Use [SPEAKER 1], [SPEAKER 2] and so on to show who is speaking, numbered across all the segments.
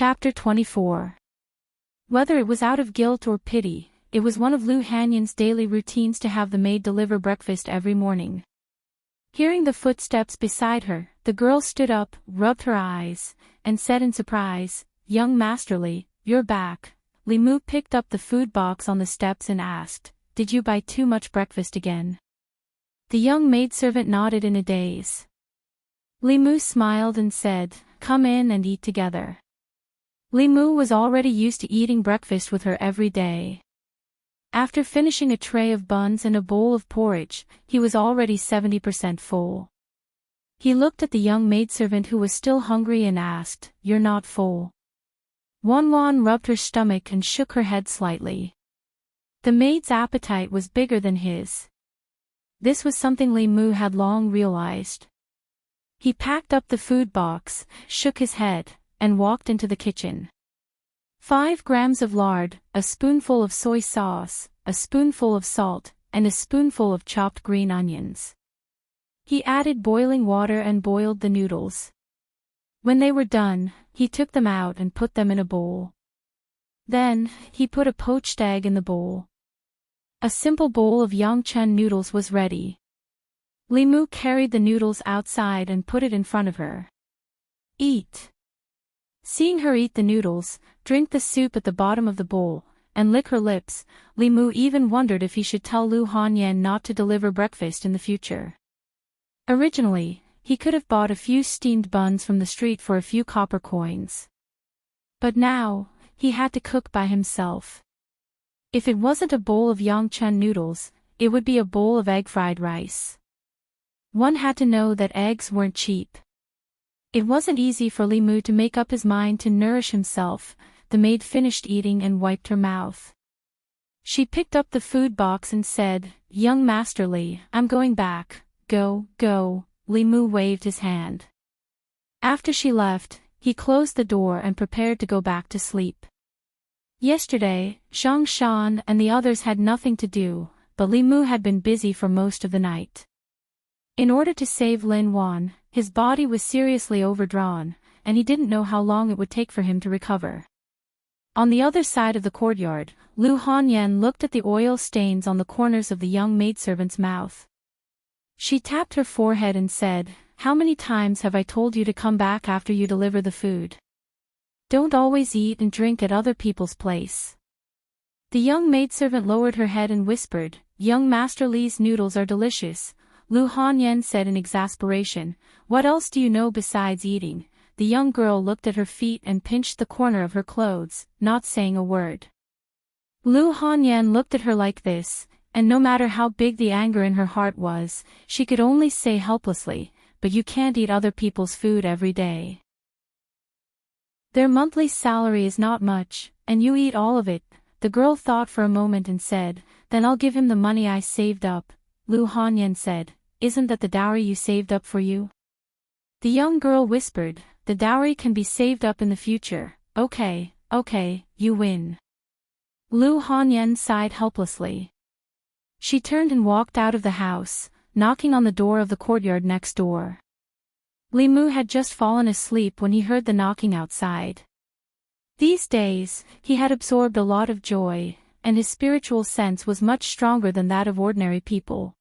[SPEAKER 1] Chapter 24. Whether it was out of guilt or pity, it was one of Lu Hanyan's daily routines to have the maid deliver breakfast every morning. Hearing the footsteps beside her, the girl stood up, rubbed her eyes, and said in surprise, "Young Masterly, you're back." Li Mu picked up the food box on the steps and asked, "Did you buy too much breakfast again?" The young maidservant nodded in a daze. Li Mu smiled and said, "Come in and eat together." Li Mu was already used to eating breakfast with her every day. After finishing a tray of buns and a bowl of porridge, he was already 70% full. He looked at the young maidservant who was still hungry and asked, "You're not full?" Wan rubbed her stomach and shook her head slightly. The maid's appetite was bigger than his. This was something Li Mu had long realized. He packed up the food box, shook his head, and walked into the kitchen. 5 grams of lard, a spoonful of soy sauce, a spoonful of salt, and a spoonful of chopped green onions. He added boiling water and boiled the noodles. When they were done, he took them out and put them in a bowl. Then, he put a poached egg in the bowl. A simple bowl of Yangchen noodles was ready. Li Mu carried the noodles outside and put it in front of her. "Eat." Seeing her eat the noodles, drink the soup at the bottom of the bowl, and lick her lips, Li Mu even wondered if he should tell Lu Hanyan not to deliver breakfast in the future. Originally, he could have bought a few steamed buns from the street for a few copper coins. But now, he had to cook by himself. If it wasn't a bowl of Yangchen noodles, it would be a bowl of egg-fried rice. One had to know that eggs weren't cheap. It wasn't easy for Li Mu to make up his mind to nourish himself. The maid finished eating and wiped her mouth. She picked up the food box and said, "Young Masterly, I'm going back." Go. Li Mu waved his hand. After she left, he closed the door and prepared to go back to sleep. Yesterday, Zhang Shan and the others had nothing to do, but Li Mu had been busy for most of the night. In order to save Lin Wan, his body was seriously overdrawn, and he didn't know how long it would take for him to recover. On the other side of the courtyard, Lu Hanyan looked at the oil stains on the corners of the young maidservant's mouth. She tapped her forehead and said, "How many times have I told you to come back after you deliver the food? Don't always eat and drink at other people's place." The young maidservant lowered her head and whispered, "Young Master Li's noodles are delicious." Lu Hanyan said in exasperation, "What else do you know besides eating?" The young girl looked at her feet and pinched the corner of her clothes, not saying a word. Lu Hanyan looked at her like this, and no matter how big the anger in her heart was, she could only say helplessly, "But you can't eat other people's food every day. Their monthly salary is not much, and you eat all of it." The girl thought for a moment and said, "Then I'll give him the money I saved up." Lu Hanyan said, "Isn't that the dowry you saved up for you?" The young girl whispered, "The dowry can be saved up in the future." Okay, you win." Lu Hanyan sighed helplessly. She turned and walked out of the house, knocking on the door of the courtyard next door. Li Mu had just fallen asleep when he heard the knocking outside. These days, he had absorbed a lot of joy, and his spiritual sense was much stronger than that of ordinary people.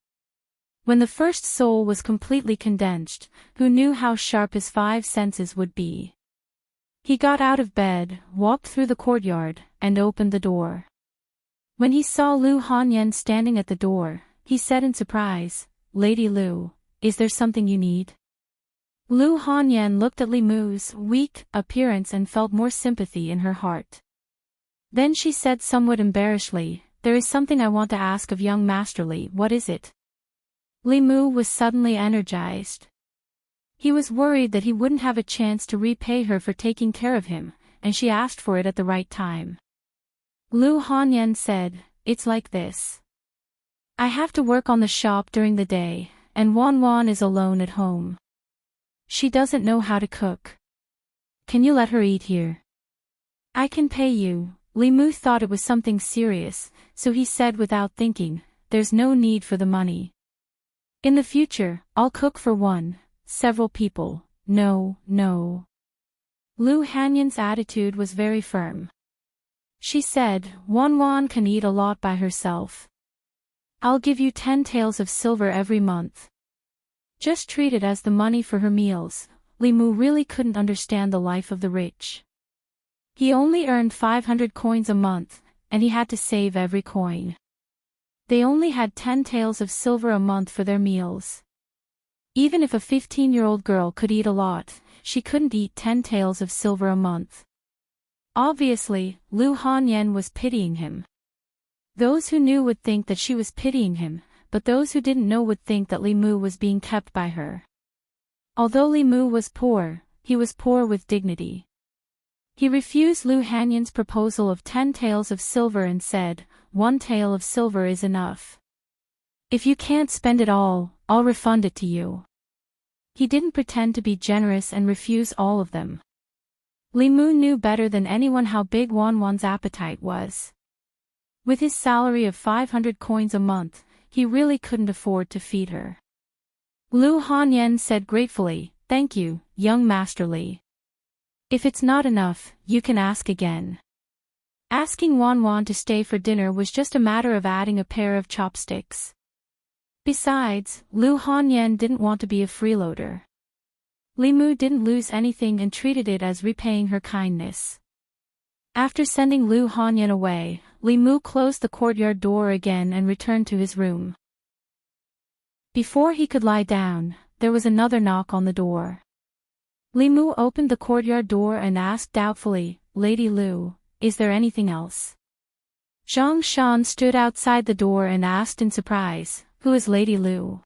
[SPEAKER 1] When the first soul was completely condensed, who knew how sharp his 5 senses would be? He got out of bed, walked through the courtyard, and opened the door. When he saw Lu Hanyan standing at the door, he said in surprise, "Lady Lu, is there something you need?" Lu Hanyan looked at Li Mu's weak appearance and felt more sympathy in her heart. Then she said somewhat embarrassedly, "There is something I want to ask of young Masterly. What is it?" Li Mu was suddenly energized. He was worried that he wouldn't have a chance to repay her for taking care of him, and she asked for it at the right time. Lu Hanyan said, "It's like this. I have to work on the shop during the day, and Wan is alone at home. She doesn't know how to cook. Can you let her eat here? I can pay you." Li Mu thought it was something serious, so he said without thinking, "There's no need for the money. In the future, I'll cook for several people." No. Lu Hanyan's attitude was very firm. She said, Wan can eat a lot by herself. I'll give you 10 taels of silver every month. Just treat it as the money for her meals. Li Mu really couldn't understand the life of the rich. He only earned 500 coins a month, and he had to save every coin. They only had 10 taels of silver a month for their meals. Even if a 15-year-old girl could eat a lot, she couldn't eat 10 taels of silver a month. Obviously, Lu Hanyan was pitying him. Those who knew would think that she was pitying him, but those who didn't know would think that Li Mu was being kept by her. Although Li Mu was poor, he was poor with dignity. He refused Lu Hanyan's proposal of 10 taels of silver and said, 1 tael of silver is enough. If you can't spend it all, I'll refund it to you. He didn't pretend to be generous and refuse all of them. Li Mu knew better than anyone how big Wan's appetite was. With his salary of 500 coins a month, he really couldn't afford to feed her. Lu Hanyan said gratefully, Thank you, young Master Li. If it's not enough, you can ask again. Asking Wan to stay for dinner was just a matter of adding a pair of chopsticks. Besides, Lu Hanyan didn't want to be a freeloader. Li Mu didn't lose anything and treated it as repaying her kindness. After sending Lu Hanyan away, Li Mu closed the courtyard door again and returned to his room. Before he could lie down, there was another knock on the door. Li Mu opened the courtyard door and asked doubtfully, Lady Lu, is there anything else? Zhang Shan stood outside the door and asked in surprise, Who is Lady Lu?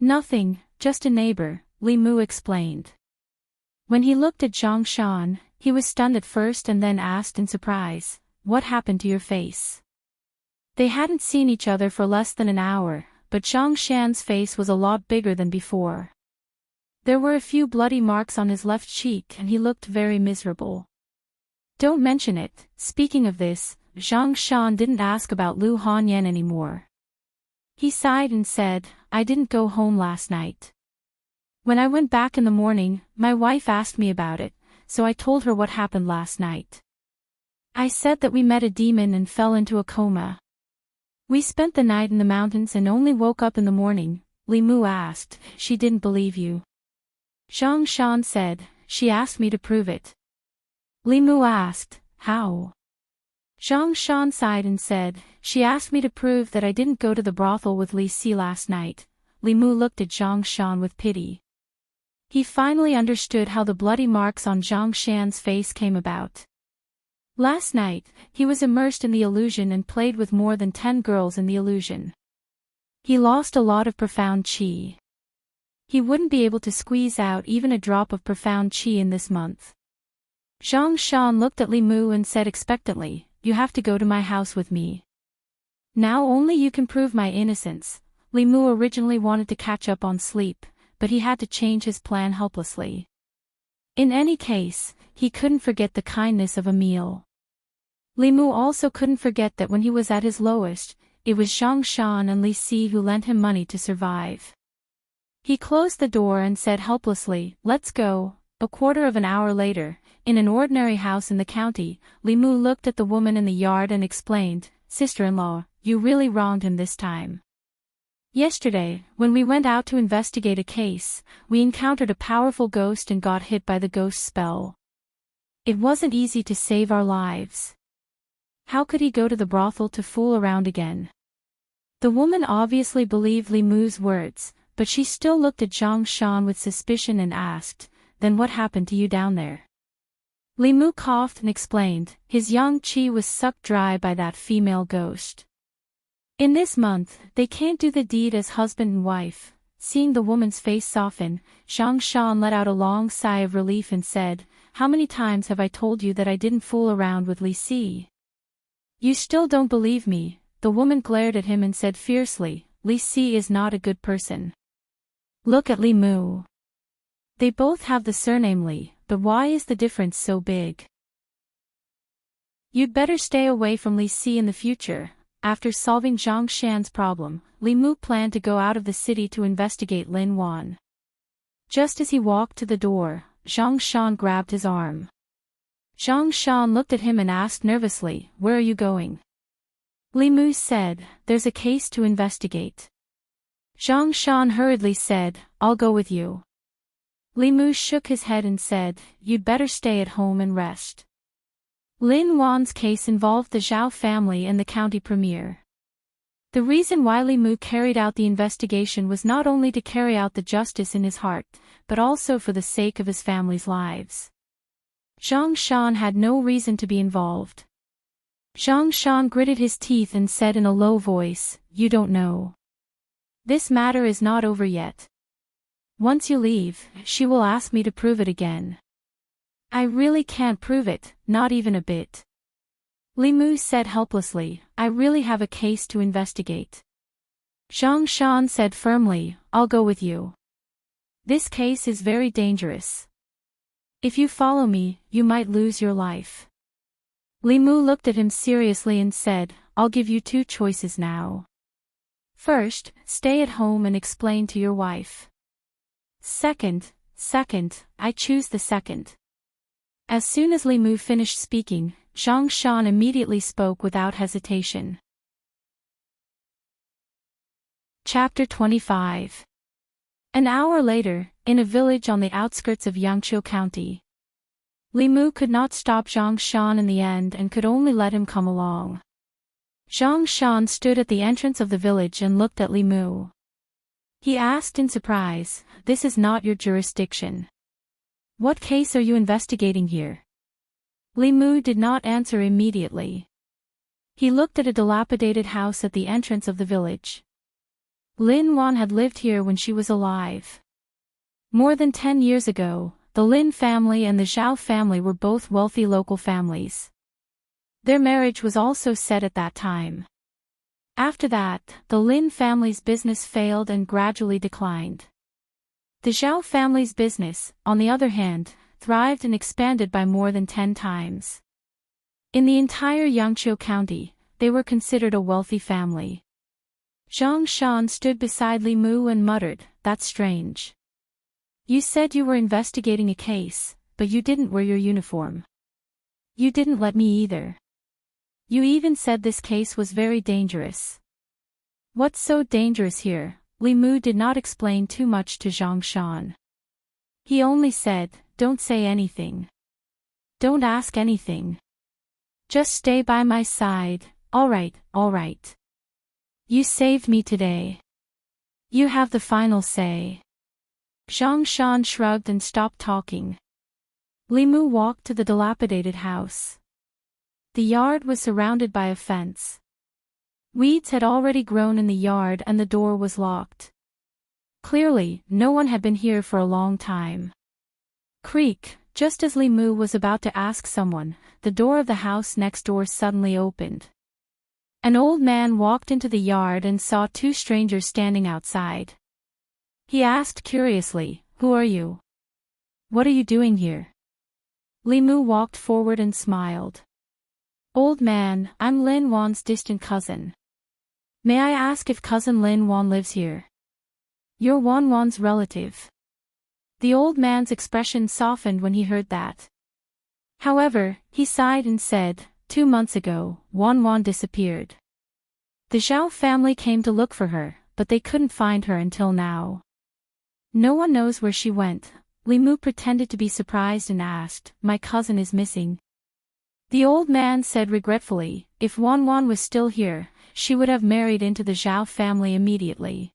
[SPEAKER 1] Nothing, just a neighbor, Li Mu explained. When he looked at Zhang Shan, he was stunned at first and then asked in surprise, What happened to your face? They hadn't seen each other for less than an hour, but Zhang Shan's face was a lot bigger than before. There were a few bloody marks on his left cheek and he looked very miserable. Don't mention it. Speaking of this, Zhang Shan didn't ask about Lu Hanyan anymore. He sighed and said, I didn't go home last night. When I went back in the morning, my wife asked me about it, so I told her what happened last night. I said that we met a demon and fell into a coma. We spent the night in the mountains and only woke up in the morning. Li Mu asked, She didn't believe you. Zhang Shan said, She asked me to prove it. Li Mu asked, How? Zhang Shan sighed and said, She asked me to prove that I didn't go to the brothel with Li Si last night. Li Mu looked at Zhang Shan with pity. He finally understood how the bloody marks on Zhang Shan's face came about. Last night, he was immersed in the illusion and played with more than 10 girls in the illusion. He lost a lot of profound qi. He wouldn't be able to squeeze out even a drop of profound qi in this month. Zhang Shan looked at Li Mu and said expectantly, You have to go to my house with me. Now only you can prove my innocence. Li Mu originally wanted to catch up on sleep, but he had to change his plan helplessly. In any case, he couldn't forget the kindness of a meal. Li Mu also couldn't forget that when he was at his lowest, it was Zhang Shan and Li Si who lent him money to survive. He closed the door and said helplessly, Let's go. A quarter of an hour later, in an ordinary house in the county, Li Mu looked at the woman in the yard and explained, Sister-in-law, you really wronged him this time. Yesterday, when we went out to investigate a case, we encountered a powerful ghost and got hit by the ghost spell. It wasn't easy to save our lives. How could he go to the brothel to fool around again? The woman obviously believed Li Mu's words, but she still looked at Zhang Shan with suspicion and asked, Then what happened to you down there? Li Mu coughed and explained, his yang qi was sucked dry by that female ghost. In this month, they can't do the deed as husband and wife. Seeing the woman's face soften, Zhang Shan let out a long sigh of relief and said, How many times have I told you that I didn't fool around with Li Si? You still don't believe me. The woman glared at him and said fiercely, Li Si is not a good person. Look at Li Mu. They both have the surname Li, but why is the difference so big? You'd better stay away from Li Si in the future. After solving Zhang Shan's problem, Li Mu planned to go out of the city to investigate Lin Wan. Just as he walked to the door, Zhang Shan grabbed his arm. Zhang Shan looked at him and asked nervously, "Where are you going?" Li Mu said, "There's a case to investigate." Zhang Shan hurriedly said, "I'll go with you." Li Mu shook his head and said, "You'd better stay at home and rest." Lin Wan's case involved the Zhao family and the county premier. The reason why Li Mu carried out the investigation was not only to carry out the justice in his heart, but also for the sake of his family's lives. Zhang Shan had no reason to be involved. Zhang Shan gritted his teeth and said in a low voice, "You don't know. This matter is not over yet. Once you leave, she will ask me to prove it again. I really can't prove it, not even a bit." Li Mu said helplessly, "I really have a case to investigate." Zhang Shan said firmly, "I'll go with you. This case is very dangerous. If you follow me, you might lose your life." Li Mu looked at him seriously and said, "I'll give you two choices now. First, stay at home and explain to your wife. Second, I choose the second." As soon as Li Mu finished speaking, Zhang Shan immediately spoke without hesitation. Chapter 25. An hour later, in a village on the outskirts of Yangqiu County. Li Mu could not stop Zhang Shan in the end and could only let him come along. Zhang Shan stood at the entrance of the village and looked at Li Mu. He asked in surprise, "This is not your jurisdiction. What case are you investigating here?" Li Mu did not answer immediately. He looked at a dilapidated house at the entrance of the village. Lin Wan had lived here when she was alive. More than 10 years ago, the Lin family and the Zhao family were both wealthy local families. Their marriage was also set at that time. After that, the Lin family's business failed and gradually declined. The Zhao family's business, on the other hand, thrived and expanded by more than 10 times. In the entire Yangqiu County, they were considered a wealthy family. Zhang Shan stood beside Li Mu and muttered, "That's strange. You said you were investigating a case, but you didn't wear your uniform. You didn't let me either. You even said this case was very dangerous. What's so dangerous here?" Li Mu did not explain too much to Zhang Shan. He only said, "Don't say anything. Don't ask anything. Just stay by my side." All right. You saved me today. You have the final say." Zhang Shan shrugged and stopped talking. Li Mu walked to the dilapidated house. The yard was surrounded by a fence. Weeds had already grown in the yard and the door was locked. Clearly, no one had been here for a long time. Creak, just as Li Mu was about to ask someone, the door of the house next door suddenly opened. An old man walked into the yard and saw two strangers standing outside. He asked curiously, "Who are you? What are you doing here?" Li Mu walked forward and smiled. "Old man, I'm Lin Wan's distant cousin. May I ask if cousin Lin Wan lives here?" "You're Wan Wan's relative." The old man's expression softened when he heard that. However, he sighed and said, 2 months ago, Wan Wan disappeared. The Zhao family came to look for her, but they couldn't find her until now. No one knows where she went." Li Mu pretended to be surprised and asked, "My cousin is missing?" The old man said regretfully, "If Wan Wan was still here, she would have married into the Zhao family immediately.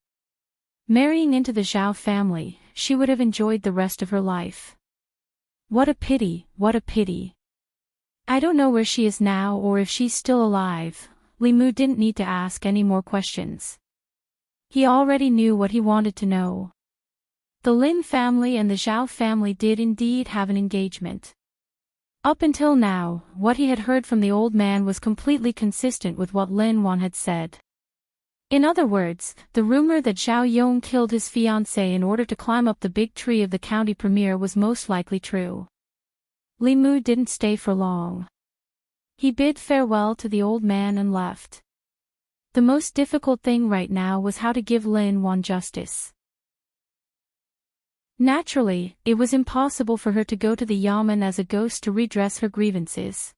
[SPEAKER 1] Marrying into the Zhao family, she would have enjoyed the rest of her life. What a pity, what a pity. I don't know where she is now or if she's still alive." Li Mu didn't need to ask any more questions. He already knew what he wanted to know. The Lin family and the Zhao family did indeed have an engagement. Up until now, what he had heard from the old man was completely consistent with what Lin Wan had said. In other words, the rumor that Zhao Yong killed his fiancée in order to climb up the big tree of the county premier was most likely true. Li Mu didn't stay for long. He bid farewell to the old man and left. The most difficult thing right now was how to give Lin Wan justice. Naturally, it was impossible for her to go to the Yamen as a ghost to redress her grievances.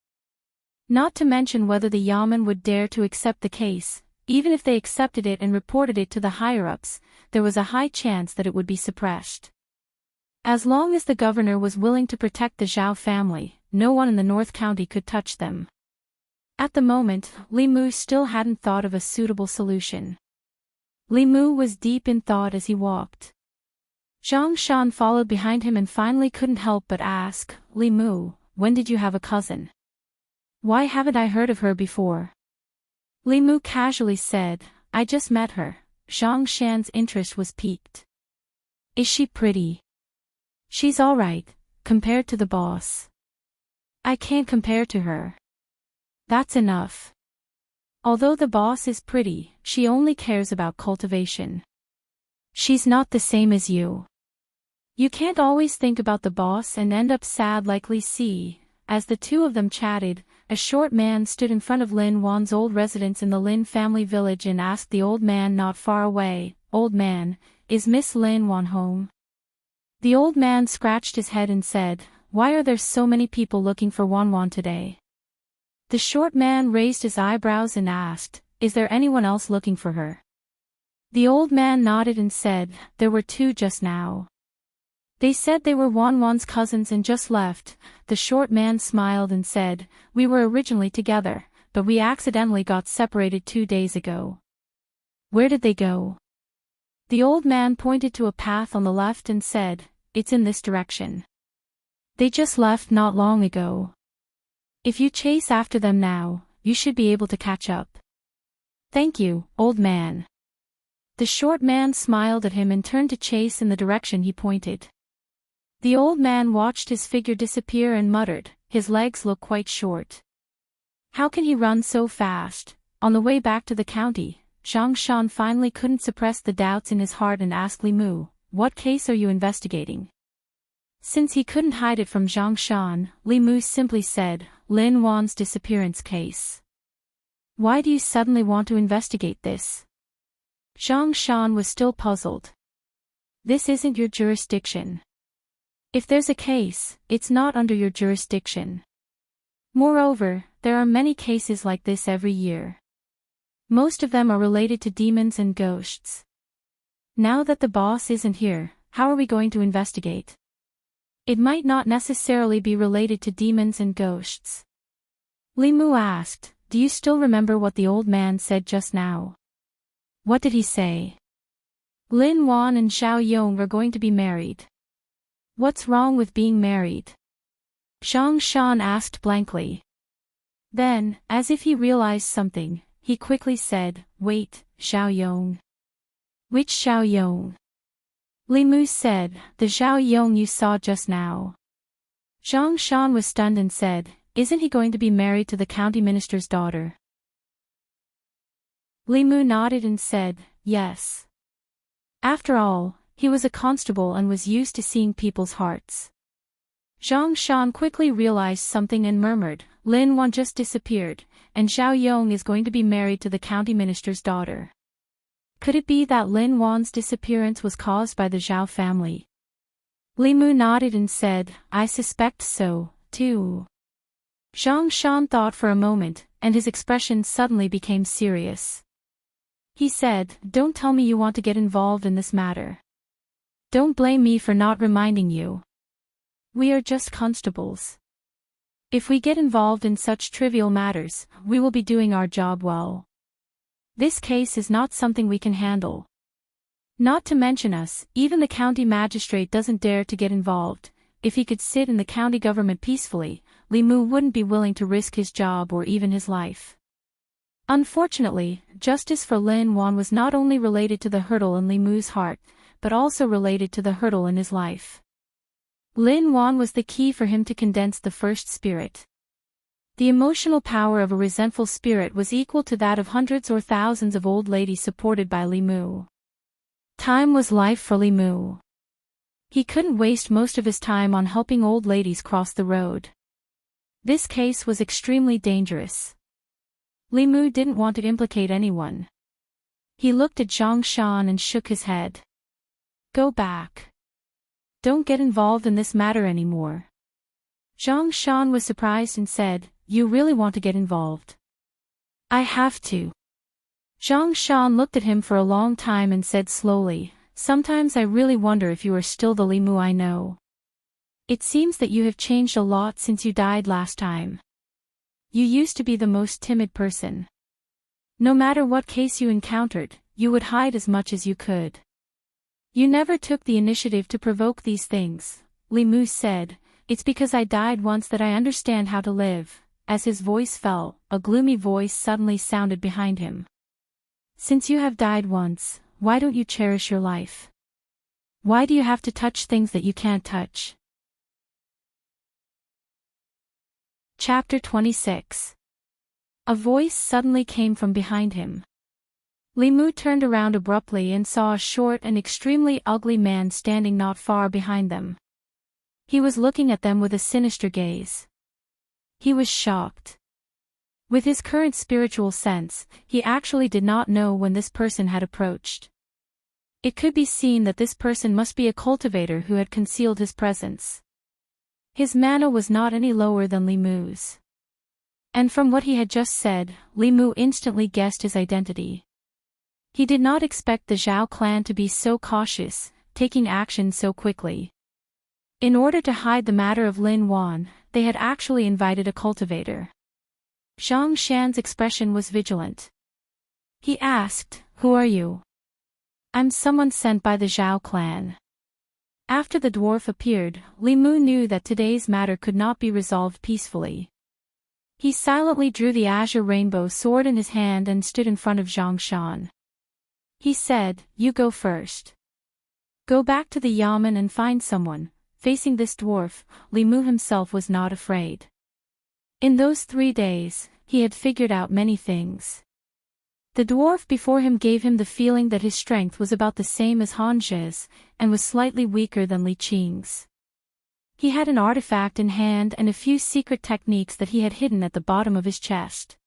[SPEAKER 1] Not to mention whether the Yamen would dare to accept the case. Even if they accepted it and reported it to the higher-ups, there was a high chance that it would be suppressed. As long as the governor was willing to protect the Zhao family, no one in the North County could touch them. At the moment, Li Mu still hadn't thought of a suitable solution. Li Mu was deep in thought as he walked. Zhang Shan followed behind him and finally couldn't help but ask, Li Mu, when did you have a cousin? Why haven't I heard of her before? Li Mu casually said, I just met her. Zhang Shan's interest was piqued. Is she pretty? She's alright, compared to the boss. I can't compare to her. That's enough. Although the boss is pretty, she only cares about cultivation. She's not the same as you. You can't always think about the boss and end up sad like Li Si. As the two of them chatted, a short man stood in front of Lin Wan's old residence in the Lin family village and asked the old man not far away, Old man, is Miss Lin Wan home? The old man scratched his head and said, Why are there so many people looking for Wan Wan today? The short man raised his eyebrows and asked, Is there anyone else looking for her? The old man nodded and said, There were two just now. They said they were Wan Wan's cousins and just left. The short man smiled and said, We were originally together, but we accidentally got separated 2 days ago. Where did they go? The old man pointed to a path on the left and said, It's in this direction. They just left not long ago. If you chase after them now, you should be able to catch up. Thank you, old man. The short man smiled at him and turned to chase in the direction he pointed. The old man watched his figure disappear and muttered, His legs look quite short. How can he run so fast? On the way back to the county, Zhang Shan finally couldn't suppress the doubts in his heart and asked Li Mu, What case are you investigating? Since he couldn't hide it from Zhang Shan, Li Mu simply said, Lin Wan's disappearance case. Why do you suddenly want to investigate this? Zhang Shan was still puzzled. This isn't your jurisdiction. If there's a case, it's not under your jurisdiction. Moreover, there are many cases like this every year. Most of them are related to demons and ghosts. Now that the boss isn't here, how are we going to investigate? It might not necessarily be related to demons and ghosts. Li Mu asked, Do you still remember what the old man said just now? What did he say? Lin Wan and Xiao Yong are going to be married. What's wrong with being married? Zhang Shan asked blankly. Then, as if he realized something, he quickly said, Wait, Xiao Yong. Which Xiao Yong? Li Mu said, The Xiao Yong you saw just now. Zhang Shan was stunned and said, Isn't he going to be married to the county minister's daughter? Li Mu nodded and said, Yes. After all, he was a constable and was used to seeing people's hearts. Zhang Shan quickly realized something and murmured, Lin Wan just disappeared, and Xiao Yong is going to be married to the county minister's daughter. Could it be that Lin Wan's disappearance was caused by the Zhao family? Li Mu nodded and said, I suspect so, too. Zhang Shan thought for a moment, and his expression suddenly became serious. He said, Don't tell me you want to get involved in this matter. Don't blame me for not reminding you. We are just constables. If we get involved in such trivial matters, we will be doing our job well. This case is not something we can handle. Not to mention us, even the county magistrate doesn't dare to get involved. If he could sit in the county government peacefully, Li Mu wouldn't be willing to risk his job or even his life. Unfortunately, justice for Lin Wan was not only related to the hurdle in Li Mu's heart, but also related to the hurdle in his life. Lin Wan was the key for him to condense the first spirit. The emotional power of a resentful spirit was equal to that of hundreds or thousands of old ladies supported by Li Mu. Time was life for Li Mu. He couldn't waste most of his time on helping old ladies cross the road. This case was extremely dangerous. Li Mu didn't want to implicate anyone. He looked at Zhang Shan and shook his head. Go back. Don't get involved in this matter anymore. Zhang Shan was surprised and said, You really want to get involved? I have to. Zhang Shan looked at him for a long time and said slowly, Sometimes I really wonder if you are still the Li Mu I know. It seems that you have changed a lot since you died last time. You used to be the most timid person. No matter what case you encountered, you would hide as much as you could. You never took the initiative to provoke these things, Li Mu said. It's because I died once that I understand how to live. As his voice fell, a gloomy voice suddenly sounded behind him. Since you have died once, why don't you cherish your life? Why do you have to touch things that you can't touch? Chapter 26. A voice suddenly came from behind him. Li Mu turned around abruptly and saw a short and extremely ugly man standing not far behind them. He was looking at them with a sinister gaze. He was shocked. With his current spiritual sense, he actually did not know when this person had approached. It could be seen that this person must be a cultivator who had concealed his presence. His mana was not any lower than Li Mu's. And from what he had just said, Li Mu instantly guessed his identity. He did not expect the Zhao clan to be so cautious, taking action so quickly. In order to hide the matter of Lin Wan, they had actually invited a cultivator. Zhang Shan's expression was vigilant. He asked, Who are you? I'm someone sent by the Zhao clan. After the dwarf appeared, Li Mu knew that today's matter could not be resolved peacefully. He silently drew the azure rainbow sword in his hand and stood in front of Zhang Shan. He said, You go first. Go back to the yamen and find someone. Facing this dwarf, Li Mu himself was not afraid. In those 3 days, he had figured out many things. The dwarf before him gave him the feeling that his strength was about the same as Han Zhe's, and was slightly weaker than Li Qing's. He had an artifact in hand and a few secret techniques that he had hidden at the bottom of his chest.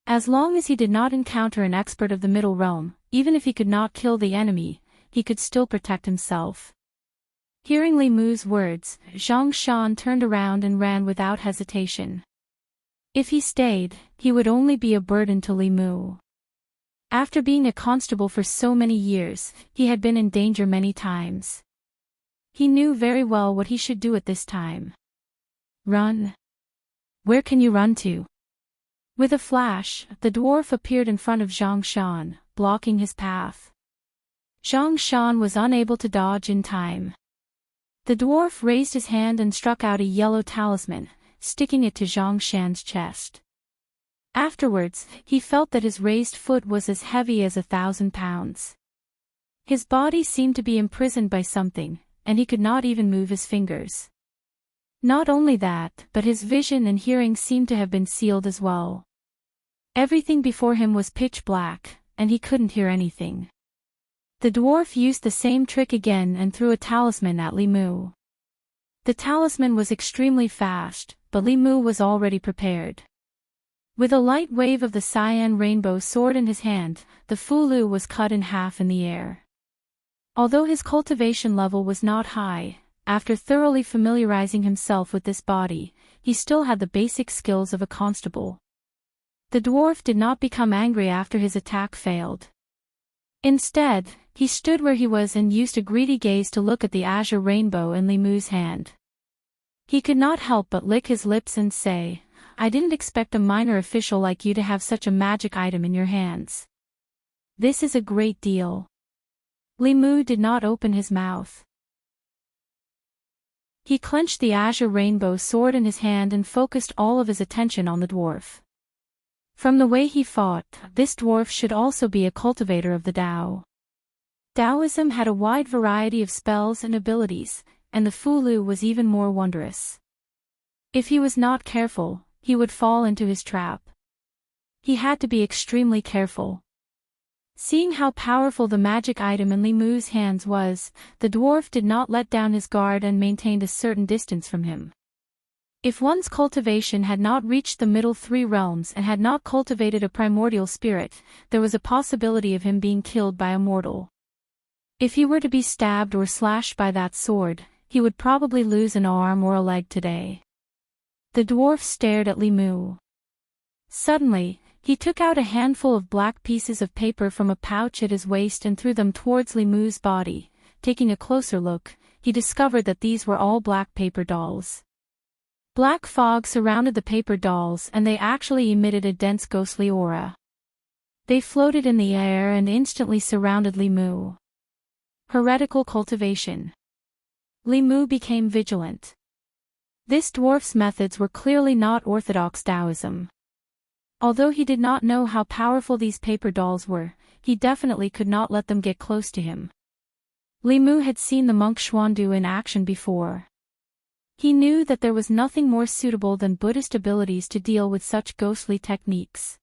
[SPEAKER 1] As long as he did not encounter an expert of the Middle Realm, even if he could not kill the enemy, he could still protect himself. Hearing Li Mu's words, Zhang Shan turned around and ran without hesitation. If he stayed, he would only be a burden to Li Mu. After being a constable for so many years, he had been in danger many times. He knew very well what he should do at this time. Run. Where can you run to? With a flash, the dwarf appeared in front of Zhang Shan, blocking his path. Zhang Shan was unable to dodge in time. The dwarf raised his hand and struck out a yellow talisman, sticking it to Zhang Shan's chest. Afterwards, he felt that his raised foot was as heavy as 1,000 pounds. His body seemed to be imprisoned by something, and he could not even move his fingers. Not only that, but his vision and hearing seemed to have been sealed as well. Everything before him was pitch black, and he couldn't hear anything. The dwarf used the same trick again and threw a talisman at Li Mu. The talisman was extremely fast, but Li Mu was already prepared. With a light wave of the cyan rainbow sword in his hand, the Fulu was cut in half in the air. Although his cultivation level was not high, after thoroughly familiarizing himself with this body, he still had the basic skills of a constable. The dwarf did not become angry after his attack failed. Instead, he stood where he was and used a greedy gaze to look at the azure rainbow in Li Mu's hand. He could not help but lick his lips and say, I didn't expect a minor official like you to have such a magic item in your hands. This is a great deal. Li Mu did not open his mouth. He clenched the azure rainbow sword in his hand and focused all of his attention on the dwarf. From the way he fought, this dwarf should also be a cultivator of the Tao. Taoism had a wide variety of spells and abilities, and the Fulu was even more wondrous. If he was not careful, he would fall into his trap. He had to be extremely careful. Seeing how powerful the magic item in Li Mu's hands was, the dwarf did not let down his guard and maintained a certain distance from him. If one's cultivation had not reached the middle 3 realms and had not cultivated a primordial spirit, there was a possibility of him being killed by a mortal. If he were to be stabbed or slashed by that sword, he would probably lose an arm or a leg today. The dwarf stared at Li Mu. Suddenly, he took out a handful of black pieces of paper from a pouch at his waist and threw them towards Li Mu's body. Taking a closer look, he discovered that these were all black paper dolls. Black fog surrounded the paper dolls and they actually emitted a dense ghostly aura. They floated in the air and instantly surrounded Li Mu. Heretical cultivation. Li Mu became vigilant. This dwarf's methods were clearly not orthodox Daoism. Although he did not know how powerful these paper dolls were, he definitely could not let them get close to him. Li Mu had seen the monk Xuandu in action before. He knew that there was nothing more suitable than Buddhist abilities to deal with such ghostly techniques.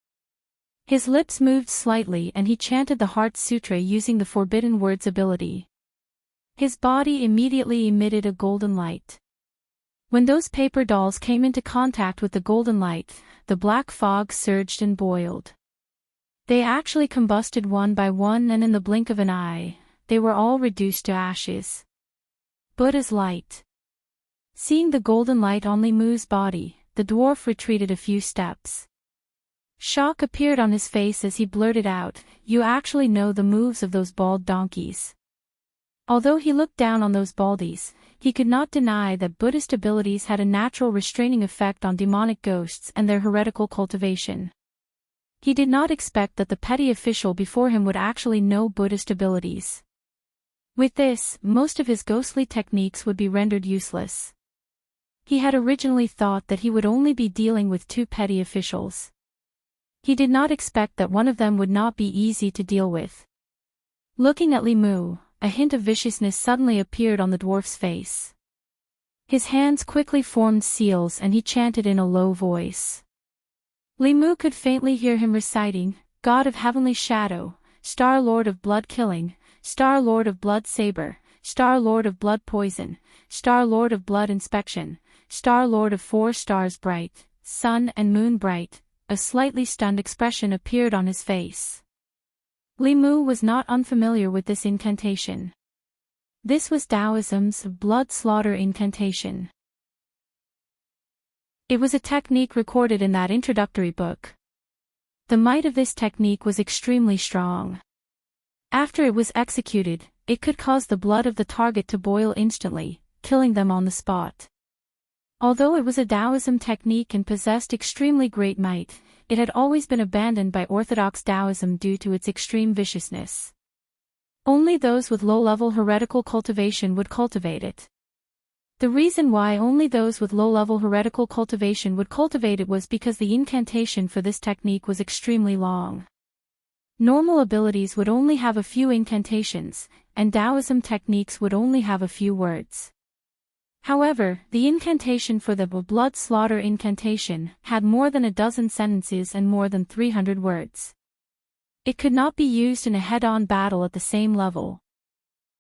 [SPEAKER 1] His lips moved slightly and he chanted the Heart Sutra using the Forbidden Words ability. His body immediately emitted a golden light. When those paper dolls came into contact with the golden light, the black fog surged and boiled. They actually combusted one by one and in the blink of an eye, they were all reduced to ashes. Buddha's light. Seeing the golden light on Li Mu's body, the dwarf retreated a few steps. Shock appeared on his face as he blurted out, "You actually know the moves of those bald donkeys." Although he looked down on those baldies, he could not deny that Buddhist abilities had a natural restraining effect on demonic ghosts and their heretical cultivation. He did not expect that the petty official before him would actually know Buddhist abilities. With this, most of his ghostly techniques would be rendered useless. He had originally thought that he would only be dealing with 2 petty officials. He did not expect that one of them would not be easy to deal with. Looking at Li Mu, a hint of viciousness suddenly appeared on the dwarf's face. His hands quickly formed seals and he chanted in a low voice. Li Mu could faintly hear him reciting, "God of Heavenly Shadow, Star Lord of Blood Killing, Star Lord of Blood Saber, Star Lord of Blood Poison, Star Lord of Blood Inspection, Star Lord of 4 Stars Bright, Sun and Moon Bright." A slightly stunned expression appeared on his face. Li Mu was not unfamiliar with this incantation. This was Daoism's blood slaughter incantation. It was a technique recorded in that introductory book. The might of this technique was extremely strong. After it was executed, it could cause the blood of the target to boil instantly, killing them on the spot. Although it was a Daoism technique and possessed extremely great might, it had always been abandoned by orthodox Daoism due to its extreme viciousness. Only those with low-level heretical cultivation would cultivate it. The reason why only those with low-level heretical cultivation would cultivate it was because the incantation for this technique was extremely long. Normal abilities would only have a few incantations, and Daoism techniques would only have a few words. However, the incantation for the blood slaughter incantation had more than a dozen sentences and more than 300 words. It could not be used in a head-on battle at the same level.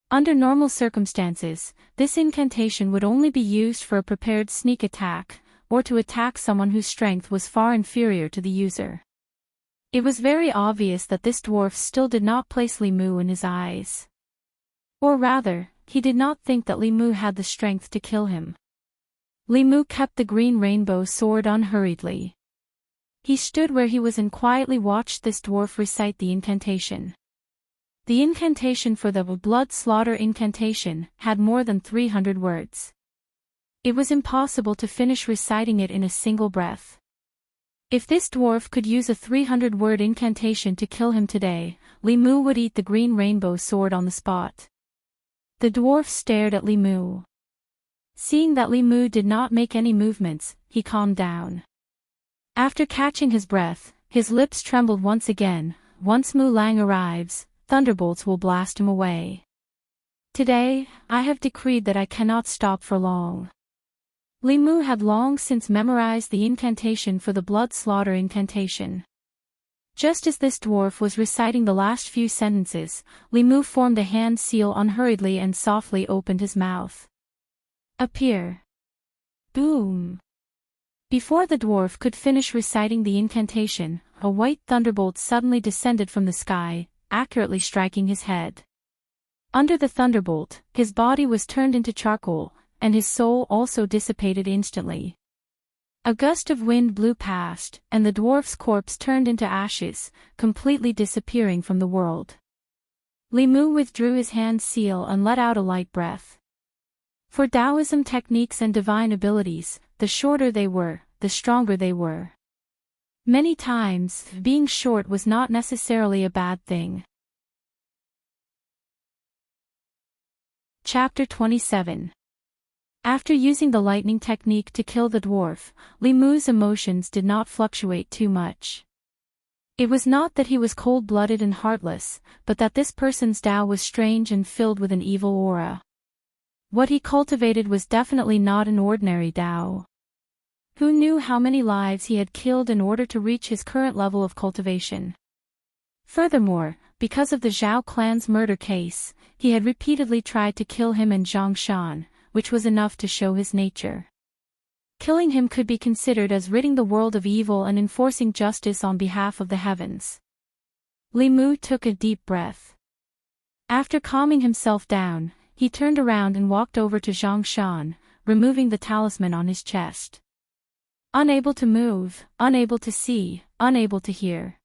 [SPEAKER 1] Under normal circumstances, this incantation would only be used for a prepared sneak attack, or to attack someone whose strength was far inferior to the user. It was very obvious that this dwarf still did not place Li Mu in his eyes. Or rather, he did not think that Li Mu had the strength to kill him. Li Mu kept the green rainbow sword unhurriedly. He stood where he was and quietly watched this dwarf recite the incantation. The incantation for the blood slaughter incantation had more than 300 words. It was impossible to finish reciting it in a single breath. If this dwarf could use a 300-word incantation to kill him today, Li Mu would eat the green rainbow sword on the spot. The dwarf stared at Li Mu. Seeing that Li Mu did not make any movements, he calmed down. After catching his breath, his lips trembled once again. "Once Mu Lang arrives, thunderbolts will blast him away. Today, I have decreed that I cannot stop for long." Li Mu had long since memorized the incantation for the blood slaughter incantation. Just as this dwarf was reciting the last few sentences, Li Mu formed a hand seal unhurriedly and softly opened his mouth. Appear. Boom. Before the dwarf could finish reciting the incantation, a white thunderbolt suddenly descended from the sky, accurately striking his head. Under the thunderbolt, his body was turned into charcoal, and his soul also dissipated instantly. A gust of wind blew past, and the dwarf's corpse turned into ashes, completely disappearing from the world. Li Mu withdrew his hand seal and let out a light breath. For Taoism techniques and divine abilities, the shorter they were, the stronger they were. Many times, being short was not necessarily a bad thing. Chapter 27. After using the lightning technique to kill the dwarf, Li Mu's emotions did not fluctuate too much. It was not that he was cold-blooded and heartless, but that this person's Tao was strange and filled with an evil aura. What he cultivated was definitely not an ordinary Tao. Who knew how many lives he had killed in order to reach his current level of cultivation? Furthermore, because of the Zhao clan's murder case, he had repeatedly tried to kill him and Zhang Shan, which was enough to show his nature. Killing him could be considered as ridding the world of evil and enforcing justice on behalf of the heavens. Li Mu took a deep breath. After calming himself down, he turned around and walked over to Zhang Shan, removing the talisman on his chest. Unable to move, unable to see, unable to hear.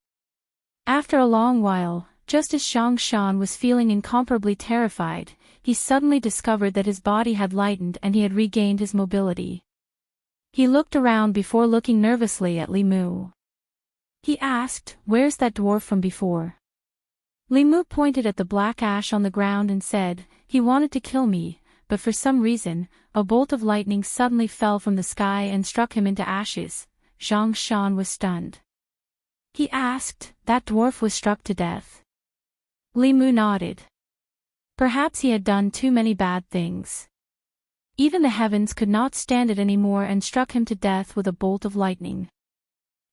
[SPEAKER 1] After a long while, just as Zhang Shan was feeling incomparably terrified, he suddenly discovered that his body had lightened and he had regained his mobility. He looked around before looking nervously at Li Mu. He asked, "Where's that dwarf from before?" Li Mu pointed at the black ash on the ground and said, "He wanted to kill me, but for some reason, a bolt of lightning suddenly fell from the sky and struck him into ashes." Zhang Shan was stunned. He asked, "That dwarf was struck to death?" Li Mu nodded. Perhaps he had done too many bad things. Even the heavens could not stand it anymore and struck him to death with a bolt of lightning.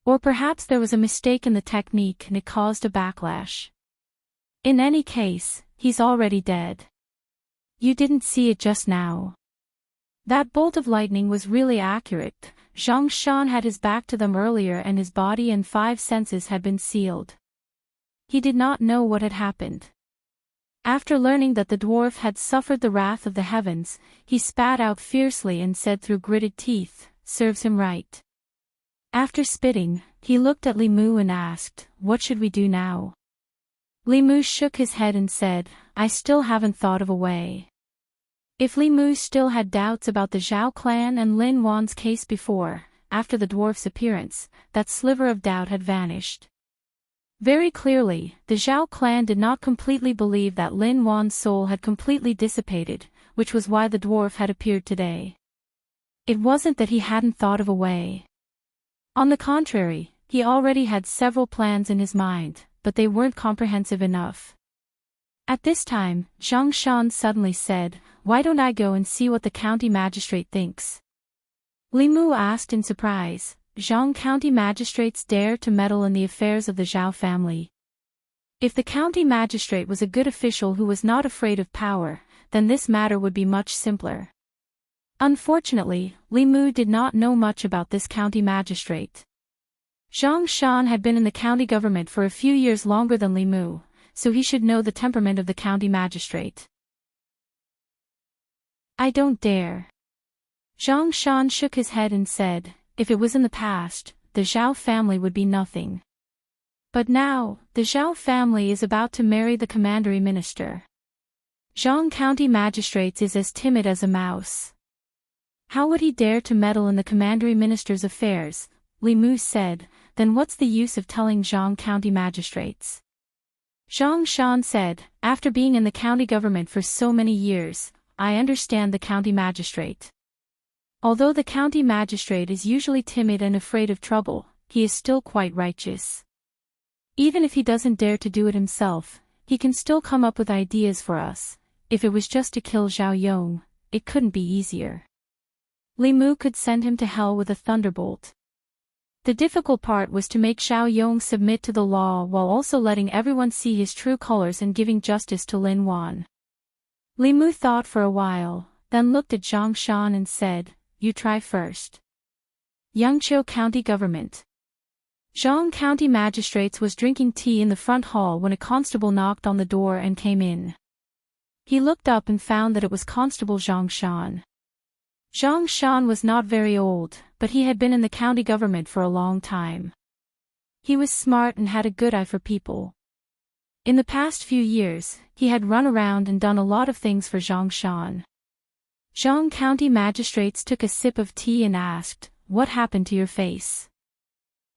[SPEAKER 1] Or perhaps there was a mistake in the technique and it caused a backlash. In any case, he's already dead. You didn't see it just now. That bolt of lightning was really accurate. Zhang Shan had his back to them earlier and his body and 5 senses had been sealed. He did not know what had happened. After learning that the dwarf had suffered the wrath of the heavens, he spat out fiercely and said through gritted teeth, "Serves him right." After spitting, he looked at Li Mu and asked, "What should we do now?" Li Mu shook his head and said, "I still haven't thought of a way." If Li Mu still had doubts about the Zhao clan and Lin Wan's case before, after the dwarf's appearance, that sliver of doubt had vanished. Very clearly, the Zhao clan did not completely believe that Lin Wan's soul had completely dissipated, which was why the dwarf had appeared today. It wasn't that he hadn't thought of a way. On the contrary, he already had several plans in his mind, but they weren't comprehensive enough. At this time, Zhang Shan suddenly said, "Why don't I go and see what the county magistrate thinks?" Li Mu asked in surprise, "Zhang county magistrates dare to meddle in the affairs of the Zhao family?" If the county magistrate was a good official who was not afraid of power, then this matter would be much simpler. Unfortunately, Li Mu did not know much about this county magistrate. Zhang Shan had been in the county government for a few years longer than Li Mu, so he should know the temperament of the county magistrate. "I don't dare." Zhang Shan shook his head and said, "If it was in the past, the Zhao family would be nothing. But now, the Zhao family is about to marry the commandery minister. Zhang county magistrates is as timid as a mouse. How would he dare to meddle in the commandery minister's affairs?" Li Mu said, "Then what's the use of telling Zhang county magistrates?" Zhang Shan said, "After being in the county government for so many years, I understand the county magistrate. Although the county magistrate is usually timid and afraid of trouble, he is still quite righteous. Even if he doesn't dare to do it himself, he can still come up with ideas for us. If it was just to kill Zhao Yong, it couldn't be easier. Li Mu could send him to hell with a thunderbolt. The difficult part was to make Zhao Yong submit to the law while also letting everyone see his true colors and giving justice to Lin Wan." Li Mu thought for a while, then looked at Zhang Shan and said, "You try first." Yangqiu County Government. Zhang County Magistrates was drinking tea in the front hall when a constable knocked on the door and came in. He looked up and found that it was Constable Zhang Shan. Zhang Shan was not very old, but he had been in the county government for a long time. He was smart and had a good eye for people. In the past few years, he had run around and done a lot of things for Zhang Shan. Zhang County magistrates took a sip of tea and asked, "What happened to your face?"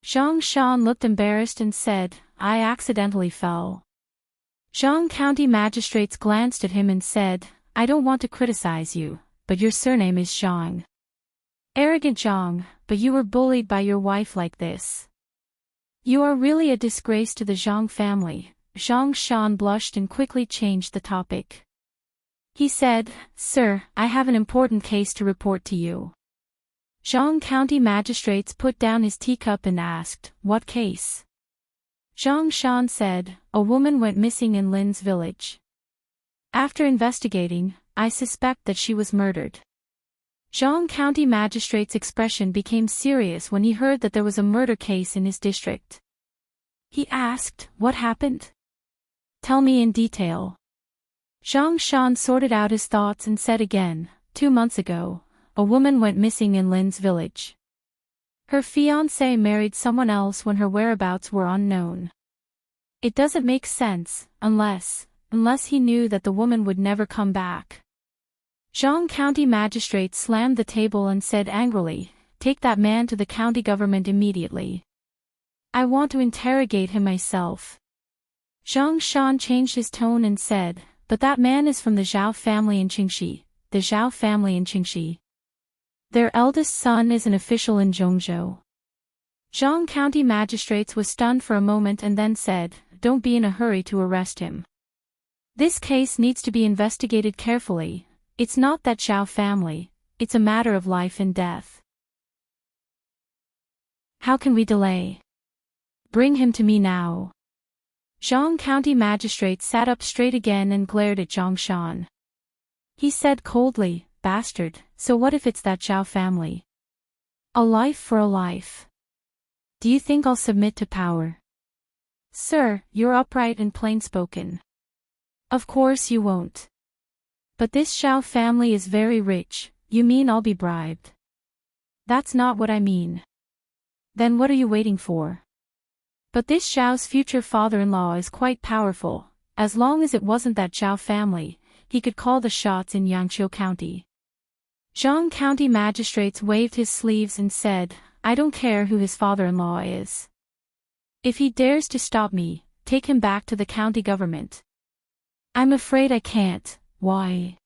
[SPEAKER 1] Zhang Shan looked embarrassed and said, "I accidentally fell." Zhang County magistrates glanced at him and said, "I don't want to criticize you, but your surname is Zhang. Arrogant Zhang, but you were bullied by your wife like this. You are really a disgrace to the Zhang family." Zhang Shan blushed and quickly changed the topic. He said, "Sir, I have an important case to report to you." Zhang County magistrates put down his teacup and asked, "What case?" Zhang Shan said, "A woman went missing in Lin's village. After investigating, I suspect that she was murdered." Zhang County magistrate's expression became serious when he heard that there was a murder case in his district. He asked, "What happened? Tell me in detail." Zhang Shan sorted out his thoughts and said again, 2 months ago, a woman went missing in Lin's village. Her fiancé married someone else when her whereabouts were unknown. It doesn't make sense, unless he knew that the woman would never come back. Zhang County magistrate slammed the table and said angrily, "Take that man to the county government immediately. I want to interrogate him myself." Zhang Shan changed his tone and said, "But that man is from the Zhao family in Qingxi, the Zhao family in Qingxi. Their eldest son is an official in Zhongzhou." Zhang County magistrates was stunned for a moment and then said, "Don't be in a hurry to arrest him. This case needs to be investigated carefully. It's not that Zhao family, it's a matter of life and death. How can we delay? Bring him to me now." Zhang County magistrate sat up straight again and glared at Zhang Shan. He said coldly, "Bastard, so what if it's that Zhao family? A life for a life. Do you think I'll submit to power? Sir, you're upright and plain-spoken. Of course you won't. But this Zhao family is very rich. You mean I'll be bribed? That's not what I mean. Then what are you waiting for? But this Zhao's future father-in-law is quite powerful. As long as it wasn't that Zhao family, he could call the shots in Yangqiu County." Zhang County magistrates waved his sleeves and said, "I don't care who his father-in-law is. If he dares to stop me, take him back to the county government." "I'm afraid I can't." "Why?"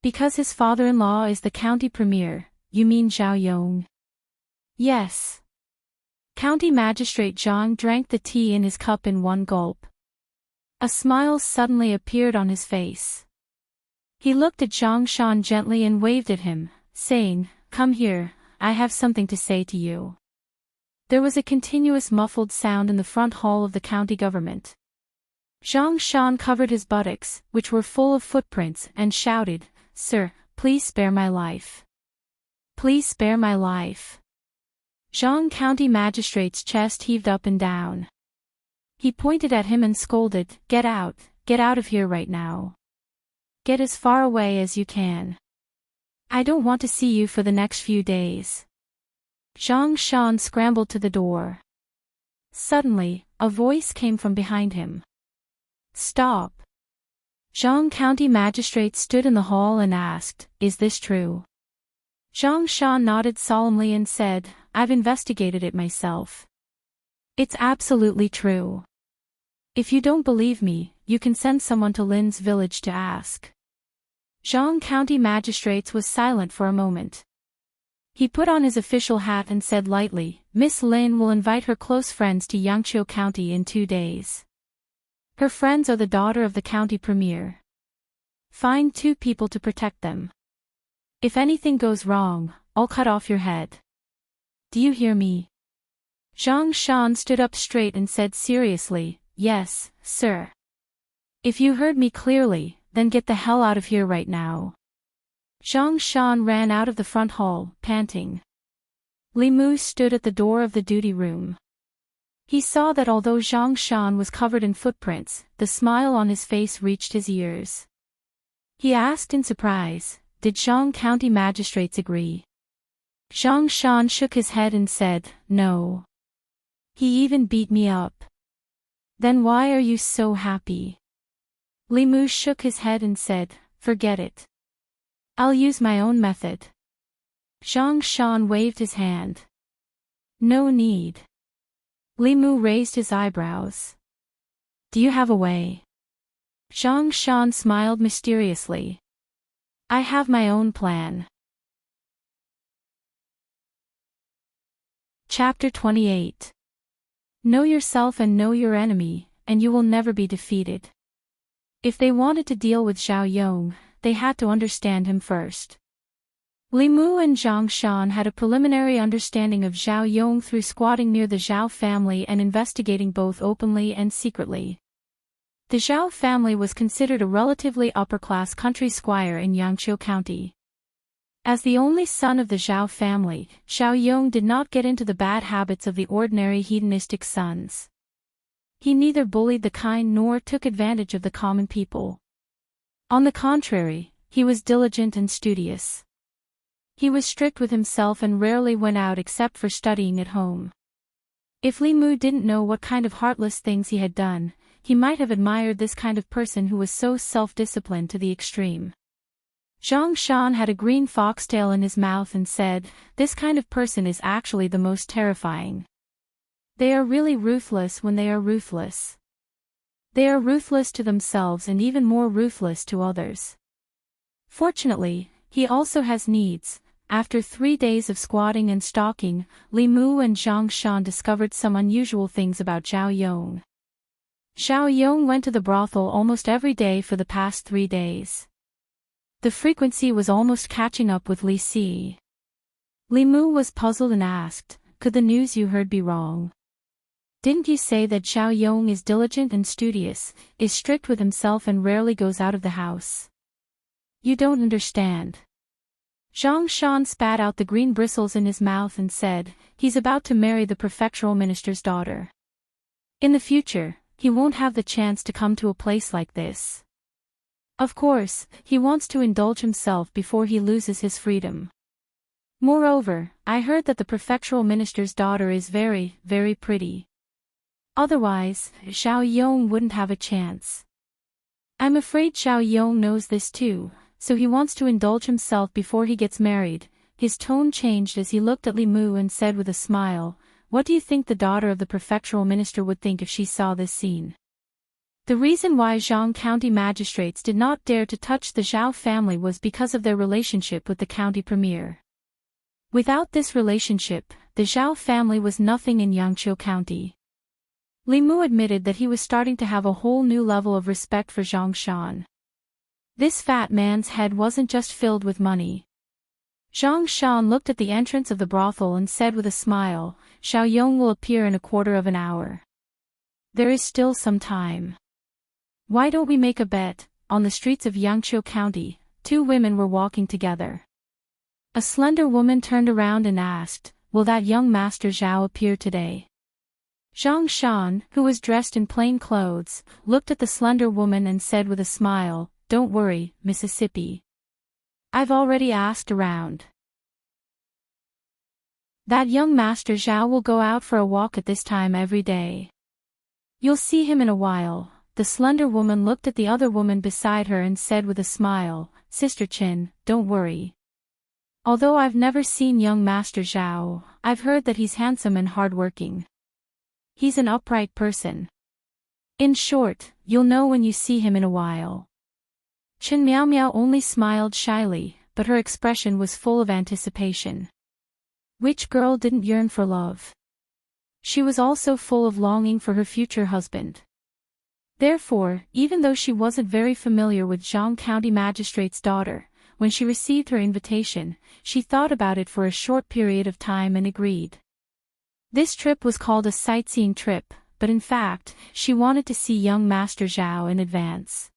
[SPEAKER 1] "Because his father-in-law is the county premier." "You mean Zhao Yong?" "Yes." County magistrate Zhang drank the tea in his cup in one gulp. A smile suddenly appeared on his face. He looked at Zhang Shan gently and waved at him, saying, "Come here, I have something to say to you." There was a continuous muffled sound in the front hall of the county government. Zhang Shan covered his buttocks, which were full of footprints, and shouted, "Sir, please spare my life. Please spare my life." Zhang County magistrate's chest heaved up and down. He pointed at him and scolded, get out of here right now. Get as far away as you can. I don't want to see you for the next few days." Zhang Shan scrambled to the door. Suddenly, a voice came from behind him. "Stop." Zhang County magistrate stood in the hall and asked, "Is this true?" Zhang Shan nodded solemnly and said, "I've investigated it myself. It's absolutely true. If you don't believe me, you can send someone to Lin's village to ask." Zhang County magistrates was silent for a moment. He put on his official hat and said lightly, "Miss Lin will invite her close friends to Yangqiu County in 2 days. Her friends are the daughter of the county premier. Find 2 people to protect them. If anything goes wrong, I'll cut off your head. Do you hear me?" Zhang Shan stood up straight and said seriously, "Yes, sir." "If you heard me clearly, then get the hell out of here right now." Zhang Shan ran out of the front hall, panting. Li Mu stood at the door of the duty room. He saw that although Zhang Shan was covered in footprints, the smile on his face reached his ears. He asked in surprise. Did Zhang County magistrates agree? Zhang Shan shook his head and said, no. He even beat me up. Then why are you so happy? Li Mu shook his head and said, forget it. I'll use my own method. Zhang Shan waved his hand. No need. Li Mu raised his eyebrows. Do you have a way? Zhang Shan smiled mysteriously. I have my own plan. Chapter 28. Know yourself and know your enemy, and you will never be defeated. If they wanted to deal with Zhao Yong, they had to understand him first. Li Mu and Zhang Shan had a preliminary understanding of Zhao Yong through squatting near the Zhao family and investigating both openly and secretly. The Zhao family was considered a relatively upper-class country squire in Yangqiu County. As the only son of the Zhao family, Zhao Yong did not get into the bad habits of the ordinary hedonistic sons. He neither bullied the kind nor took advantage of the common people. On the contrary, he was diligent and studious. He was strict with himself and rarely went out except for studying at home. If Li Mu didn't know what kind of heartless things he had done, he might have admired this kind of person who was so self-disciplined to the extreme. Zhang Shan had a green foxtail in his mouth and said, this kind of person is actually the most terrifying. They are really ruthless when they are ruthless. They are ruthless to themselves and even more ruthless to others. Fortunately, he also has needs. After 3 days of squatting and stalking, Li Mu and Zhang Shan discovered some unusual things about Zhao Yong. Zhao Yong went to the brothel almost every day for the past 3 days. The frequency was almost catching up with Li Si. Li Mu was puzzled and asked, could the news you heard be wrong? Didn't you say that Zhao Yong is diligent and studious, is strict with himself and rarely goes out of the house? You don't understand. Zhang Shan spat out the green bristles in his mouth and said, he's about to marry the prefectural minister's daughter. In the future, he won't have the chance to come to a place like this. Of course, he wants to indulge himself before he loses his freedom. Moreover, I heard that the prefectural minister's daughter is very, very pretty. Otherwise, Zhao Yong wouldn't have a chance. I'm afraid Zhao Yong knows this too, so he wants to indulge himself before he gets married. His tone changed as he looked at Li Mu and said with a smile, what do you think the daughter of the prefectural minister would think if she saw this scene? The reason why Zhang County magistrates did not dare to touch the Zhao family was because of their relationship with the county premier. Without this relationship, the Zhao family was nothing in Yangqiu County. Li Mu admitted that he was starting to have a whole new level of respect for Zhang Shan. This fat man's head wasn't just filled with money. Zhang Shan looked at the entrance of the brothel and said with a smile, Zhao Yong will appear in a quarter of an hour. There is still some time. Why don't we make a bet? On the streets of Yangqiu County, 2 women were walking together. A slender woman turned around and asked, will that young Master Zhao appear today? Zhang Shan, who was dressed in plain clothes, looked at the slender woman and said with a smile, don't worry, Mississippi. I've already asked around. That young Master Zhao will go out for a walk at this time every day. You'll see him in a while. The slender woman looked at the other woman beside her and said with a smile, Sister Chin, don't worry. Although I've never seen young Master Zhao, I've heard that he's handsome and hardworking. He's an upright person. In short, you'll know when you see him in a while. Chen Miao Miao only smiled shyly, but her expression was full of anticipation. Which girl didn't yearn for love? She was also full of longing for her future husband. Therefore, even though she wasn't very familiar with Zhang County Magistrate's daughter, when she received her invitation, she thought about it for a short period of time and agreed. This trip was called a sightseeing trip, but in fact, she wanted to see young Master Zhao in advance.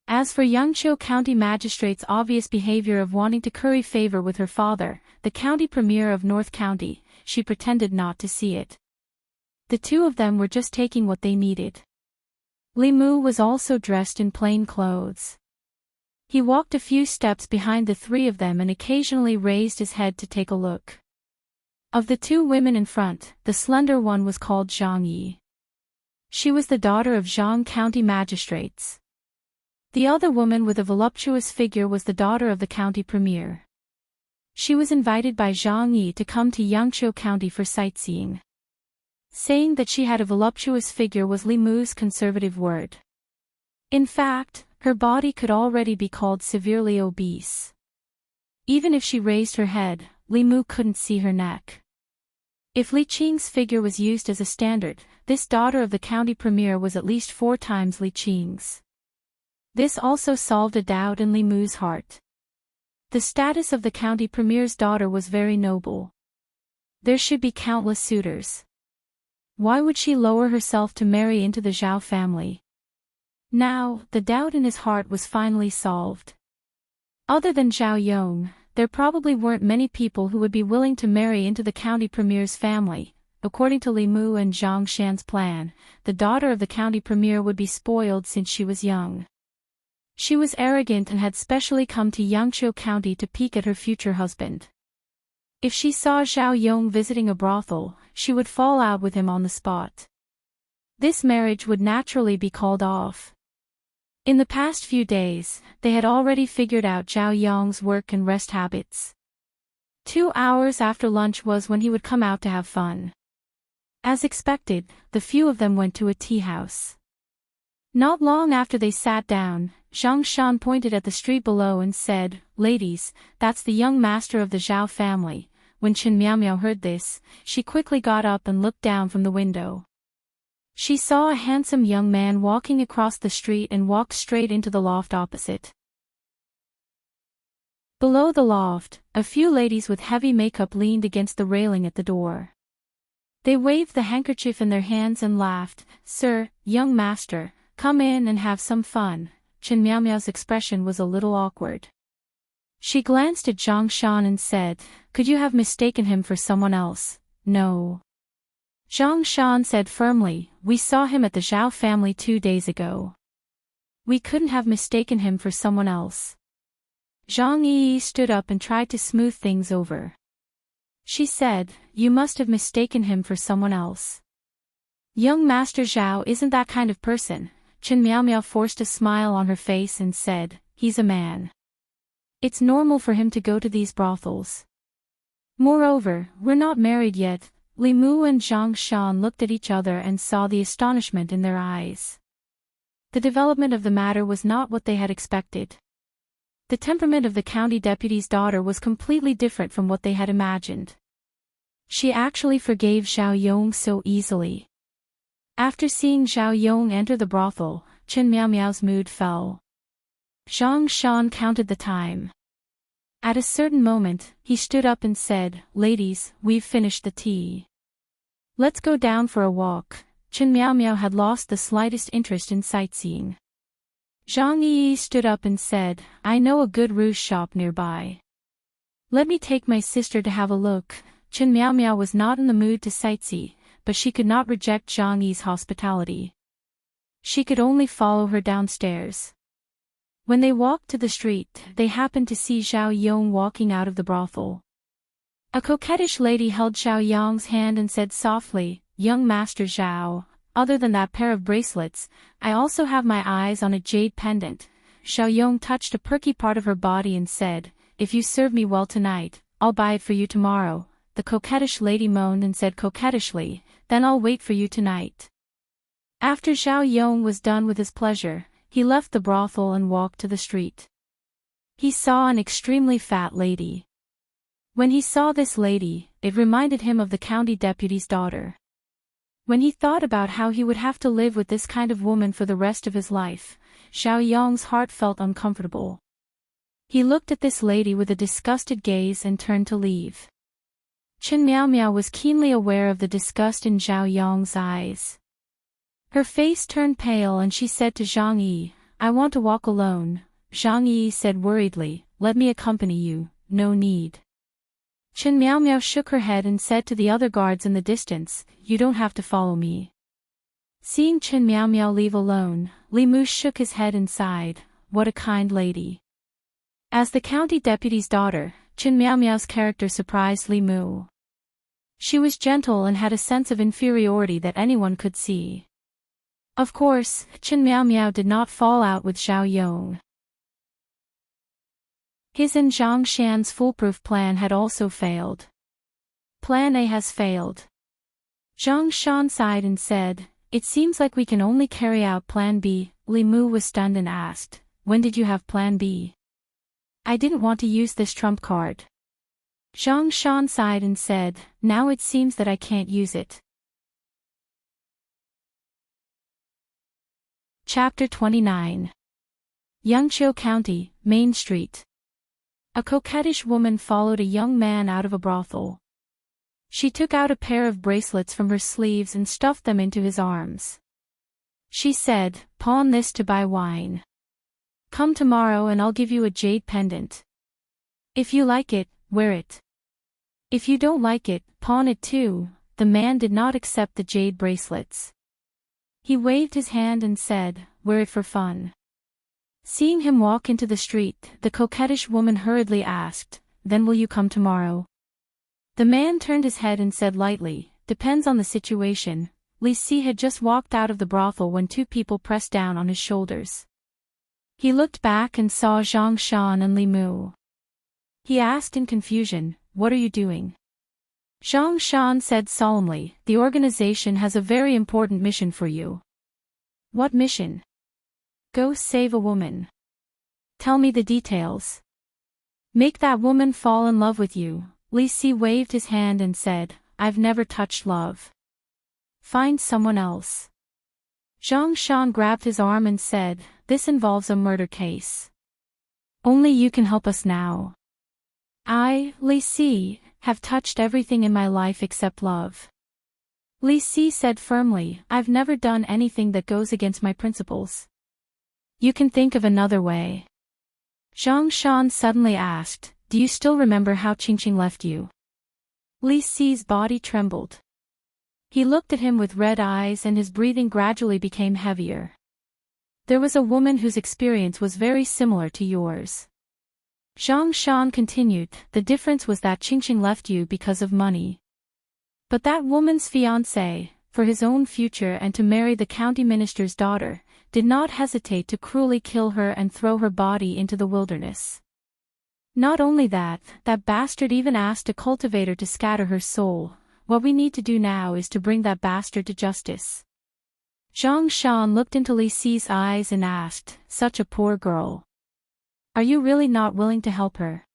[SPEAKER 1] As for Yangqiu County Magistrate's obvious behavior of wanting to curry favor with her father, the county premier of North County, she pretended not to see it. The two of them were just taking what they needed. Li Mu was also dressed in plain clothes. He walked a few steps behind the three of them and occasionally raised his head to take a look. Of the two women in front, the slender one was called Zhang Yi. She was the daughter of Zhang County magistrates. The other woman with a voluptuous figure was the daughter of the county premier. She was invited by Zhang Yi to come to Yangzhou County for sightseeing. Saying that she had a voluptuous figure was Li Mu's conservative word. In fact, her body could already be called severely obese. Even if she raised her head, Li Mu couldn't see her neck. If Li Qing's figure was used as a standard, this daughter of the county premier was at least 4 times Li Qing's. This also solved a doubt in Li Mu's heart. The status of the county premier's daughter was very noble. There should be countless suitors. Why would she lower herself to marry into the Zhao family? Now, the doubt in his heart was finally solved. Other than Zhao Yong, there probably weren't many people who would be willing to marry into the county premier's family. According to Li Mu and Zhang Shan's plan, the daughter of the county premier would be spoiled since she was young. She was arrogant and had specially come to Yangzhou County to peek at her future husband. If she saw Zhao Yong visiting a brothel, she would fall out with him on the spot. This marriage would naturally be called off. In the past few days, they had already figured out Zhao Yong's work and rest habits. 2 hours after lunch was when he would come out to have fun. As expected, the few of them went to a tea house. Not long after they sat down, Zhang Shan pointed at the street below and said, "Ladies, that's the young master of the Zhao family." When Chen Miaomiao heard this, she quickly got up and looked down from the window. She saw a handsome young man walking across the street and walked straight into the loft opposite. Below the loft, a few ladies with heavy makeup leaned against the railing at the door. They waved the handkerchief in their hands and laughed. "Sir, young master, come in and have some fun." Chen Miaomiao's expression was a little awkward. She glanced at Zhang Shan and said, "Could you have mistaken him for someone else?" "No." Zhang Shan said firmly, "We saw him at the Zhao family 2 days ago. We couldn't have mistaken him for someone else." Zhang Yi stood up and tried to smooth things over. She said, "You must have mistaken him for someone else. Young Master Zhao isn't that kind of person." Chen Miaomiao forced a smile on her face and said, "He's a man. It's normal for him to go to these brothels. Moreover, we're not married yet." Li Mu and Zhang Shan looked at each other and saw the astonishment in their eyes. The development of the matter was not what they had expected. The temperament of the county deputy's daughter was completely different from what they had imagined. She actually forgave Zhao Yong so easily. After seeing Zhao Yong enter the brothel, Chen Miaomiao's mood fell. Zhang Shan counted the time. At a certain moment, he stood up and said, "Ladies, we've finished the tea. Let's go down for a walk." Chen Miaomiao had lost the slightest interest in sightseeing. Zhang Yi stood up and said, "I know a good rouge shop nearby. Let me take my sister to have a look." Chen Miaomiao was not in the mood to sightsee, but she could not reject Zhang Yi's hospitality. She could only follow her downstairs. When they walked to the street, they happened to see Zhao Yong walking out of the brothel. A coquettish lady held Zhao Yong's hand and said softly, "Young Master Zhao, other than that pair of bracelets, I also have my eyes on a jade pendant." Zhao Yong touched a perky part of her body and said, "If you serve me well tonight, I'll buy it for you tomorrow." The coquettish lady moaned and said coquettishly, "Then I'll wait for you tonight." After Zhao Yong was done with his pleasure, he left the brothel and walked to the street. He saw an extremely fat lady. When he saw this lady, it reminded him of the county deputy's daughter. When he thought about how he would have to live with this kind of woman for the rest of his life, Zhao Yong's heart felt uncomfortable. He looked at this lady with a disgusted gaze and turned to leave. Chen Miaomiao was keenly aware of the disgust in Zhao Yong's eyes. Her face turned pale and she said to Zhang Yi, "I want to walk alone." Zhang Yi said worriedly, "Let me accompany you." "No need." Chen Miaomiao shook her head and said to the other guards in the distance, "You don't have to follow me." Seeing Chen Miaomiao leave alone, Li Mu shook his head and sighed, "What a kind lady." As the county deputy's daughter, Chen Miaomiao's character surprised Li Mu. She was gentle and had a sense of inferiority that anyone could see. Of course, Chen Miaomiao did not fall out with Zhao Yong. His and Zhang Shan's foolproof plan had also failed. Plan A has failed. Zhang Shan sighed and said, "It seems like we can only carry out Plan B." Li Mu was stunned and asked, "When did you have Plan B?" "I didn't want to use this trump card." Zhang Shan sighed and said, "Now it seems that I can't use it." Chapter 29. Yangqiu County, Main Street. A coquettish woman followed a young man out of a brothel. She took out a pair of bracelets from her sleeves and stuffed them into his arms. She said, "Pawn this to buy wine. Come tomorrow and I'll give you a jade pendant. If you like it, wear it. If you don't like it, pawn it too." The man did not accept the jade bracelets. He waved his hand and said, "Wear it for fun." Seeing him walk into the street, the coquettish woman hurriedly asked, "Then will you come tomorrow?" The man turned his head and said lightly, "Depends on the situation." Li Si had just walked out of the brothel when two people pressed down on his shoulders. He looked back and saw Zhang Shan and Li Mu. He asked in confusion, "What are you doing?" Zhang Shan said solemnly, "The organization has a very important mission for you." "What mission?" "Go save a woman." "Tell me the details." "Make that woman fall in love with you." Li Si waved his hand and said, "I've never touched love. Find someone else." Zhang Shan grabbed his arm and said, "This involves a murder case. Only you can help us now. I, Li Si, have touched everything in my life except love." Li Si said firmly, "I've never done anything that goes against my principles. You can think of another way." Zhang Shan suddenly asked, "Do you still remember how Qingqing left you?" Li Si's body trembled. He looked at him with red eyes and his breathing gradually became heavier. "There was a woman whose experience was very similar to yours." Zhang Shan continued, "The difference was that Qingqing left you because of money. But that woman's fiancé, for his own future and to marry the county minister's daughter, did not hesitate to cruelly kill her and throw her body into the wilderness. Not only that, that bastard even asked a cultivator to scatter her soul. What we need to do now is to bring that bastard to justice." Zhang Shan looked into Li Si's eyes and asked, "Such a poor girl. Are you really not willing to help her?"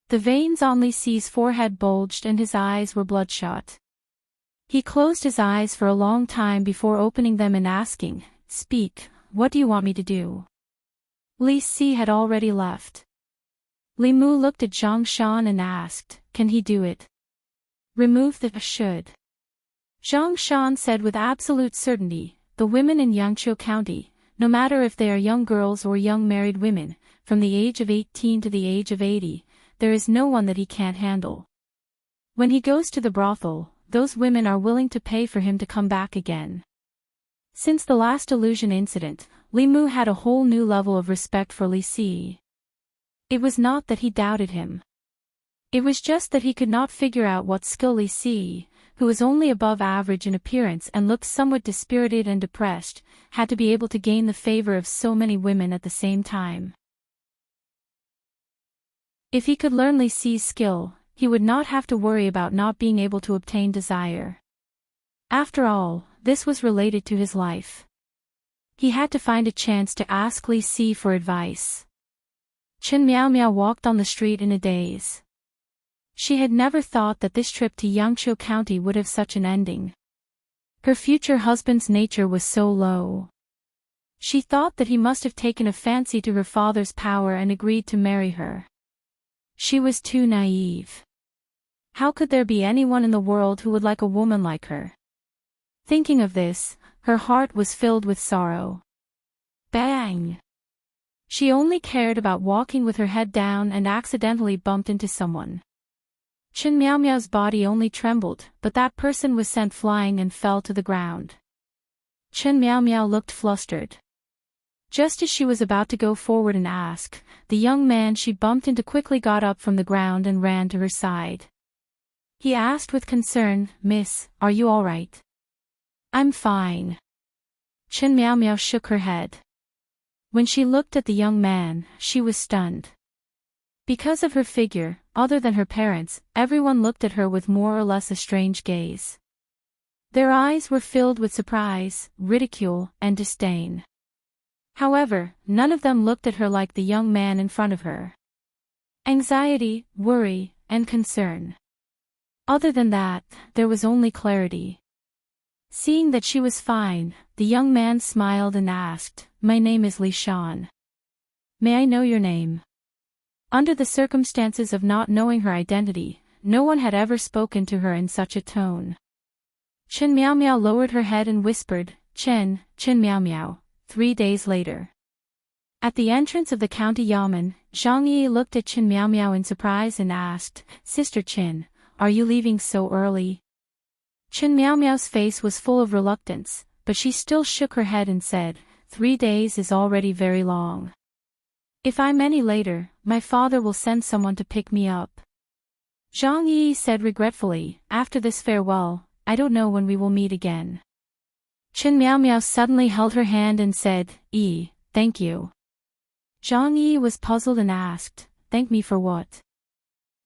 [SPEAKER 1] The veins on Li Si's forehead bulged and his eyes were bloodshot. He closed his eyes for a long time before opening them and asking, "Speak, what do you want me to do?" Li Si had already left. Li Mu looked at Zhang Shan and asked, "Can he do it?" "Remove the should." Zhang Shan said with absolute certainty, "The women in Yangqiu County, no matter if they are young girls or young married women, from the age of 18 to the age of 80, there is no one that he can't handle. When he goes to the brothel, those women are willing to pay for him to come back again." Since the last illusion incident, Li Mu had a whole new level of respect for Li Si. It was not that he doubted him. It was just that he could not figure out what skill Li Si, who was only above average in appearance and looked somewhat dispirited and depressed, had to be able to gain the favor of so many women at the same time. If he could learn Li Si's skill, he would not have to worry about not being able to obtain desire. After all, this was related to his life. He had to find a chance to ask Li Si for advice. Chen Miaomiao walked on the street in a daze. She had never thought that this trip to Yangqiu County would have such an ending. Her future husband's nature was so low. She thought that he must have taken a fancy to her father's power and agreed to marry her. She was too naive. How could there be anyone in the world who would like a woman like her? Thinking of this, her heart was filled with sorrow. Bang! She only cared about walking with her head down and accidentally bumped into someone. Chen Miaomiao's body only trembled, but that person was sent flying and fell to the ground. Chen Miaomiao looked flustered. Just as she was about to go forward and ask, the young man she bumped into quickly got up from the ground and ran to her side. He asked with concern, "Miss, are you all right?" "I'm fine." Chen Miao Miao shook her head. When she looked at the young man, she was stunned. Because of her figure, other than her parents, everyone looked at her with more or less a strange gaze. Their eyes were filled with surprise, ridicule, and disdain. However, none of them looked at her like the young man in front of her. Anxiety, worry, and concern. Other than that, there was only clarity. Seeing that she was fine, the young man smiled and asked, "My name is Li Shan. May I know your name?" Under the circumstances of not knowing her identity, no one had ever spoken to her in such a tone. Chen Miao Miao lowered her head and whispered, Chen Miao Miao." 3 days later. At the entrance of the county yamen, Zhang Yi looked at Chen Miao Miao in surprise and asked, "Sister Chen, are you leaving so early?" Chen Miao Miao's face was full of reluctance, but she still shook her head and said, 3 days is already very long. If I'm any later, my father will send someone to pick me up. Zhang Yi said regretfully, "After this farewell, I don't know when we will meet again." Chen Miao Miao suddenly held her hand and said, Thank you." Zhang Yi was puzzled and asked, "Thank me for what?"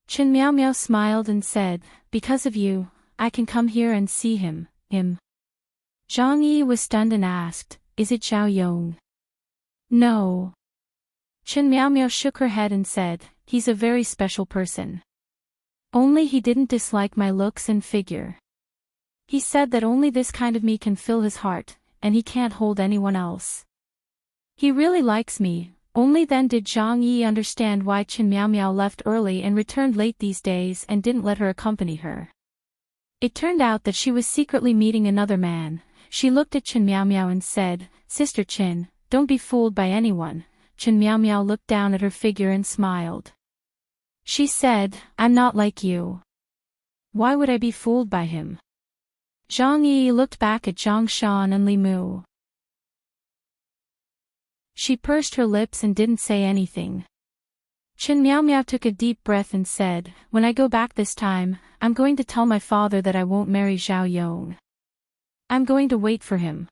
[SPEAKER 1] Chen Miao Miao smiled and said, "Because of you, I can come here and see him." Zhang Yi was stunned and asked, "Is it Zhao Yong?" "No." Chen Miao Miao shook her head and said, "He's a very special person. Only he didn't dislike my looks and figure. He said that only this kind of me can fill his heart, and he can't hold anyone else. He really likes me." Only then did Zhang Yi understand why Chen Miao Miao left early and returned late these days and didn't let her accompany her. It turned out that she was secretly meeting another man. She looked at Chen Miao Miao and said, "Sister Chen, don't be fooled by anyone." Chen Miao Miao looked down at her figure and smiled. She said, "I'm not like you. Why would I be fooled by him?" Zhang Yi looked back at Zhang Shan and Li Mu. She pursed her lips and didn't say anything. Chen Miao Miao took a deep breath and said, "When I go back this time, I'm going to tell my father that I won't marry Zhao Yong. I'm going to wait for him.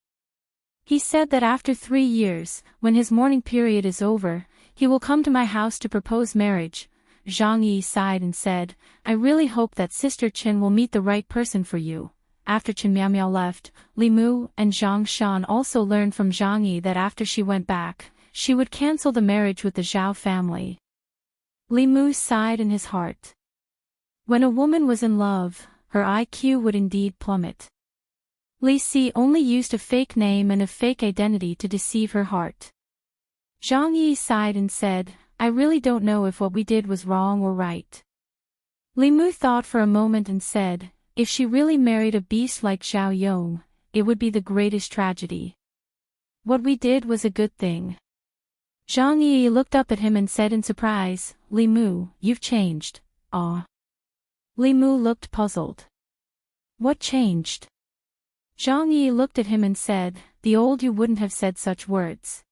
[SPEAKER 1] He said that after 3 years, when his mourning period is over, he will come to my house to propose marriage." Zhang Yi sighed and said, "I really hope that Sister Chen will meet the right person for you." After Chen Miao Miao left, Li Mu and Zhang Shan also learned from Zhang Yi that after she went back, she would cancel the marriage with the Zhao family. Li Mu sighed in his heart. When a woman was in love, her IQ would indeed plummet. Li Si only used a fake name and a fake identity to deceive her heart. Zhang Yi sighed and said, "I really don't know if what we did was wrong or right." Li Mu thought for a moment and said, "If she really married a beast like Zhao Yong, it would be the greatest tragedy. What we did was a good thing." Zhang Yi looked up at him and said in surprise, "Li Mu, you've changed." "Ah." Li Mu looked puzzled. "What changed?" Zhang Yi looked at him and said, "The old you wouldn't have said such words."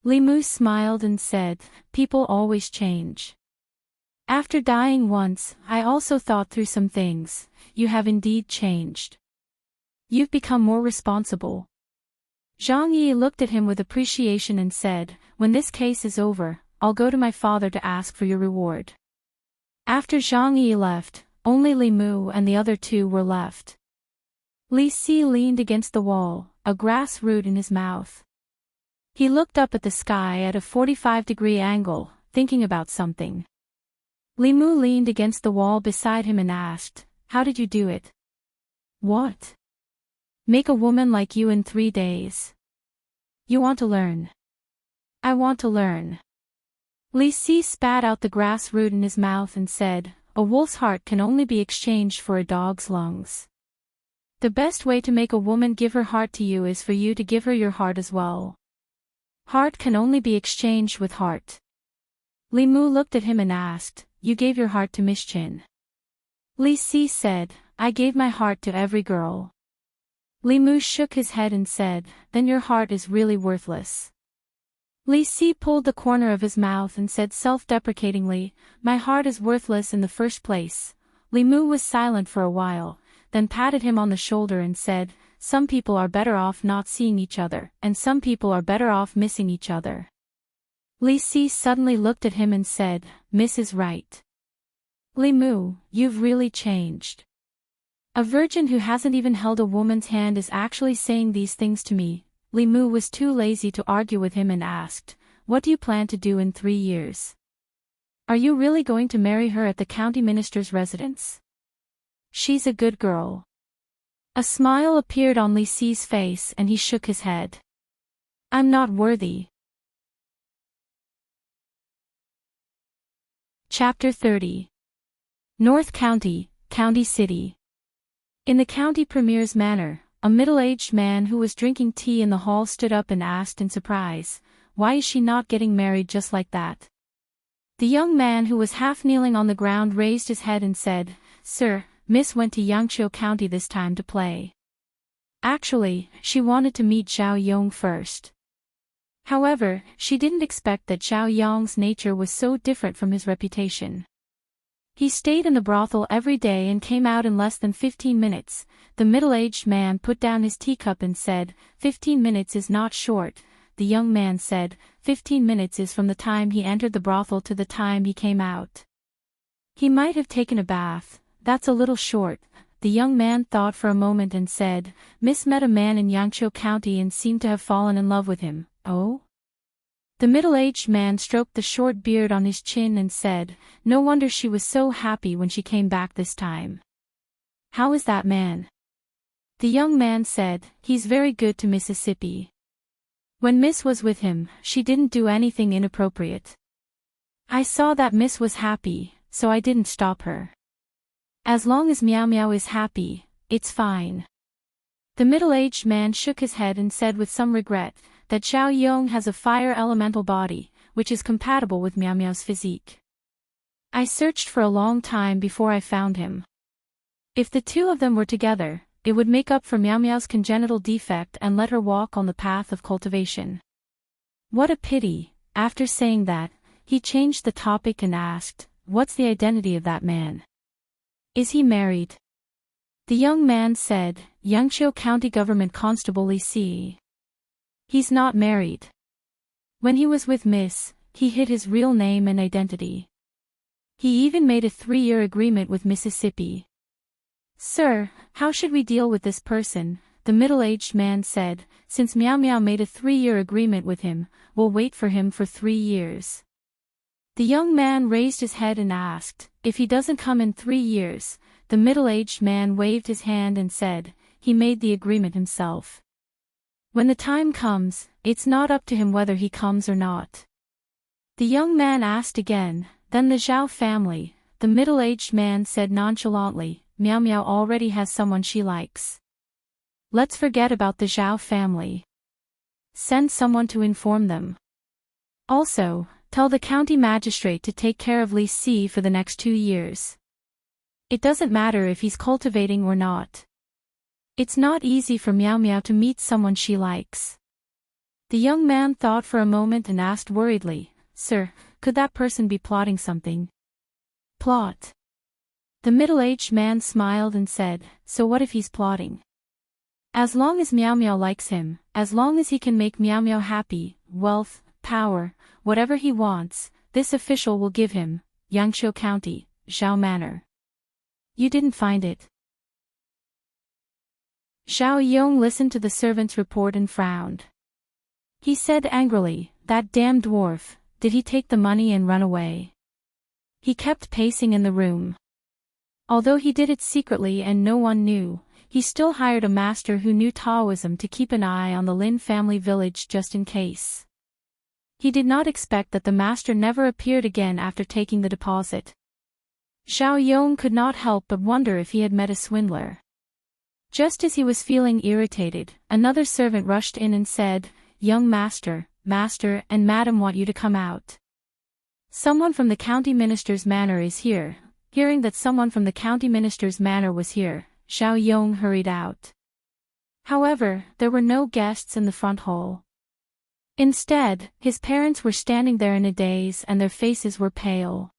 [SPEAKER 1] Li Mu smiled and said, "People always change. After dying once, I also thought through some things. You have indeed changed. You've become more responsible." Zhang Yi looked at him with appreciation and said, "When this case is over, I'll go to my father to ask for your reward." After Zhang Yi left, only Li Mu and the other two were left. Li Si leaned against the wall, a grass root in his mouth. He looked up at the sky at a 45-degree angle, thinking about something. Li Mu leaned against the wall beside him and asked, "How did you do it?" "What?" "Make a woman like you in 3 days. You want to learn?" "I want to learn." Li Si spat out the grass root in his mouth and said, "A wolf's heart can only be exchanged for a dog's lungs. The best way to make a woman give her heart to you is for you to give her your heart as well. Heart can only be exchanged with heart." Li Mu looked at him and asked, "You gave your heart to Miss Chin?" Li Si said, "I gave my heart to every girl." Li Mu shook his head and said, "Then your heart is really worthless." Li Si pulled the corner of his mouth and said self-deprecatingly, "My heart is worthless in the first place." Li Mu was silent for a while, then patted him on the shoulder and said, "Some people are better off not seeing each other, and some people are better off missing each other." Li Si suddenly looked at him and said, "Miss is right. Li Mu, you've really changed. A virgin who hasn't even held a woman's hand is actually saying these things to me." Li Mu was too lazy to argue with him and asked, "What do you plan to do in 3 years? Are you really going to marry her at the county minister's residence? She's a good girl." A smile appeared on Li Si's face and he shook his head. "I'm not worthy." Chapter 30. North County, County City. In the county premier's manor, a middle-aged man who was drinking tea in the hall stood up and asked in surprise, "Why is she not getting married just like that?" The young man who was half kneeling on the ground raised his head and said, "Sir, Miss went to Yangqiu County this time to play. Actually, she wanted to meet Zhao Yong first. However, she didn't expect that Zhao Yong's nature was so different from his reputation. He stayed in the brothel every day and came out in less than 15 minutes. The middle-aged man put down his teacup and said, 15 minutes is not short." The young man said, 15 minutes is from the time he entered the brothel to the time he came out. He might have taken a bath, that's a little short. The young man thought for a moment and said, "Miss met a man in Yangqiu County and seemed to have fallen in love with him." "Oh?" The middle-aged man stroked the short beard on his chin and said, "No wonder she was so happy when she came back this time." "How is that man?" The young man said, "He's very good to Mississippi. When Miss was with him, she didn't do anything inappropriate. I saw that Miss was happy, so I didn't stop her. As long as Meow Meow is happy, it's fine." The middle-aged man shook his head and said with some regret, that Zhao Yong has a fire elemental body, which is compatible with Meow Meow's physique. I searched for a long time before I found him. If the two of them were together, it would make up for Meow Meow's congenital defect and let her walk on the path of cultivation. What a pity. After saying that, he changed the topic and asked, "What's the identity of that man? Is he married?" The young man said, "Yangqiu County Government Constable Li Si. He's not married. When he was with Miss, he hid his real name and identity. He even made a 3-year agreement with Mississippi." "Sir, how should we deal with this person?" the middle-aged man said. "Since Meow Meow made a 3-year agreement with him, we'll wait for him for 3 years. The young man raised his head and asked, "If he doesn't come in 3 years?" The middle-aged man waved his hand and said, "He made the agreement himself. When the time comes, it's not up to him whether he comes or not." The young man asked again, "Then the Zhao family?" The middle-aged man said nonchalantly, "Meow Meow already has someone she likes. Let's forget about the Zhao family. Send someone to inform them. Also, tell the county magistrate to take care of Li Si for the next 2 years. It doesn't matter if he's cultivating or not. It's not easy for Meow Meow to meet someone she likes." The young man thought for a moment and asked worriedly, "Sir, could that person be plotting something?" "Plot?" The middle-aged man smiled and said, "So what if he's plotting? As long as Meow Meow likes him, as long as he can make Meow Meow happy, wealth, power, whatever he wants, this official will give him. Yangqiu County, Zhao Manor. You didn't find it?" Zhao Yong listened to the servant's report and frowned. He said angrily, "That damn dwarf, did he take the money and run away?" He kept pacing in the room. Although he did it secretly and no one knew, he still hired a master who knew Taoism to keep an eye on the Lin family village just in case. He did not expect that the master never appeared again after taking the deposit. Zhao Yong could not help but wonder if he had met a swindler. Just as he was feeling irritated, another servant rushed in and said, "Young master, and madam want you to come out. Someone from the county minister's manor is here." Hearing that someone from the county minister's manor was here, Zhao Yong hurried out. However, there were no guests in the front hall. Instead, his parents were standing there in a daze and their faces were pale.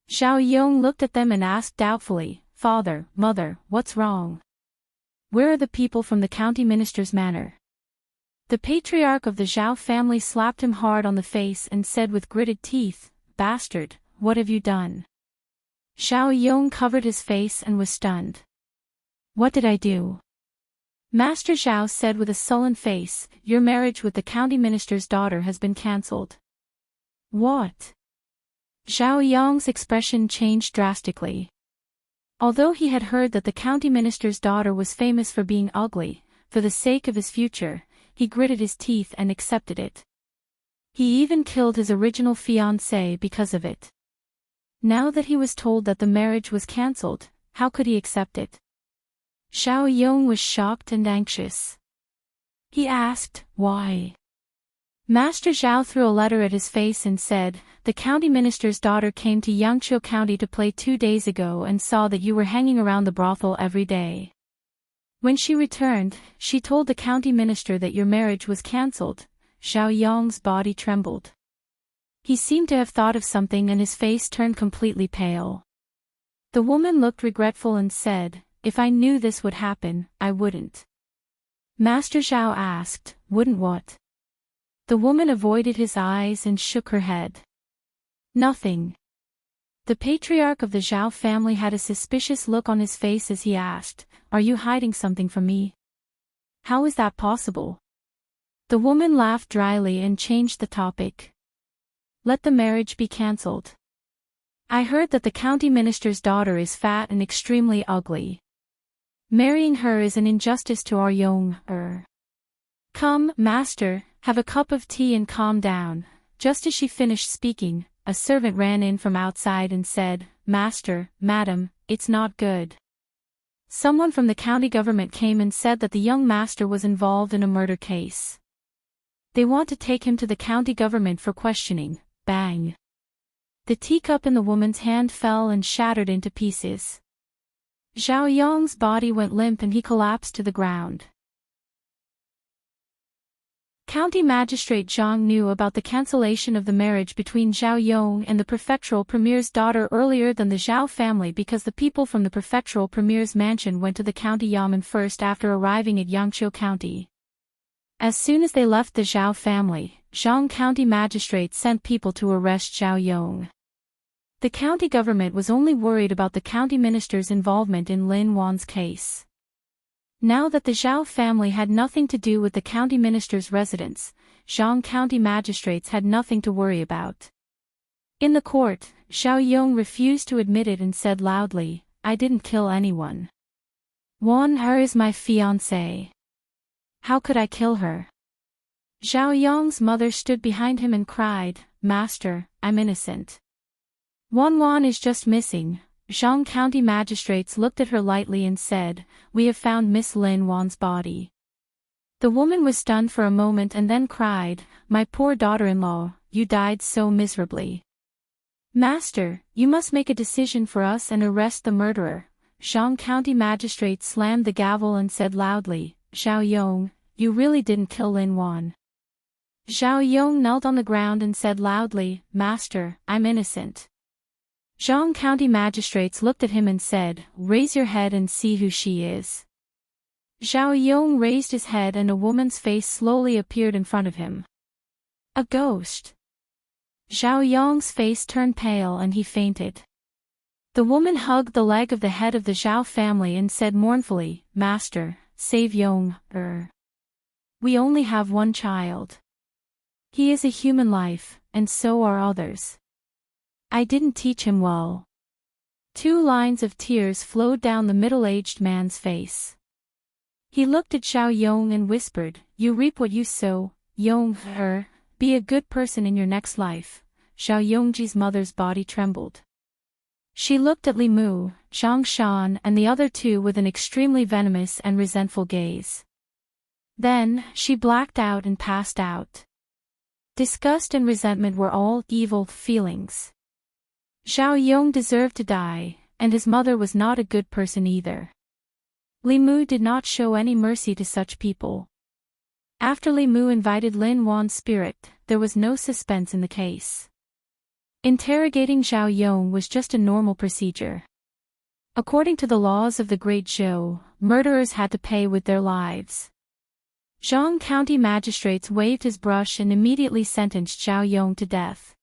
[SPEAKER 1] Zhao Yong looked at them and asked doubtfully, "Father, Mother, what's wrong? Where are the people from the county minister's manor?" The patriarch of the Zhao family slapped him hard on the face and said with gritted teeth, "Bastard, what have you done?" Zhao Yong covered his face and was stunned. "What did I do?" Master Zhao said with a sullen face, "Your marriage with the county minister's daughter has been cancelled." "What?" Zhao Yong's expression changed drastically. Although he had heard that the county minister's daughter was famous for being ugly, for the sake of his future, he gritted his teeth and accepted it. He even killed his original fiancée because of it. Now that he was told that the marriage was cancelled, how could he accept it? Zhao Yong was shocked and anxious. He asked, "Why?" Master Zhao threw a letter at his face and said, "The county minister's daughter came to Yangqiu County to play 2 days ago and saw that you were hanging around the brothel every day. When she returned, she told the county minister that your marriage was cancelled." Zhao Yong's body trembled. He seemed to have thought of something and his face turned completely pale. The woman looked regretful and said, "If I knew this would happen, I wouldn't." Master Zhao asked, "Wouldn't what?" The woman avoided his eyes and shook her head. "Nothing." The patriarch of the Zhao family had a suspicious look on his face as he asked, "Are you hiding something from me? How is that possible?" The woman laughed dryly and changed the topic. "Let the marriage be cancelled. I heard that the county minister's daughter is fat and extremely ugly. Marrying her is an injustice to our Yong. Come, master, have a cup of tea and calm down." Just as she finished speaking, a servant ran in from outside and said, "Master, madam, it's not good. Someone from the county government came and said that the young master was involved in a murder case. They want to take him to the county government for questioning." Bang! The teacup in the woman's hand fell and shattered into pieces. Zhao Yong's body went limp and he collapsed to the ground. County Magistrate Zhang knew about the cancellation of the marriage between Zhao Yong and the prefectural premier's daughter earlier than the Zhao family because the people from the prefectural premier's mansion went to the county yamen first after arriving at Yangqiu County. As soon as they left the Zhao family, Zhang County Magistrate sent people to arrest Zhao Yong. The county government was only worried about the county minister's involvement in Lin Wan's case. Now that the Zhao family had nothing to do with the county minister's residence, Zhang County magistrates had nothing to worry about. In the court, Zhao Yong refused to admit it and said loudly, "I didn't kill anyone. Wan Her is my fiancée. How could I kill her?" Zhao Yong's mother stood behind him and cried, "Master, I'm innocent. Wan is just missing." Zhang County magistrates looked at her lightly and said, "We have found Miss Lin Wan's body." The woman was stunned for a moment and then cried, "My poor daughter-in-law, you died so miserably. Master, you must make a decision for us and arrest the murderer." Zhang County magistrate slammed the gavel and said loudly, "Zhao Yong, you really didn't kill Lin Wan." Zhao Yong knelt on the ground and said loudly, "Master, I'm innocent." Zhang County magistrates looked at him and said, "Raise your head and see who she is." Zhao Yong raised his head and a woman's face slowly appeared in front of him. A ghost. Zhao Yong's face turned pale and he fainted. The woman hugged the leg of the head of the Zhao family and said mournfully, "Master, save Yong. We only have one child. He is a human life, and so are others. I didn't teach him well." 2 lines of tears flowed down the middle-aged man's face. He looked at Zhao Yong and whispered, "You reap what you sow, Yong. Be a good person in your next life." Zhao Yongji's mother's body trembled. She looked at Li Mu, Zhang Shan and the other 2 with an extremely venomous and resentful gaze. Then, she blacked out and passed out. Disgust and resentment were all evil feelings. Zhao Yong deserved to die, and his mother was not a good person either. Li Mu did not show any mercy to such people. After Li Mu invited Lin Wan's spirit, there was no suspense in the case. Interrogating Zhao Yong was just a normal procedure. According to the laws of the Great Zhou, murderers had to pay with their lives. Zhang County magistrates waved his brush and immediately sentenced Zhao Yong to death.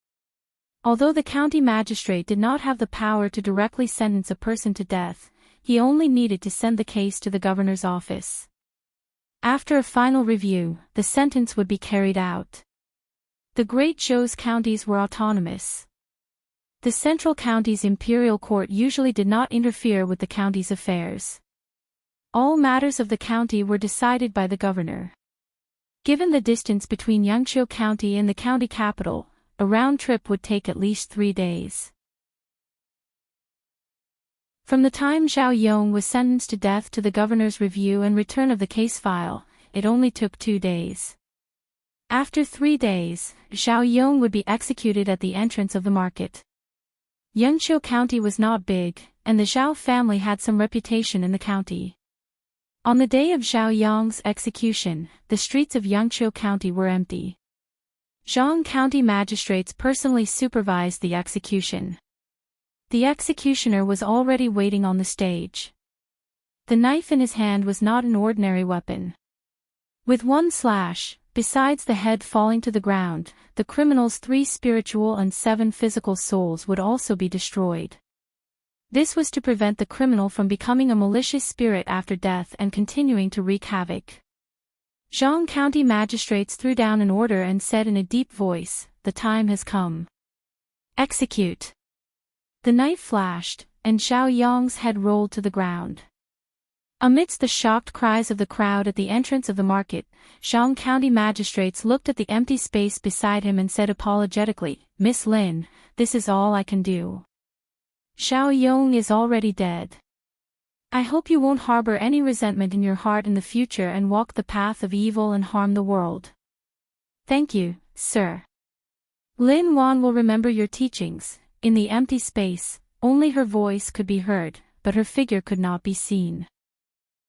[SPEAKER 1] Although the county magistrate did not have the power to directly sentence a person to death, he only needed to send the case to the governor's office. After a final review, the sentence would be carried out. The Great Zhou's counties were autonomous. The central county's imperial court usually did not interfere with the county's affairs. All matters of the county were decided by the governor. Given the distance between Yangqiu County and the county capital, a round trip would take at least 3 days. From the time Zhao Yong was sentenced to death to the governor's review and return of the case file, it only took 2 days. After 3 days, Zhao Yong would be executed at the entrance of the market. Yangqiu County was not big, and the Zhao family had some reputation in the county. On the day of Zhao Yong's execution, the streets of Yangqiu County were empty. Zhang County magistrates personally supervised the execution. The executioner was already waiting on the stage. The knife in his hand was not an ordinary weapon. With one slash, besides the head falling to the ground, the criminal's 3 spiritual and 7 physical souls would also be destroyed. This was to prevent the criminal from becoming a malicious spirit after death and continuing to wreak havoc. Zhang County magistrates threw down an order and said in a deep voice, "The time has come. Execute." The knife flashed, and Zhao Yong's head rolled to the ground. Amidst the shocked cries of the crowd at the entrance of the market, Zhang County magistrates looked at the empty space beside him and said apologetically, "Miss Lin, this is all I can do. Zhao Yong is already dead. I hope you won't harbor any resentment in your heart in the future and walk the path of evil and harm the world." "Thank you, sir. Lin Wan will remember your teachings." In the empty space, only her voice could be heard, but her figure could not be seen.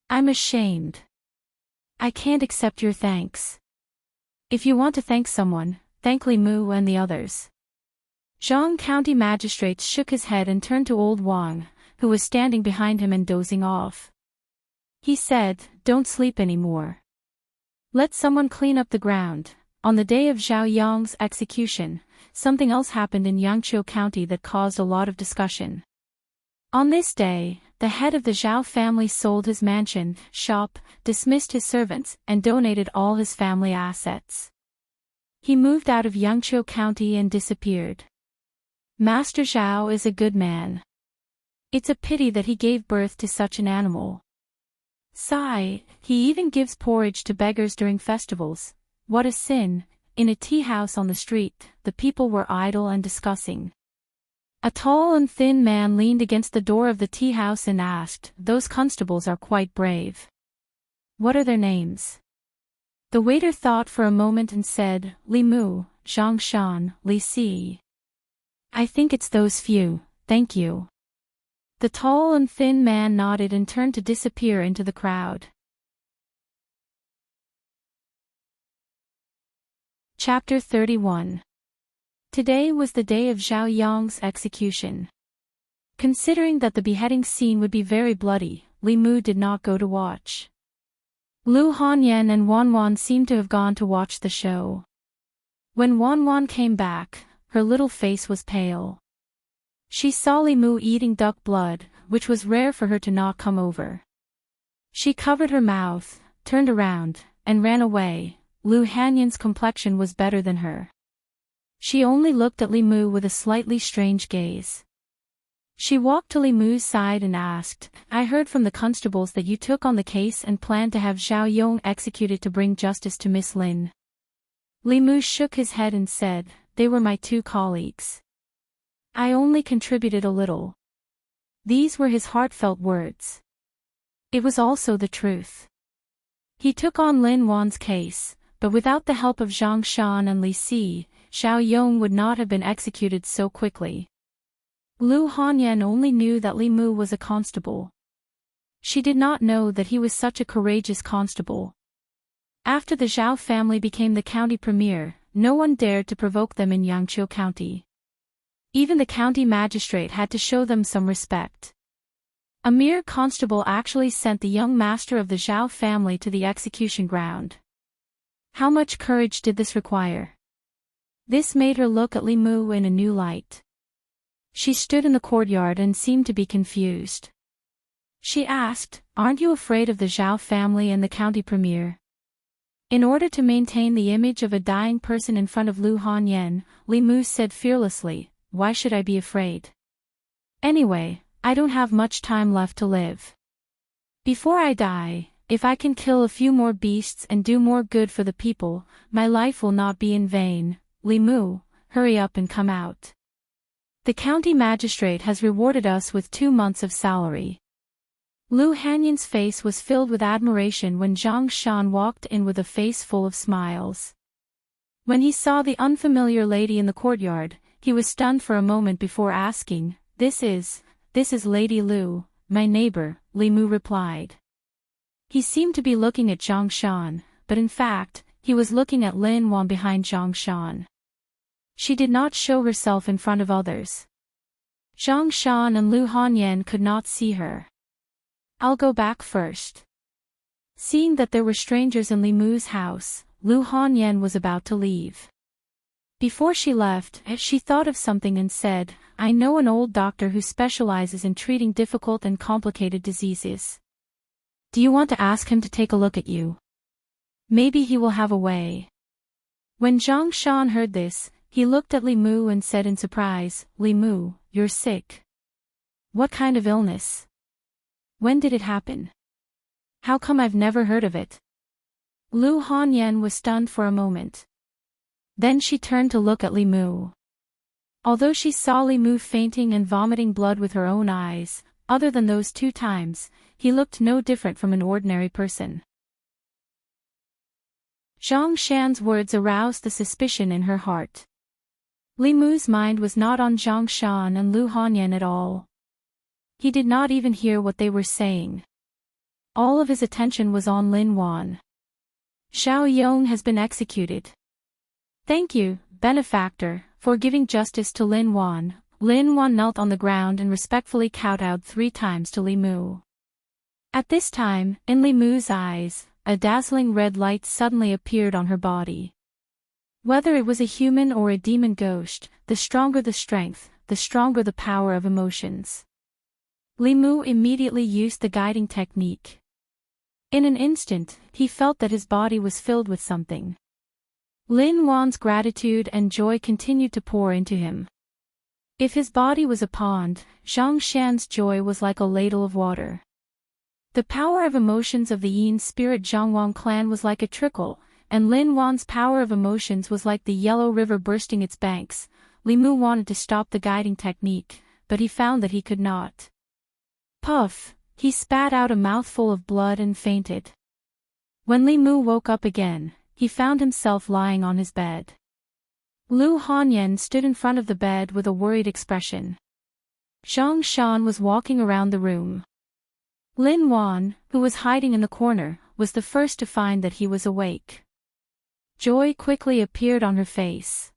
[SPEAKER 1] "I'm ashamed. I can't accept your thanks. If you want to thank someone, thank Li Mu and the others." Zhang County magistrates shook his head and turned to old Wang, who was standing behind him and dozing off. He said, "Don't sleep anymore. Let someone clean up the ground." On the day of Zhao Yong's execution, something else happened in Yangqiu County that caused a lot of discussion. On this day, the head of the Zhao family sold his mansion, shop, dismissed his servants, and donated all his family assets. He moved out of Yangqiu County and disappeared. Master Zhao is a good man. It's a pity that he gave birth to such an animal. Sigh, he even gives porridge to beggars during festivals. What a sin. In a tea house on the street, the people were idle and discussing. A tall and thin man leaned against the door of the tea house and asked, "Those constables are quite brave. What are their names?" The waiter thought for a moment and said, "Li Mu, Zhang Shan, Li Si." "I think it's those few, thank you." The tall and thin man nodded and turned to disappear into the crowd. Chapter 31. Today was the day of Zhao Yong's execution. Considering that the beheading scene would be very bloody, Li Mu did not go to watch. Lu Hanyan and Wan Wan seemed to have gone to watch the show. When Wan Wan came back, her little face was pale. She saw Li Mu eating duck blood, which was rare for her to not come over. She covered her mouth, turned around, and ran away. Lu Hanyan's complexion was better than her. She only looked at Li Mu with a slightly strange gaze. She walked to Li Mu's side and asked, "I heard from the constables that you took on the case and planned to have Zhao Yong executed to bring justice to Miss Lin." Li Mu shook his head and said, "They were my 2 colleagues. I only contributed a little." These were his heartfelt words. It was also the truth. He took on Lin Wan's case, but without the help of Zhang Shan and Li Si, Zhao Yong would not have been executed so quickly. Lu Hanyan only knew that Li Mu was a constable. She did not know that he was such a courageous constable. After the Zhao family became the county premier, no one dared to provoke them in Yangqiu County. Even the county magistrate had to show them some respect. A mere constable actually sent the young master of the Zhao family to the execution ground. How much courage did this require? This made her look at Li Mu in a new light. She stood in the courtyard and seemed to be confused. She asked, "Aren't you afraid of the Zhao family and the county premier?" In order to maintain the image of a dying person in front of Lu Hanyan, Li Mu said fearlessly, "Why should I be afraid? Anyway, I don't have much time left to live. Before I die, if I can kill a few more beasts and do more good for the people, my life will not be in vain. Li Mu, hurry up and come out. The county magistrate has rewarded us with 2 months of salary." Lu Hanyan's face was filled with admiration when Zhang Shan walked in with a face full of smiles. When he saw the unfamiliar lady in the courtyard, he was stunned for a moment before asking, This is Lady Lu, my neighbor," Li Mu replied. He seemed to be looking at Zhang Shan, but in fact, he was looking at Lin Wan behind Zhang Shan. She did not show herself in front of others. Zhang Shan and Lu Hanyan could not see her. "I'll go back first." Seeing that there were strangers in Li Mu's house, Lu Hanyan was about to leave. Before she left, she thought of something and said, "I know an old doctor who specializes in treating difficult and complicated diseases. Do you want to ask him to take a look at you? Maybe he will have a way." When Zhang Shan heard this, he looked at Li Mu and said in surprise, "Li Mu, you're sick. What kind of illness? When did it happen? How come I've never heard of it?" Lu Hanyan was stunned for a moment. Then she turned to look at Li Mu. Although she saw Li Mu fainting and vomiting blood with her own eyes, other than those 2 times, he looked no different from an ordinary person. Zhang Shan's words aroused the suspicion in her heart. Li Mu's mind was not on Zhang Shan and Lu Hanyan at all. He did not even hear what they were saying. All of his attention was on Lin Wan. "Xiao Yong has been executed. Thank you, benefactor, for giving justice to Lin Wan." Lin Wan knelt on the ground and respectfully kowtowed 3 times to Li Mu. At this time, in Li Mu's eyes, a dazzling red light suddenly appeared on her body. Whether it was a human or a demon ghost, the stronger the strength, the stronger the power of emotions. Li Mu immediately used the guiding technique. In an instant, he felt that his body was filled with something. Lin Wan's gratitude and joy continued to pour into him. If his body was a pond, Zhang Shan's joy was like a ladle of water. The power of emotions of the Yin spirit Zhangwang clan was like a trickle, and Lin Wan's power of emotions was like the yellow river bursting its banks. Li Mu wanted to stop the guiding technique, but he found that he could not. Puff! He spat out a mouthful of blood and fainted. When Li Mu woke up again, he found himself lying on his bed. Lu Hanyan stood in front of the bed with a worried expression. Zhang Shan was walking around the room. Lin Wan, who was hiding in the corner, was the first to find that he was awake. Joy quickly appeared on her face.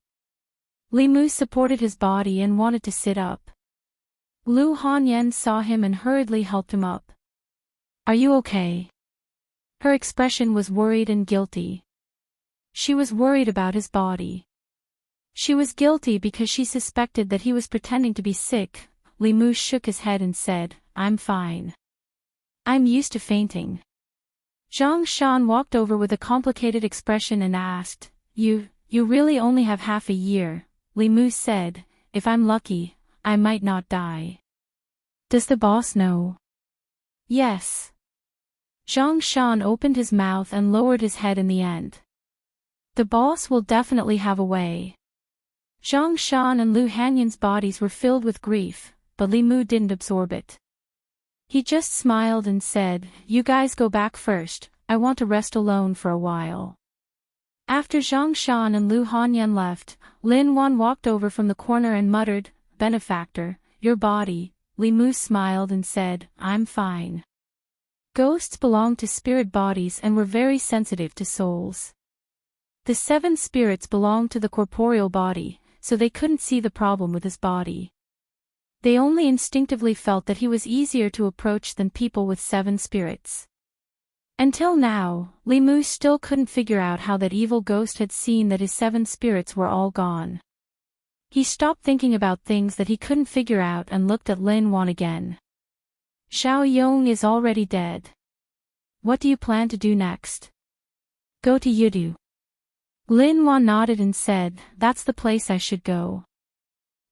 [SPEAKER 1] Li Mu supported his body and wanted to sit up. Lu Hanyan saw him and hurriedly helped him up. "Are you okay?" Her expression was worried and guilty. She was worried about his body. She was guilty because she suspected that he was pretending to be sick. Li Mu shook his head and said, "I'm fine. I'm used to fainting." Zhang Shan walked over with a complicated expression and asked, You really only have half a year." Li Mu said, "If I'm lucky, I might not die." "Does the boss know?" "Yes." Zhang Shan opened his mouth and lowered his head in the end. "The boss will definitely have a way." Zhang Shan and Lu Hanyan's bodies were filled with grief, but Li Mu didn't absorb it. He just smiled and said, "You guys go back first, I want to rest alone for a while." After Zhang Shan and Lu Hanyan left, Lin Wan walked over from the corner and muttered, "Benefactor, your body." Li Mu smiled and said, "I'm fine." Ghosts belonged to spirit bodies and were very sensitive to souls. The 7 spirits belonged to the corporeal body, so they couldn't see the problem with his body. They only instinctively felt that he was easier to approach than people with 7 spirits. Until now, Limu still couldn't figure out how that evil ghost had seen that his 7 spirits were all gone. He stopped thinking about things that he couldn't figure out and looked at Lin Wan again. Xiao Yong is already dead. What do you plan to do next? Go to Yudu. Lin Wan nodded and said, that's the place I should go.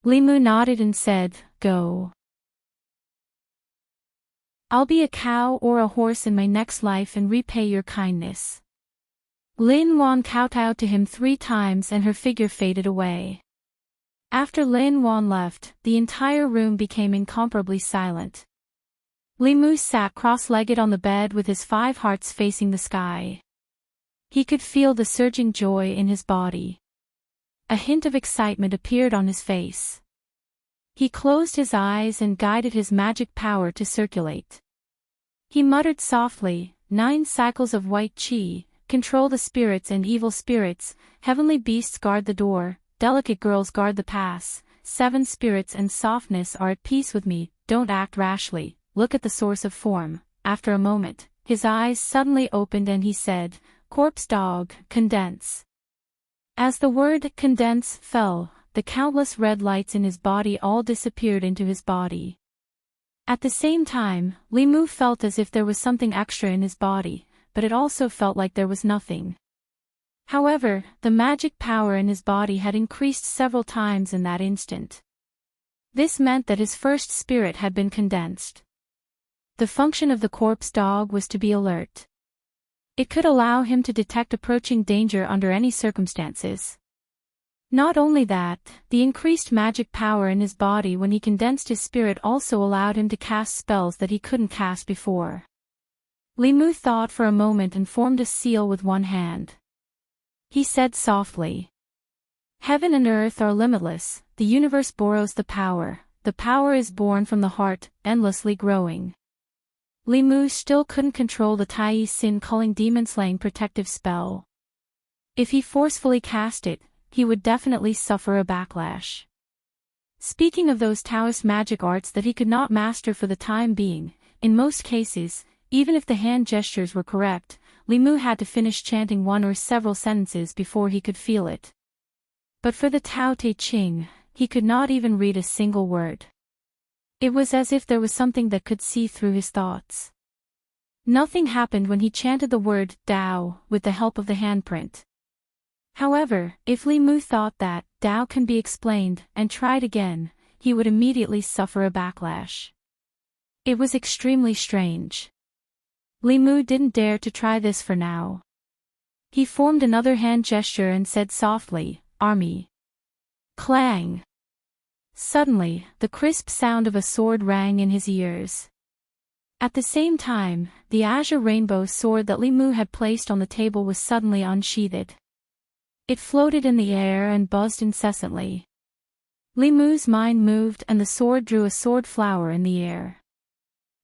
[SPEAKER 1] Limu nodded and said, go. I'll be a cow or a horse in my next life and repay your kindness. Lin Wan kowtowed to him 3 times and her figure faded away. After Lin Wan left, the entire room became incomparably silent. Limu sat cross-legged on the bed with his 5 hearts facing the sky. He could feel the surging joy in his body. A hint of excitement appeared on his face. He closed his eyes and guided his magic power to circulate. He muttered softly, 9 cycles of white qi, control the spirits and evil spirits, heavenly beasts guard the door, delicate girls guard the pass, 7 spirits and softness are at peace with me, don't act rashly, look at the source of form. After a moment, his eyes suddenly opened and he said, corpse dog, condense. As the word condense fell, the countless red lights in his body all disappeared into his body. At the same time, Limu felt as if there was something extra in his body, but it also felt like there was nothing. However, the magic power in his body had increased several times in that instant. This meant that his first spirit had been condensed. The function of the corpse dog was to be alert. It could allow him to detect approaching danger under any circumstances. Not only that, the increased magic power in his body when he condensed his spirit also allowed him to cast spells that he couldn't cast before. Limu thought for a moment and formed a seal with one hand. He said softly, heaven and earth are limitless, the universe borrows the power is born from the heart, endlessly growing. Limu still couldn't control the Tai Sin culling demon-slaying protective spell. If he forcefully cast it, he would definitely suffer a backlash. Speaking of those Taoist magic arts that he could not master for the time being, in most cases, even if the hand gestures were correct, Limu had to finish chanting one or several sentences before he could feel it. But for the Tao Te Ching, he could not even read a single word. It was as if there was something that could see through his thoughts. Nothing happened when he chanted the word Dao with the help of the handprint. However, if Limu thought that Dao can be explained and tried again, he would immediately suffer a backlash. It was extremely strange. Limu didn't dare to try this for now. He formed another hand gesture and said softly, army. Clang! Suddenly, the crisp sound of a sword rang in his ears. At the same time, the azure rainbow sword that Limu had placed on the table was suddenly unsheathed. It floated in the air and buzzed incessantly. Limu's mind moved and the sword drew a sword flower in the air.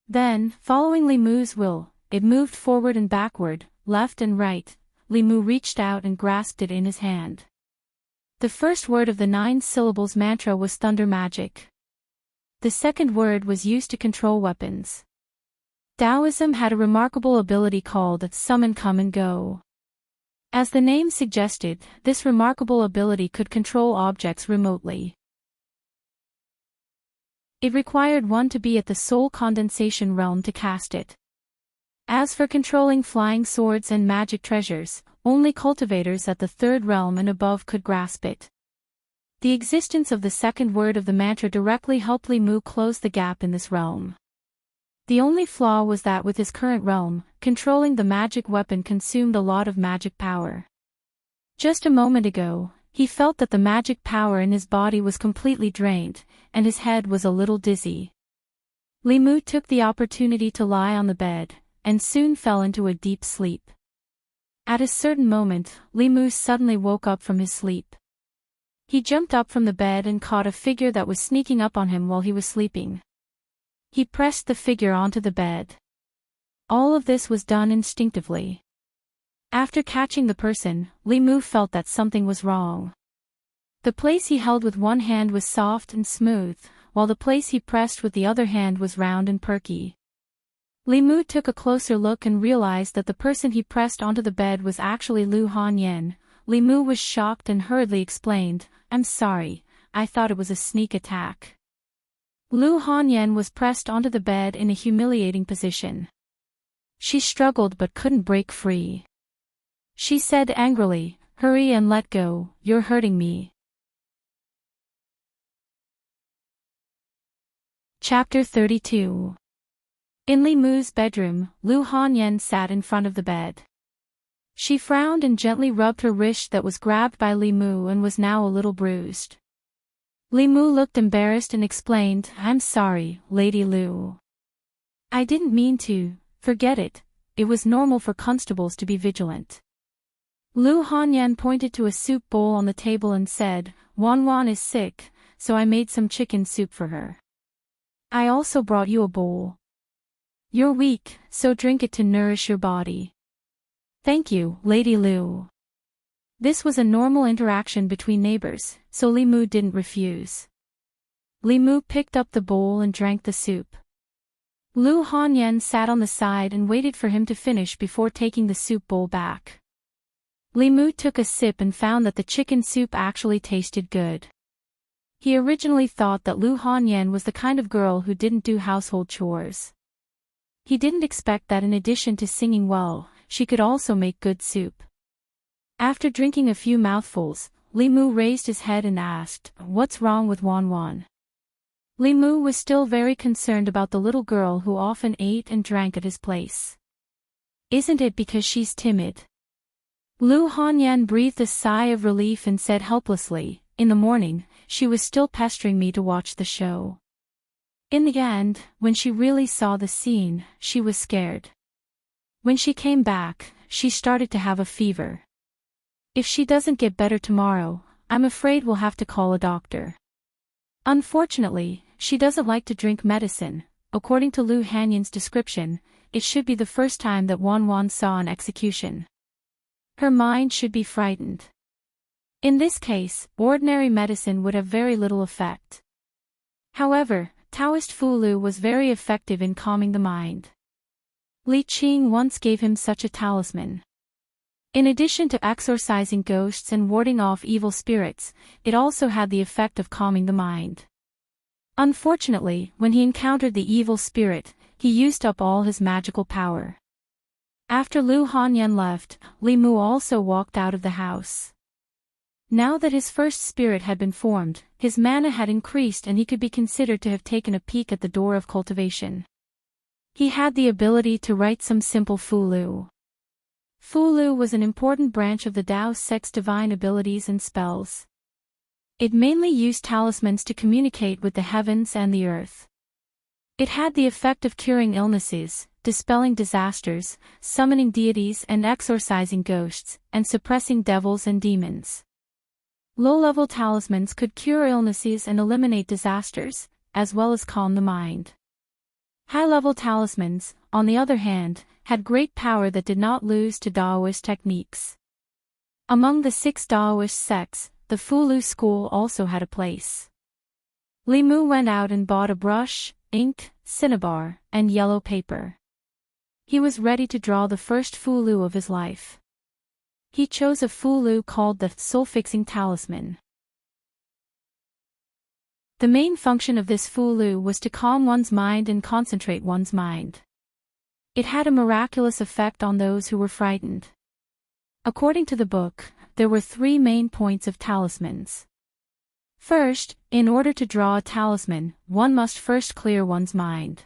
[SPEAKER 1] Then, following Limu's will, it moved forward and backward, left and right. Limu reached out and grasped it in his hand. The first word of the 9 syllables mantra was thunder magic. The second word was used to control weapons. Taoism had a remarkable ability called summon come and go. As the name suggested, this remarkable ability could control objects remotely. It required one to be at the soul condensation realm to cast it. As for controlling flying swords and magic treasures, only cultivators at the 3rd realm and above could grasp it. The existence of the second word of the mantra directly helped Limu close the gap in this realm. The only flaw was that with his current realm, controlling the magic weapon consumed a lot of magic power. Just a moment ago, he felt that the magic power in his body was completely drained, and his head was a little dizzy. Limu took the opportunity to lie on the bed, and soon fell into a deep sleep. At a certain moment, Limu suddenly woke up from his sleep. He jumped up from the bed and caught a figure that was sneaking up on him while he was sleeping. He pressed the figure onto the bed. All of this was done instinctively. After catching the person, Li Mu felt that something was wrong. The place he held with one hand was soft and smooth, while the place he pressed with the other hand was round and perky. Li Mu took a closer look and realized that the person he pressed onto the bed was actually Lu Hanyan. Li Mu was shocked and hurriedly explained, "I'm sorry, I thought it was a sneak attack." Lu Hanyan was pressed onto the bed in a humiliating position. She struggled but couldn't break free. She said angrily, "Hurry and let go, you're hurting me." Chapter 32. In Li Mu's bedroom, Lu Hanyan sat in front of the bed. She frowned and gently rubbed her wrist that was grabbed by Li Mu and was now a little bruised. Li Mu looked embarrassed and explained, "I'm sorry, Lady Lu. I didn't mean to, forget it, it was normal for constables to be vigilant." Lu Hanyan pointed to a soup bowl on the table and said, "Wan Wan is sick, so I made some chicken soup for her. I also brought you a bowl. You're weak, so drink it to nourish your body." "Thank you, Lady Lu." This was a normal interaction between neighbors, so Li Mu didn't refuse. Li Mu picked up the bowl and drank the soup. Lu Hanyan sat on the side and waited for him to finish before taking the soup bowl back. Li Mu took a sip and found that the chicken soup actually tasted good. He originally thought that Lu Hanyan was the kind of girl who didn't do household chores. He didn't expect that in addition to singing well, she could also make good soup. After drinking a few mouthfuls, Li Mu raised his head and asked, "What's wrong with Wan Wan?" Li Mu was still very concerned about the little girl who often ate and drank at his place. "Isn't it because she's timid?" Lu Hanyan breathed a sigh of relief and said helplessly, "In the morning, she was still pestering me to watch the show. In the end, when she really saw the scene, she was scared. When she came back, she started to have a fever. If she doesn't get better tomorrow, I'm afraid we'll have to call a doctor. Unfortunately, she doesn't like to drink medicine." According to Lu Hanyan's description, it should be the first time that Wan Wan saw an execution. Her mind should be frightened. In this case, ordinary medicine would have very little effect. However, Daoist Fulu was very effective in calming the mind. Li Qing once gave him such a talisman. In addition to exorcising ghosts and warding off evil spirits, it also had the effect of calming the mind. Unfortunately, when he encountered the evil spirit, he used up all his magical power. After Lu Hanyan left, Li Mu also walked out of the house. Now that his first spirit had been formed, his mana had increased and he could be considered to have taken a peek at the door of cultivation. He had the ability to write some simple Fulu. Fulu was an important branch of the Daoist sect's divine abilities and spells. It mainly used talismans to communicate with the heavens and the earth. It had the effect of curing illnesses, dispelling disasters, summoning deities and exorcising ghosts, and suppressing devils and demons. Low-level talismans could cure illnesses and eliminate disasters, as well as calm the mind. High-level talismans, on the other hand, had great power that did not lose to Daoist techniques. Among the 6 Daoist sects, the Fulu school also had a place. Li Mu went out and bought a brush, ink, cinnabar, and yellow paper. He was ready to draw the first Fulu of his life. He chose a Fulu called the soul-fixing talisman. The main function of this Fulu was to calm one's mind and concentrate one's mind. It had a miraculous effect on those who were frightened. According to the book, there were 3 main points of talismans. First, in order to draw a talisman, one must first clear one's mind.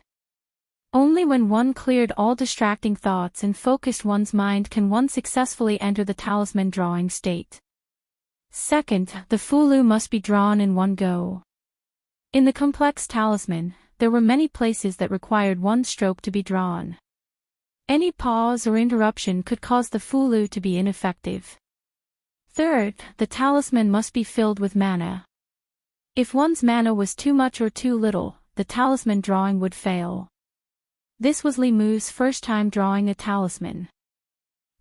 [SPEAKER 1] Only when one cleared all distracting thoughts and focused one's mind can one successfully enter the talisman drawing state. Second, the Fulu must be drawn in one go. In the complex talisman, there were many places that required one stroke to be drawn. Any pause or interruption could cause the Fulu to be ineffective. Third, the talisman must be filled with mana. If one's mana was too much or too little, the talisman drawing would fail. This was Li Mu's first time drawing a talisman.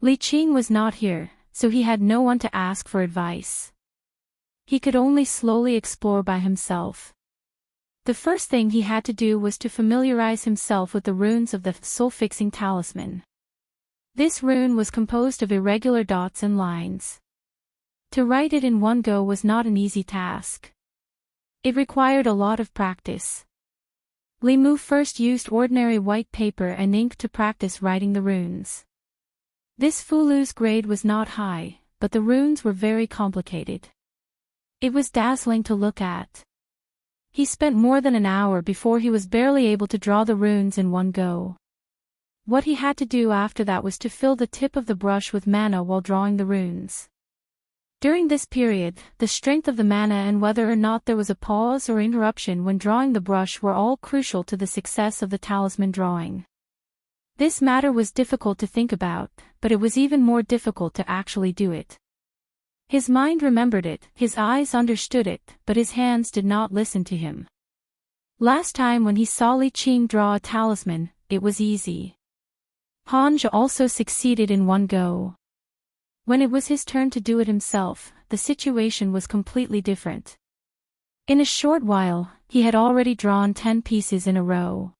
[SPEAKER 1] Li Qing was not here, so he had no one to ask for advice. He could only slowly explore by himself. The first thing he had to do was to familiarize himself with the runes of the soul-fixing talisman. This rune was composed of irregular dots and lines. To write it in one go was not an easy task. It required a lot of practice. Li Mu first used ordinary white paper and ink to practice writing the runes. This Fulu's grade was not high, but the runes were very complicated. It was dazzling to look at. He spent more than an hour before he was barely able to draw the runes in one go. What he had to do after that was to fill the tip of the brush with mana while drawing the runes. During this period, the strength of the mana and whether or not there was a pause or interruption when drawing the brush were all crucial to the success of the talisman drawing. This matter was difficult to think about, but it was even more difficult to actually do it. His mind remembered it, his eyes understood it, but his hands did not listen to him. Last time when he saw Li Qing draw a talisman, it was easy. Hanja also succeeded in one go. When it was his turn to do it himself, the situation was completely different. In a short while, he had already drawn 10 pieces in a row.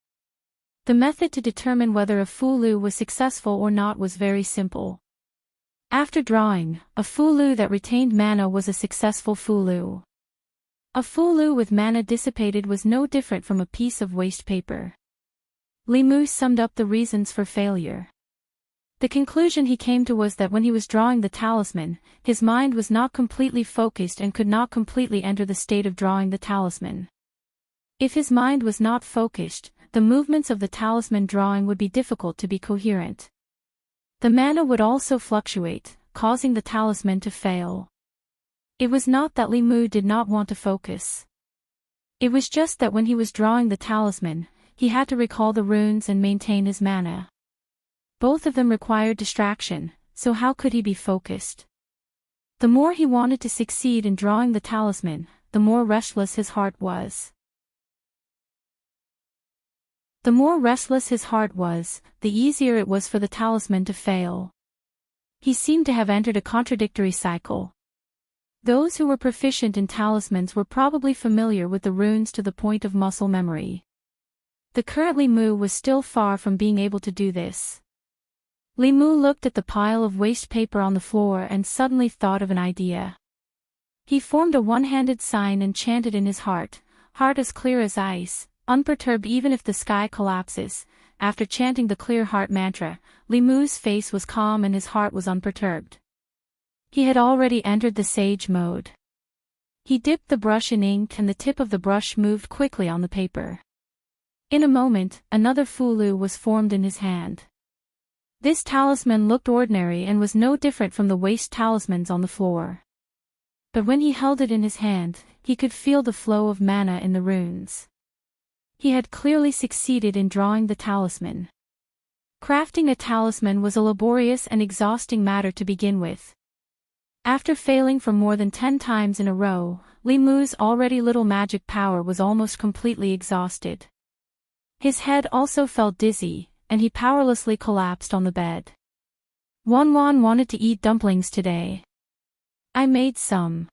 [SPEAKER 1] The method to determine whether a Fulu was successful or not was very simple. After drawing, a Fulu that retained mana was a successful Fulu. A Fulu with mana dissipated was no different from a piece of waste paper. Li Mu summed up the reasons for failure. The conclusion he came to was that when he was drawing the talisman, his mind was not completely focused and could not completely enter the state of drawing the talisman. If his mind was not focused, the movements of the talisman drawing would be difficult to be coherent. The mana would also fluctuate, causing the talisman to fail. It was not that Li Mu did not want to focus. It was just that when he was drawing the talisman, he had to recall the runes and maintain his mana. Both of them required distraction, so how could he be focused? The more he wanted to succeed in drawing the talisman, the more restless his heart was. The more restless his heart was, the easier it was for the talisman to fail. He seemed to have entered a contradictory cycle. Those who were proficient in talismans were probably familiar with the runes to the point of muscle memory. The current Li Mu was still far from being able to do this. Li Mu looked at the pile of waste paper on the floor and suddenly thought of an idea. He formed a one-handed sign and chanted in his heart as clear as ice, unperturbed even if the sky collapses. After chanting the clear heart mantra, Li Mu's face was calm and his heart was unperturbed. He had already entered the sage mode. He dipped the brush in ink and the tip of the brush moved quickly on the paper. In a moment, another Fulu was formed in his hand. This talisman looked ordinary and was no different from the waste talismans on the floor. But when he held it in his hand, he could feel the flow of mana in the runes. He had clearly succeeded in drawing the talisman. Crafting a talisman was a laborious and exhausting matter to begin with. After failing for more than 10 times in a row, Li Mu's already little magic power was almost completely exhausted. His head also felt dizzy, and he powerlessly collapsed on the bed. Wanwan wanted to eat dumplings today. I made some.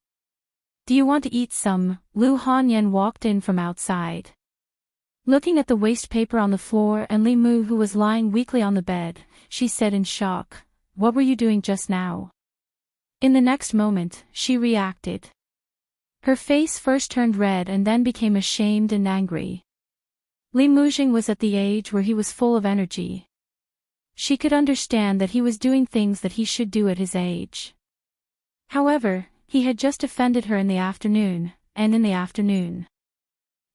[SPEAKER 1] Do you want to eat some? Lu Hanyan walked in from outside. Looking at the waste paper on the floor and Li Mu who was lying weakly on the bed, she said in shock, "What were you doing just now?" In the next moment, she reacted. Her face first turned red and then became ashamed and angry. Li Mujing was at the age where he was full of energy. She could understand that he was doing things that he should do at his age. However, he had just offended her in the afternoon, and in the afternoon.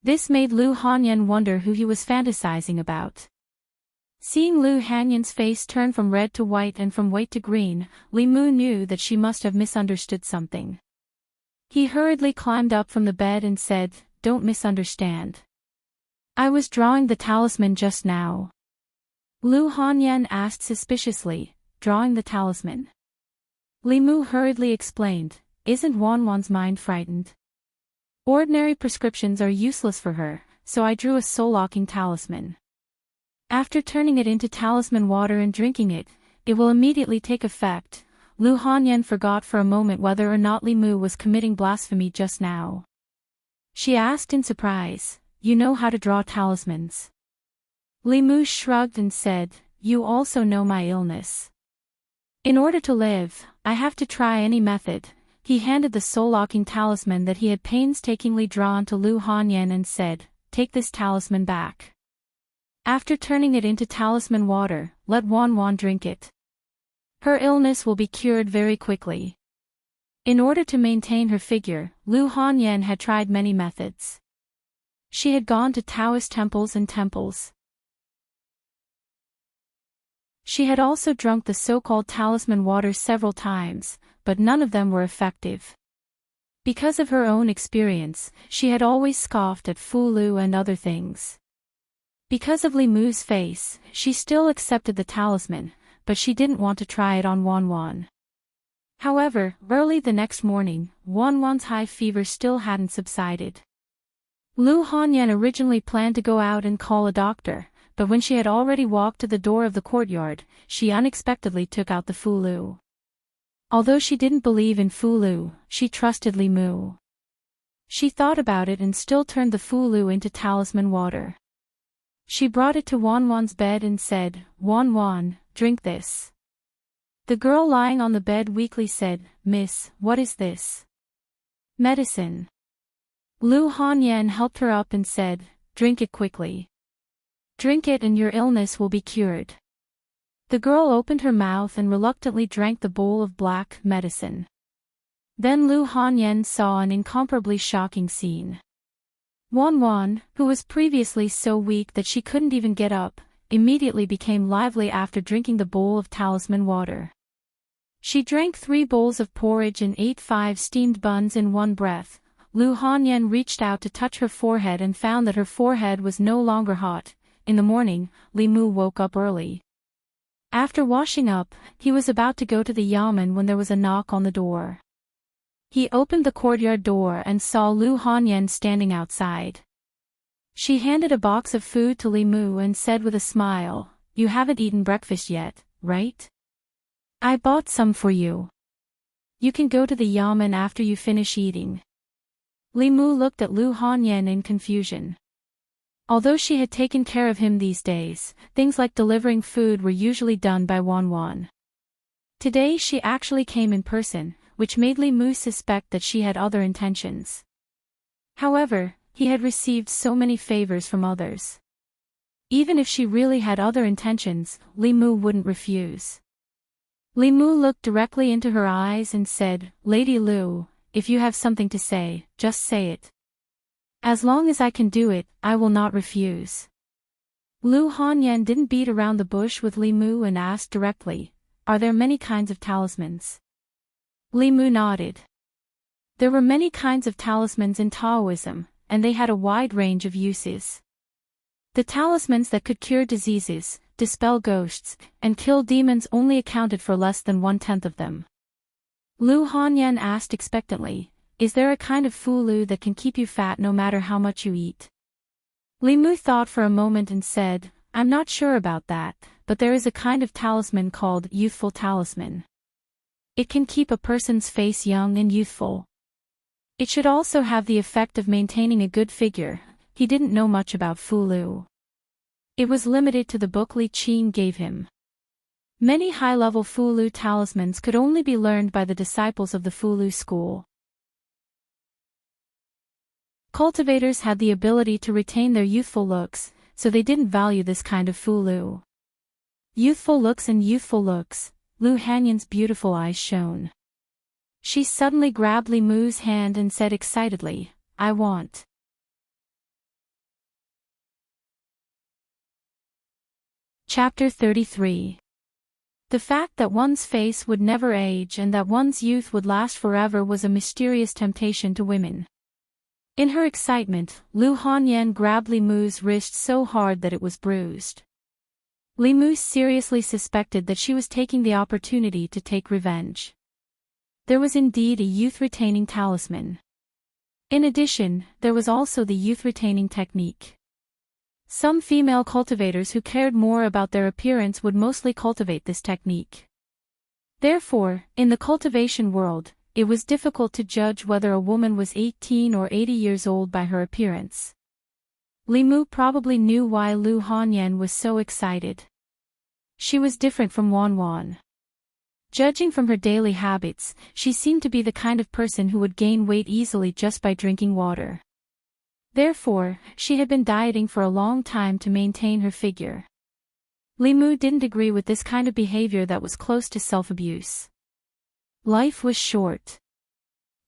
[SPEAKER 1] This made Lu Hanyan wonder who he was fantasizing about. Seeing Lu Hanyan's face turn from red to white and from white to green, Li Mu knew that she must have misunderstood something. He hurriedly climbed up from the bed and said, "Don't misunderstand. I was drawing the talisman just now." Lu Hanyan asked suspiciously, "Drawing the talisman?" Li Mu hurriedly explained, "Isn't Wanwan's mind frightened? Ordinary prescriptions are useless for her, so I drew a soul-locking talisman." After turning it into talisman water and drinking it, it will immediately take effect. Lu Hanyan forgot for a moment whether or not Li Mu was committing blasphemy just now. She asked in surprise, "You know how to draw talismans?" Li Mu shrugged and said, "You also know my illness. In order to live, I have to try any method." He handed the soul-locking talisman that he had painstakingly drawn to Lu Hanyan and said, "Take this talisman back. After turning it into talisman water, let Wan Wan drink it. Her illness will be cured very quickly." In order to maintain her figure, Lu Hanyan had tried many methods. She had gone to Taoist temples and temples. She had also drunk the so-called talisman water several times, but none of them were effective. Because of her own experience, she had always scoffed at Fu Lu and other things. Because of Li Mu's face, she still accepted the talisman, but she didn't want to try it on Wan Wan. However, early the next morning, Wan Wan's high fever still hadn't subsided. Lu Hanyan originally planned to go out and call a doctor, but when she had already walked to the door of the courtyard, she unexpectedly took out the Fu Lu. Although she didn't believe in Fu Lu, she trusted Li Mu. She thought about it and still turned the Fu Lu into talisman water. She brought it to Wan Wan's bed and said, "Wan Wan, drink this." The girl lying on the bed weakly said, "Miss, what is this?" "Medicine." Lu Hanyan helped her up and said, "Drink it quickly. Drink it and your illness will be cured." The girl opened her mouth and reluctantly drank the bowl of black medicine. Then Lu Hanyan saw an incomparably shocking scene. Wan Wan, who was previously so weak that she couldn't even get up, immediately became lively after drinking the bowl of talisman water. She drank 3 bowls of porridge and ate 5 steamed buns in one breath. Lu Hanyan reached out to touch her forehead and found that her forehead was no longer hot. In the morning, Li Mu woke up early. After washing up, he was about to go to the yamen when there was a knock on the door. He opened the courtyard door and saw Lu Hanyan standing outside. She handed a box of food to Li Mu and said with a smile, "You haven't eaten breakfast yet, right? I bought some for you. You can go to the yamen after you finish eating." Li Mu looked at Lu Hanyan in confusion. Although she had taken care of him these days, things like delivering food were usually done by Wan Wan. Today she actually came in person, which made Li Mu suspect that she had other intentions. However, he had received so many favors from others. Even if she really had other intentions, Li Mu wouldn't refuse. Li Mu looked directly into her eyes and said, "Lady Lu, if you have something to say, just say it. As long as I can do it, I will not refuse." Lu Hanyan didn't beat around the bush with Li Mu and asked directly, "Are there many kinds of talismans?" Li Mu nodded. There were many kinds of talismans in Taoism, and they had a wide range of uses. The talismans that could cure diseases, dispel ghosts, and kill demons only accounted for less than 1/10 of them. Lu Hanyan asked expectantly, "Is there a kind of Fu Lu that can keep you fat no matter how much you eat?" Li Mu thought for a moment and said, "I'm not sure about that, but there is a kind of talisman called youthful talisman. It can keep a person's face young and youthful. It should also have the effect of maintaining a good figure." He didn't know much about Fu Lu. It was limited to the book Li Qin gave him. Many high-level Fu Lu talismans could only be learned by the disciples of the Fu Lu school. Cultivators had the ability to retain their youthful looks, so they didn't value this kind of Fu Lu. Youthful looks and youthful looks, Lu Hanyan's beautiful eyes shone. She suddenly grabbed Li Mu's hand and said excitedly, "I want." Chapter 33. The fact that one's face would never age and that one's youth would last forever was a mysterious temptation to women. In her excitement, Lu Hanyan grabbed Li Mu's wrist so hard that it was bruised. Li Mu seriously suspected that she was taking the opportunity to take revenge. There was indeed a youth-retaining talisman. In addition, there was also the youth-retaining technique. Some female cultivators who cared more about their appearance would mostly cultivate this technique. Therefore, in the cultivation world, it was difficult to judge whether a woman was 18 or 80 years old by her appearance. Li Mu probably knew why Lu Hanyan was so excited. She was different from Wan Wan. Judging from her daily habits, she seemed to be the kind of person who would gain weight easily just by drinking water. Therefore, she had been dieting for a long time to maintain her figure. Li Mu didn't agree with this kind of behavior that was close to self-abuse. Life was short.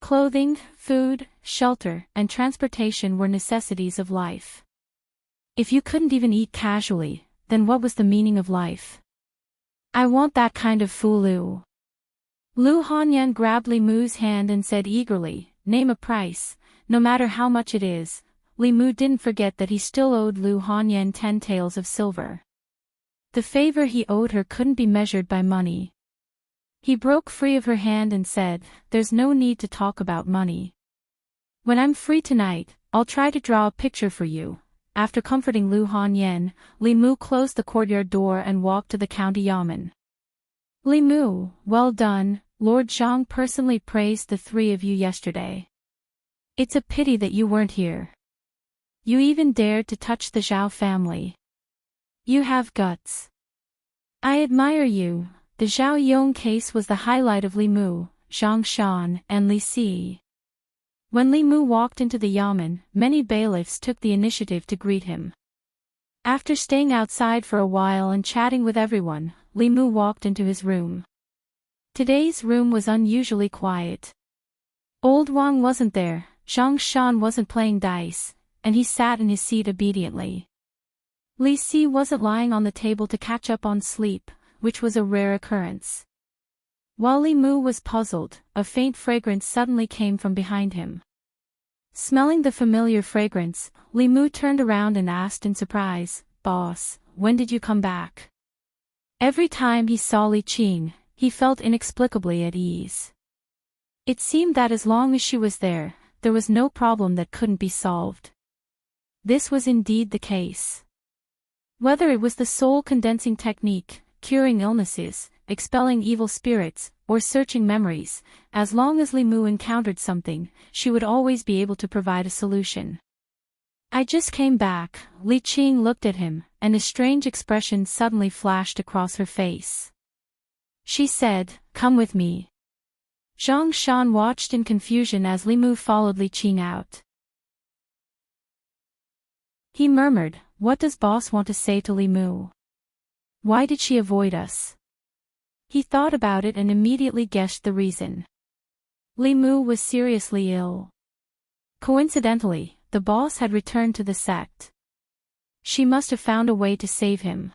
[SPEAKER 1] Clothing, food, shelter, and transportation were necessities of life. If you couldn't even eat casually, then what was the meaning of life? I want that kind of fulu. Lu Hanyan grabbed Li Mu's hand and said eagerly, name a price, no matter how much it is. Li Mu didn't forget that he still owed Lu Hanyan 10 taels of silver. The favor he owed her couldn't be measured by money. He broke free of her hand and said, there's no need to talk about money. When I'm free tonight, I'll try to draw a picture for you. After comforting Lu Hanyan, Li Mu closed the courtyard door and walked to the county yamen. Li Mu, well done, Lord Zhang personally praised the three of you yesterday. It's a pity that you weren't here. You even dared to touch the Zhao family. You have guts. I admire you. The Zhao Yong case was the highlight of Li Mu, Zhang Shan, and Li Si. When Li Mu walked into the yamen, many bailiffs took the initiative to greet him. After staying outside for a while and chatting with everyone, Li Mu walked into his room. Today's room was unusually quiet. Old Wang wasn't there, Zhang Shan wasn't playing dice, and he sat in his seat obediently. Li Si wasn't lying on the table to catch up on sleep, which was a rare occurrence. While Li Mu was puzzled, a faint fragrance suddenly came from behind him. Smelling the familiar fragrance, Li Mu turned around and asked in surprise, "Boss, when did you come back?" Every time he saw Li Qing, he felt inexplicably at ease. It seemed that as long as she was there was no problem that couldn't be solved. This was indeed the case. Whether it was the soul condensing technique, curing illnesses, expelling evil spirits, or searching memories, as long as Li Mu encountered something, she would always be able to provide a solution. I just came back. Li Qing looked at him, and a strange expression suddenly flashed across her face. She said, "Come with me." Zhang Shan watched in confusion as Li Mu followed Li Qing out. He murmured, "What does boss want to say to Li Mu? Why did she avoid us?" He thought about it and immediately guessed the reason. Li Mu was seriously ill. Coincidentally, the boss had returned to the sect. She must have found a way to save him.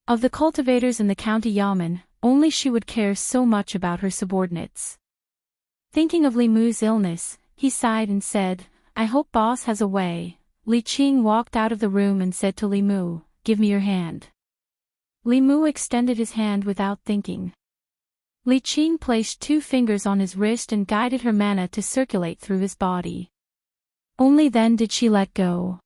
[SPEAKER 1] Of the cultivators in the county yamen, only she would care so much about her subordinates. Thinking of Li Mu's illness, he sighed and said, "I hope boss has a way." Li Qing walked out of the room and said to Li Mu, "Give me your hand." Li Mu extended his hand without thinking. Li Qing placed 2 fingers on his wrist and guided her mana to circulate through his body. Only then did she let go.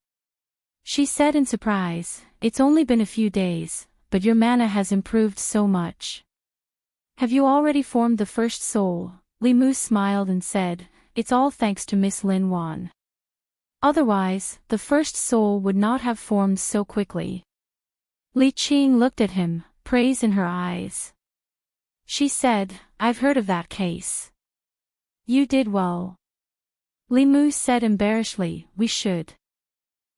[SPEAKER 1] She said in surprise, "It's only been a few days, but your mana has improved so much. Have you already formed the first soul?" Li Mu smiled and said, "It's all thanks to Miss Lin Wan. Otherwise, the first soul would not have formed so quickly." Li Qing looked at him, praise in her eyes. She said, "I've heard of that case. You did well." Li Mu said embarrassedly, "We should.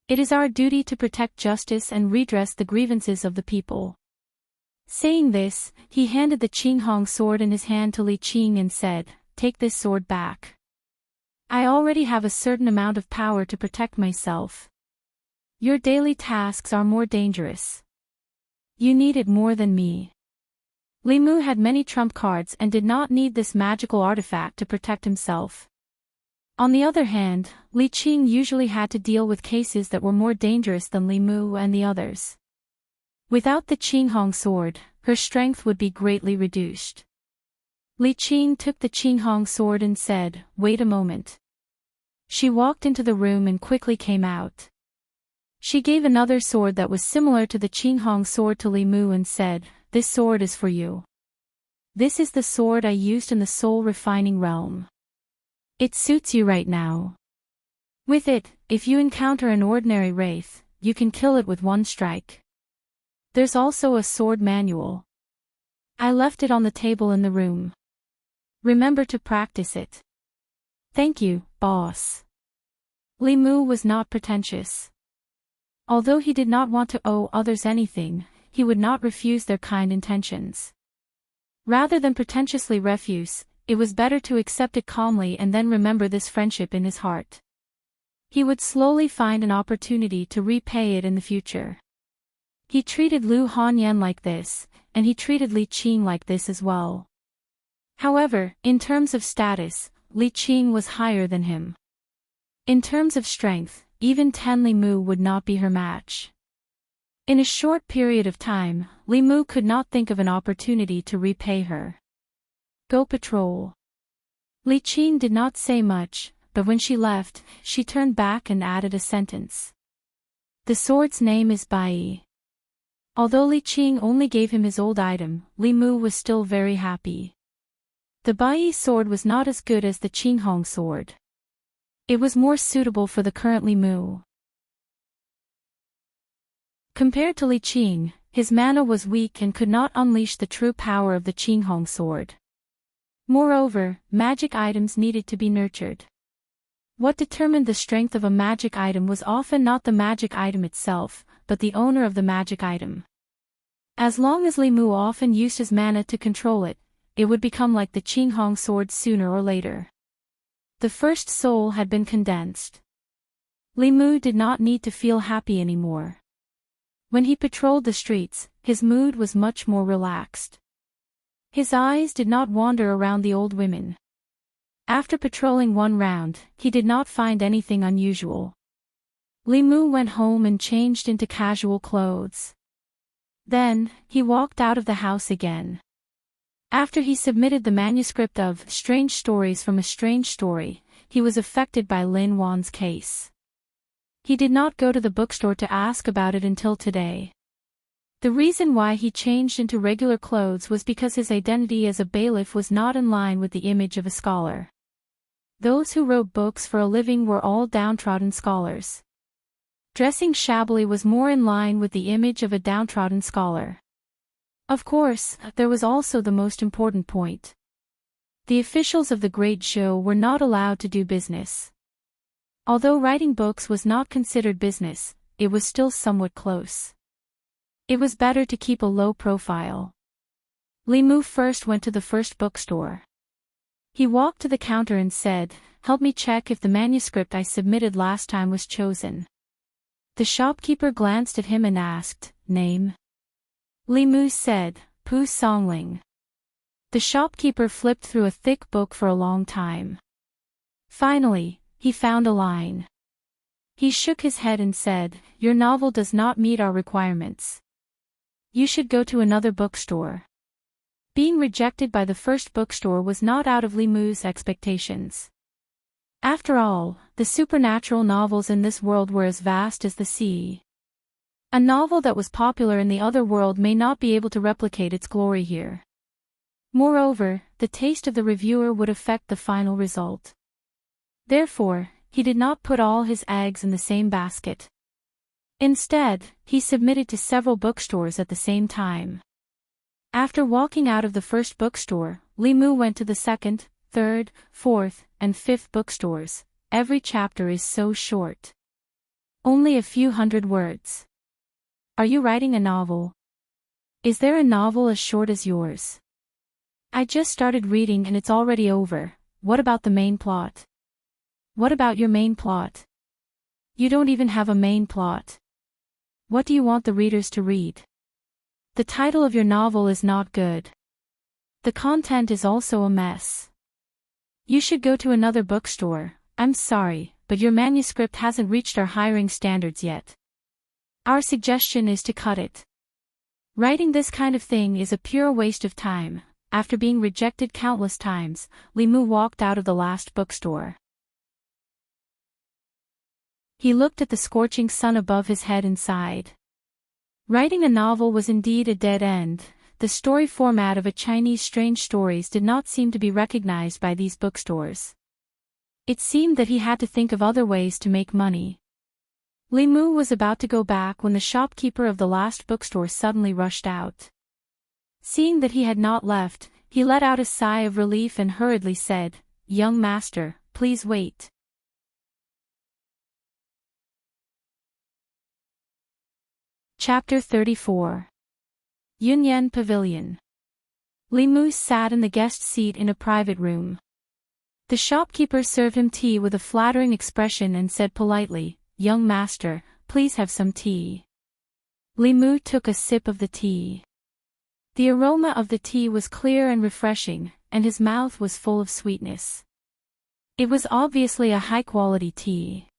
[SPEAKER 1] It is our duty to protect justice and redress the grievances of the people." Saying this, he handed the Qinghong sword in his hand to Li Qing and said, "Take this sword back. I already have a certain amount of power to protect myself. Your daily tasks are more dangerous. You need it more than me." Li Mu had many trump cards and did not need this magical artifact to protect himself. On the other hand, Li Qing usually had to deal with cases that were more dangerous than Li Mu and the others. Without the Qinghong sword, her strength would be greatly reduced. Li Qing took the Qinghong sword and said, "Wait a moment." She walked into the room and quickly came out. She gave another sword that was similar to the Qinghong sword to Li Mu and said, "This sword is for you. This is the sword I used in the soul refining realm. It suits you right now. With it, if you encounter an ordinary wraith, you can kill it with one strike. There's also a sword manual. I left it on the table in the room. Remember to practice it." "Thank you, boss." Li Mu was not pretentious. Although he did not want to owe others anything, he would not refuse their kind intentions. Rather than pretentiously refuse, it was better to accept it calmly and then remember this friendship in his heart. He would slowly find an opportunity to repay it in the future. He treated Lu Hanyan like this, and he treated Li Qing like this as well. However, in terms of status, Li Qing was higher than him. In terms of strength, even Ten Li Mu would not be her match. In a short period of time, Li Mu could not think of an opportunity to repay her. "Go patrol." Li Qing did not say much, but when she left, she turned back and added a sentence. "The sword's name is Bai." Although Li Qing only gave him his old item, Li Mu was still very happy. The Bai sword was not as good as the Qinghong sword. It was more suitable for the current Li Mu. Compared to Li Qing, his mana was weak and could not unleash the true power of the Qinghong sword. Moreover, magic items needed to be nurtured. What determined the strength of a magic item was often not the magic item itself, but the owner of the magic item. As long as Li Mu often used his mana to control it, it would become like the Qinghong sword sooner or later. The first soul had been condensed. Li Mu did not need to feel happy anymore. When he patrolled the streets, his mood was much more relaxed. His eyes did not wander around the old women. After patrolling one round, he did not find anything unusual. Li Mu went home and changed into casual clothes. Then, he walked out of the house again. After he submitted the manuscript of Strange Stories from a Strange Story, he was affected by Lin Wan's case. He did not go to the bookstore to ask about it until today. The reason why he changed into regular clothes was because his identity as a bailiff was not in line with the image of a scholar. Those who wrote books for a living were all downtrodden scholars. Dressing shabbily was more in line with the image of a downtrodden scholar. Of course, there was also the most important point. The officials of the Great Show were not allowed to do business. Although writing books was not considered business, it was still somewhat close. It was better to keep a low profile. Li Mu first went to the first bookstore. He walked to the counter and said, "Help me check if the manuscript I submitted last time was chosen." The shopkeeper glanced at him and asked, "Name?" Li Mu said, "Pu Songling." The shopkeeper flipped through a thick book for a long time. Finally, he found a line. He shook his head and said, "Your novel does not meet our requirements. You should go to another bookstore." Being rejected by the first bookstore was not out of Li Mu's expectations. After all, the supernatural novels in this world were as vast as the sea. A novel that was popular in the other world may not be able to replicate its glory here. Moreover, the taste of the reviewer would affect the final result. Therefore, he did not put all his eggs in the same basket. Instead, he submitted to several bookstores at the same time. After walking out of the first bookstore, Li Mu went to the second, third, fourth, and fifth bookstores. Every chapter is so short. Only a few hundred words. Are you writing a novel? Is there a novel as short as yours? I just started reading and it's already over. What about the main plot? What about your main plot? You don't even have a main plot. What do you want the readers to read? The title of your novel is not good. The content is also a mess. You should go to another bookstore. I'm sorry, but your manuscript hasn't reached our hiring standards yet. Our suggestion is to cut it. Writing this kind of thing is a pure waste of time. After being rejected countless times, Li Mu walked out of the last bookstore. He looked at the scorching sun above his head and sighed. Writing a novel was indeed a dead end. The story format of a Chinese strange stories did not seem to be recognized by these bookstores. It seemed that he had to think of other ways to make money. Li Mu was about to go back when the shopkeeper of the last bookstore suddenly rushed out. Seeing that he had not left, he let out a sigh of relief and hurriedly said, "Young master, please wait." Chapter 34. Yunyan Pavilion. Li Mu sat in the guest seat in a private room. The shopkeeper served him tea with a flattering expression and said politely, "Young master, please have some tea." Li Mu took a sip of the tea. The aroma of the tea was clear and refreshing, and his mouth was full of sweetness. It was obviously a high-quality tea.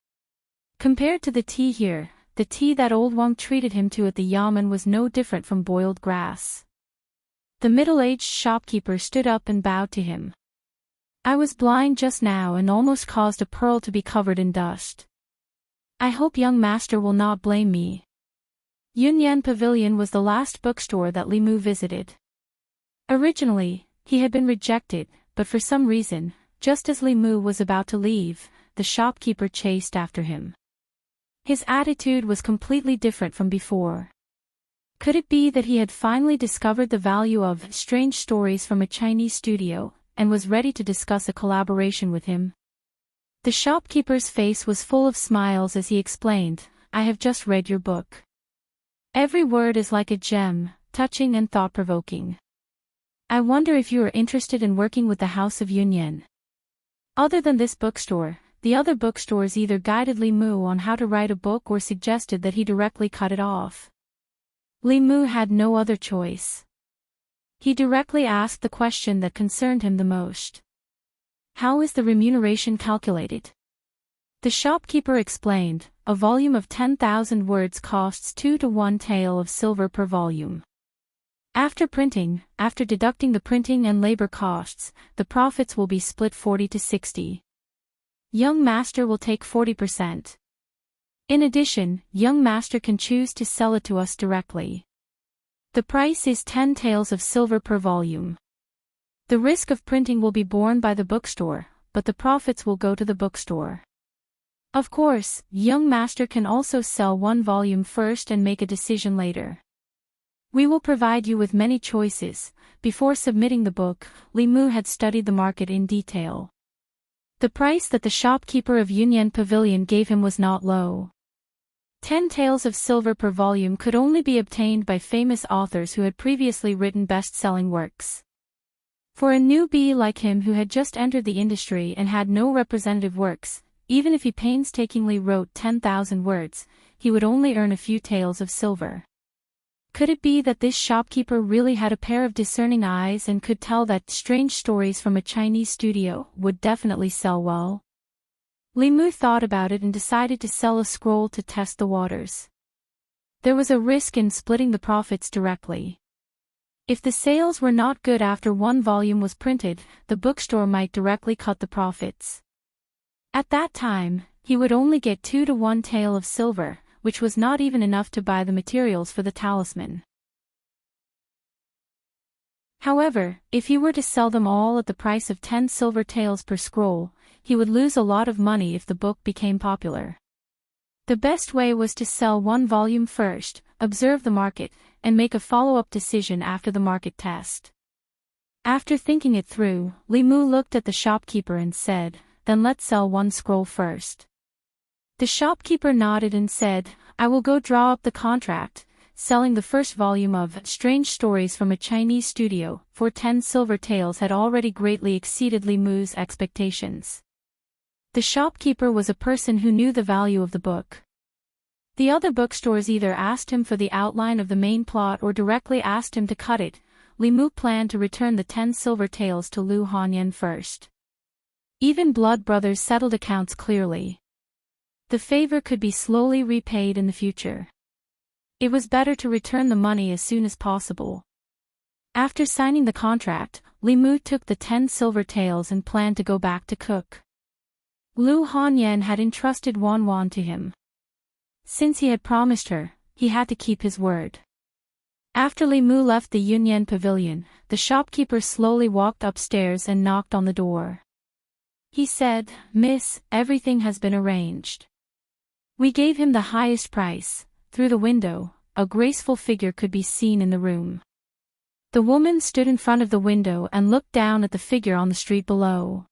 [SPEAKER 1] Compared to the tea here, the tea that old Wang treated him to at the yamen was no different from boiled grass. The middle-aged shopkeeper stood up and bowed to him. "I was blind just now and almost caused a pearl to be covered in dust. I hope young master will not blame me." Yunyan Pavilion was the last bookstore that Li Mu visited. Originally, he had been rejected, but for some reason, just as Li Mu was about to leave, the shopkeeper chased after him. His attitude was completely different from before. Could it be that he had finally discovered the value of strange stories from a Chinese studio, and was ready to discuss a collaboration with him? The shopkeeper's face was full of smiles as he explained, "I have just read your book. Every word is like a gem, touching and thought-provoking. I wonder if you are interested in working with the House of Yunyan." Other than this bookstore, the other bookstores either guided Li Mu on how to write a book or suggested that he directly cut it off. Li Mu had no other choice. He directly asked the question that concerned him the most. "How is the remuneration calculated?" The shopkeeper explained, "A volume of 10,000 words costs 2 to 1 tael of silver per volume. After printing, after deducting the printing and labor costs, the profits will be split 40 to 60. Young master will take 40%. In addition, young master can choose to sell it to us directly. The price is 10 taels of silver per volume. The risk of printing will be borne by the bookstore, but the profits will go to the bookstore. Of course, young master can also sell one volume first and make a decision later. We will provide you with many choices." Before submitting the book, Li Mu had studied the market in detail. The price that the shopkeeper of Yunyan Pavilion gave him was not low. 10 taels of silver per volume could only be obtained by famous authors who had previously written best-selling works. For a newbie like him who had just entered the industry and had no representative works, even if he painstakingly wrote 10,000 words, he would only earn a few taels of silver. Could it be that this shopkeeper really had a pair of discerning eyes and could tell that strange stories from a Chinese studio would definitely sell well? Li Mu thought about it and decided to sell a scroll to test the waters. There was a risk in splitting the profits directly. If the sales were not good after one volume was printed, the bookstore might directly cut the profits. At that time, he would only get 2 to 1 tael of silver, which was not even enough to buy the materials for the talisman. However, if he were to sell them all at the price of 10 silver taels per scroll, he would lose a lot of money if the book became popular. The best way was to sell one volume first, observe the market, and make a follow-up decision after the market test. After thinking it through, Li Mu looked at the shopkeeper and said, "Then let's sell one scroll first." The shopkeeper nodded and said, "I will go draw up the contract." Selling the first volume of Strange Stories from a Chinese Studio for 10 silver taels had already greatly exceeded Li Mu's expectations. The shopkeeper was a person who knew the value of the book. The other bookstores either asked him for the outline of the main plot or directly asked him to cut it. Li Mu planned to return the 10 silver taels to Lu Hanyan first. Even blood brothers settled accounts clearly. The favor could be slowly repaid in the future. It was better to return the money as soon as possible. After signing the contract, Li Mu took the 10 silver taels and planned to go back to cook. Lu Hanyan had entrusted Wan Wan to him. Since he had promised her, he had to keep his word. After Li Mu left the Yunyan pavilion, the shopkeeper slowly walked upstairs and knocked on the door. He said, "Miss, everything has been arranged. We gave him the highest price." Through the window, a graceful figure could be seen in the room. The woman stood in front of the window and looked down at the figure on the street below.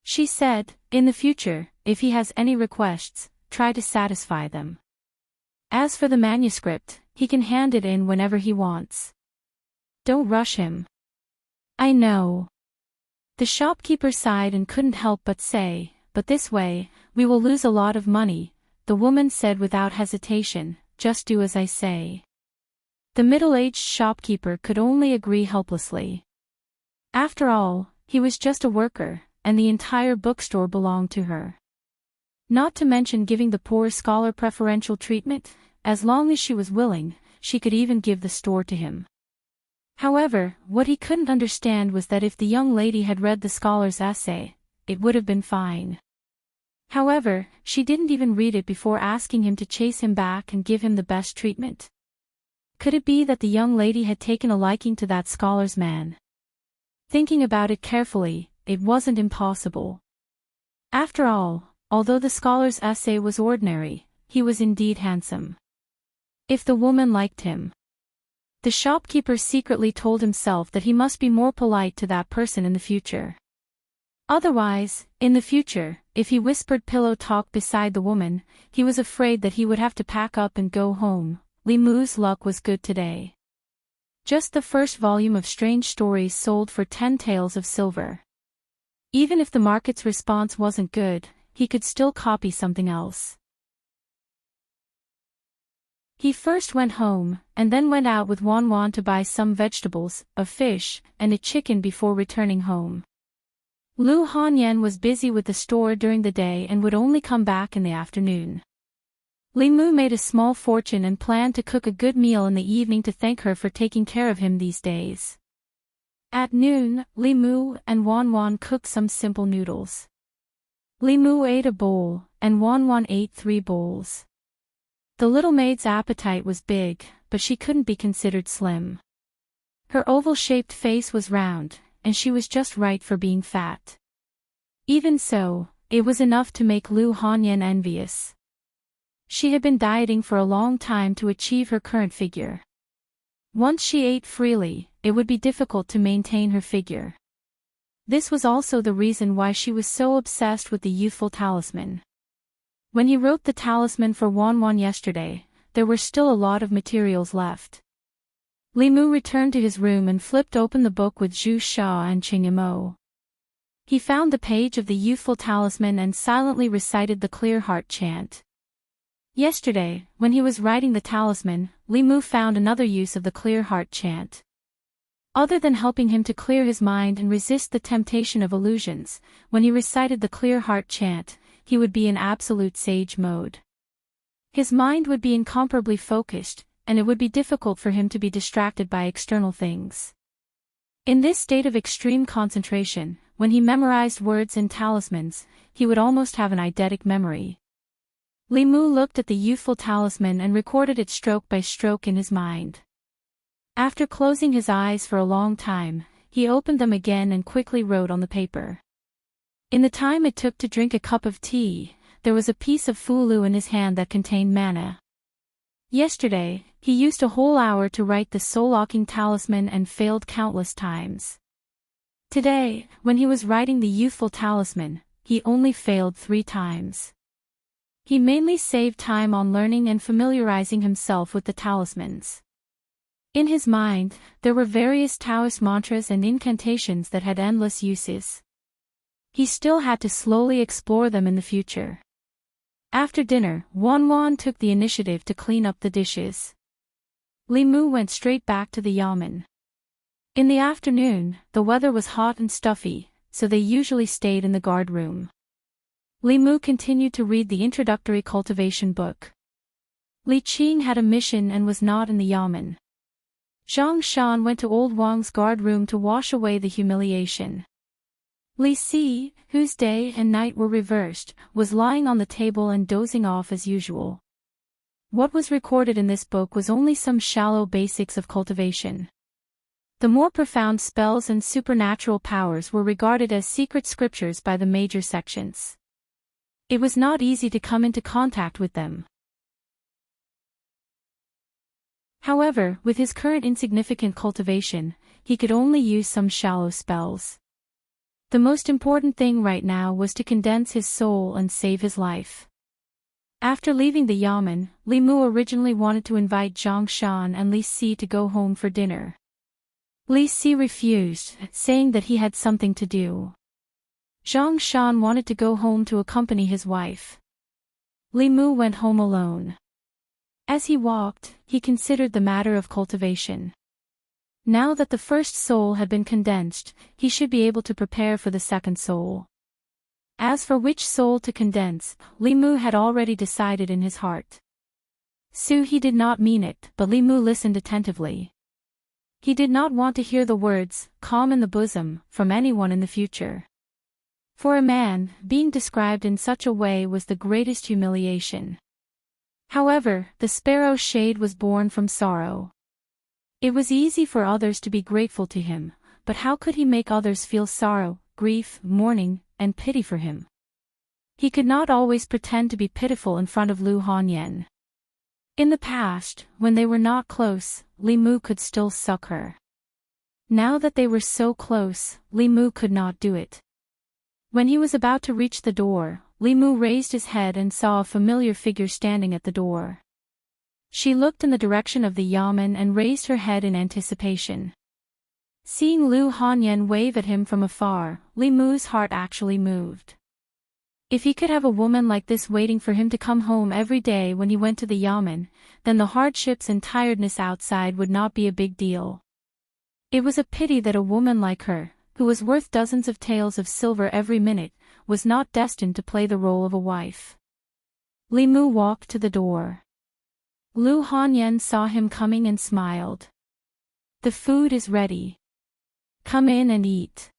[SPEAKER 1] She said, "In the future, if he has any requests, try to satisfy them. As for the manuscript, he can hand it in whenever he wants. Don't rush him." "I know." The shopkeeper sighed and couldn't help but say, "But this way, we will lose a lot of money." The woman said without hesitation, "Just do as I say." The middle-aged shopkeeper could only agree helplessly. After all, he was just a worker, and the entire bookstore belonged to her. Not to mention giving the poor scholar preferential treatment, as long as she was willing, she could even give the store to him. However, what he couldn't understand was that if the young lady had read the scholar's essay, it would have been fine. However, she didn't even read it before asking him to chase him back and give him the best treatment. Could it be that the young lady had taken a liking to that scholar's man? Thinking about it carefully, it wasn't impossible. After all, although the scholar's essay was ordinary, he was indeed handsome. If the woman liked him. The shopkeeper secretly told himself that he must be more polite to that person in the future. Otherwise, in the future, if he whispered pillow talk beside the woman, he was afraid that he would have to pack up and go home. Li Mu's luck was good today. Just the first volume of Strange Stories sold for 10 taels of silver. Even if the market's response wasn't good, he could still copy something else. He first went home, and then went out with Wan Wan to buy some vegetables, a fish, and a chicken before returning home. Lu Hanyan was busy with the store during the day and would only come back in the afternoon. Li Mu made a small fortune and planned to cook a good meal in the evening to thank her for taking care of him these days. At noon, Li Mu and Wan Wan cooked some simple noodles. Li Mu ate a bowl, and Wan Wan ate 3 bowls. The little maid's appetite was big, but she couldn't be considered slim. Her oval-shaped face was round, and she was just right for being fat. Even so, it was enough to make Lu Hanyan envious. She had been dieting for a long time to achieve her current figure. Once she ate freely, it would be difficult to maintain her figure. This was also the reason why she was so obsessed with the youthful talisman. When he wrote the talisman for Wan Wan yesterday, there were still a lot of materials left. Li Mu returned to his room and flipped open the book with Zhu Sha and Qing Imo. He found the page of the youthful talisman and silently recited the clear heart chant. Yesterday, when he was writing the talisman, Li Mu found another use of the clear heart chant. Other than helping him to clear his mind and resist the temptation of illusions, when he recited the clear heart chant, he would be in absolute sage mode. His mind would be incomparably focused, and it would be difficult for him to be distracted by external things. In this state of extreme concentration, when he memorized words and talismans, he would almost have an eidetic memory. Li Mu looked at the youthful talisman and recorded it stroke by stroke in his mind. After closing his eyes for a long time, he opened them again and quickly wrote on the paper. In the time it took to drink a cup of tea, there was a piece of fulu in his hand that contained mana. Yesterday, he used a whole hour to write the soul-locking talisman and failed countless times. Today, when he was writing the youthful talisman, he only failed 3 times. He mainly saved time on learning and familiarizing himself with the talismans. In his mind, there were various Daoist mantras and incantations that had endless uses. He still had to slowly explore them in the future. After dinner, Wan Wan took the initiative to clean up the dishes. Li Mu went straight back to the yamen. In the afternoon, the weather was hot and stuffy, so they usually stayed in the guard room. Li Mu continued to read the introductory cultivation book. Li Qing had a mission and was not in the yamen. Zhang Shan went to old Wang's guard room to wash away the humiliation. Li Si, whose day and night were reversed, was lying on the table and dozing off as usual. What was recorded in this book was only some shallow basics of cultivation. The more profound spells and supernatural powers were regarded as secret scriptures by the major sections. It was not easy to come into contact with them. However, with his current insignificant cultivation, he could only use some shallow spells. The most important thing right now was to condense his soul and save his life. After leaving the yamen, Li Mu originally wanted to invite Zhang Shan and Li Si to go home for dinner. Li Si refused, saying that he had something to do. Zhang Shan wanted to go home to accompany his wife. Li Mu went home alone. As he walked, he considered the matter of cultivation. Now that the first soul had been condensed, he should be able to prepare for the second soul. As for which soul to condense, Li Mu had already decided in his heart. He did not mean it, but Li Mu listened attentively. He did not want to hear the words, calm in the bosom, from anyone in the future. For a man, being described in such a way was the greatest humiliation. However, the sparrow shade was born from sorrow. It was easy for others to be grateful to him, but how could he make others feel sorrow, grief, mourning, and pity for him? He could not always pretend to be pitiful in front of Lu Hanyan. In the past, when they were not close, Li Mu could still suck her. Now that they were so close, Li Mu could not do it. When he was about to reach the door, Li Mu raised his head and saw a familiar figure standing at the door. She looked in the direction of the yamen and raised her head in anticipation. Seeing Lu Hanyan wave at him from afar, Li Mu's heart actually moved. If he could have a woman like this waiting for him to come home every day when he went to the yamen, then the hardships and tiredness outside would not be a big deal. It was a pity that a woman like her, who was worth dozens of taels of silver every minute, was not destined to play the role of a wife. Li Mu walked to the door. Lu Hanyan saw him coming and smiled. "The food is ready. Come in and eat."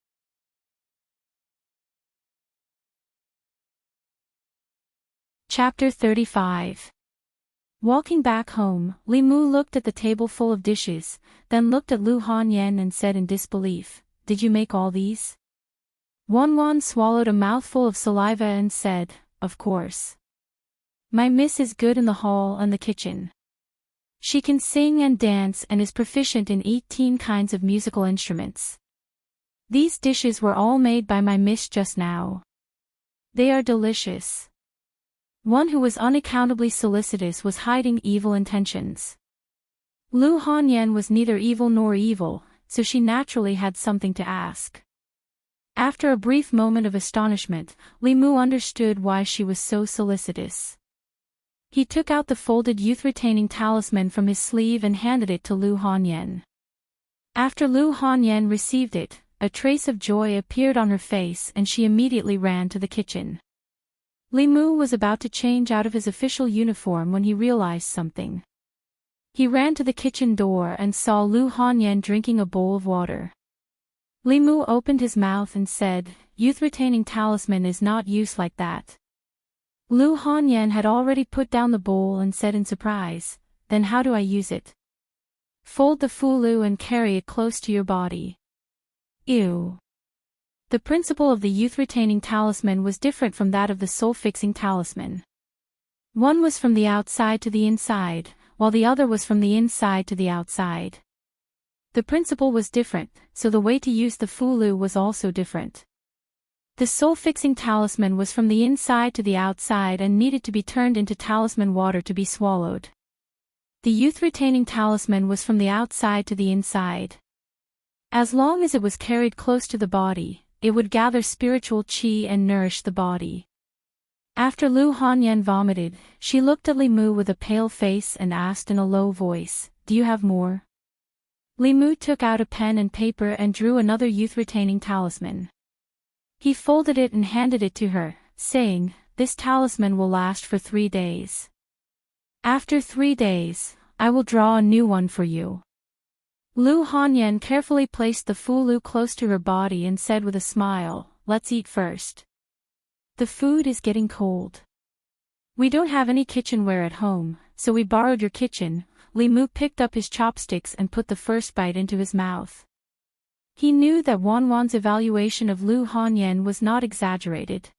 [SPEAKER 1] Chapter 35. Walking back home, Li Mu looked at the table full of dishes, then looked at Lu Hanyan and said in disbelief, "Did you make all these?" Wan swallowed a mouthful of saliva and said, "Of course. My miss is good in the hall and the kitchen. She can sing and dance and is proficient in 18 kinds of musical instruments. These dishes were all made by my miss just now. They are delicious." One who was unaccountably solicitous was hiding evil intentions. Lu Hanyan was neither evil nor evil, so she naturally had something to ask. After a brief moment of astonishment, Li Mu understood why she was so solicitous. He took out the folded youth-retaining talisman from his sleeve and handed it to Lu Hanyan. After Lu Hanyan received it, a trace of joy appeared on her face and she immediately ran to the kitchen. Li Mu was about to change out of his official uniform when he realized something. He ran to the kitchen door and saw Lu Hanyan drinking a bowl of water. Li Mu opened his mouth and said, "Youth-retaining talisman is not used like that." Lu Hanyan had already put down the bowl and said in surprise, "Then how do I use it?" "Fold the fulu and carry it close to your body." Ew. The principle of the youth-retaining talisman was different from that of the soul-fixing talisman. One was from the outside to the inside, while the other was from the inside to the outside. The principle was different, so the way to use the fulu was also different. The soul-fixing talisman was from the inside to the outside and needed to be turned into talisman water to be swallowed. The youth-retaining talisman was from the outside to the inside. As long as it was carried close to the body, it would gather spiritual qi and nourish the body. After Lu Hanyan vomited, she looked at Li Mu with a pale face and asked in a low voice, "Do you have more?" Li Mu took out a pen and paper and drew another youth-retaining talisman. He folded it and handed it to her, saying, "This talisman will last for 3 days. After 3 days, I will draw a new one for you." Lu Hanyan carefully placed the fulu close to her body and said with a smile, let's eat first. The food is getting cold. We don't have any kitchenware at home, so we borrowed your kitchen. Li Mu picked up his chopsticks and put the first bite into his mouth. He knew that Wanwan's evaluation of Lu Hanyan was not exaggerated.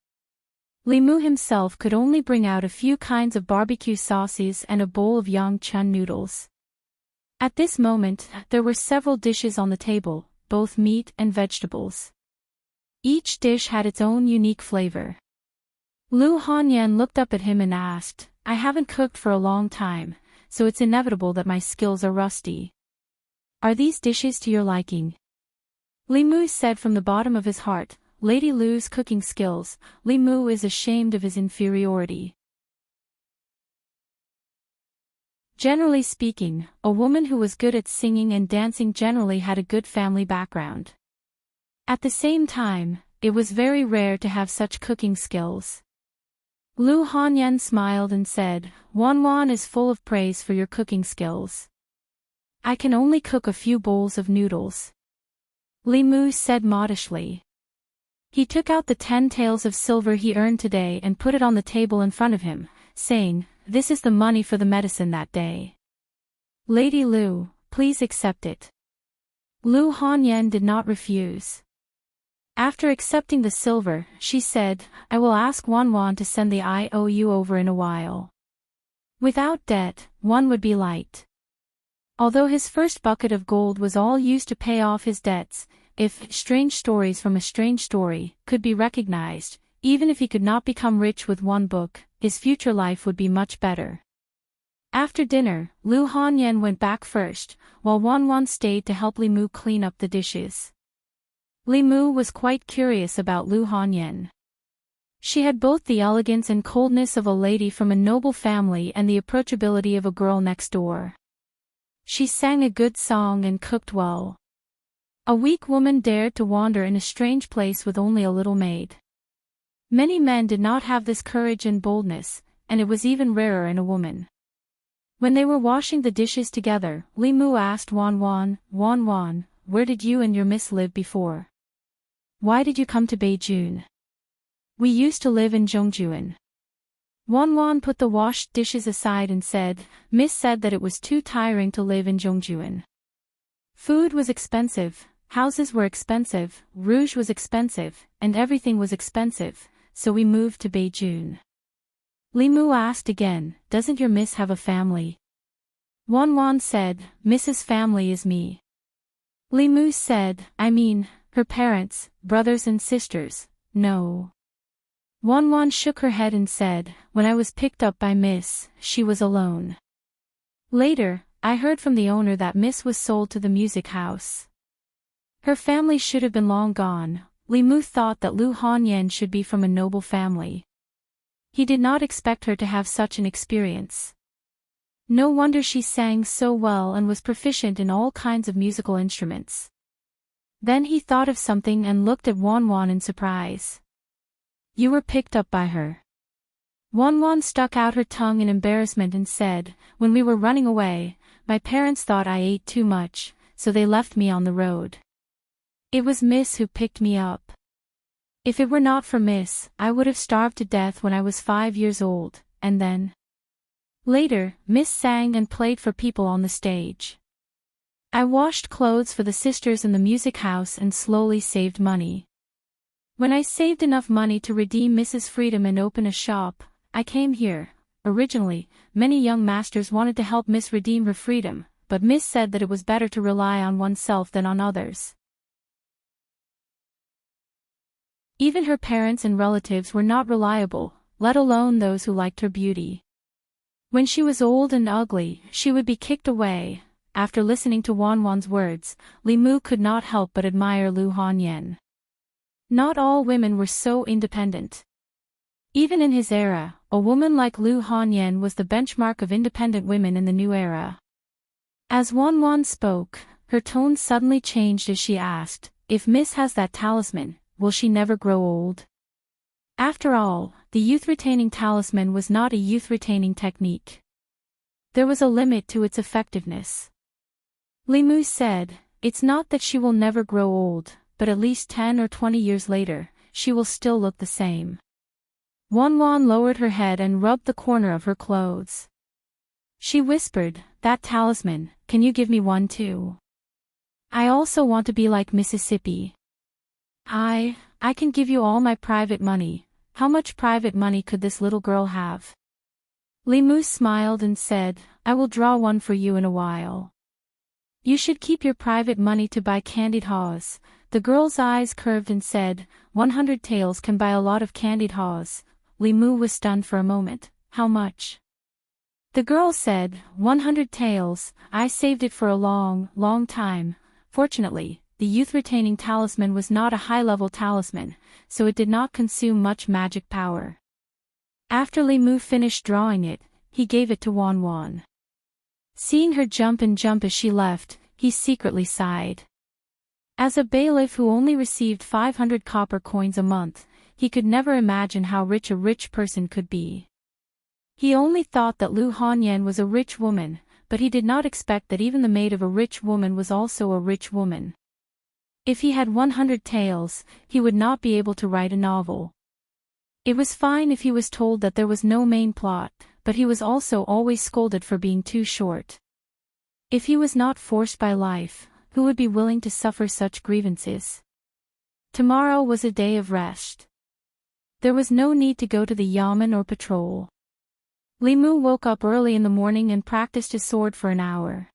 [SPEAKER 1] Li Mu himself could only bring out a few kinds of barbecue sauces and a bowl of yang chun noodles. At this moment, there were several dishes on the table, both meat and vegetables. Each dish had its own unique flavor. Lu Hanyan looked up at him and asked, I haven't cooked for a long time, so it's inevitable that my skills are rusty. Are these dishes to your liking? Li Mu said from the bottom of his heart, Lady Lu's cooking skills. Li Mu is ashamed of his inferiority. Generally speaking, a woman who was good at singing and dancing generally had a good family background. At the same time, it was very rare to have such cooking skills. Lu Hanyan smiled and said, Wanwan is full of praise for your cooking skills. I can only cook a few bowls of noodles. Li Mu said modestly. He took out the 10 taels of silver he earned today and put it on the table in front of him, saying, This is the money for the medicine that day. Lady Lu, please accept it. Lu Hanyan did not refuse. After accepting the silver, she said, I will ask Wanwan to send the IOU over in a while. Without debt, one would be light. Although his first bucket of gold was all used to pay off his debts, if strange stories from a strange story could be recognized, even if he could not become rich with one book, his future life would be much better. After dinner, Lu Hanyan went back first, while Wanwan stayed to help Li Mu clean up the dishes. Li Mu was quite curious about Lu Hanyan. She had both the elegance and coldness of a lady from a noble family and the approachability of a girl next door. She sang a good song and cooked well. A weak woman dared to wander in a strange place with only a little maid. Many men did not have this courage and boldness, and it was even rarer in a woman. When they were washing the dishes together, Li Mu asked Wanwan, Wanwan, where did you and your miss live before? Why did you come to Beijing? We used to live in Zhongjuan. Wanwan put the washed dishes aside and said, Miss said that it was too tiring to live in Zhongjuan. Food was expensive, houses were expensive, rouge was expensive, and everything was expensive, so we moved to Beijing. Li Mu asked again, doesn't your miss have a family? Wanwan said, Miss's family is me. Li Mu said, I mean, her parents, brothers and sisters, no. Wanwan shook her head and said, when I was picked up by Miss, she was alone. Later, I heard from the owner that Miss was sold to the music house. Her family should have been long gone. Li Mu thought that Lu Hanyan should be from a noble family. He did not expect her to have such an experience. No wonder she sang so well and was proficient in all kinds of musical instruments. Then he thought of something and looked at Wanwan in surprise. You were picked up by her. Wanwan stuck out her tongue in embarrassment and said, when we were running away, my parents thought I ate too much, so they left me on the road. It was Miss who picked me up. If it were not for Miss, I would have starved to death when I was 5 years old, and then. Later, Miss sang and played for people on the stage. I washed clothes for the sisters in the music house and slowly saved money. When I saved enough money to redeem Mrs. Freedom and open a shop, I came here. Originally, many young masters wanted to help Miss redeem her freedom, but Miss said that it was better to rely on oneself than on others. Even her parents and relatives were not reliable, let alone those who liked her beauty. When she was old and ugly, she would be kicked away. After listening to Wanwan's words, Li Mu could not help but admire Lu Hanyan. Not all women were so independent. Even in his era, a woman like Lu Hanyan was the benchmark of independent women in the new era. As Wanwan spoke, her tone suddenly changed as she asked, if Miss has that talisman, will she never grow old? After all, the youth-retaining talisman was not a youth-retaining technique. There was a limit to its effectiveness. Li Mu said, it's not that she will never grow old, but at least 10 or 20 years later, she will still look the same. Wanwan lowered her head and rubbed the corner of her clothes. She whispered, "That talisman, can you give me one too? I also want to be like Mississippi." I can give you all my private money." How much private money could this little girl have? Limu smiled and said, "I will draw one for you in a while. You should keep your private money to buy candied haws." The girl's eyes curved and said, 100 taels can buy a lot of candied haws." Limu was stunned for a moment. "How much?" The girl said, 100 taels, I saved it for a long, long time. Fortunately, the youth-retaining talisman was not a high-level talisman, so it did not consume much magic power. After Limu finished drawing it, he gave it to Wanwan. Seeing her jump and jump as she left, he secretly sighed. As a bailiff who only received 500 copper coins a month, he could never imagine how rich a rich person could be. He only thought that Lu Hanyan was a rich woman, but he did not expect that even the maid of a rich woman was also a rich woman. If he had 100 taels, he would not be able to write a novel. It was fine if he was told that there was no main plot, but he was also always scolded for being too short. If he was not forced by life, who would be willing to suffer such grievances? Tomorrow was a day of rest. There was no need to go to the yamen or patrol. Limu woke up early in the morning and practiced his sword for an hour.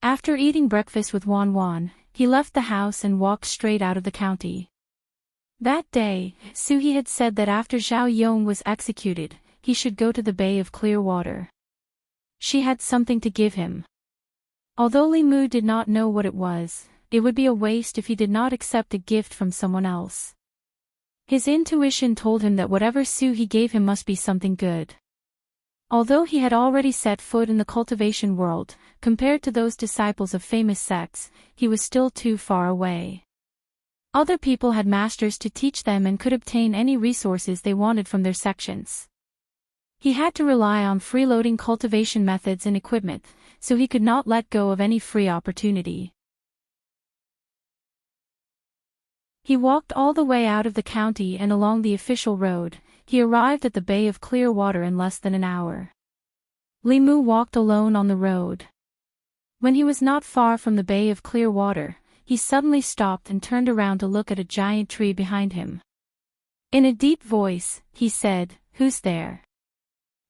[SPEAKER 1] After eating breakfast with Wanwan, he left the house and walked straight out of the county. That day, Suhi had said that after Zhao Yong was executed, he should go to the Bay of Clear Water. She had something to give him. Although Limu did not know what it was, it would be a waste if he did not accept a gift from someone else. His intuition told him that whatever Suhi gave him must be something good. Although he had already set foot in the cultivation world, compared to those disciples of famous sects, he was still too far away. Other people had masters to teach them and could obtain any resources they wanted from their sections. He had to rely on freeloading cultivation methods and equipment, so he could not let go of any free opportunity. He walked all the way out of the county and along the official road. He arrived at the Bay of Clear Water in less than an hour. Limu walked alone on the road. When he was not far from the Bay of Clear Water, he suddenly stopped and turned around to look at a giant tree behind him. In a deep voice, he said, "Who's there?"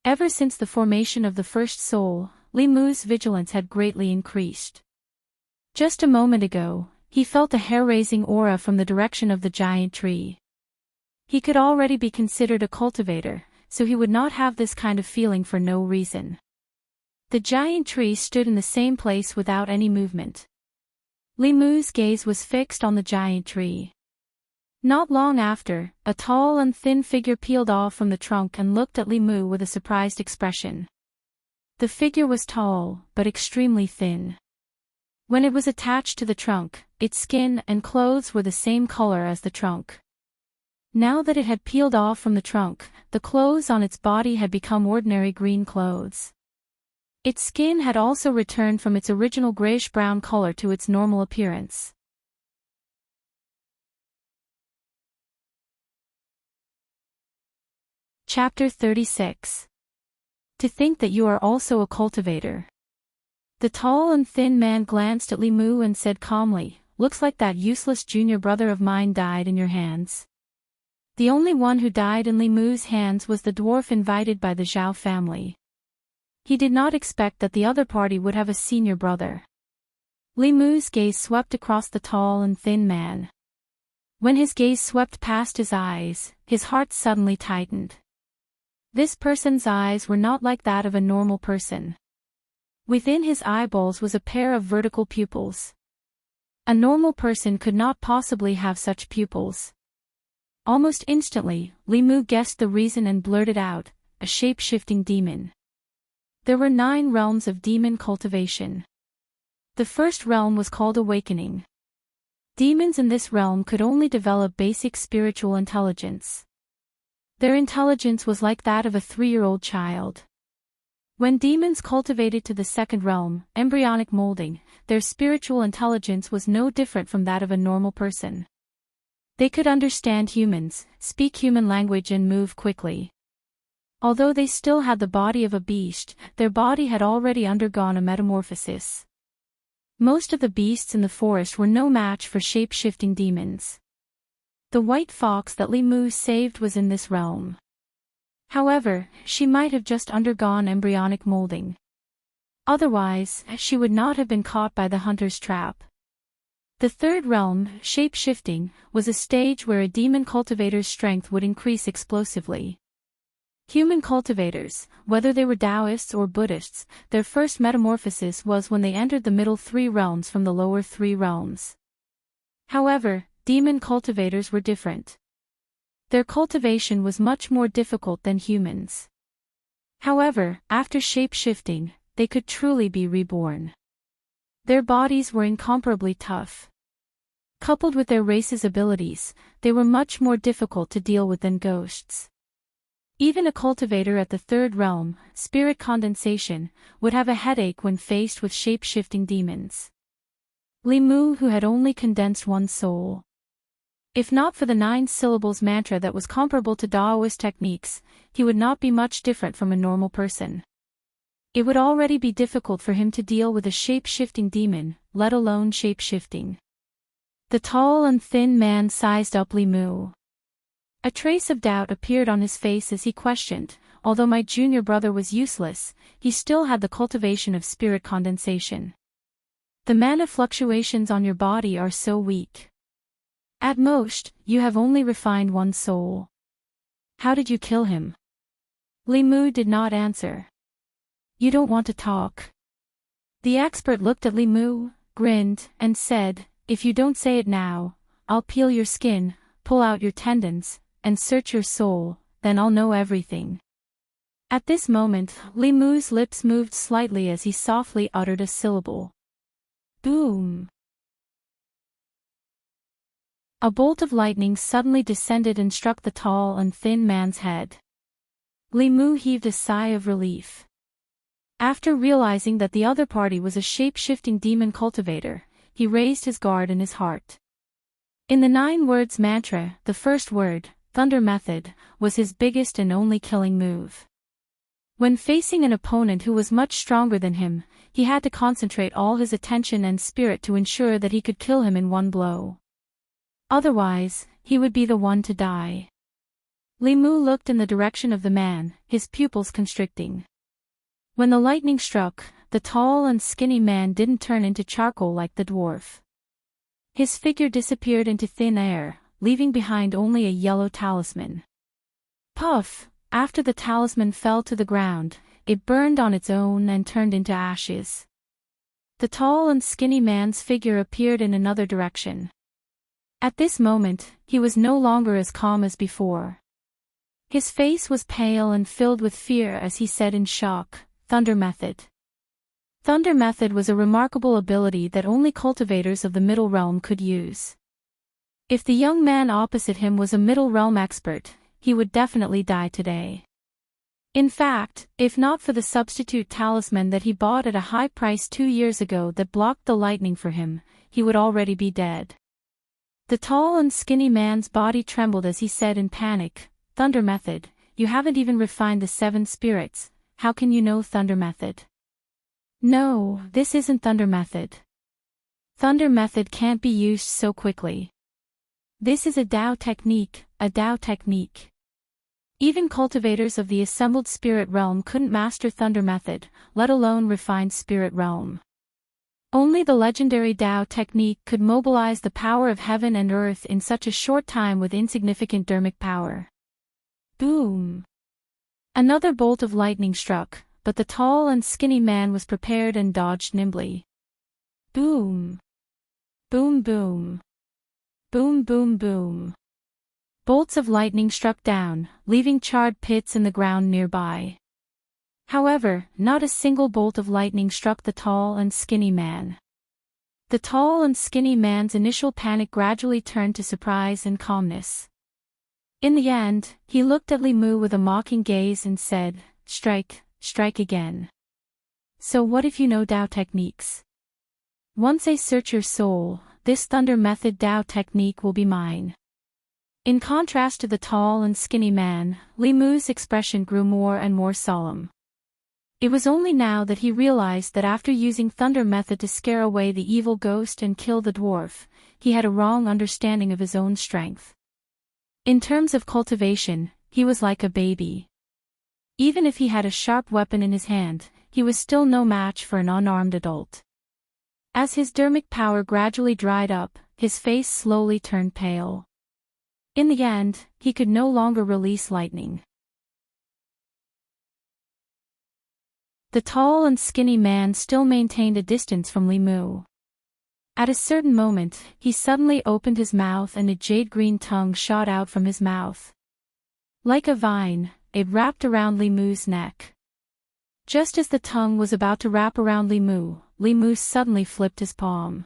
[SPEAKER 1] Ever since the formation of the first soul, Limu's vigilance had greatly increased. Just a moment ago, he felt a hair-raising aura from the direction of the giant tree. He could already be considered a cultivator, so he would not have this kind of feeling for no reason. The giant tree stood in the same place without any movement. Limu's gaze was fixed on the giant tree. Not long after, a tall and thin figure peeled off from the trunk and looked at Limu with a surprised expression. The figure was tall, but extremely thin. When it was attached to the trunk, its skin and clothes were the same color as the trunk. Now that it had peeled off from the trunk, the clothes on its body had become ordinary green clothes. Its skin had also returned from its original grayish-brown color to its normal appearance. Chapter 36. To think that you are also a cultivator. The tall and thin man glanced at Limu and said calmly, "Looks like that useless junior brother of mine died in your hands." The only one who died in Limu's hands was the dwarf invited by the Zhao family. He did not expect that the other party would have a senior brother. Limu's gaze swept across the tall and thin man. When his gaze swept past his eyes, his heart suddenly tightened. This person's eyes were not like that of a normal person. Within his eyeballs was a pair of vertical pupils. A normal person could not possibly have such pupils. Almost instantly, Limu guessed the reason and blurted out, "A shape-shifting demon." There were 9 realms of demon cultivation. The first realm was called Awakening. Demons in this realm could only develop basic spiritual intelligence. Their intelligence was like that of a 3-year-old child. When demons cultivated to the second realm, embryonic molding, their spiritual intelligence was no different from that of a normal person. They could understand humans, speak human language and move quickly. Although they still had the body of a beast, their body had already undergone a metamorphosis. Most of the beasts in the forest were no match for shape-shifting demons. The white fox that Li Mu saved was in this realm. However, she might have just undergone embryonic molding. Otherwise, she would not have been caught by the hunter's trap. The third realm, shape-shifting, was a stage where a demon cultivator's strength would increase explosively. Human cultivators, whether they were Daoists or Buddhists, their first metamorphosis was when they entered the middle three realms from the lower three realms. However, demon cultivators were different. Their cultivation was much more difficult than humans. However, after shape-shifting, they could truly be reborn. Their bodies were incomparably tough. Coupled with their race's abilities, they were much more difficult to deal with than ghosts. Even a cultivator at the third realm, spirit condensation, would have a headache when faced with shape-shifting demons. Li Mu, who had only condensed one soul. If not for the 9 syllables mantra that was comparable to Daoist techniques, he would not be much different from a normal person. It would already be difficult for him to deal with a shape-shifting demon, let alone shape-shifting. The tall and thin man sized up Li Mu. A trace of doubt appeared on his face as he questioned, although my junior brother was useless, he still had the cultivation of spirit condensation. The mana fluctuations on your body are so weak. At most, you have only refined one soul. How did you kill him? Li Mu did not answer. You don't want to talk. The expert looked at Li Mu, grinned, and said, if you don't say it now, I'll peel your skin, pull out your tendons, and search your soul, then I'll know everything. At this moment, Li Mu's lips moved slightly as he softly uttered a syllable. Boom! A bolt of lightning suddenly descended and struck the tall and thin man's head. Li Mu heaved a sigh of relief. After realizing that the other party was a shape-shifting demon cultivator, he raised his guard in his heart. In the 9 words mantra, the first word, Thunder Method, was his biggest and only killing move. When facing an opponent who was much stronger than him, he had to concentrate all his attention and spirit to ensure that he could kill him in one blow. Otherwise, he would be the one to die. Li Mu looked in the direction of the man, his pupils constricting. When the lightning struck, the tall and skinny man didn't turn into charcoal like the dwarf. His figure disappeared into thin air, leaving behind only a yellow talisman. Puff! After the talisman fell to the ground, it burned on its own and turned into ashes. The tall and skinny man's figure appeared in another direction. At this moment, he was no longer as calm as before. His face was pale and filled with fear as he said in shock, Thunder Method. Thunder Method was a remarkable ability that only cultivators of the Middle Realm could use. If the young man opposite him was a Middle Realm expert, he would definitely die today. In fact, if not for the substitute talisman that he bought at a high price 2 years ago that blocked the lightning for him, he would already be dead. The tall and skinny man's body trembled as he said in panic, Thunder Method, you haven't even refined the 7 spirits, how can you know Thunder Method? No, this isn't Thunder Method. Thunder Method can't be used so quickly. This is a Dao technique, a Dao technique. Even cultivators of the assembled spirit realm couldn't master Thunder Method, let alone refined spirit realm. Only the legendary Dao technique could mobilize the power of heaven and earth in such a short time with insignificant dermic power. Boom! Another bolt of lightning struck, but the tall and skinny man was prepared and dodged nimbly. Boom! Boom boom! Boom boom boom! Bolts of lightning struck down, leaving charred pits in the ground nearby. However, not a single bolt of lightning struck the tall and skinny man. The tall and skinny man's initial panic gradually turned to surprise and calmness. In the end, he looked at Li Mu with a mocking gaze and said, Strike, strike again. So what if you know Dao techniques? Once I search your soul, this Thunder Method Dao technique will be mine. In contrast to the tall and skinny man, Li Mu's expression grew more and more solemn. It was only now that he realized that after using thunder method to scare away the evil ghost and kill the dwarf, he had a wrong understanding of his own strength. In terms of cultivation, he was like a baby. Even if he had a sharp weapon in his hand, he was still no match for an unarmed adult. As his dermic power gradually dried up, his face slowly turned pale. In the end, he could no longer release lightning. The tall and skinny man still maintained a distance from Li Mu. At a certain moment, he suddenly opened his mouth and a jade-green tongue shot out from his mouth. Like a vine, it wrapped around Li Mu's neck. Just as the tongue was about to wrap around Li Mu suddenly flipped his palm.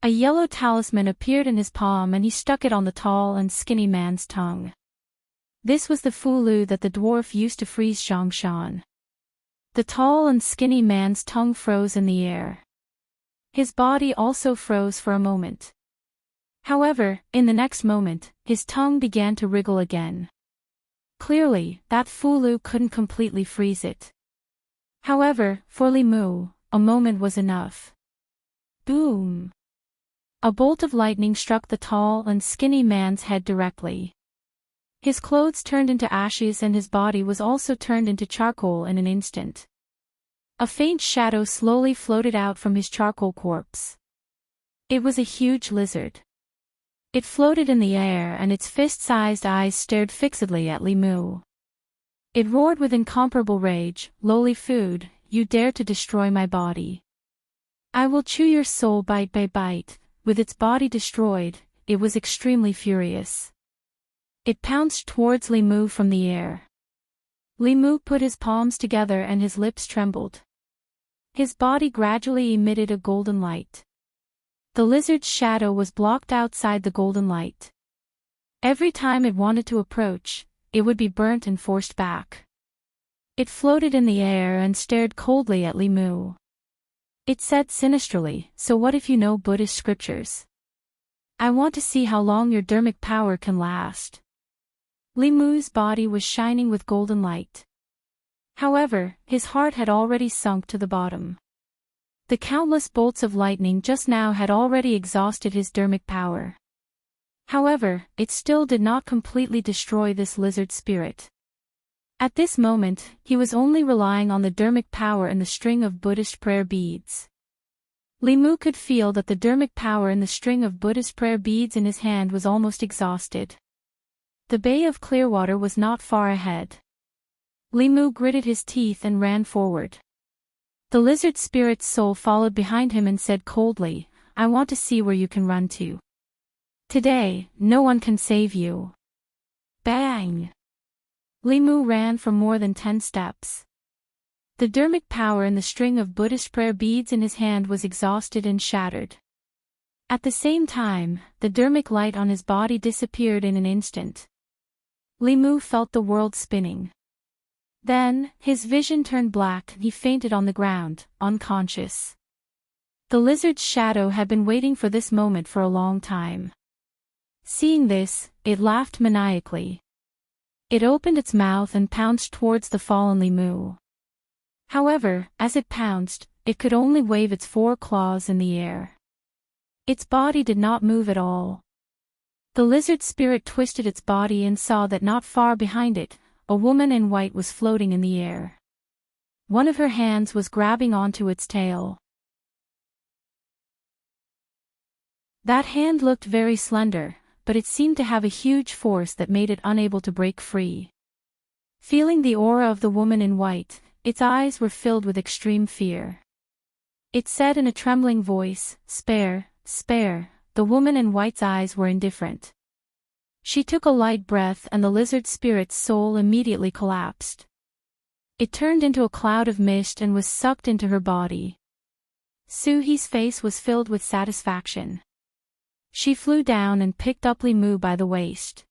[SPEAKER 1] A yellow talisman appeared in his palm and he stuck it on the tall and skinny man's tongue. This was the fulu that the dwarf used to freeze Zhongshan. The tall and skinny man's tongue froze in the air. His body also froze for a moment. However, in the next moment, his tongue began to wriggle again. Clearly, that fulu couldn't completely freeze it. However, for Li Mu, a moment was enough. Boom! A bolt of lightning struck the tall and skinny man's head directly. His clothes turned into ashes and his body was also turned into charcoal in an instant. A faint shadow slowly floated out from his charcoal corpse. It was a huge lizard. It floated in the air and its fist-sized eyes stared fixedly at Li Mu. It roared with incomparable rage, "Lowly food, you dare to destroy my body. I will chew your soul bite by bite." With its body destroyed, it was extremely furious. It pounced towards Li Mu from the air. Li Mu put his palms together and his lips trembled. His body gradually emitted a golden light. The lizard's shadow was blocked outside the golden light. Every time it wanted to approach, it would be burnt and forced back. It floated in the air and stared coldly at Li Mu. It said sinisterly, "So what if you know Buddhist scriptures? I want to see how long your dermic power can last." Li Mu's body was shining with golden light. However, his heart had already sunk to the bottom. The countless bolts of lightning just now had already exhausted his dermic power. However, it still did not completely destroy this lizard spirit. At this moment, he was only relying on the dermic power in the string of Buddhist prayer beads. Li Mu could feel that the dermic power in the string of Buddhist prayer beads in his hand was almost exhausted. The Bay of Clearwater was not far ahead. Li Mu gritted his teeth and ran forward. The lizard spirit's soul followed behind him and said coldly, "I want to see where you can run to. Today, no one can save you." Bang! Li Mu ran for more than 10 steps. The dermic power in the string of Buddhist prayer beads in his hand was exhausted and shattered. At the same time, the dermic light on his body disappeared in an instant. Li Mu felt the world spinning. Then, his vision turned black and he fainted on the ground, unconscious. The lizard's shadow had been waiting for this moment for a long time. Seeing this, it laughed maniacally. It opened its mouth and pounced towards the fallen Li Mu. However, as it pounced, it could only wave its 4 claws in the air. Its body did not move at all. The lizard spirit twisted its body and saw that not far behind it, a woman in white was floating in the air. One of her hands was grabbing onto its tail. That hand looked very slender, but it seemed to have a huge force that made it unable to break free. Feeling the aura of the woman in white, its eyes were filled with extreme fear. It said in a trembling voice, "Spare, spare." The woman in white's eyes were indifferent. She took a light breath and the lizard spirit's soul immediately collapsed. It turned into a cloud of mist and was sucked into her body. Suhi's face was filled with satisfaction. She flew down and picked up Li Mu by the waist.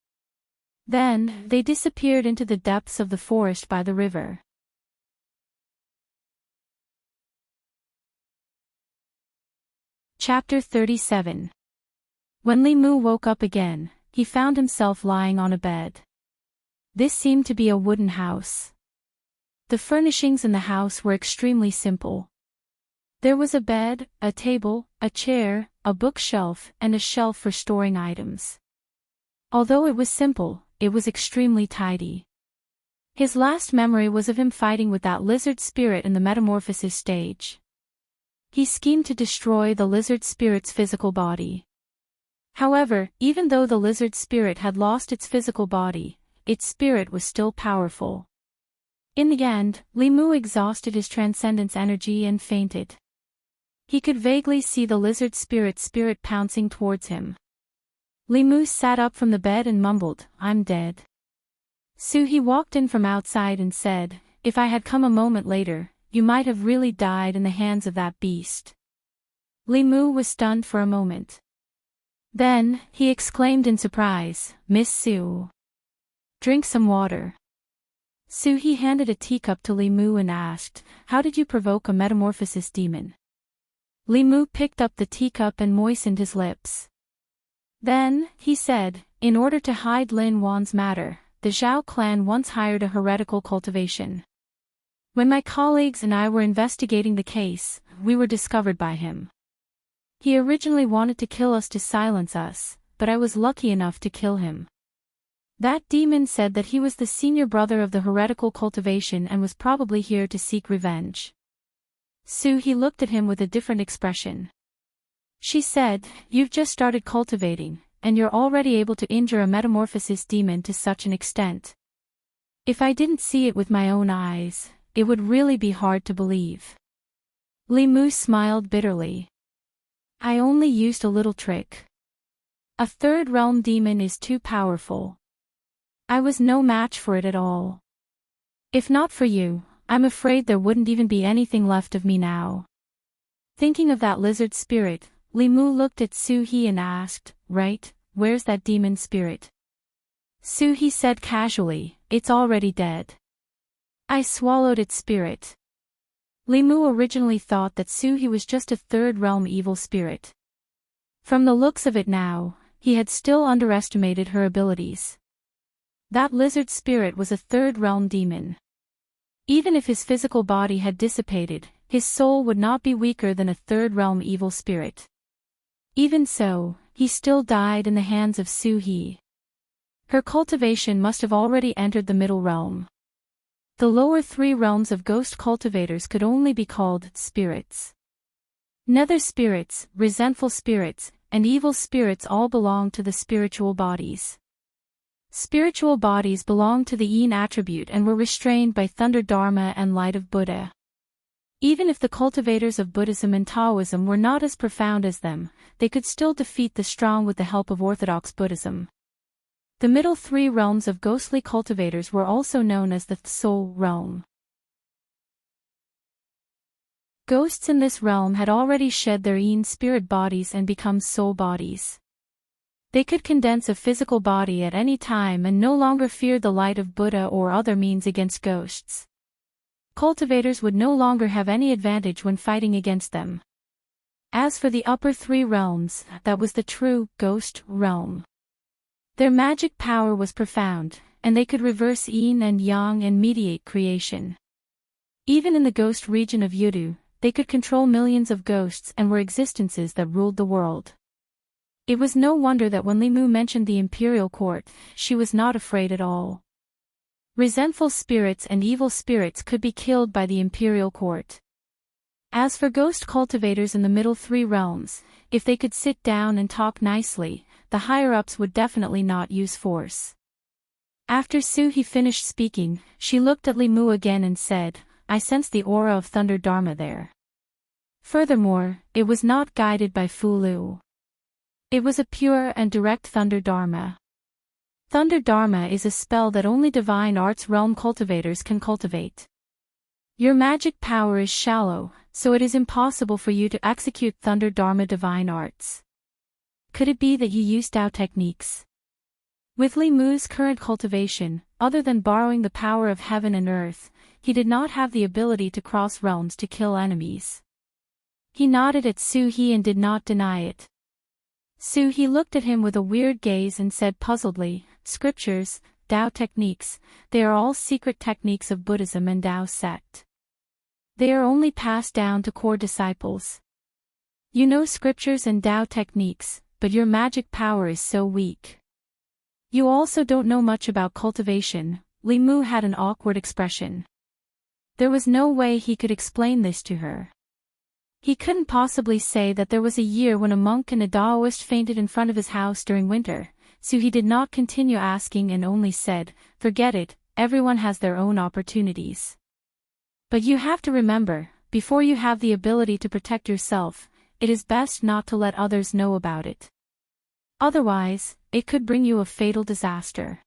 [SPEAKER 1] Then, they disappeared into the depths of the forest by the river. Chapter 37. When Li Mu woke up again, he found himself lying on a bed. This seemed to be a wooden house. The furnishings in the house were extremely simple. There was a bed, a table, a chair, a bookshelf, and a shelf for storing items. Although it was simple, it was extremely tidy. His last memory was of him fighting with that lizard spirit in the metamorphosis stage. He schemed to destroy the lizard spirit's physical body. However, even though the lizard spirit had lost its physical body, its spirit was still powerful. In the end, Li Mu exhausted his transcendence energy and fainted. He could vaguely see the lizard spirit pouncing towards him. Li Mu sat up from the bed and mumbled, "I'm dead." He walked in from outside and said, "If I had come a moment later, you might have really died in the hands of that beast." Li Mu was stunned for a moment. Then, he exclaimed in surprise, "Miss Su. Drink some water." He handed a teacup to Li Mu and asked, "How did you provoke a metamorphosis demon?" Li Mu picked up the teacup and moistened his lips. Then, he said, "In order to hide Lin Wan's matter, the Zhao clan once hired a heretical cultivation. When my colleagues and I were investigating the case, we were discovered by him. He originally wanted to kill us to silence us, but I was lucky enough to kill him. That demon said that he was the senior brother of the heretical cultivation and was probably here to seek revenge." He looked at him with a different expression. She said, "You've just started cultivating, and you're already able to injure a metamorphosis demon to such an extent. If I didn't see it with my own eyes, it would really be hard to believe." Li Mu smiled bitterly. "I only used a little trick. A third realm demon is too powerful. I was no match for it at all. If not for you, I'm afraid there wouldn't even be anything left of me now." Thinking of that lizard spirit, Li Mu looked at He and asked, "Right, where's that demon spirit?" He said casually, "It's already dead. I swallowed its spirit." Li Mu originally thought that He was just a third realm evil spirit. From the looks of it now, he had still underestimated her abilities. That lizard spirit was a third realm demon. Even if his physical body had dissipated, his soul would not be weaker than a third realm evil spirit. Even so, he still died in the hands of He. Her cultivation must have already entered the middle realm. The lower three realms of ghost cultivators could only be called spirits. Nether spirits, resentful spirits, and evil spirits all belong to the spiritual bodies. Spiritual bodies belong to the Yin attribute and were restrained by Thunder Dharma and Light of Buddha. Even if the cultivators of Buddhism and Taoism were not as profound as them, they could still defeat the strong with the help of Orthodox Buddhism. The middle three realms of ghostly cultivators were also known as the soul realm. Ghosts in this realm had already shed their Yin spirit bodies and become soul bodies. They could condense a physical body at any time and no longer feared the light of Buddha or other means against ghosts. Cultivators would no longer have any advantage when fighting against them. As for the upper three realms, that was the true ghost realm. Their magic power was profound, and they could reverse yin and yang and mediate creation. Even in the ghost region of Yudu, they could control millions of ghosts and were existences that ruled the world. It was no wonder that when Li Mu mentioned the imperial court, she was not afraid at all. Resentful spirits and evil spirits could be killed by the imperial court. As for ghost cultivators in the middle three realms, if they could sit down and talk nicely, the higher-ups would definitely not use force. After He finished speaking, she looked at Li Mu again and said, "I sense the aura of Thunder Dharma there." Furthermore, it was not guided by Fu Lu. It was a pure and direct Thunder Dharma. Thunder Dharma is a spell that only divine arts realm cultivators can cultivate. Your magic power is shallow, so it is impossible for you to execute Thunder Dharma divine arts. Could it be that you used Dao techniques? With Li Mu's current cultivation, other than borrowing the power of heaven and earth, he did not have the ability to cross realms to kill enemies. He nodded at He and did not deny it. He looked at him with a weird gaze and said puzzledly, "Scriptures, Tao techniques, they are all secret techniques of Buddhism and Tao sect. They are only passed down to core disciples. You know scriptures and Tao techniques, but your magic power is so weak. You also don't know much about cultivation." Li Mu had an awkward expression. There was no way he could explain this to her. He couldn't possibly say that there was a year when a monk and a Daoist fainted in front of his house during winter, so he did not continue asking and only said, "Forget it, everyone has their own opportunities. But you have to remember, before you have the ability to protect yourself, it is best not to let others know about it. Otherwise, it could bring you a fatal disaster."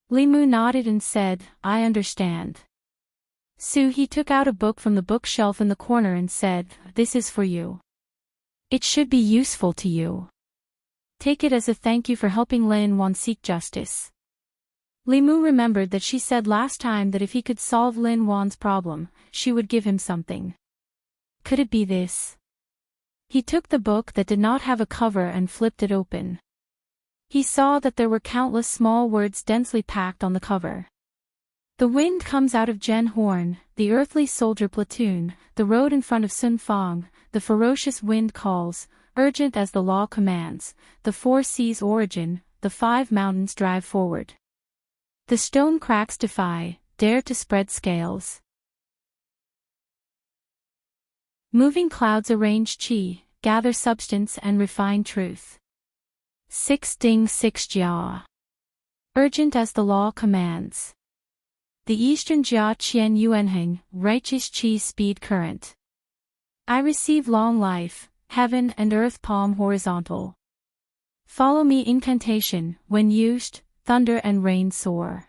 [SPEAKER 1] Li Mu nodded and said, "I understand." He took out a book from the bookshelf in the corner and said, "This is for you. It should be useful to you. Take it as a thank you for helping Lin Wan seek justice." Li Mu remembered that she said last time that if he could solve Lin Wan's problem, she would give him something. Could it be this? He took the book that did not have a cover and flipped it open. He saw that there were countless small words densely packed on the cover. "The wind comes out of Jen Horn, the earthly soldier platoon, the road in front of Sun Fong, the ferocious wind calls, urgent as the law commands, the four seas origin, the five mountains drive forward. The stone cracks defy, dare to spread scales. Moving clouds arrange chi, gather substance and refine truth. Six ding six jia. Urgent as the law commands. The eastern jia qian yuanheng, righteous chi speed current. I receive long life, heaven and earth palm horizontal. Follow me incantation, when used, thunder and rain soar.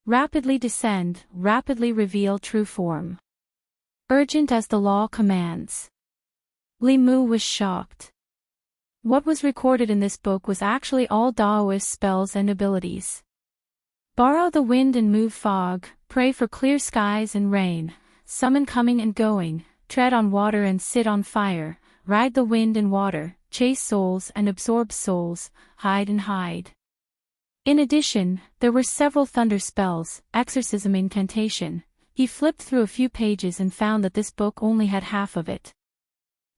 [SPEAKER 1] Rapidly descend, rapidly reveal true form. Urgent as the law commands." Li Mu was shocked. What was recorded in this book was actually all Daoist spells and abilities. Borrow the wind and move fog, pray for clear skies and rain, summon coming and going, tread on water and sit on fire, ride the wind and water, chase souls and absorb souls, hide and hide. In addition, there were several thunder spells, exorcism incantation. He flipped through a few pages and found that this book only had half of it.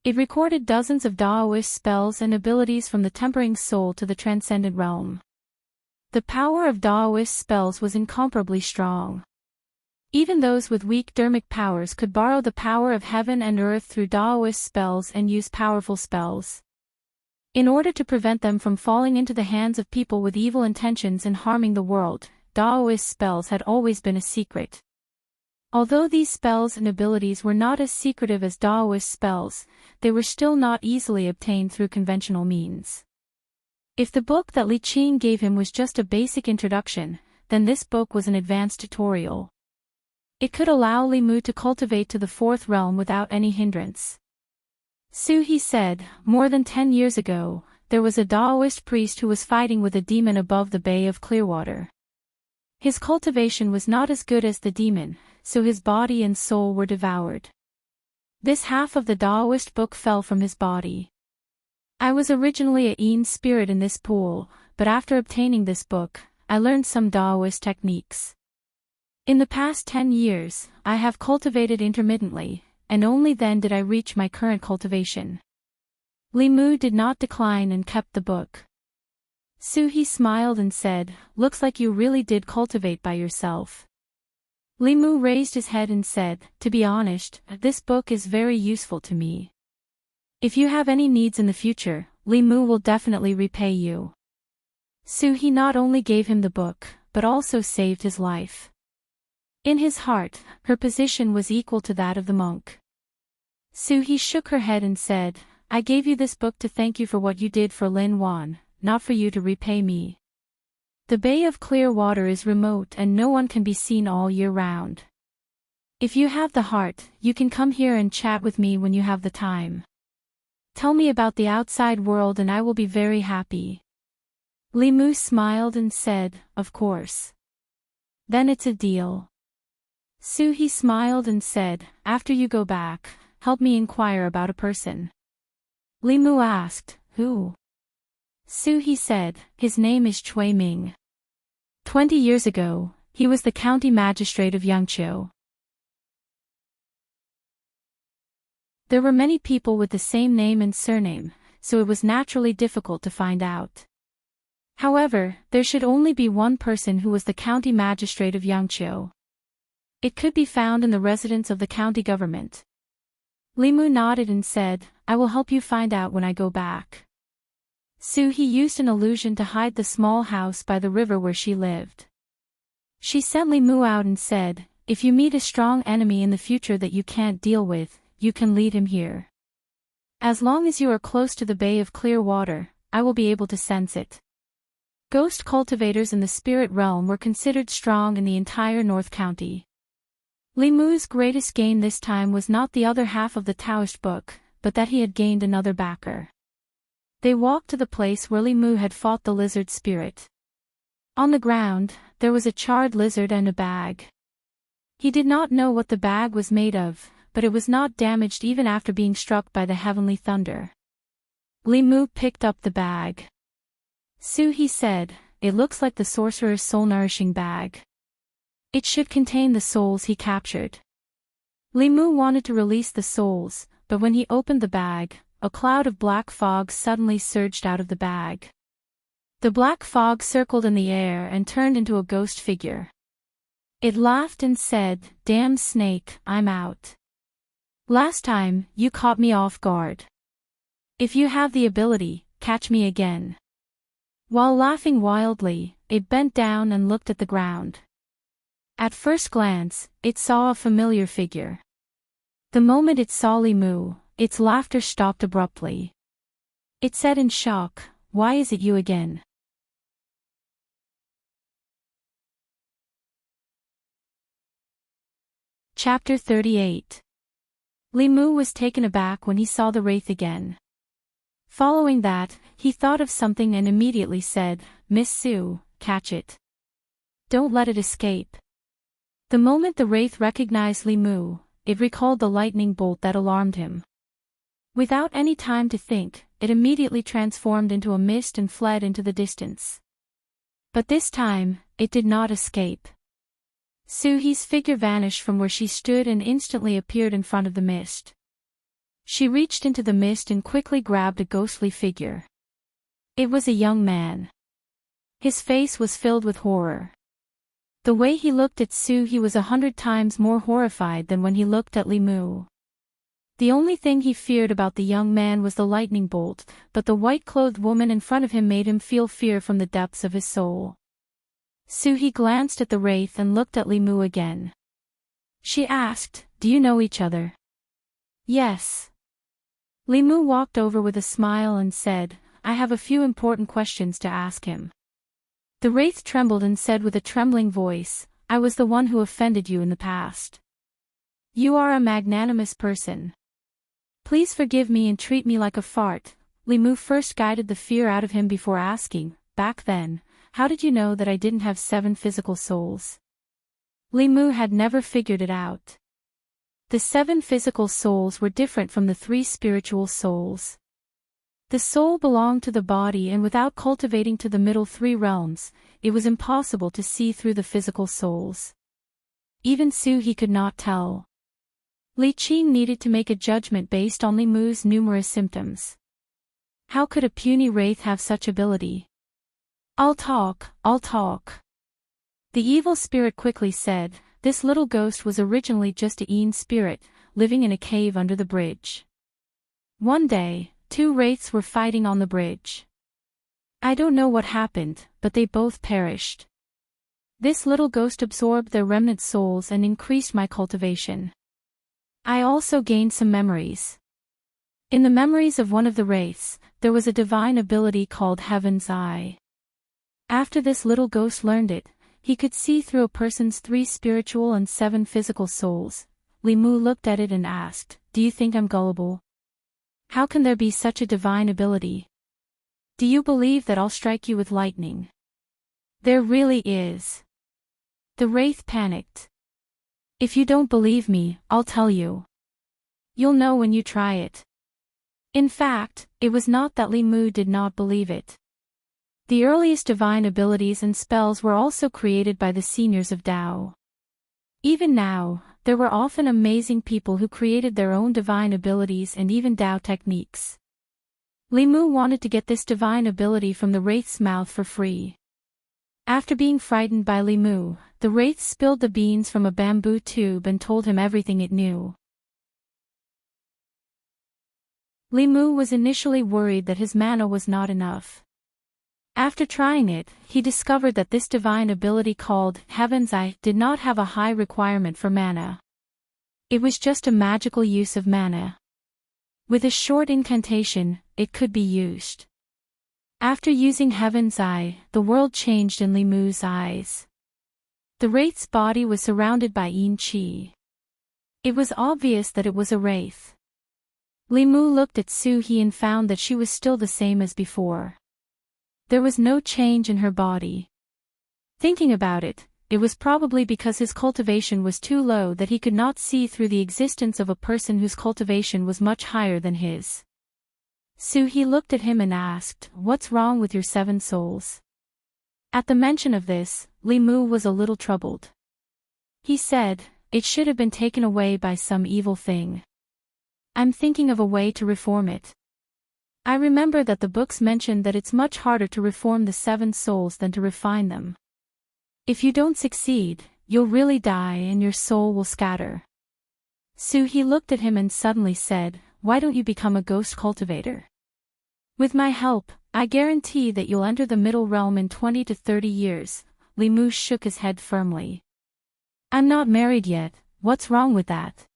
[SPEAKER 1] It recorded dozens of Daoist spells and abilities from the tempering soul to the transcendent realm. The power of Daoist spells was incomparably strong. Even those with weak dermic powers could borrow the power of heaven and earth through Daoist spells and use powerful spells. In order to prevent them from falling into the hands of people with evil intentions and harming the world, Daoist spells had always been a secret. Although these spells and abilities were not as secretive as Daoist spells, they were still not easily obtained through conventional means. If the book that Li Qing gave him was just a basic introduction, then this book was an advanced tutorial. It could allow Li Mu to cultivate to the fourth realm without any hindrance. He said, "More than 10 years ago, there was a Daoist priest who was fighting with a demon above the Bay of Clearwater. His cultivation was not as good as the demon, so his body and soul were devoured. This half of the Daoist book fell from his body. I was originally a Yin spirit in this pool, but after obtaining this book, I learned some Daoist techniques. In the past 10 years, I have cultivated intermittently, and only then did I reach my current cultivation." Li Mu did not decline and kept the book. He smiled and said, "Looks like you really did cultivate by yourself." Li Mu raised his head and said, "To be honest, this book is very useful to me. If you have any needs in the future, Li Mu will definitely repay you." He not only gave him the book, but also saved his life. In his heart, her position was equal to that of the monk. He shook her head and said, "I gave you this book to thank you for what you did for Lin Wan, not for you to repay me. The Bay of Clear Water is remote and no one can be seen all year round. If you have the heart, you can come here and chat with me when you have the time. Tell me about the outside world and I will be very happy." Li Mu smiled and said, "Of course. Then it's a deal." He smiled and said, "After you go back, help me inquire about a person." Li Mu asked, "Who?" Su, he said, his name is Chui Ming. 20 years ago, he was the county magistrate of Yangqiu. There were many people with the same name and surname, so it was naturally difficult to find out. However, there should only be one person who was the county magistrate of Yangqiu. It could be found in the residence of the county government. Li Mu nodded and said, I will help you find out when I go back. Su, he used an illusion to hide the small house by the river where she lived. She sent Li Mu out and said, if you meet a strong enemy in the future that you can't deal with, you can lead him here. As long as you are close to the Bay of Clear Water, I will be able to sense it. Ghost cultivators in the spirit realm were considered strong in the entire North County. Li Mu's greatest gain this time was not the other half of the Daoist book, but that he had gained another backer. They walked to the place where Li Mu had fought the lizard spirit. On the ground, there was a charred lizard and a bag. He did not know what the bag was made of, but it was not damaged even after being struck by the heavenly thunder. Li Mu picked up the bag. Su, he said, it looks like the sorcerer's soul-nourishing bag. It should contain the souls he captured. Li Mu wanted to release the souls, but when he opened the bag, a cloud of black fog suddenly surged out of the bag. The black fog circled in the air and turned into a ghost figure. It laughed and said, damn snake, I'm out. Last time, you caught me off guard. If you have the ability, catch me again. While laughing wildly, it bent down and looked at the ground. At first glance, it saw a familiar figure. The moment it saw Li Mu, its laughter stopped abruptly. It said in shock, why is it you again? Chapter 38. Li Mu was taken aback when he saw the wraith again. Following that, he thought of something and immediately said, Miss Su, catch it. Don't let it escape. The moment the wraith recognized Li Mu, it recalled the lightning bolt that alarmed him. Without any time to think, it immediately transformed into a mist and fled into the distance. But this time, it did not escape. Suhi's figure vanished from where she stood and instantly appeared in front of the mist. She reached into the mist and quickly grabbed a ghostly figure. It was a young man. His face was filled with horror. The way he looked at Suhi was 100 times more horrified than when he looked at Li Mu. The only thing he feared about the young man was the lightning bolt, but the white-clothed woman in front of him made him feel fear from the depths of his soul. Suhi glanced at the wraith and looked at Li Mu again. She asked, do you know each other? Yes. Li Mu walked over with a smile and said, I have a few important questions to ask him. The wraith trembled and said with a trembling voice, I was the one who offended you in the past. You are a magnanimous person. Please forgive me and treat me like a fart. Li Mu first guided the fear out of him before asking, back then, how did you know that I didn't have 7 physical souls? Li Mu had never figured it out. The 7 physical souls were different from the 3 spiritual souls. The soul belonged to the body, and without cultivating to the middle 3 realms, it was impossible to see through the physical souls. Even Suhi could not tell. Li Qing needed to make a judgment based on Li Mu's numerous symptoms. How could a puny wraith have such ability? I'll talk. The evil spirit quickly said, this little ghost was originally just a Yin spirit, living in a cave under the bridge. One day, 2 wraiths were fighting on the bridge. I don't know what happened, but they both perished. This little ghost absorbed their remnant souls and increased my cultivation. I also gained some memories. In the memories of one of the wraiths, there was a divine ability called Heaven's Eye. After this little ghost learned it, he could see through a person's 3 spiritual and 7 physical souls. Li Mu looked at it and asked, do you think I'm gullible? How can there be such a divine ability? Do you believe that I'll strike you with lightning? There really is. The wraith panicked. If you don't believe me, I'll tell you. You'll know when you try it. In fact, it was not that Li Mu did not believe it. The earliest divine abilities and spells were also created by the seniors of Dao. Even now, there were often amazing people who created their own divine abilities and even Dao techniques. Li Mu wanted to get this divine ability from the wraith's mouth for free. After being frightened by Li Mu, the wraith spilled the beans from a bamboo tube and told him everything it knew. Li Mu was initially worried that his mana was not enough. After trying it, he discovered that this divine ability called Heaven's Eye did not have a high requirement for mana. It was just a magical use of mana. With a short incantation, it could be used. After using Heaven's Eye, the world changed in Li Mu's eyes. The wraith's body was surrounded by Yin Qi. It was obvious that it was a wraith. Li Mu looked at Su He and found that she was still the same as before. There was no change in her body. Thinking about it, it was probably because his cultivation was too low that he could not see through the existence of a person whose cultivation was much higher than his. Su He looked at him and asked, "What's wrong with your 7 souls?" At the mention of this, Li Mu was a little troubled. He said, "It should have been taken away by some evil thing. I'm thinking of a way to reform it. I remember that the books mentioned that it's much harder to reform the 7 souls than to refine them. If you don't succeed, you'll really die and your soul will scatter." Su He looked at him and suddenly said, "Why don't you become a ghost cultivator? With my help, I guarantee that you'll enter the middle realm in 20 to 30 years. Li Mu shook his head firmly. "I'm not married yet, what's wrong with that?"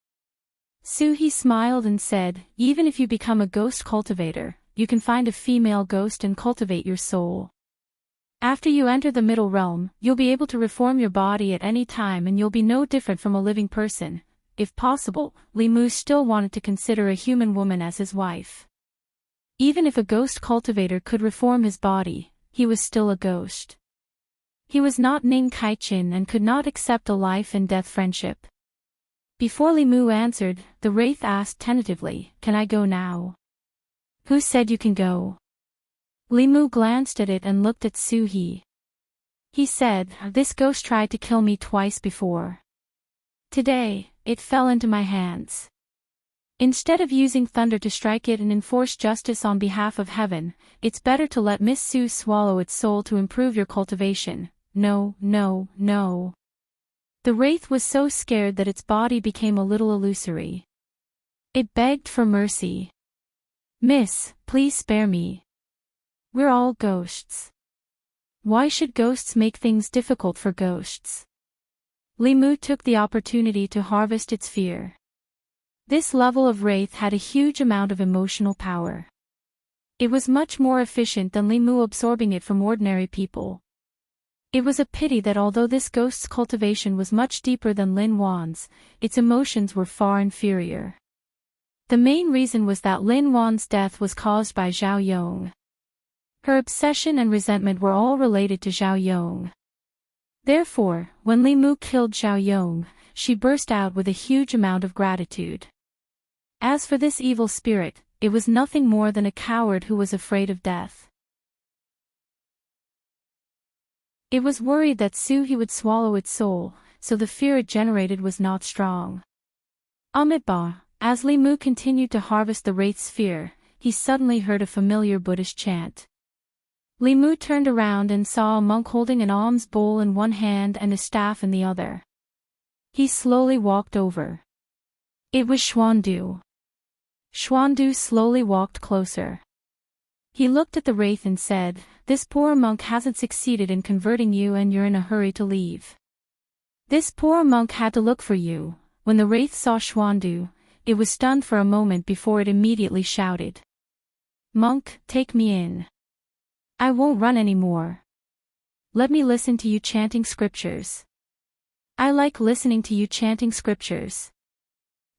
[SPEAKER 1] Su He smiled and said, "Even if you become a ghost cultivator, you can find a female ghost and cultivate your soul. After you enter the middle realm, you'll be able to reform your body at any time and you'll be no different from a living person." If possible, Li Mu still wanted to consider a human woman as his wife. Even if a ghost cultivator could reform his body, he was still a ghost. He was not Ning Kaichin and could not accept a life and death friendship. Before Li Mu answered, the wraith asked tentatively, "Can I go now?" "Who said you can go?" Li Mu glanced at it and looked at Su He. He said, "This ghost tried to kill me twice before. Today, it fell into my hands. Instead of using thunder to strike it and enforce justice on behalf of heaven, it's better to let Miss Su swallow its soul to improve your cultivation." "No, no, no." The wraith was so scared that its body became a little illusory. It begged for mercy. "Miss, please spare me. We're all ghosts. Why should ghosts make things difficult for ghosts?" Li Mu took the opportunity to harvest its fear. This level of wraith had a huge amount of emotional power. It was much more efficient than Li Mu absorbing it from ordinary people. It was a pity that although this ghost's cultivation was much deeper than Lin Wan's, its emotions were far inferior. The main reason was that Lin Wan's death was caused by Zhao Yong. Her obsession and resentment were all related to Zhao Yong. Therefore, when Li Mu killed Zhao Yong, she burst out with a huge amount of gratitude. As for this evil spirit, it was nothing more than a coward who was afraid of death. It was worried that Su He would swallow its soul, so the fear it generated was not strong. Amitabha, as Li Mu continued to harvest the wraith's fear, he suddenly heard a familiar Buddhist chant. Li Mu turned around and saw a monk holding an alms bowl in one hand and a staff in the other. He slowly walked over. It was Xuandu. Xuandu slowly walked closer. He looked at the wraith and said, "This poor monk hasn't succeeded in converting you and you're in a hurry to leave." This poor monk had to look for you. When the wraith saw Xuandu, it was stunned for a moment before it immediately shouted, "Monk, take me in. I won't run anymore. Let me listen to you chanting scriptures. I like listening to you chanting scriptures."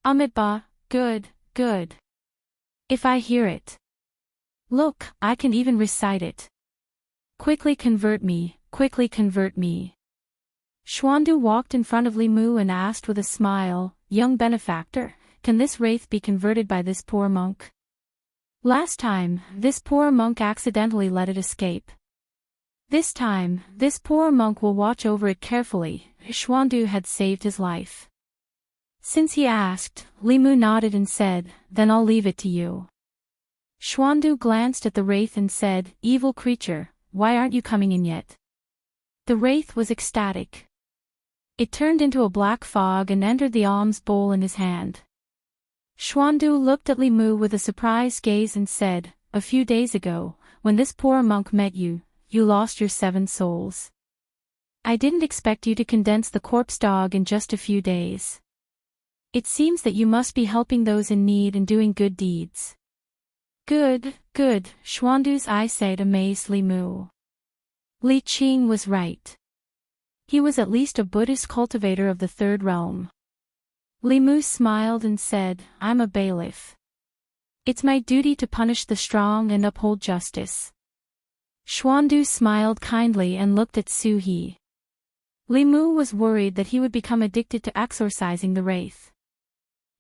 [SPEAKER 1] Amitabha, good, good. If I hear it. Look, I can even recite it. Quickly convert me, quickly convert me. Xuandu walked in front of Li Mu and asked with a smile, "Young benefactor, can this wraith be converted by this poor monk? Last time, this poor monk accidentally let it escape." This time, this poor monk will watch over it carefully. Xuandu had saved his life. Since he asked, Li Mu nodded and said, then I'll leave it to you. Xuandu glanced at the wraith and said, evil creature, why aren't you coming in yet? The wraith was ecstatic. It turned into a black fog and entered the alms bowl in his hand. Xuandu looked at Li Mu with a surprised gaze and said, a few days ago, when this poor monk met you, you lost your 7 souls. I didn't expect you to condense the corpse dog in just a few days. It seems that you must be helping those in need and doing good deeds. Good, Xuandu's eyesight amazed Li Mu. Li Qing was right. He was at least a Buddhist cultivator of the 3rd realm. Li Mu smiled and said, I'm a bailiff. It's my duty to punish the strong and uphold justice. Xuandu smiled kindly and looked at Su He. Li Mu was worried that he would become addicted to exorcising the wraith.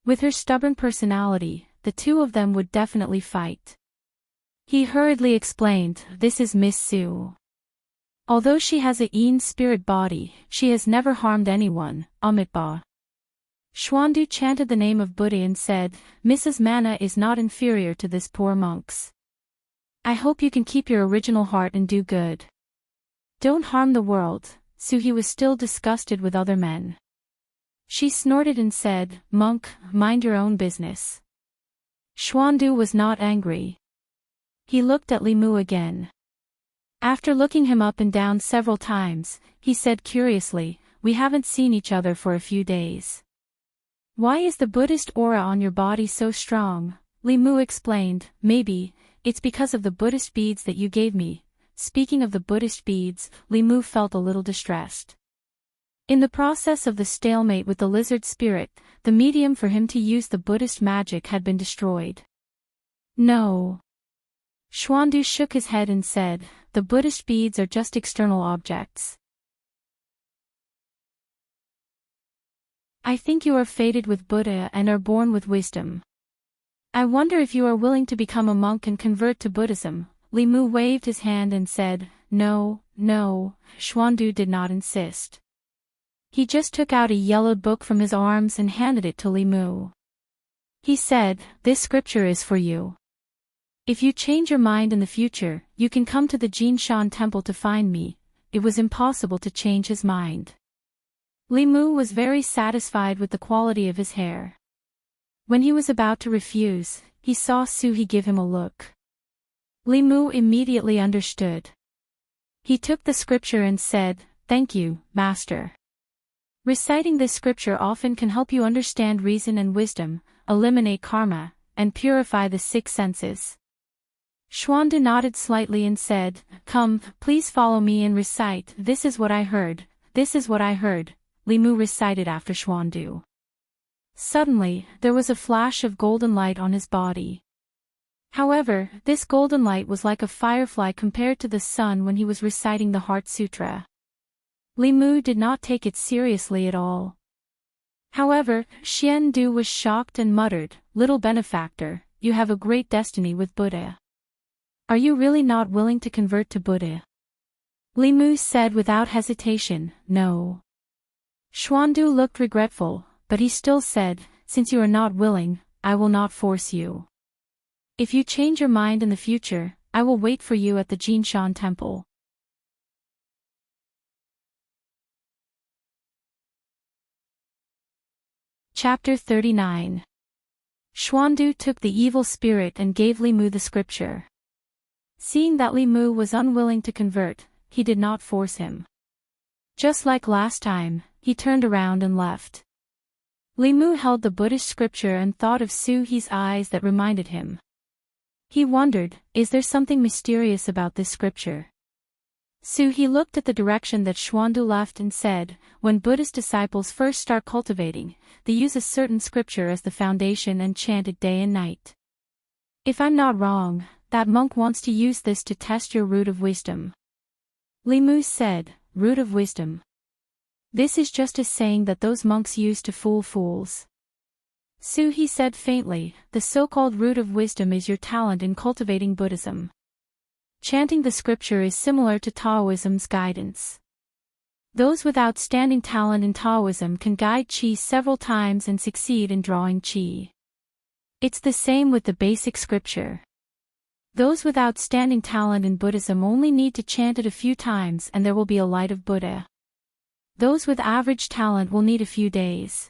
[SPEAKER 1] With her stubborn personality, the two of them would definitely fight. He hurriedly explained, this is Miss Su. Although she has a yin spirit body, she has never harmed anyone, Amitabha. Xuandu chanted the name of Buddha and said, Mrs. Mana is not inferior to this poor monk's. I hope you can keep your original heart and do good. Don't harm the world. Su He was still disgusted with other men. She snorted and said, monk, mind your own business. Xuandu was not angry. He looked at Li Mu again. After looking him up and down several times, he said curiously, we haven't seen each other for a few days. Why is the Buddhist aura on your body so strong? Li Mu explained, maybe, it's because of the Buddhist beads that you gave me. Speaking of the Buddhist beads, Li Mu felt a little distressed. In the process of the stalemate with the lizard spirit, the medium for him to use the Buddhist magic had been destroyed. No. Xuandu shook his head and said, the Buddhist beads are just external objects. I think you are fated with Buddha and are born with wisdom. I wonder if you are willing to become a monk and convert to Buddhism. Li Mu waved his hand and said, no, Xuandu did not insist. He just took out a yellowed book from his arms and handed it to Li Mu. He said, this scripture is for you. If you change your mind in the future, you can come to the Jinshan temple to find me. It was impossible to change his mind. Li Mu was very satisfied with the quality of his hair. When he was about to refuse, he saw Su He give him a look. Li Mu immediately understood. He took the scripture and said, thank you, master. Reciting this scripture often can help you understand reason and wisdom, eliminate karma, and purify the 6 senses. Xuandu nodded slightly and said, come, please follow me and recite, this is what I heard, this is what I heard. Li Mu recited after Xuandu. Suddenly, there was a flash of golden light on his body. However, this golden light was like a firefly compared to the sun when he was reciting the Heart Sutra. Li Mu did not take it seriously at all. However, Xian Du was shocked and muttered, little benefactor, you have a great destiny with Buddha. Are you really not willing to convert to Buddha? Li Mu said without hesitation, no. Xuandu looked regretful, but he still said, since you are not willing, I will not force you. If you change your mind in the future, I will wait for you at the Jinshan temple. Chapter 39. Xuandu took the evil spirit and gave Li Mu the scripture. Seeing that Li Mu was unwilling to convert, he did not force him. Just like last time, he turned around and left. Li Mu held the Buddhist scripture and thought of Su He's eyes that reminded him. He wondered, is there something mysterious about this scripture? Su He looked at the direction that Xuandu left and said, when Buddhist disciples first start cultivating, they use a certain scripture as the foundation and chant it day and night. If I'm not wrong, that monk wants to use this to test your root of wisdom. Li Mu said, root of wisdom. This is just a saying that those monks use to fool fools. Su He said faintly, the so-called root of wisdom is your talent in cultivating Buddhism. chanting the scripture is similar to Taoism's guidance. Those with outstanding talent in Taoism can guide qi several times and succeed in drawing qi. It's the same with the basic scripture. Those with outstanding talent in Buddhism only need to chant it a few times and there will be a light of Buddha. Those with average talent will need a few days.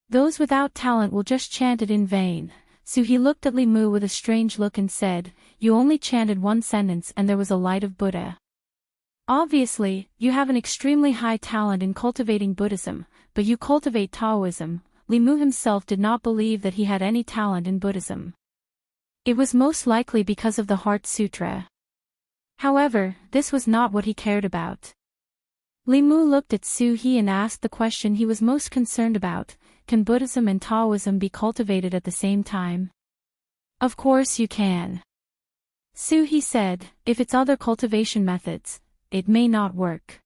[SPEAKER 1] Those without talent will just chant it in vain. So he looked at Li Mu with a strange look and said, "You only chanted one sentence and there was a light of Buddha. Obviously, you have an extremely high talent in cultivating Buddhism, but you cultivate Taoism." Li Mu himself did not believe that he had any talent in Buddhism. It was most likely because of the Heart Sutra. However, this was not what he cared about. Li Mu looked at Su He and asked the question he was most concerned about: can Buddhism and Taoism be cultivated at the same time? Of course you can. Su He said, if it's other cultivation methods, it may not work.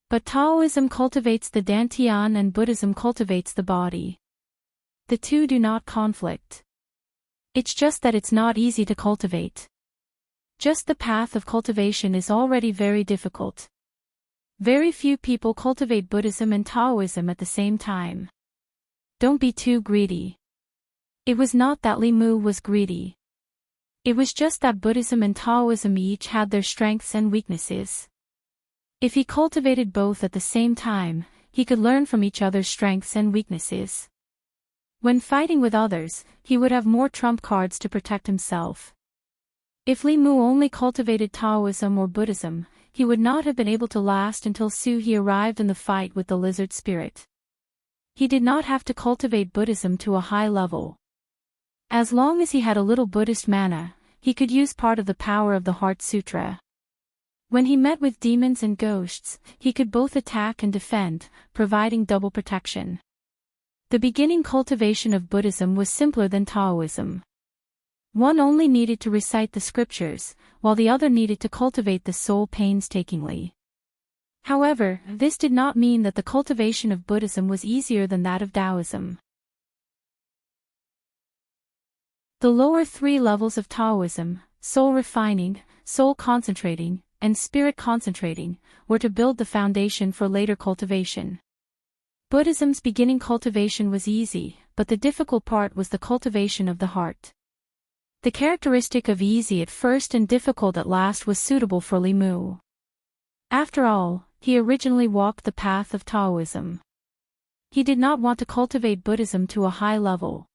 [SPEAKER 1] But Taoism cultivates the dantian and Buddhism cultivates the body. The two do not conflict. It's just that it's not easy to cultivate. Just the path of cultivation is already very difficult. Very few people cultivate Buddhism and Taoism at the same time. Don't be too greedy. It was not that Li Mu was greedy. It was just that Buddhism and Taoism each had their strengths and weaknesses. If he cultivated both at the same time, he could learn from each other's strengths and weaknesses. When fighting with others, he would have more trump cards to protect himself. If Li Mu only cultivated Taoism or Buddhism, he would not have been able to last until Su He arrived in the fight with the lizard spirit. He did not have to cultivate Buddhism to a high level. As long as he had a little Buddhist mana, he could use part of the power of the Heart Sutra. When he met with demons and ghosts, he could both attack and defend, providing double protection. The beginning cultivation of Buddhism was simpler than Taoism. One only needed to recite the scriptures, while the other needed to cultivate the soul painstakingly. However, this did not mean that the cultivation of Buddhism was easier than that of Taoism. The lower three levels of Taoism, soul refining, soul concentrating, and spirit concentrating, were to build the foundation for later cultivation. Buddhism's beginning cultivation was easy, but the difficult part was the cultivation of the heart. The characteristic of easy at first and difficult at last was suitable for Li Mu. After all, he originally walked the path of Taoism. He did not want to cultivate Buddhism to a high level.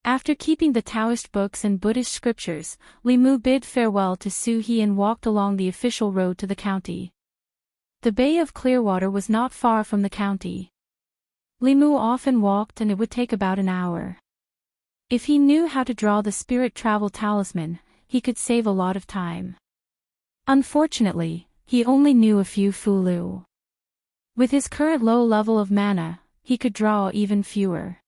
[SPEAKER 1] After keeping the Taoist books and Buddhist scriptures, Li Mu bid farewell to Su He and walked along the official road to the county. The Bay of Clearwater was not far from the county. Li Mu often walked and it would take about an hour. If he knew how to draw the spirit travel talisman, he could save a lot of time. Unfortunately, he only knew a few fulu. With his current low level of mana, he could draw even fewer.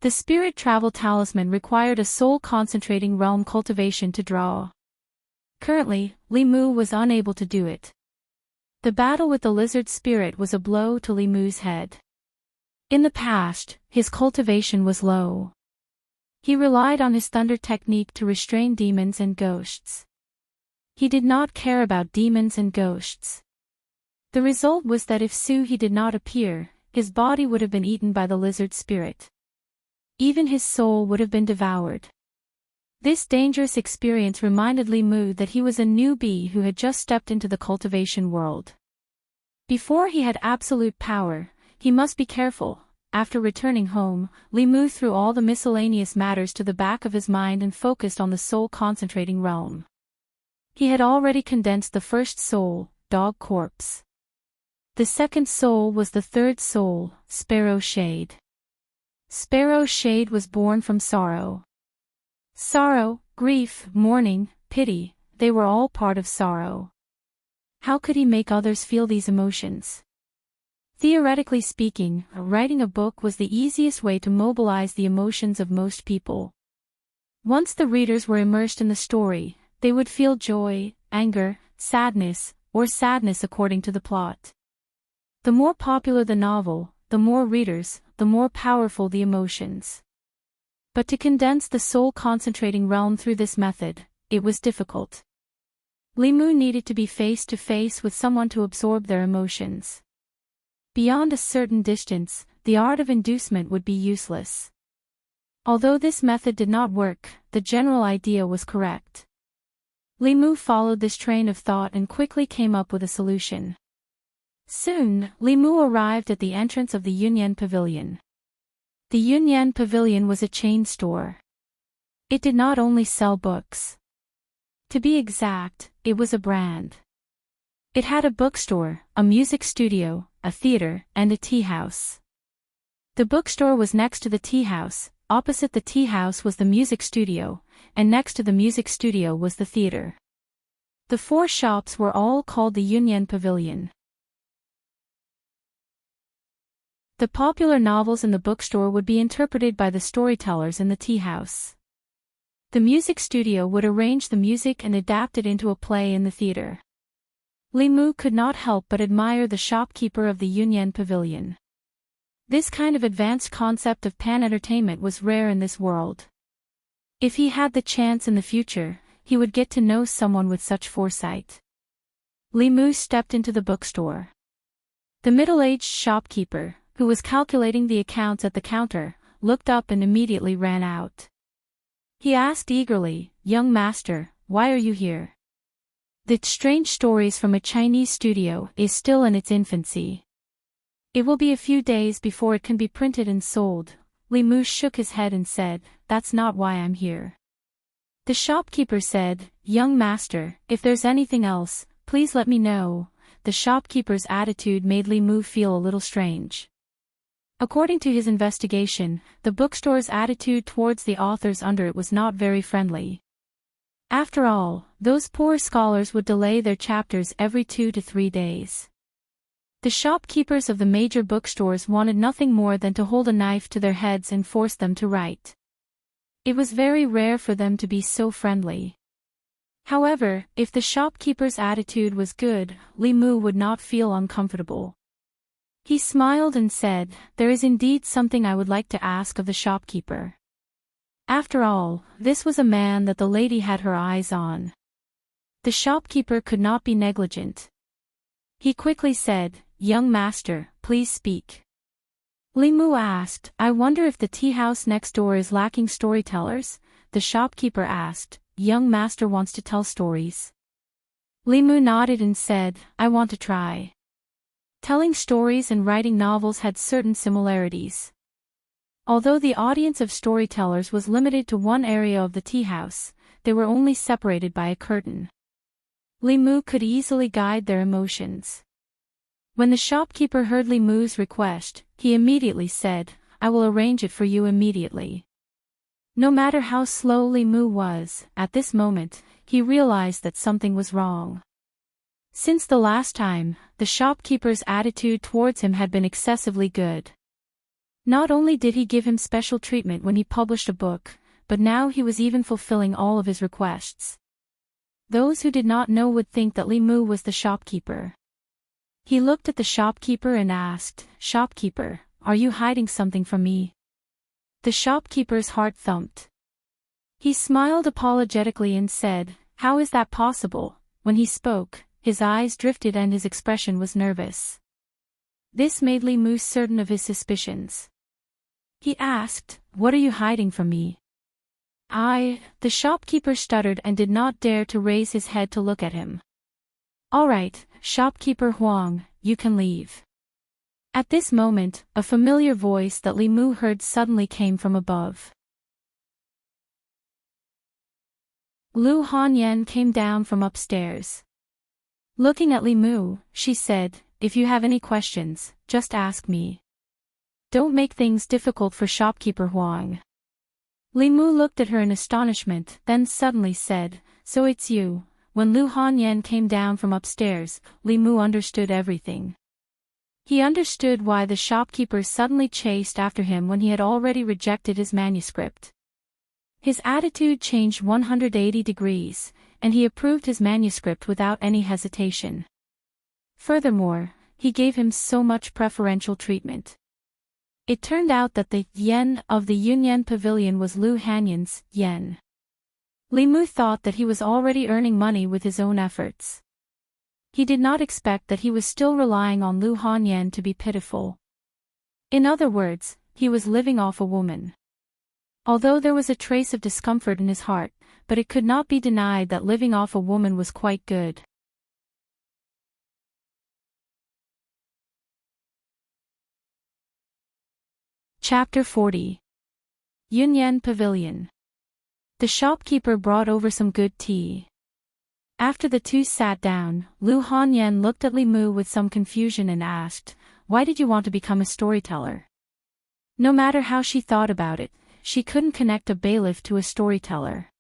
[SPEAKER 1] The spirit travel talisman required a soul concentrating realm cultivation to draw. Currently, Li Mu was unable to do it. The battle with the lizard spirit was a blow to Li Mu's head. In the past, his cultivation was low. He relied on his thunder technique to restrain demons and ghosts. He did not care about demons and ghosts. The result was that if Su He did not appear, his body would have been eaten by the lizard spirit. Even his soul would have been devoured. This dangerous experience reminded Li Mu that he was a newbie who had just stepped into the cultivation world. Before he had absolute power, he must be careful. After returning home, Li Mu threw all the miscellaneous matters to the back of his mind and focused on the soul concentrating realm. He had already condensed the first soul, Dog Corpse. The second soul was the third soul, Sparrow Shade. Sparrow Shade was born from sorrow. Sorrow, grief, mourning, pity, they were all part of sorrow. How could he make others feel these emotions? Theoretically speaking, writing a book was the easiest way to mobilize the emotions of most people. Once the readers were immersed in the story, they would feel joy, anger, sadness, or sadness according to the plot. The more popular the novel, the more readers, the more powerful the emotions. But to condense the soul-concentrating realm through this method, it was difficult. Li Mu needed to be face to face with someone to absorb their emotions. Beyond a certain distance, the art of inducement would be useless. Although this method did not work, the general idea was correct. Li Mu followed this train of thought and quickly came up with a solution. Soon, Li Mu arrived at the entrance of the Yunyan Pavilion. The Yunyan Pavilion was a chain store. It did not only sell books. To be exact, it was a brand. It had a bookstore, a music studio, a theater, and a tea house. The bookstore was next to the tea house, opposite the tea house was the music studio, and next to the music studio was the theater. The 4 shops were all called the Yunyan Pavilion. The popular novels in the bookstore would be interpreted by the storytellers in the tea house. The music studio would arrange the music and adapt it into a play in the theater. Li Mu could not help but admire the shopkeeper of the Yunyan Pavilion. This kind of advanced concept of pan-entertainment was rare in this world. If he had the chance in the future, he would get to know someone with such foresight. Li Mu stepped into the bookstore. The middle-aged shopkeeper, who was calculating the accounts at the counter, looked up and immediately ran out. He asked eagerly, "Young master, why are you here?" The Strange Stories from a Chinese Studio is still in its infancy. It will be a few days before it can be printed and sold. Li Mu shook his head and said, "That's not why I'm here." The shopkeeper said, "Young master, if there's anything else, please let me know." The shopkeeper's attitude made Li Mu feel a little strange. According to his investigation, the bookstore's attitude towards the authors under it was not very friendly. After all, those poor scholars would delay their chapters every 2 to 3 days. The shopkeepers of the major bookstores wanted nothing more than to hold a knife to their heads and force them to write. It was very rare for them to be so friendly. However, if the shopkeeper's attitude was good, Li Mu would not feel uncomfortable. He smiled and said, "There is indeed something I would like to ask of the shopkeeper." After all, this was a man that the lady had her eyes on. The shopkeeper could not be negligent. He quickly said, "Young master, please speak." Li Mu asked, "I wonder if the tea house next door is lacking storytellers?" The shopkeeper asked, "Young master wants to tell stories?" Li Mu nodded and said, "I want to try." Telling stories and writing novels had certain similarities. Although the audience of storytellers was limited to one area of the tea house, they were only separated by a curtain. Li Mu could easily guide their emotions. When the shopkeeper heard Li Mu's request, he immediately said, "I will arrange it for you immediately." No matter how slow Li Mu was, at this moment, he realized that something was wrong. Since the last time, the shopkeeper's attitude towards him had been excessively good. Not only did he give him special treatment when he published a book, but now he was even fulfilling all of his requests. Those who did not know would think that Li Mu was the shopkeeper. He looked at the shopkeeper and asked, "Shopkeeper, are you hiding something from me?" The shopkeeper's heart thumped. He smiled apologetically and said, "How is that possible?" When he spoke, his eyes drifted and his expression was nervous. This made Li Mu certain of his suspicions. He asked, "What are you hiding from me?" The shopkeeper stuttered and did not dare to raise his head to look at him. "All right, shopkeeper Huang, you can leave." At this moment, a familiar voice that Li Mu heard suddenly came from above. Lu Hanyan came down from upstairs. Looking at Li Mu, she said, "If you have any questions, just ask me. Don't make things difficult for shopkeeper Huang." Li Mu looked at her in astonishment, then suddenly said, "So it's you." When Lu Hanyan came down from upstairs, Li Mu understood everything. He understood why the shopkeeper suddenly chased after him when he had already rejected his manuscript. His attitude changed 180 degrees, and he approved his manuscript without any hesitation. Furthermore, he gave him so much preferential treatment. It turned out that the yen of the Yunyan Pavilion was Lu Hanyan's yen. Li Mu thought that he was already earning money with his own efforts. He did not expect that he was still relying on Lu Hanyan to be pitiful. In other words, he was living off a woman. Although there was a trace of discomfort in his heart, but it could not be denied that living off a woman was quite good. Chapter 40. Yunyan Pavilion. The shopkeeper brought over some good tea. After the two sat down, Lu Hanyan looked at Li Mu with some confusion and asked, "Why did you want to become a storyteller?" No matter how she thought about it, she couldn't connect a bailiff to a storyteller.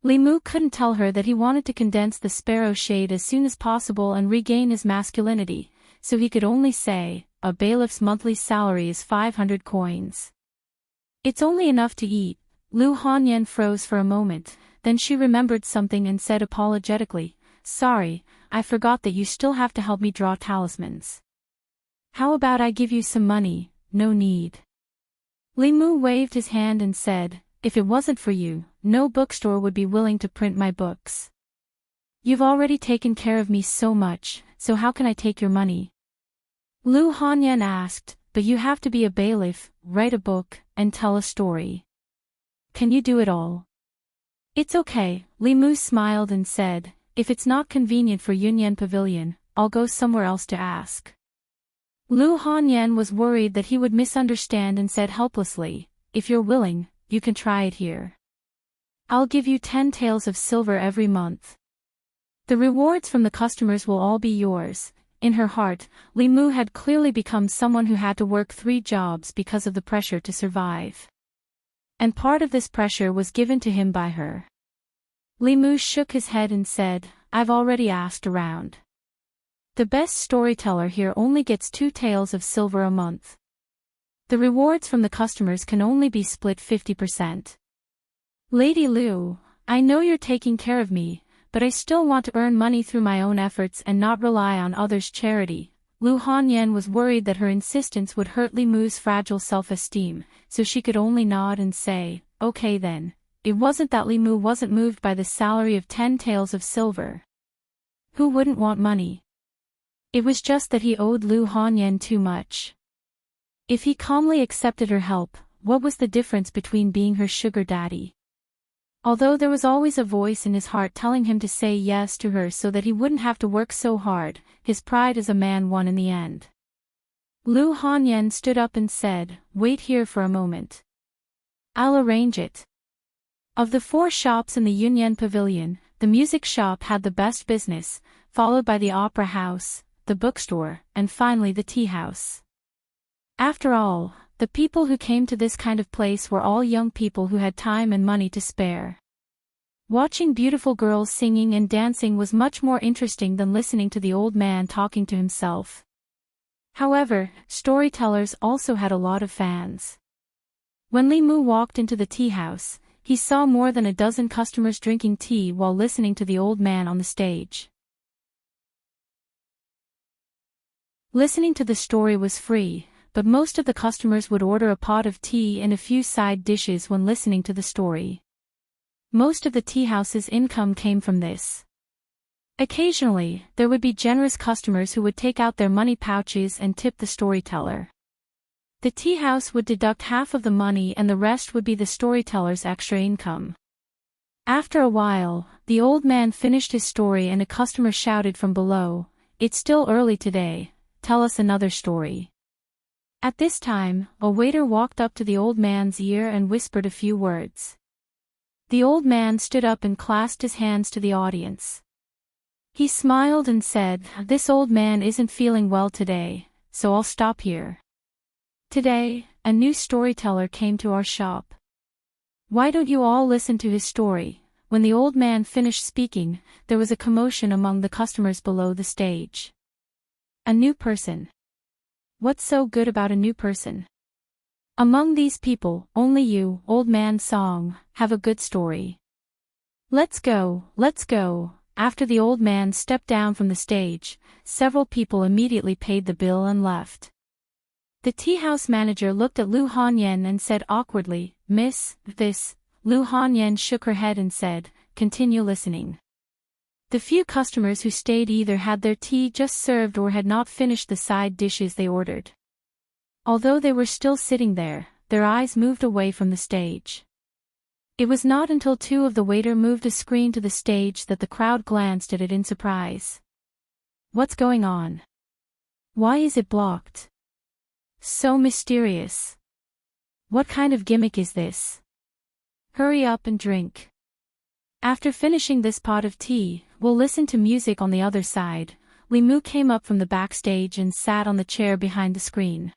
[SPEAKER 1] Li Mu couldn't tell her that he wanted to condense the sparrow shade as soon as possible and regain his masculinity, so he could only say, "A bailiff's monthly salary is 500 coins. It's only enough to eat." Lu Hanyan froze for a moment, then she remembered something and said apologetically, "Sorry, I forgot that you still have to help me draw talismans. How about I give you some money?" "No need." Li Mu waved his hand and said, "If it wasn't for you, no bookstore would be willing to print my books. You've already taken care of me so much, so how can I take your money?" Lu Hanyan asked, "But you have to be a bailiff, write a book, and tell a story. Can you do it all?" "It's okay," Li Mu smiled and said, "If it's not convenient for Yunyan Pavilion, I'll go somewhere else to ask." Lu Hanyan was worried that he would misunderstand and said helplessly, "If you're willing, you can try it here. I'll give you 10 taels of silver every month. The rewards from the customers will all be yours." In her heart, Li Mu had clearly become someone who had to work 3 jobs because of the pressure to survive. And part of this pressure was given to him by her. Li Mu shook his head and said, "I've already asked around. The best storyteller here only gets 2 taels of silver a month. The rewards from the customers can only be split 50%. Lady Lu, I know you're taking care of me, but I still want to earn money through my own efforts and not rely on others' charity." Lu Hanyan was worried that her insistence would hurt Li Mu's fragile self-esteem, so she could only nod and say, "Okay then." It wasn't that Li Mu wasn't moved by the salary of 10 taels of silver. Who wouldn't want money? It was just that he owed Lu Hanyan too much. If he calmly accepted her help, what was the difference between being her sugar daddy? Although there was always a voice in his heart telling him to say yes to her so that he wouldn't have to work so hard, his pride as a man won in the end. Lu Hanyan stood up and said, "Wait here for a moment. I'll arrange it." Of the 4 shops in the Yunyan Pavilion, the music shop had the best business, followed by the opera house, the bookstore, and finally the tea house. After all, the people who came to this kind of place were all young people who had time and money to spare. Watching beautiful girls singing and dancing was much more interesting than listening to the old man talking to himself. However, storytellers also had a lot of fans. When Li Mu walked into the tea house, he saw more than a dozen customers drinking tea while listening to the old man on the stage. Listening to the story was free, but most of the customers would order a pot of tea and a few side dishes when listening to the story. Most of the tea house's income came from this. Occasionally, there would be generous customers who would take out their money pouches and tip the storyteller. The tea house would deduct half of the money and the rest would be the storyteller's extra income. After a while, the old man finished his story and a customer shouted from below, "It's still early today, tell us another story." At this time, a waiter walked up to the old man's ear and whispered a few words. The old man stood up and clasped his hands to the audience. He smiled and said, "This old man isn't feeling well today, so I'll stop here. Today, a new storyteller came to our shop. Why don't you all listen to his story?" When the old man finished speaking, there was a commotion among the customers below the stage. A new person. What's so good about a new person? Among these people, only you, old man Song, have a good story. Let's go, let's go." After the old man stepped down from the stage, several people immediately paid the bill and left. The tea house manager looked at Lu Hanyan and said awkwardly, "Miss, this." Lu Hanyan shook her head and said, "Continue listening." The few customers who stayed either had their tea just served or had not finished the side dishes they ordered. Although they were still sitting there, their eyes moved away from the stage. It was not until two of the waiter moved a screen to the stage that the crowd glanced at it in surprise. What's going on? Why is it blocked? So mysterious. What kind of gimmick is this? Hurry up and drink. After finishing this pot of tea, we'll listen to music on the other side. Li Mu came up from the backstage and sat on the chair behind the screen.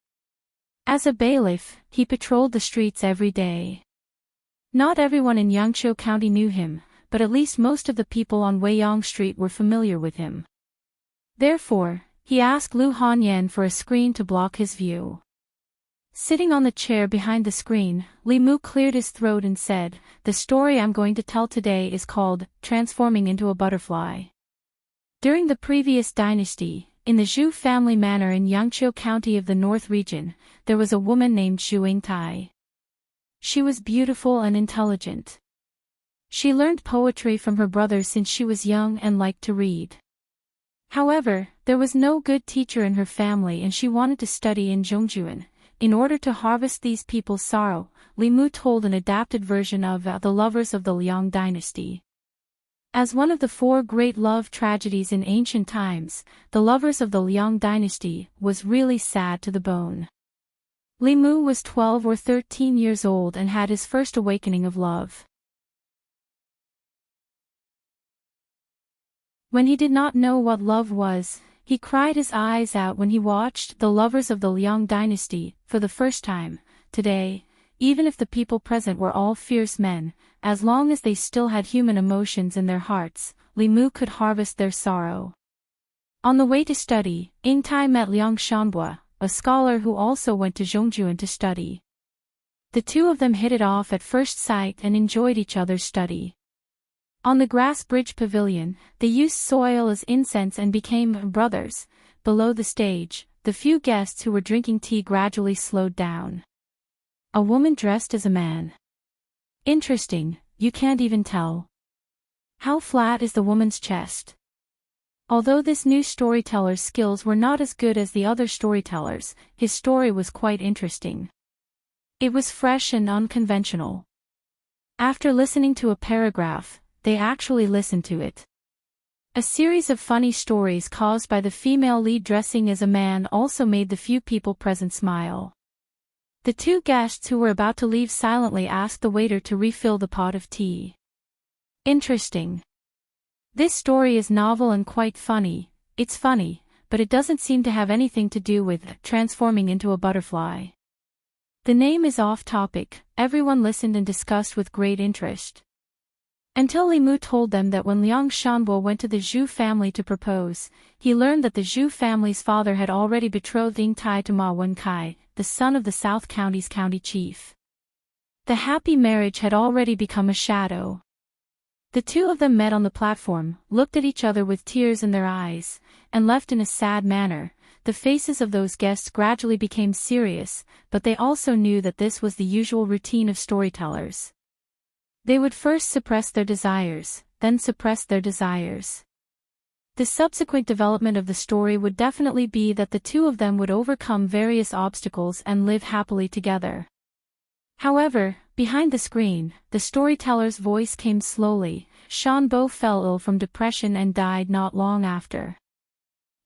[SPEAKER 1] As a bailiff, he patrolled the streets every day. Not everyone in Yangqiu County knew him, but at least most of the people on Weiyang Street were familiar with him. Therefore, he asked Lu Hanyan for a screen to block his view. Sitting on the chair behind the screen, Li Mu cleared his throat and said, "The story I'm going to tell today is called Transforming into a Butterfly." During the previous dynasty, in the Zhu family manor in Yangqiu County of the North region, there was a woman named Zhu Yingtai. She was beautiful and intelligent. She learned poetry from her brother since she was young and liked to read. However, there was no good teacher in her family and she wanted to study in Zhongjuan. In order to harvest these people's sorrow, Li Mu told an adapted version of The Lovers of the Liang Dynasty. As one of the four great love tragedies in ancient times, The Lovers of the Liang Dynasty was really sad to the bone. Li Mu was 12 or 13 years old and had his first awakening of love. When he did not know what love was, he cried his eyes out when he watched The Lovers of the Liang Dynasty for the first time. Today, even if the people present were all fierce men, as long as they still had human emotions in their hearts, Li Mu could harvest their sorrow. On the way to study, Yingtai met Liang Shanbua, a scholar who also went to Zhongjuan to study. The two of them hit it off at first sight and enjoyed each other's study. On the grass bridge pavilion, they used soil as incense and became brothers. Below the stage, the few guests who were drinking tea gradually slowed down. A woman dressed as a man. Interesting, you can't even tell. How flat is the woman's chest? Although this new storyteller's skills were not as good as the other storytellers, his story was quite interesting. It was fresh and unconventional. After listening to a paragraph, they actually listened to it. A series of funny stories caused by the female lead dressing as a man also made the few people present smile. The two guests who were about to leave silently asked the waiter to refill the pot of tea. Interesting. This story is novel and quite funny. It's funny, but it doesn't seem to have anything to do with transforming into a butterfly. The name is off topic. Everyone listened and discussed with great interest. Until Li Mu told them that when Liang Shanbo went to the Zhu family to propose, he learned that the Zhu family's father had already betrothed Yingtai to Ma Wenkai, the son of the South County's county chief. The happy marriage had already become a shadow. The two of them met on the platform, looked at each other with tears in their eyes, and left in a sad manner. The faces of those guests gradually became serious, but they also knew that this was the usual routine of storytellers. They would first suppress their desires, then suppress their desires. The subsequent development of the story would definitely be that the two of them would overcome various obstacles and live happily together. However, behind the screen, the storyteller's voice came slowly. Shanbo fell ill from depression and died not long after.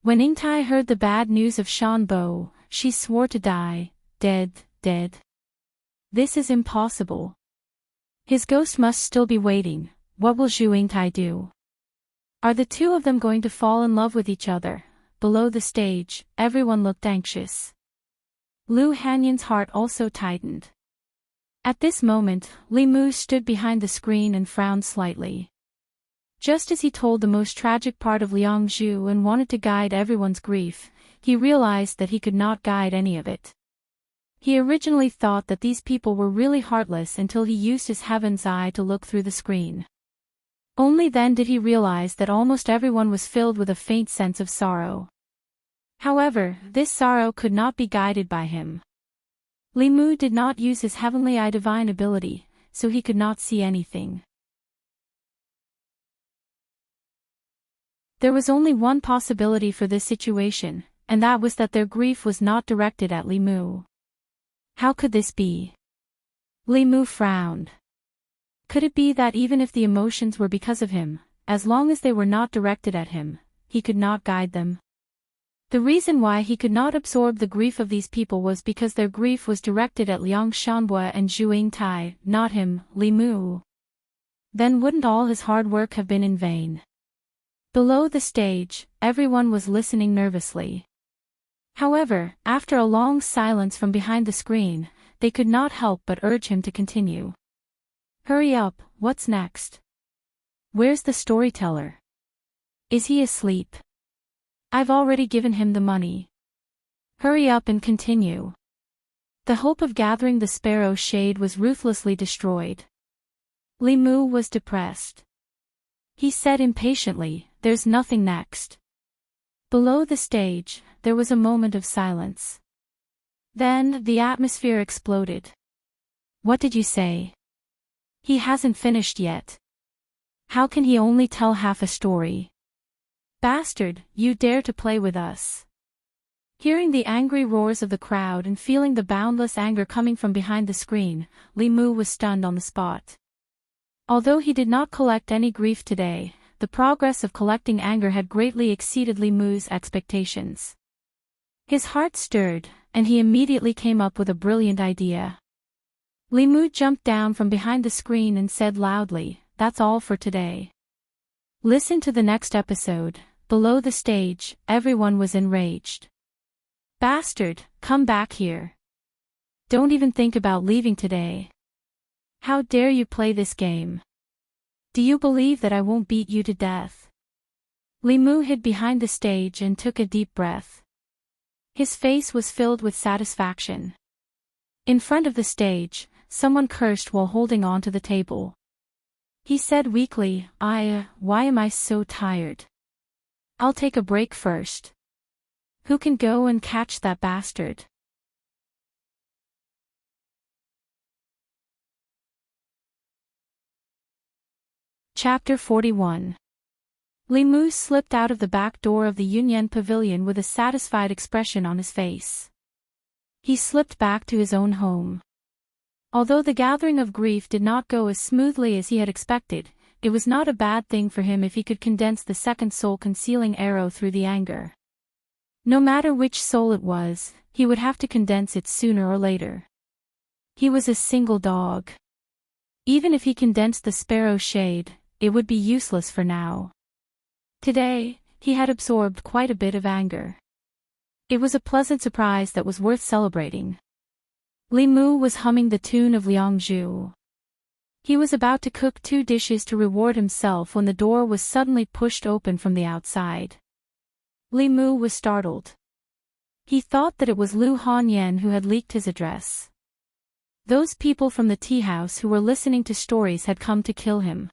[SPEAKER 1] When Yingtai heard the bad news of Shanbo, she swore to die. Dead, dead. This is impossible. His ghost must still be waiting. What will Zhu Yingtai do? Are the two of them going to fall in love with each other? Below the stage, everyone looked anxious. Lu Hanyan's heart also tightened. At this moment, Li Mu stood behind the screen and frowned slightly. Just as he told the most tragic part of Liang Zhu and wanted to guide everyone's grief, he realized that he could not guide any of it. He originally thought that these people were really heartless until he used his heaven's eye to look through the screen. Only then did he realize that almost everyone was filled with a faint sense of sorrow. However, this sorrow could not be guided by him. Li Mu did not use his heavenly eye divine ability. so he could not see anything. There was only one possibility for this situation, and that was that their grief was not directed at Li Mu. How could this be? Li Mu frowned. Could it be that even if the emotions were because of him, as long as they were not directed at him, he could not guide them? The reason why he could not absorb the grief of these people was because their grief was directed at Liang Shanbue and Zhu Yingtai, not him, Li Mu. Then wouldn't all his hard work have been in vain? Below the stage, everyone was listening nervously. However, after a long silence from behind the screen, they could not help but urge him to continue. Hurry up, what's next? Where's the storyteller? Is he asleep? I've already given him the money. Hurry up and continue. The hope of gathering the sparrow shade was ruthlessly destroyed. Li Mu was depressed. He said impatiently, "There's nothing next." Below the stage, there was a moment of silence. Then, the atmosphere exploded. What did you say? He hasn't finished yet. How can he only tell half a story? Bastard, you dare to play with us. Hearing the angry roars of the crowd and feeling the boundless anger coming from behind the screen, Li Mu was stunned on the spot. Although he did not collect any grief today, the progress of collecting anger had greatly exceeded Li Mu's expectations. His heart stirred, and he immediately came up with a brilliant idea. Li Mu jumped down from behind the screen and said loudly, "That's all for today. Listen to the next episode." Below the stage, everyone was enraged. Bastard, come back here. Don't even think about leaving today. How dare you play this game? Do you believe that I won't beat you to death? Li Mu hid behind the stage and took a deep breath. His face was filled with satisfaction. In front of the stage, someone cursed while holding on to the table. He said weakly, why am I so tired? I'll take a break first. Who can go and catch that bastard? Chapter 41. Li Mu slipped out of the back door of the Yunyan pavilion with a satisfied expression on his face. He slipped back to his own home. Although the gathering of grief did not go as smoothly as he had expected, it was not a bad thing for him if he could condense the second soul-concealing arrow through the anger. No matter which soul it was, he would have to condense it sooner or later. He was a single dog. Even if he condensed the sparrow shade, it would be useless for now. Today, he had absorbed quite a bit of anger. It was a pleasant surprise that was worth celebrating. Li Mu was humming the tune of Liangzhu. He was about to cook 2 dishes to reward himself when the door was suddenly pushed open from the outside. Li Mu was startled. He thought that it was Lu Hanyan who had leaked his address. Those people from the tea house who were listening to stories had come to kill him.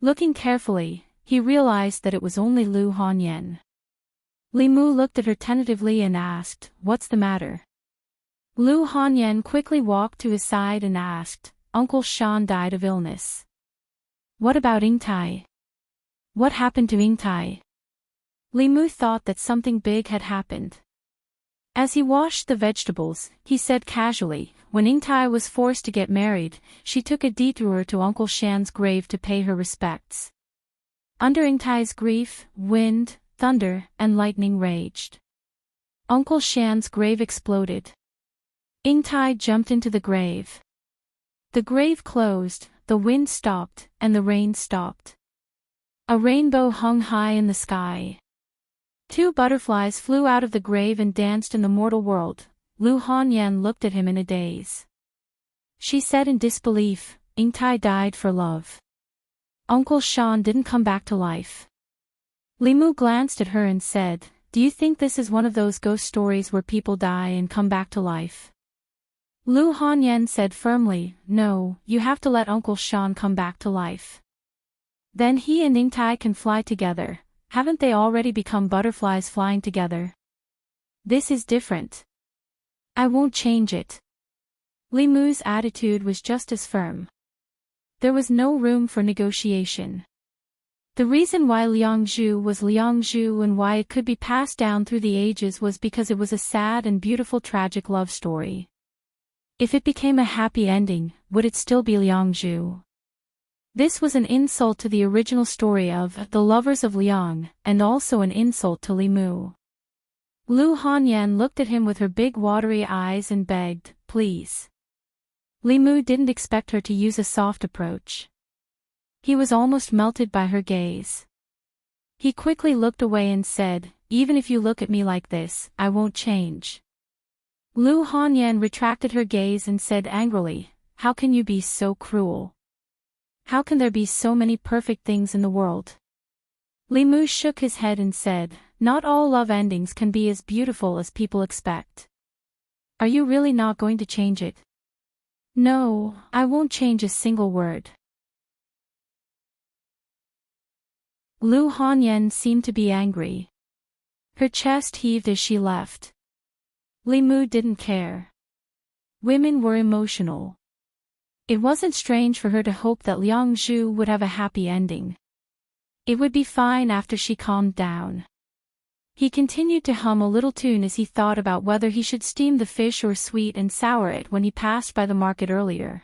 [SPEAKER 1] Looking carefully, he realized that it was only Lu Hanyan. Li Mu looked at her tentatively and asked, "What's the matter?" Lu Hanyan quickly walked to his side and asked, "Uncle Shan died of illness." "What about Yingtai? What happened to Yingtai?" Li Mu thought that something big had happened. As he washed the vegetables, he said casually, "When Yingtai was forced to get married, she took a detour to Uncle Shan's grave to pay her respects." Under Yingtai's grief, wind, thunder, and lightning raged. Uncle Shan's grave exploded. Yingtai jumped into the grave. The grave closed, the wind stopped, and the rain stopped. A rainbow hung high in the sky. 2 butterflies flew out of the grave and danced in the mortal world. Lu Hanyan looked at him in a daze. She said in disbelief, "Yingtai died for love. Uncle Shan didn't come back to life." Li Mu glanced at her and said, "Do you think this is one of those ghost stories where people die and come back to life?" Lu Hanyan said firmly, "No, you have to let Uncle Shan come back to life. Then he and Yingtai can fly together. Haven't they already become butterflies flying together? This is different. I won't change it." Li Mu's attitude was just as firm. There was no room for negotiation. The reason why Liangzhu was Liangzhu and why it could be passed down through the ages was because it was a sad and beautiful tragic love story. If it became a happy ending, would it still be Liangzhu? This was an insult to the original story of The Lovers of Liang, and also an insult to Li Mu. Lu Hanyan looked at him with her big watery eyes and begged, "Please." Li Mu didn't expect her to use a soft approach. He was almost melted by her gaze. He quickly looked away and said, "Even if you look at me like this, I won't change." Lu Hanyan retracted her gaze and said angrily, "How can you be so cruel? How can there be so many perfect things in the world?" Li Mu shook his head and said, "Not all love endings can be as beautiful as people expect. Are you really not going to change it?" "No, I won't change a single word." Lu Hanyan seemed to be angry. Her chest heaved as she left. Li Mu didn't care. Women were emotional. It wasn't strange for her to hope that Liangzhu would have a happy ending. It would be fine after she calmed down. He continued to hum a little tune as he thought about whether he should steam the fish or sweet and sour it when he passed by the market earlier.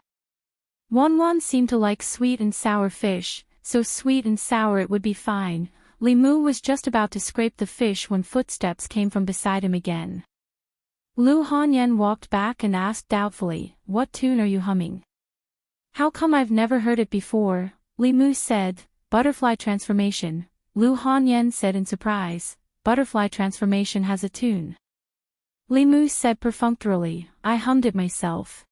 [SPEAKER 1] Wanwan seemed to like sweet and sour fish, so sweet and sour it would be fine. Li Mu was just about to scrape the fish when footsteps came from beside him again. Lu Hanyan walked back and asked doubtfully, "What tune are you humming?" "How come I've never heard it before?" Li Mu said. "Butterfly transformation." Lu Hanyan said in surprise, "Butterfly transformation has a tune." Li Mu said perfunctorily, "I hummed it myself."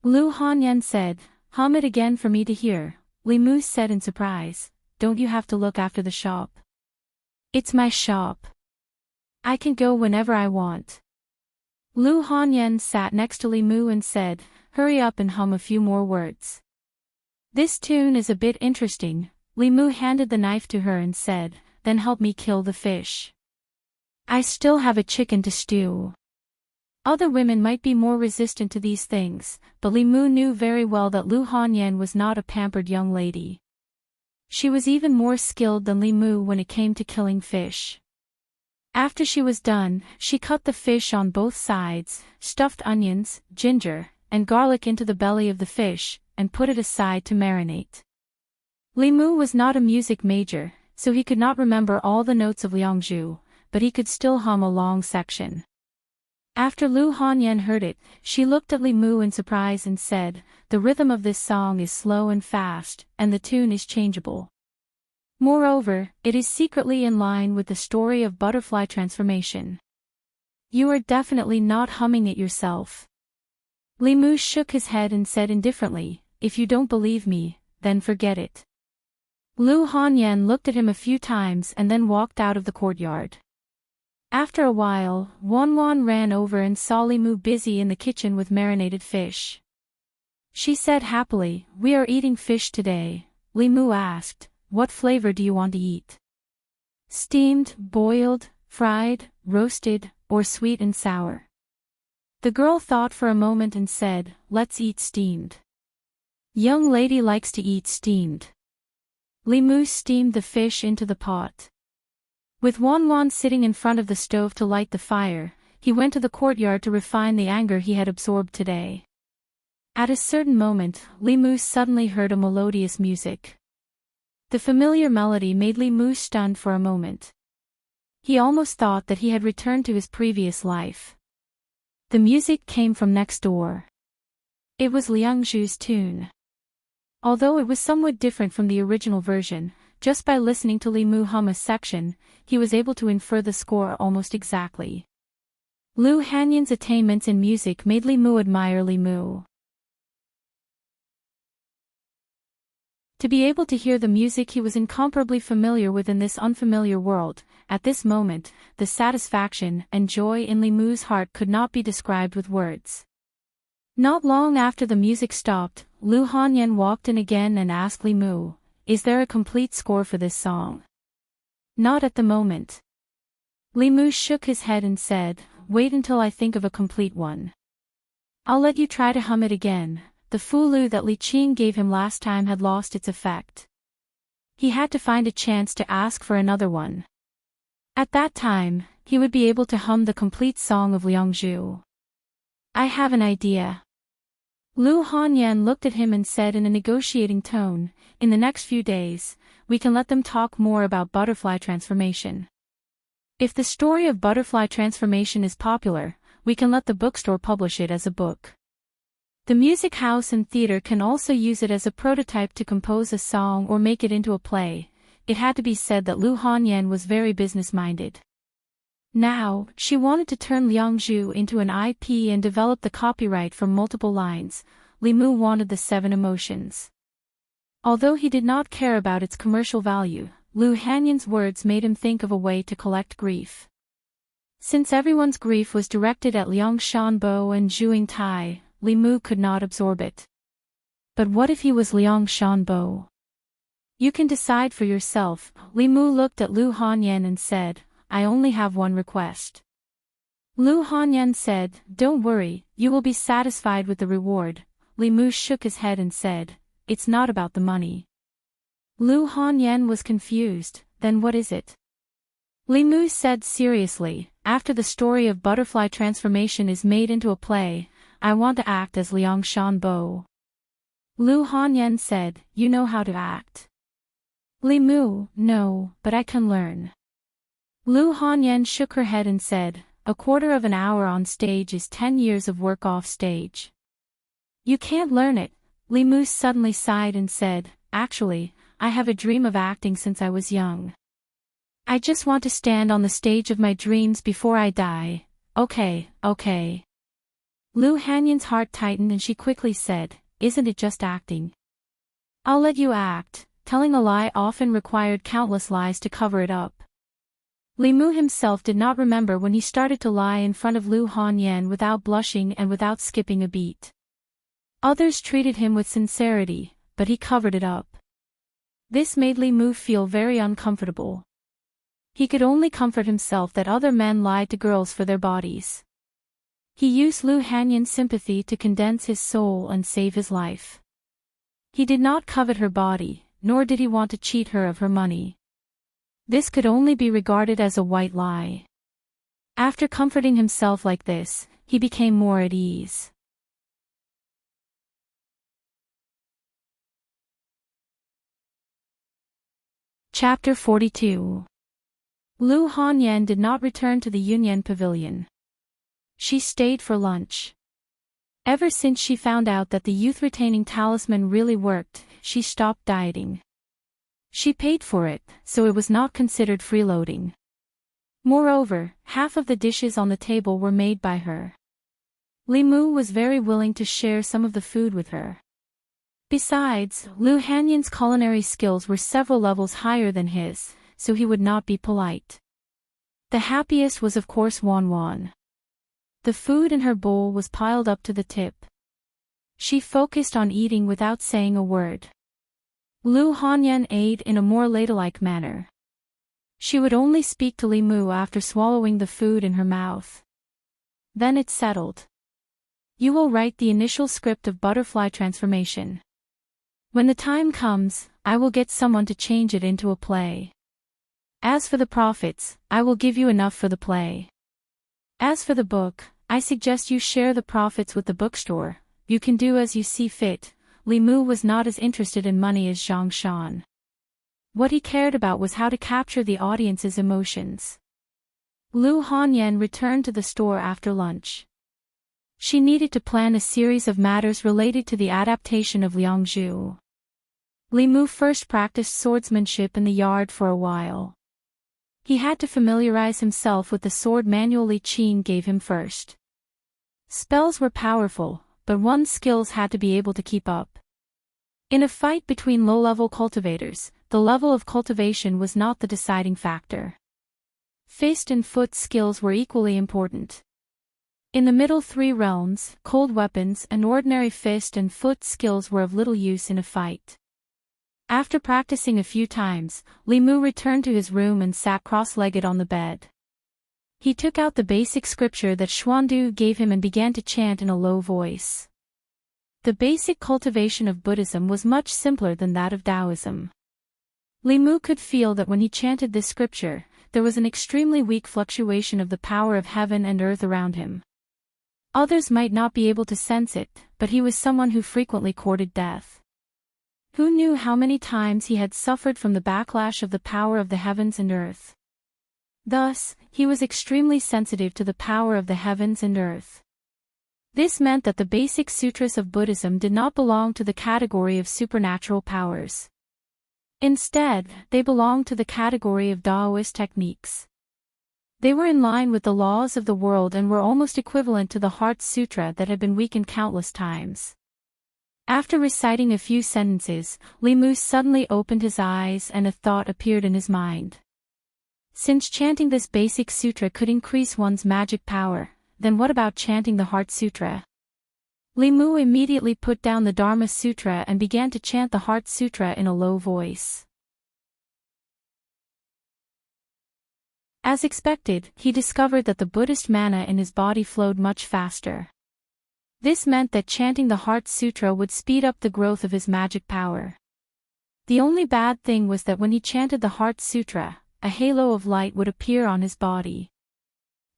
[SPEAKER 1] Lu Hanyan said, "Hum it again for me to hear." Li Mu said in surprise, "Don't you have to look after the shop?" "It's my shop. I can go whenever I want." Lu Hanyan sat next to Li Mu and said, "Hurry up and hum a few more words." "This tune is a bit interesting." Li Mu handed the knife to her and said, "Then help me kill the fish. I still have a chicken to stew." Other women might be more resistant to these things, but Li Mu knew very well that Lu Hanyan was not a pampered young lady. She was even more skilled than Li Mu when it came to killing fish. After she was done, she cut the fish on both sides, stuffed onions, ginger, and garlic into the belly of the fish, and put it aside to marinate. Li Mu was not a music major, so he could not remember all the notes of Liangzhu, but he could still hum a long section. After Lu Hanyan heard it, she looked at Li Mu in surprise and said, "The rhythm of this song is slow and fast, and the tune is changeable. Moreover, it is secretly in line with the story of butterfly transformation. You are definitely not humming it yourself." Li Mu shook his head and said indifferently, "If you don't believe me, then forget it." Lu Hanyan looked at him a few times and then walked out of the courtyard. After a while, Wanwan ran over and saw Li Mu busy in the kitchen with marinated fish. She said happily, "We are eating fish today." Li Mu asked, "What flavor do you want to eat? Steamed, boiled, fried, roasted, or sweet and sour?" The girl thought for a moment and said, "Let's eat steamed." Young lady likes to eat steamed. Li Mu steamed the fish into the pot. With Wanwan sitting in front of the stove to light the fire, he went to the courtyard to refine the anger he had absorbed today. At a certain moment, Li Mu suddenly heard a melodious music. The familiar melody made Li Mu stunned for a moment. He almost thought that he had returned to his previous life. The music came from next door. It was Liangzhu's tune. Although it was somewhat different from the original version, just by listening to Li Mu hum a section, he was able to infer the score almost exactly. Lu Hanyan's attainments in music made Li Mu admire Li Mu. To be able to hear the music he was incomparably familiar with in this unfamiliar world, at this moment, the satisfaction and joy in Li Mu's heart could not be described with words. Not long after the music stopped, Lu Hanyan walked in again and asked Li Mu, "Is there a complete score for this song?" "Not at the moment." Li Mu shook his head and said, "Wait until I think of a complete one. I'll let you try to hum it again, the Fulu that Li Qing gave him last time had lost its effect. He had to find a chance to ask for another one. At that time, he would be able to hum the complete song of Liangzhu. I have an idea. Lu Hanyan looked at him and said in a negotiating tone, in the next few days, we can let them talk more about butterfly transformation. If the story of butterfly transformation is popular, we can let the bookstore publish it as a book. The music house and theater can also use it as a prototype to compose a song or make it into a play. It had to be said that Lu Hanyan was very business-minded. Now, she wanted to turn Liangzhu into an IP and develop the copyright for multiple lines. Li Mu wanted the 7 emotions. Although he did not care about its commercial value, Lu Hanyan's words made him think of a way to collect grief. Since everyone's grief was directed at Liang Shanbo and Zhuing Tai, Li Mu could not absorb it. But what if he was Liang Shanbo? You can decide for yourself. Li Mu looked at Lu Hanyan and said, I only have one request. Lu Hanyan said, don't worry, you will be satisfied with the reward. Li Mu shook his head and said, it's not about the money. Lu Hanyan was confused, then what is it? Li Mu said seriously, after the story of butterfly transformation is made into a play, I want to act as Liang Shanbo. Lu Hanyan said, you know how to act. Li Mu, no, but I can learn. Lu Hanyan shook her head and said, a quarter of an hour on stage is 10 years of work off stage. You can't learn it. Li Mu suddenly sighed and said, actually, I have a dream of acting since I was young. I just want to stand on the stage of my dreams before I die. Okay. Lu Hanyan's heart tightened and she quickly said, isn't it just acting? I'll let you act. Telling a lie often required countless lies to cover it up. Li Mu himself did not remember when he started to lie in front of Lu Hanyan without blushing and without skipping a beat. Others treated him with sincerity, but he covered it up. This made Li Mu feel very uncomfortable. He could only comfort himself that other men lied to girls for their bodies. He used Lu Hanyan's sympathy to condense his soul and save his life. He did not covet her body, nor did he want to cheat her of her money. This could only be regarded as a white lie. After comforting himself like this, he became more at ease. Chapter 42. Lu Hanyan did not return to the Yunyan Pavilion. She stayed for lunch. Ever since she found out that the youth-retaining talisman really worked, she stopped dieting. She paid for it, so it was not considered freeloading. Moreover, half of the dishes on the table were made by her. Li Mu was very willing to share some of the food with her. Besides, Lu Hanyan's culinary skills were several levels higher than his, so he would not be polite. The happiest was of course Wan Wan. The food in her bowl was piled up to the tip. She focused on eating without saying a word. Lu Hanyan ate in a more ladylike manner. She would only speak to Li Mu after swallowing the food in her mouth. Then it settled. You will write the initial script of butterfly transformation. When the time comes, I will get someone to change it into a play. As for the profits, I will give you enough for the play. As for the book, I suggest you share the profits with the bookstore. You can do as you see fit. Li Mu was not as interested in money as Zhang Shan. What he cared about was how to capture the audience's emotions. Lu Hanyan returned to the store after lunch. She needed to plan a series of matters related to the adaptation of Liangzhu. Li Mu first practiced swordsmanship in the yard for a while. He had to familiarize himself with the sword manual Li Qing gave him first. Spells were powerful, but one's skills had to be able to keep up. In a fight between low-level cultivators, the level of cultivation was not the deciding factor. Fist and foot skills were equally important. In the middle 3 realms, cold weapons and ordinary fist and foot skills were of little use in a fight. After practicing a few times, Li Mu returned to his room and sat cross-legged on the bed. He took out the basic scripture that Xuandu gave him and began to chant in a low voice. The basic cultivation of Buddhism was much simpler than that of Taoism. Li Mu could feel that when he chanted this scripture, there was an extremely weak fluctuation of the power of heaven and earth around him. Others might not be able to sense it, but he was someone who frequently courted death. Who knew how many times he had suffered from the backlash of the power of the heavens and earth? Thus, he was extremely sensitive to the power of the heavens and earth. This meant that the basic sutras of Buddhism did not belong to the category of supernatural powers. Instead, they belonged to the category of Daoist techniques. They were in line with the laws of the world and were almost equivalent to the Heart Sutra that had been weakened countless times. After reciting a few sentences, Li Mu suddenly opened his eyes and a thought appeared in his mind. Since chanting this basic sutra could increase one's magic power, then what about chanting the Heart Sutra? Li Mu immediately put down the Dharma Sutra and began to chant the Heart Sutra in a low voice. As expected, he discovered that the Buddhist mana in his body flowed much faster. This meant that chanting the Heart Sutra would speed up the growth of his magic power. The only bad thing was that when he chanted the Heart Sutra, a halo of light would appear on his body.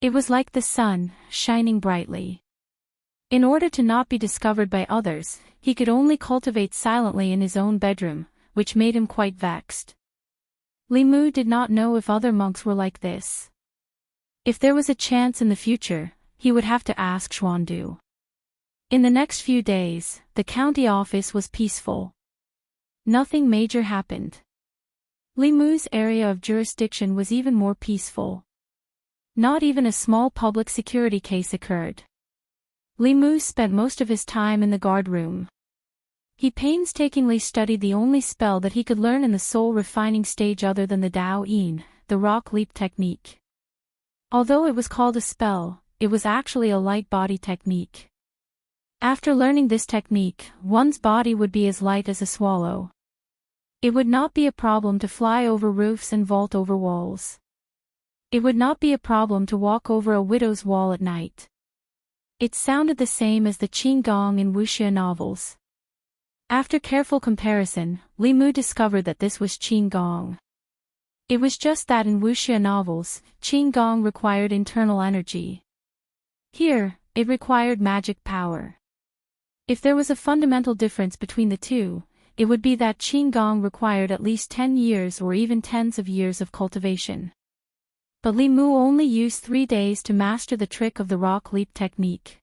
[SPEAKER 1] It was like the sun, shining brightly. In order to not be discovered by others, he could only cultivate silently in his own bedroom, which made him quite vexed. Li Mu did not know if other monks were like this. If there was a chance in the future, he would have to ask Xuandu. In the next few days, the county office was peaceful. Nothing major happened. Li Mu's area of jurisdiction was even more peaceful. Not even a small public security case occurred. Li Mu spent most of his time in the guard room. He painstakingly studied the only spell that he could learn in the soul refining stage other than the Dao Yin, the rock leap technique. Although it was called a spell, it was actually a light body technique. After learning this technique, one's body would be as light as a swallow. It would not be a problem to fly over roofs and vault over walls. It would not be a problem to walk over a widow's wall at night. It sounded the same as the Qin Gong in Wuxia novels. After careful comparison, Li Mu discovered that this was Qin Gong. It was just that in Wuxia novels, Qin Gong required internal energy. Here, it required magic power. If there was a fundamental difference between the two, it would be that Qin Gong required at least 10 years or even tens of years of cultivation. But Li Mu only used 3 days to master the trick of the rock leap technique.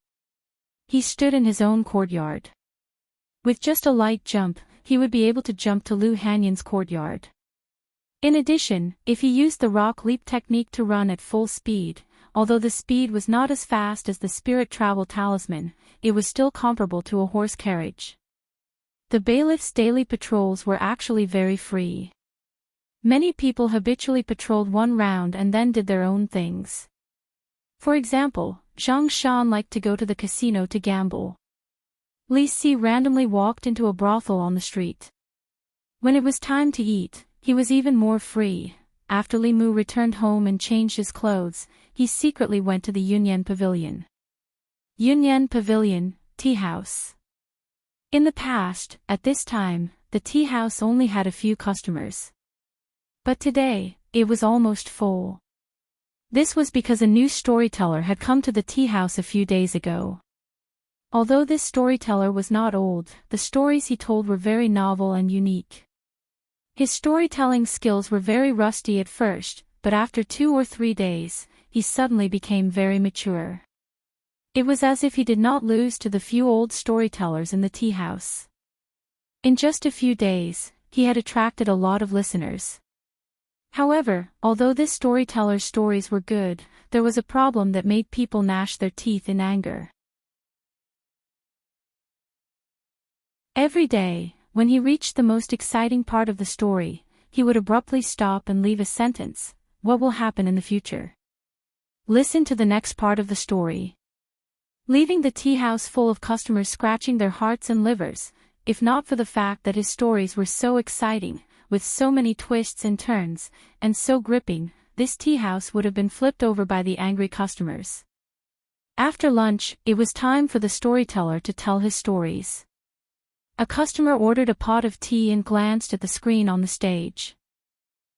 [SPEAKER 1] He stood in his own courtyard. With just a light jump, he would be able to jump to Lu Hanyan's courtyard. In addition, if he used the rock leap technique to run at full speed, although the speed was not as fast as the spirit travel talisman, it was still comparable to a horse carriage. The bailiff's daily patrols were actually very free. Many people habitually patrolled one round and then did their own things. For example, Zhang Shan liked to go to the casino to gamble. Li Si randomly walked into a brothel on the street. When it was time to eat, he was even more free. After Li Mu returned home and changed his clothes, he secretly went to the Yunyan Pavilion. Yunyan Pavilion, tea house. In the past, at this time, the tea house only had a few customers. But today, it was almost full. This was because a new storyteller had come to the tea house a few days ago. Although this storyteller was not old, the stories he told were very novel and unique. His storytelling skills were very rusty at first, but after 2 or 3 days, he suddenly became very mature. It was as if he did not lose to the few old storytellers in the tea house. In just a few days, he had attracted a lot of listeners. However, although this storyteller's stories were good, there was a problem that made people gnash their teeth in anger. Every day, when he reached the most exciting part of the story, he would abruptly stop and leave a sentence: "What will happen in the future? Listen to the next part of the story." Leaving the tea house full of customers scratching their hearts and livers, if not for the fact that his stories were so exciting, with so many twists and turns, and so gripping, this tea house would have been flipped over by the angry customers. After lunch, it was time for the storyteller to tell his stories. A customer ordered a pot of tea and glanced at the screen on the stage.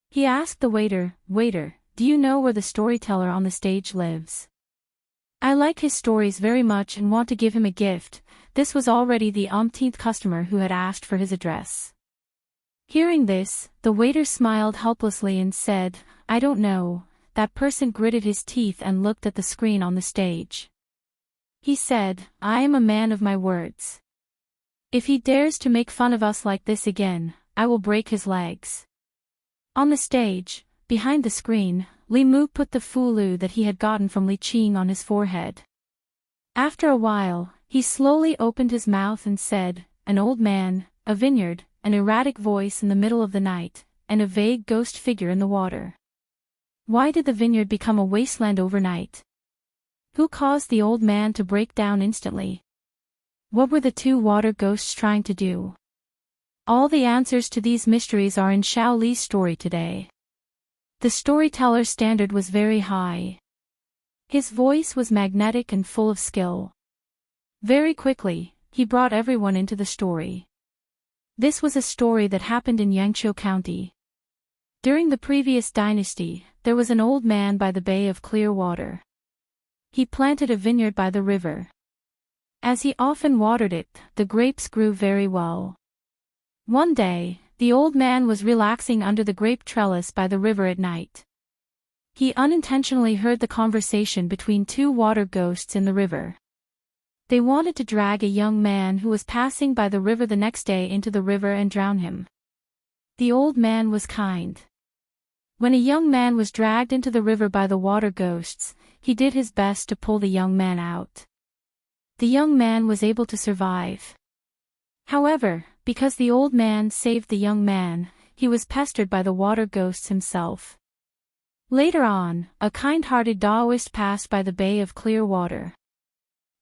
[SPEAKER 1] He asked the waiter, "Waiter, do you know where the storyteller on the stage lives? I like his stories very much and want to give him a gift." This was already the umpteenth customer who had asked for his address. Hearing this, the waiter smiled helplessly and said, "I don't know." That person gritted his teeth and looked at the screen on the stage. He said, "I am a man of my words. If he dares to make fun of us like this again, I will break his legs." On the stage, behind the screen, Li Mu put the fulu that he had gotten from Li Qing on his forehead. After a while, he slowly opened his mouth and said, "An old man, a vineyard, an erratic voice in the middle of the night, and a vague ghost figure in the water." Why did the vineyard become a wasteland overnight? Who caused the old man to break down instantly? What were the two water ghosts trying to do? All the answers to these mysteries are in Xiao Li's story today. The storyteller's standard was very high. His voice was magnetic and full of skill. Very quickly, he brought everyone into the story. This was a story that happened in Yangqiu County. During the previous dynasty, there was an old man by the Bay of Clear Water. He planted a vineyard by the river. As he often watered it, the grapes grew very well. One day, the old man was relaxing under the grape trellis by the river at night. He unintentionally heard the conversation between two water ghosts in the river. They wanted to drag a young man who was passing by the river the next day into the river and drown him. The old man was kind. When a young man was dragged into the river by the water ghosts, he did his best to pull the young man out. The young man was able to survive. However, because the old man saved the young man, he was pestered by the water ghosts himself. Later on, a kind-hearted Daoist passed by the Bay of Clear Water.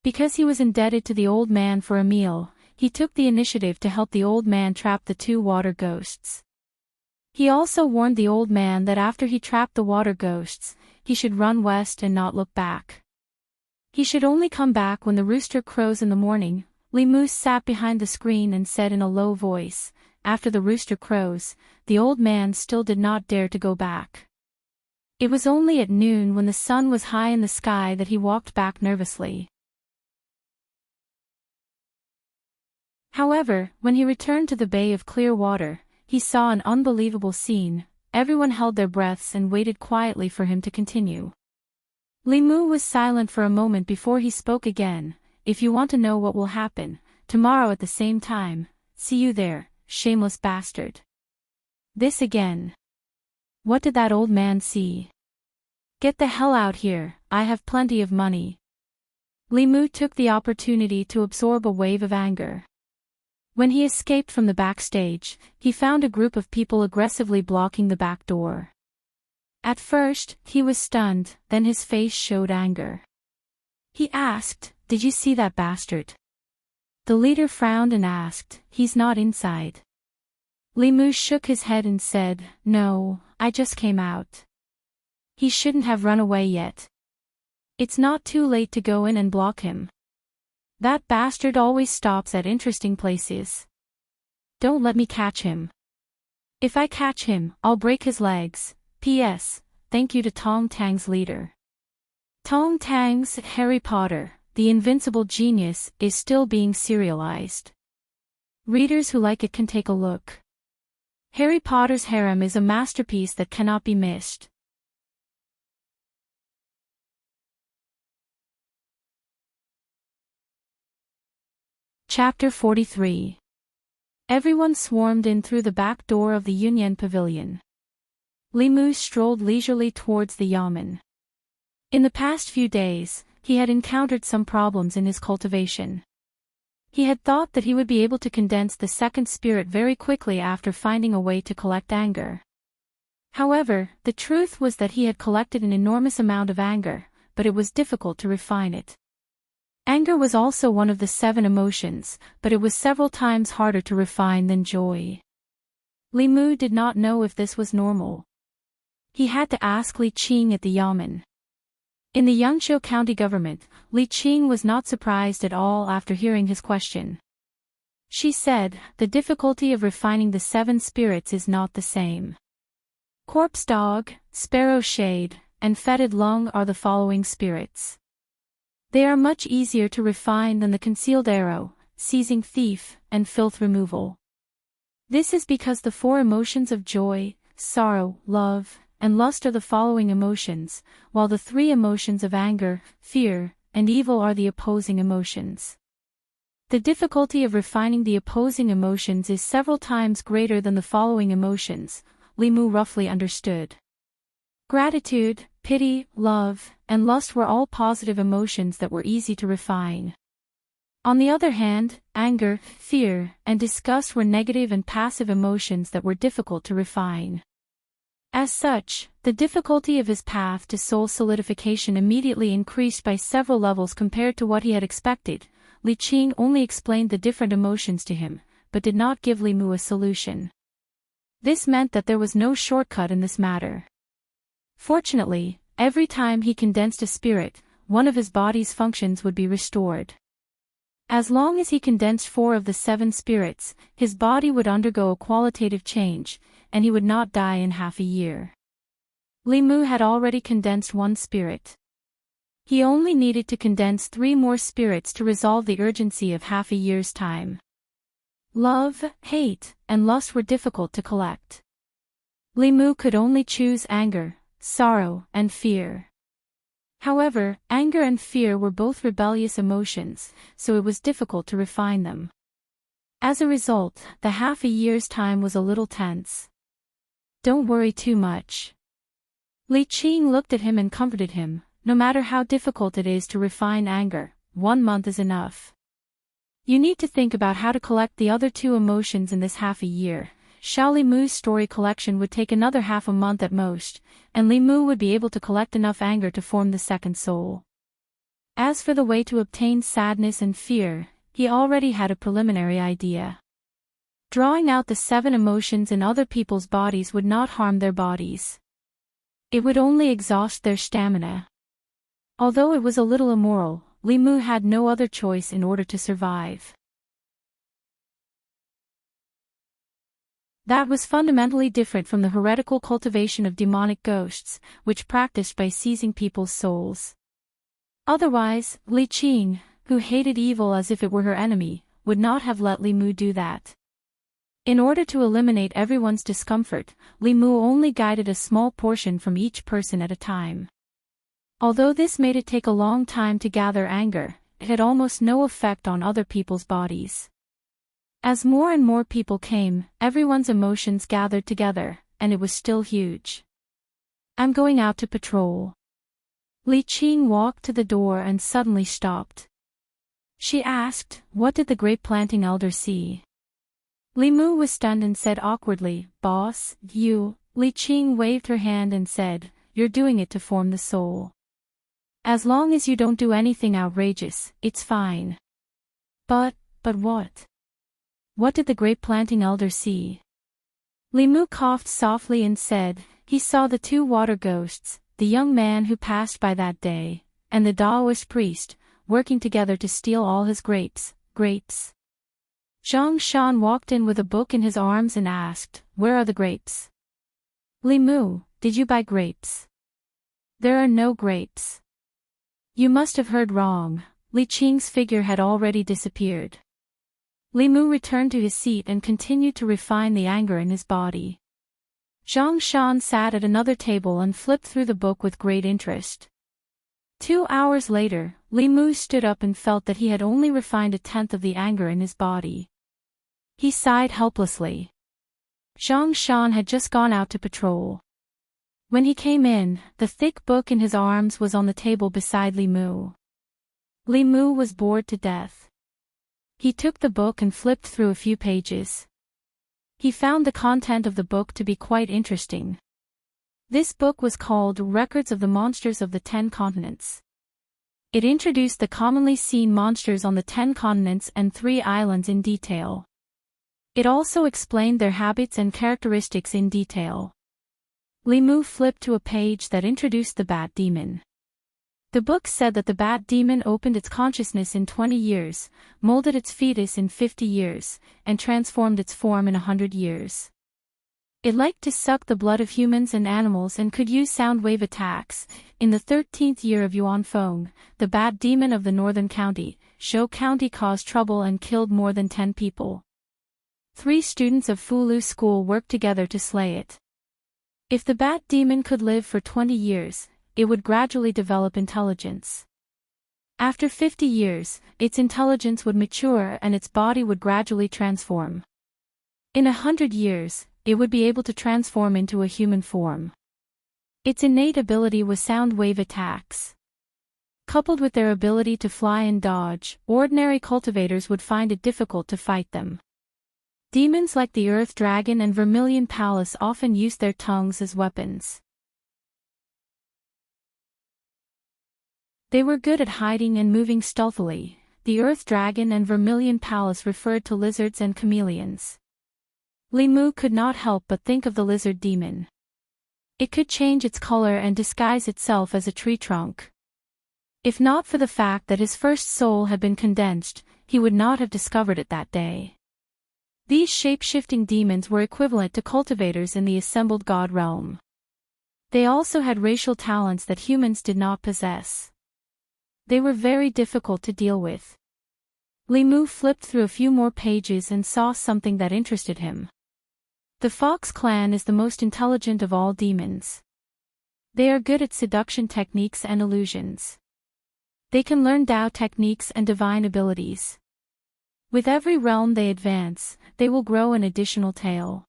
[SPEAKER 1] Because he was indebted to the old man for a meal, he took the initiative to help the old man trap the two water ghosts. He also warned the old man that after he trapped the water ghosts, he should run west and not look back. He should only come back when the rooster crows in the morning. Li Mu sat behind the screen and said in a low voice, "After the rooster crows, the old man still did not dare to go back." It was only at noon when the sun was high in the sky that he walked back nervously. However, when he returned to the Bay of Clear Water, he saw an unbelievable scene. Everyone held their breaths and waited quietly for him to continue. Li Mu was silent for a moment before he spoke again. "If you want to know what will happen, tomorrow at the same time, see you there, shameless bastard." This again. What did that old man see? "Get the hell out here, I have plenty of money." Li Mu took the opportunity to absorb a wave of anger. When he escaped from the backstage, he found a group of people aggressively blocking the back door. At first, he was stunned, then his face showed anger. He asked, "Did you see that bastard?" The leader frowned and asked, "He's not inside." Li Mu shook his head and said, "No, I just came out. He shouldn't have run away yet. It's not too late to go in and block him. That bastard always stops at interesting places. Don't let me catch him. If I catch him, I'll break his legs. P.S. Thank you to Tong Tang's leader." Tong Tang's Harry Potter, the Invincible Genius, is still being serialized. Readers who like it can take a look. Harry Potter's harem is a masterpiece that cannot be missed. Chapter 43. Everyone swarmed in through the back door of the Yunyan Pavilion. Li Mu strolled leisurely towards the yamen. In the past few days, he had encountered some problems in his cultivation. He had thought that he would be able to condense the second spirit very quickly after finding a way to collect anger. However, the truth was that he had collected an enormous amount of anger, but it was difficult to refine it. Anger was also one of the 7 emotions, but it was several times harder to refine than joy. Li Mu did not know if this was normal. He had to ask Li Qing at the yamen. In the Yangqiu County government, Li Qing was not surprised at all after hearing his question. She said, the difficulty of refining the 7 spirits is not the same. Corpse dog, sparrow shade, and fetid lung are the following spirits. They are much easier to refine than the concealed arrow, seizing thief, and filth removal. This is because the 4 emotions of joy, sorrow, love, and lust are the following emotions, while the 3 emotions of anger, fear, and evil are the opposing emotions. The difficulty of refining the opposing emotions is several times greater than the following emotions, Li Mu roughly understood. Gratitude, pity, love, and lust were all positive emotions that were easy to refine. On the other hand, anger, fear, and disgust were negative and passive emotions that were difficult to refine. As such, the difficulty of his path to soul solidification immediately increased by several levels compared to what he had expected. Li Qing only explained the different emotions to him, but did not give Li Mu a solution. This meant that there was no shortcut in this matter. Fortunately, every time he condensed a spirit, one of his body's functions would be restored. As long as he condensed 4 of the 7 spirits, his body would undergo a qualitative change, and he would not die in half a year. Li Mu had already condensed 1 spirit. He only needed to condense 3 more spirits to resolve the urgency of half a year's time. Love, hate, and lust were difficult to collect. Li Mu could only choose anger, sorrow, and fear. However, anger and fear were both rebellious emotions, so it was difficult to refine them. As a result, the half a year's time was a little tense. Don't worry too much. Li Qing looked at him and comforted him. No matter how difficult it is to refine anger, 1 month is enough. You need to think about how to collect the other 2 emotions in this half a year. Xiao Li Mu's story collection would take another half a month at most, and Li Mu would be able to collect enough anger to form the 2nd soul. As for the way to obtain sadness and fear, he already had a preliminary idea. Drawing out the 7 emotions in other people's bodies would not harm their bodies. It would only exhaust their stamina. Although it was a little immoral, Li Mu had no other choice in order to survive. That was fundamentally different from the heretical cultivation of demonic ghosts, which practiced by seizing people's souls. Otherwise, Li Qing, who hated evil as if it were her enemy, would not have let Li Mu do that. In order to eliminate everyone's discomfort, Li Mu only guided a small portion from each person at a time. Although this made it take a long time to gather anger, it had almost no effect on other people's bodies. As more and more people came, everyone's emotions gathered together, and it was still huge. I'm going out to patrol. Li Qing walked to the door and suddenly stopped. She asked, what did the grape planting elder see? Li Mu was stunned and said awkwardly, Boss, you. Li Qing waved her hand and said, you're doing it to form the soul. As long as you don't do anything outrageous, it's fine. But what? What did the grape planting elder see? Li Mu coughed softly and said, he saw the 2 water ghosts, the young man who passed by that day, and the Daoist priest, working together to steal all his grapes. Zhang Shan walked in with a book in his arms and asked, where are the grapes? Li Mu, did you buy grapes? There are no grapes. You must have heard wrong. Li Qing's figure had already disappeared. Li Mu returned to his seat and continued to refine the anger in his body. Zhang Shan sat at another table and flipped through the book with great interest. 2 hours later, Li Mu stood up and felt that he had only refined 1/10 of the anger in his body. He sighed helplessly. Zhang Shan had just gone out to patrol. When he came in, the thick book in his arms was on the table beside Li Mu. Li Mu was bored to death. He took the book and flipped through a few pages. He found the content of the book to be quite interesting. This book was called Records of the Monsters of the 10 Continents. It introduced the commonly seen monsters on the 10 continents and 3 islands in detail. It also explained their habits and characteristics in detail. Li Mu flipped to a page that introduced the Bat Demon. The book said that the bat demon opened its consciousness in 20 years, molded its fetus in 50 years, and transformed its form in 100 years. It liked to suck the blood of humans and animals and could use sound wave attacks. In the 13th year of Yuan Feng, the bat demon of the northern county, Shou County, caused trouble and killed more than 10 people. 3 students of Fulu School worked together to slay it. If the bat demon could live for 20 years, it would gradually develop intelligence. After 50 years, its intelligence would mature and its body would gradually transform. In 100 years, it would be able to transform into a human form. Its innate ability was sound wave attacks. Coupled with their ability to fly and dodge, ordinary cultivators would find it difficult to fight them. Demons like the Earth Dragon and Vermilion Palace often used their tongues as weapons. They were good at hiding and moving stealthily. The Earth Dragon and Vermilion Palace referred to lizards and chameleons. Li Mu could not help but think of the lizard demon. It could change its color and disguise itself as a tree trunk. If not for the fact that his first soul had been condensed, he would not have discovered it that day. These shape-shifting demons were equivalent to cultivators in the assembled god realm. They also had racial talents that humans did not possess. They were very difficult to deal with. Li Mu flipped through a few more pages and saw something that interested him. The Fox clan is the most intelligent of all demons. They are good at seduction techniques and illusions. They can learn Dao techniques and divine abilities. With every realm they advance, they will grow an additional tail.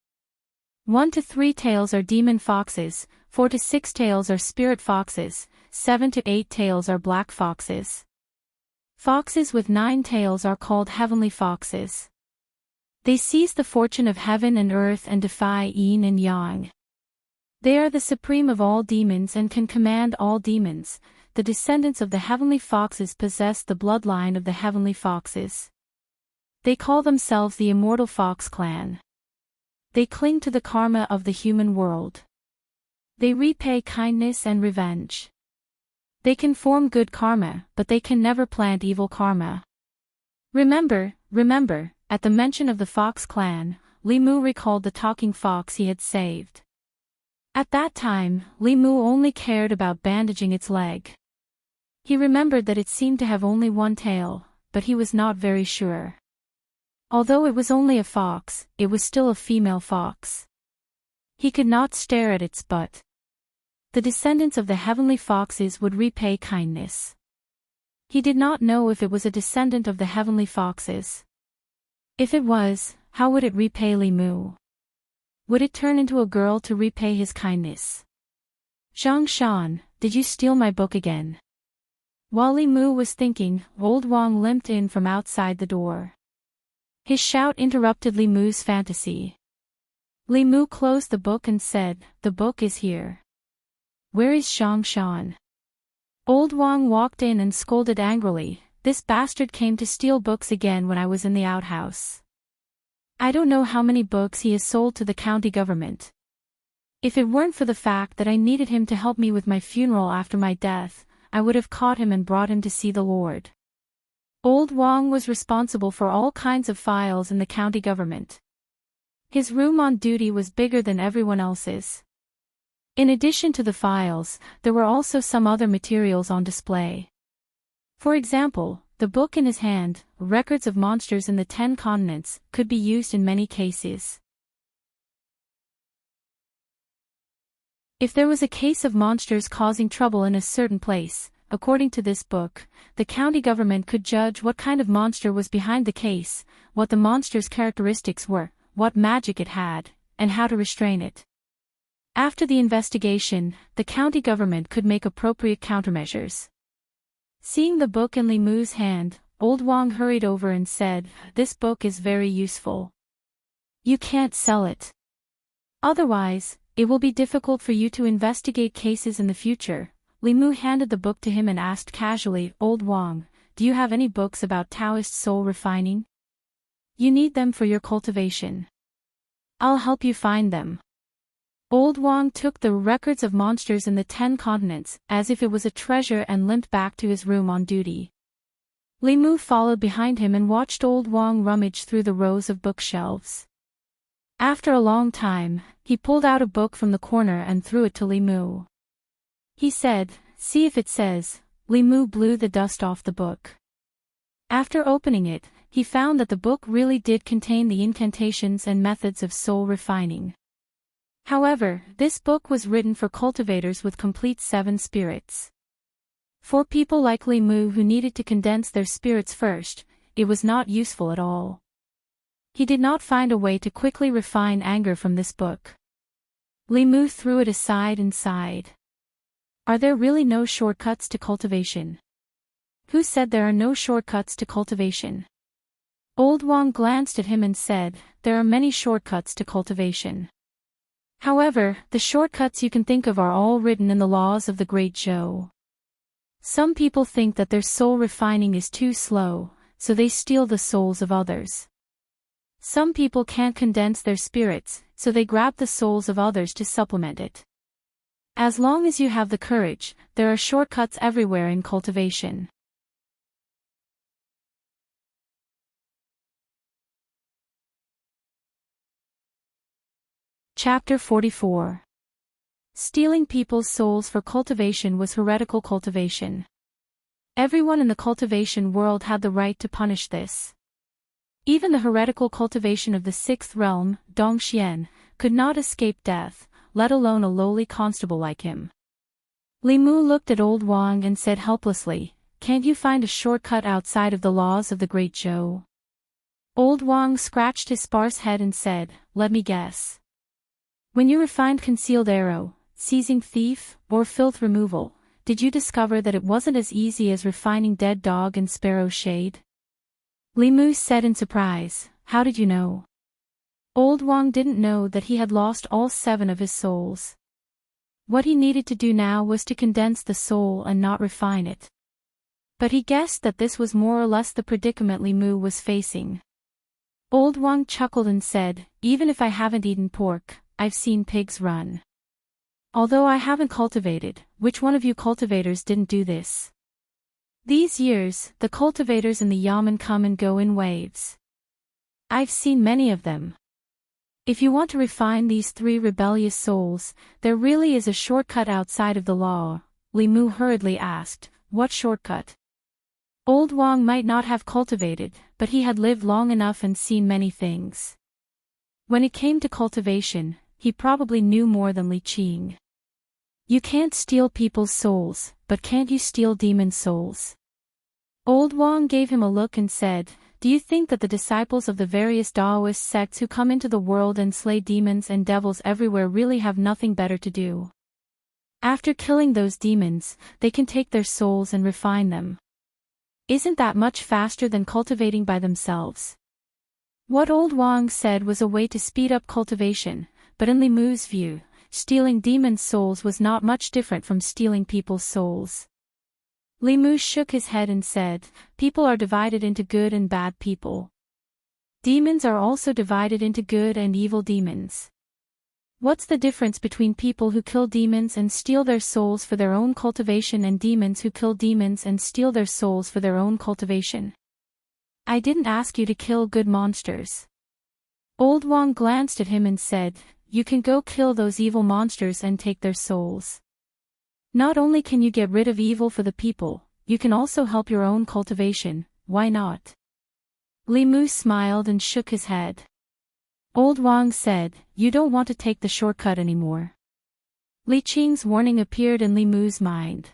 [SPEAKER 1] 1 to 3 tails are demon foxes, 4 to 6 tails are spirit foxes, 7 to 8 tails are black foxes. Foxes with 9 tails are called heavenly foxes. They seize the fortune of heaven and earth and defy yin and yang. They are the supreme of all demons and can command all demons. The descendants of the heavenly foxes possess the bloodline of the heavenly foxes. They call themselves the Immortal Fox Clan. They cling to the karma of the human world. They repay kindness and revenge. They can form good karma, but they can never plant evil karma. Remember, at the mention of the Fox Clan, Li Mu recalled the talking fox he had saved. At that time, Li Mu only cared about bandaging its leg. He remembered that it seemed to have only 1 tail, but he was not very sure. Although it was only a fox, it was still a female fox. He could not stare at its butt. The descendants of the heavenly foxes would repay kindness. He did not know if it was a descendant of the heavenly foxes. If it was, how would it repay Li Mu? Would it turn into a girl to repay his kindness? Zhang Shan, did you steal my book again? While Li Mu was thinking, old Wang limped in from outside the door. His shout interrupted Li Mu's fantasy. Li Mu closed the book and said, "The book is here." "Where is Zhang Shan?" Old Wang walked in and scolded angrily, "This bastard came to steal books again when I was in the outhouse. I don't know how many books he has sold to the county government. If it weren't for the fact that I needed him to help me with my funeral after my death, I would have caught him and brought him to see the Lord." Old Wang was responsible for all kinds of files in the county government. His room on duty was bigger than everyone else's. In addition to the files, there were also some other materials on display. For example, the book in his hand, Records of Monsters in the 10 Continents, could be used in many cases. If there was a case of monsters causing trouble in a certain place, according to this book, the county government could judge what kind of monster was behind the case, what the monster's characteristics were, what magic it had, and how to restrain it. After the investigation, the county government could make appropriate countermeasures. Seeing the book in Li Mu's hand, old Wang hurried over and said, "This book is very useful. You can't sell it. Otherwise, it will be difficult for you to investigate cases in the future." Li Mu handed the book to him and asked casually, "Old Wang, do you have any books about Taoist soul refining? You need them for your cultivation. I'll help you find them." Old Wang took the records of monsters in the 10 continents, as if it was a treasure, and limped back to his room on duty. Li Mu followed behind him and watched Old Wang rummage through the rows of bookshelves. After a long time, he pulled out a book from the corner and threw it to Li Mu. He said, "See if it says." Li Mu blew the dust off the book. After opening it, he found that the book really did contain the incantations and methods of soul refining. However, this book was written for cultivators with complete 7 spirits. For people like Li Mu who needed to condense their spirits first, it was not useful at all. He did not find a way to quickly refine anger from this book. Li Mu threw it aside and sighed. Are there really no shortcuts to cultivation? Who said there are no shortcuts to cultivation? Old Wang glanced at him and said, there are many shortcuts to cultivation. However, the shortcuts you can think of are all written in the laws of the Great Zhou. Some people think that their soul refining is too slow, so they steal the souls of others. Some people can't condense their spirits, so they grab the souls of others to supplement it. As long as you have the courage, there are shortcuts everywhere in cultivation. Chapter 44. Stealing people's souls for cultivation was heretical cultivation. Everyone in the cultivation world had the right to punish this. Even the heretical cultivation of the 6th realm, Dongxian, could not escape death, let alone a lowly constable like him. Li Mu looked at Old Wang and said helplessly, "Can't you find a shortcut outside of the laws of the Great Zhou?" Old Wang scratched his sparse head and said, "Let me guess. When you refined concealed arrow, seizing thief, or filth removal, did you discover that it wasn't as easy as refining dead dog and sparrow shade?" Li Mu said in surprise, "How did you know?" Old Wang didn't know that he had lost all 7 of his souls. What he needed to do now was to condense the soul and not refine it. But he guessed that this was more or less the predicament Li Mu was facing. Old Wang chuckled and said, "Even if I haven't eaten pork, I've seen pigs run. Although I haven't cultivated, which one of you cultivators didn't do this? These years, the cultivators in the Yamen come and go in waves. I've seen many of them. If you want to refine these 3 rebellious souls, there really is a shortcut outside of the law." Li Mu hurriedly asked, "What shortcut?" Old Wang might not have cultivated, but he had lived long enough and seen many things. When it came to cultivation, he probably knew more than Li Qing. You can't steal people's souls, but can't you steal demon souls? Old Wang gave him a look and said, "Do you think that the disciples of the various Daoist sects who come into the world and slay demons and devils everywhere really have nothing better to do? After killing those demons, they can take their souls and refine them. Isn't that much faster than cultivating by themselves?" What Old Wang said was a way to speed up cultivation, but in Li Mu's view, stealing demons' souls was not much different from stealing people's souls. Li Mu shook his head and said, "People are divided into good and bad people. Demons are also divided into good and evil demons. What's the difference between people who kill demons and steal their souls for their own cultivation and demons who kill demons and steal their souls for their own cultivation? I didn't ask you to kill good monsters." Old Wang glanced at him and said, "You can go kill those evil monsters and take their souls. Not only can you get rid of evil for the people, you can also help your own cultivation, why not?" Li Mu smiled and shook his head. Old Wang said, "You don't want to take the shortcut anymore." Li Qing's warning appeared in Li Mu's mind.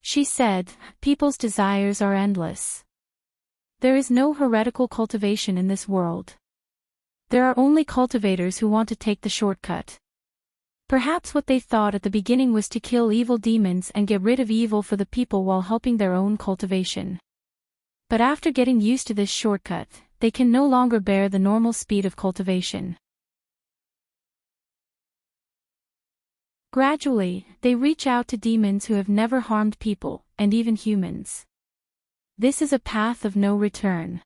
[SPEAKER 1] She said, "People's desires are endless. There is no heretical cultivation in this world. There are only cultivators who want to take the shortcut." Perhaps what they thought at the beginning was to kill evil demons and get rid of evil for the people while helping their own cultivation. But after getting used to this shortcut, they can no longer bear the normal speed of cultivation. Gradually, they reach out to demons who have never harmed people, and even humans. This is a path of no return.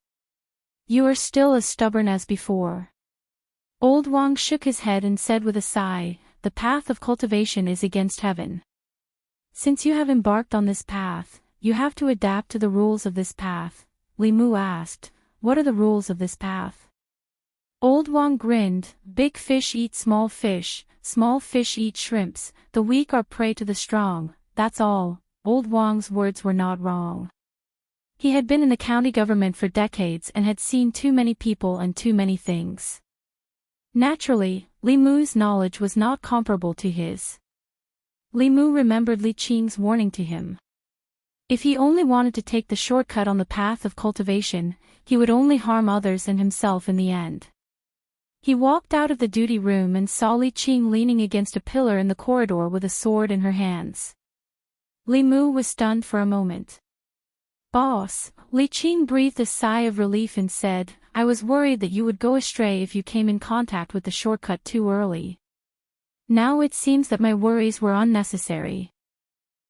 [SPEAKER 1] You are still as stubborn as before. Old Wang shook his head and said with a sigh, "The path of cultivation is against heaven. Since you have embarked on this path, you have to adapt to the rules of this path." Li Mu asked, "What are the rules of this path?" Old Wang grinned, "Big fish eat small fish eat shrimps, the weak are prey to the strong, that's all." Old Wang's words were not wrong. He had been in the county government for decades and had seen too many people and too many things. Naturally, Li Mu's knowledge was not comparable to his. Li Mu remembered Li Qing's warning to him. If he only wanted to take the shortcut on the path of cultivation, he would only harm others and himself in the end. He walked out of the duty room and saw Li Qing leaning against a pillar in the corridor with a sword in her hands. Li Mu was stunned for a moment. "Boss," Li Qing breathed a sigh of relief and said, "I was worried that you would go astray if you came in contact with the shortcut too early. Now it seems that my worries were unnecessary."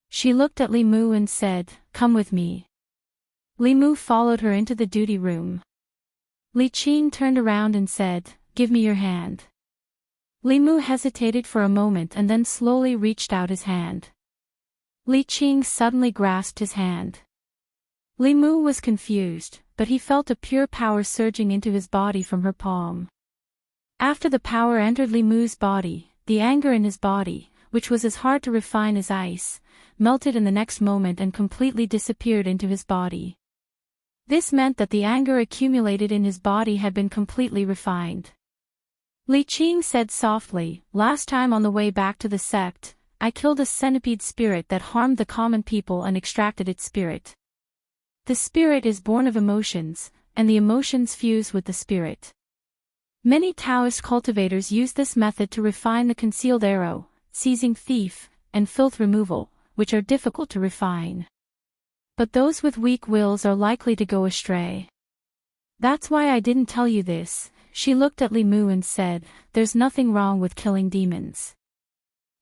[SPEAKER 1] She looked at Li Mu and said, "Come with me." Li Mu followed her into the duty room. Li Qing turned around and said, "Give me your hand." Li Mu hesitated for a moment and then slowly reached out his hand. Li Qing suddenly grasped his hand. Li Mu was confused, but he felt a pure power surging into his body from her palm. After the power entered Li Mu's body, the anger in his body, which was as hard to refine as ice, melted in the next moment and completely disappeared into his body. This meant that the anger accumulated in his body had been completely refined. Li Qing said softly, "Last time on the way back to the sect, I killed a centipede spirit that harmed the common people and extracted its spirit. The spirit is born of emotions, and the emotions fuse with the spirit. Many Taoist cultivators use this method to refine the concealed arrow, seizing thief, and filth removal, which are difficult to refine. But those with weak wills are likely to go astray. That's why I didn't tell you this." She looked at Li Mu and said, "There's nothing wrong with killing demons.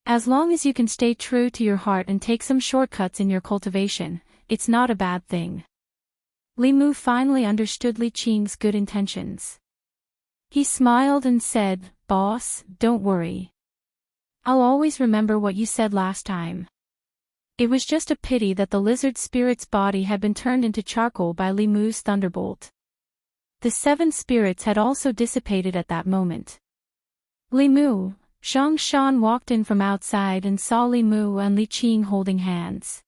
[SPEAKER 1] As long as you can stay true to your heart and take some shortcuts in your cultivation, it's not a bad thing." Li Mu finally understood Li Qing's good intentions. He smiled and said, "Boss, don't worry. I'll always remember what you said last time." It was just a pity that the lizard spirit's body had been turned into charcoal by Li Mu's thunderbolt. The 7 spirits had also dissipated at that moment. Li Mu, Zhang Shan walked in from outside and saw Li Mu and Li Qing holding hands.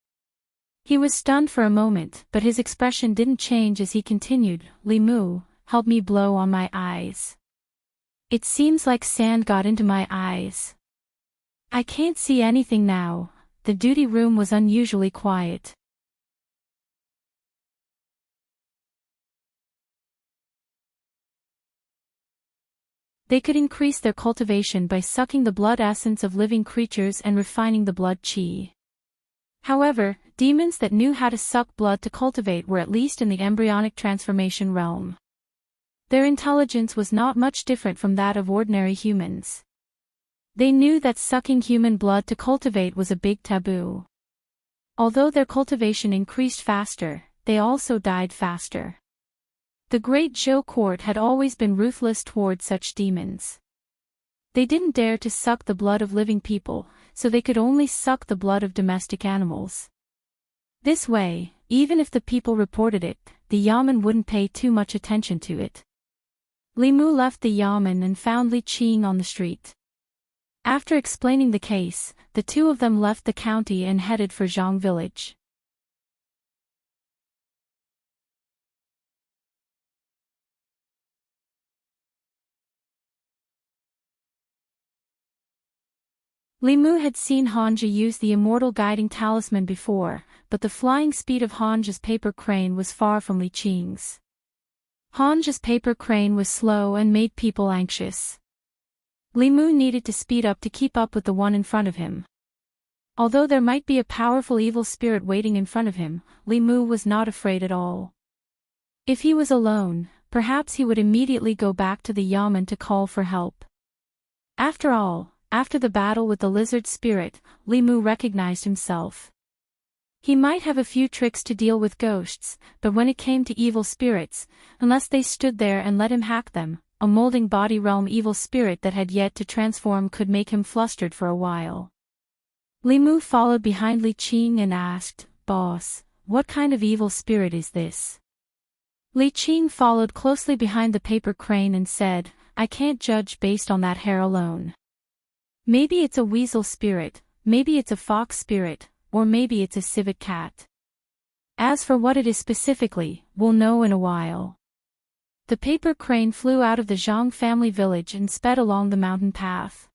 [SPEAKER 1] He was stunned for a moment, but his expression didn't change as he continued, "Li Mu, help me blow on my eyes. It seems like sand got into my eyes. I can't see anything now." The duty room was unusually quiet. They could increase their cultivation by sucking the blood essence of living creatures and refining the blood qi. However, demons that knew how to suck blood to cultivate were at least in the embryonic transformation realm. Their intelligence was not much different from that of ordinary humans. They knew that sucking human blood to cultivate was a big taboo. Although their cultivation increased faster, they also died faster. The Great Zhou court had always been ruthless toward such demons. They didn't dare to suck the blood of living people, so they could only suck the blood of domestic animals. This way, even if the people reported it, the yamen wouldn't pay too much attention to it. Li Mu left the yamen and found Li Qing on the street. After explaining the case, the two of them left the county and headed for Zhang village. Li Mu had seen Hanja use the immortal guiding talisman before, but the flying speed of Hanja's paper crane was far from Li Qing's. Hanja's paper crane was slow and made people anxious. Li Mu needed to speed up to keep up with the one in front of him. Although there might be a powerful evil spirit waiting in front of him, Li Mu was not afraid at all. If he was alone, perhaps he would immediately go back to the yamen to call for help. After all, after the battle with the lizard spirit, Li Mu recognized himself. He might have a few tricks to deal with ghosts, but when it came to evil spirits, unless they stood there and let him hack them, a molding body realm evil spirit that had yet to transform could make him flustered for a while. Li Mu followed behind Li Qing and asked, "Boss, what kind of evil spirit is this?" Li Qing followed closely behind the paper crane and said, "I can't judge based on that hair alone. Maybe it's a weasel spirit, maybe it's a fox spirit, or maybe it's a civet cat. As for what it is specifically, we'll know in a while." The paper crane flew out of the Zhang family village and sped along the mountain path.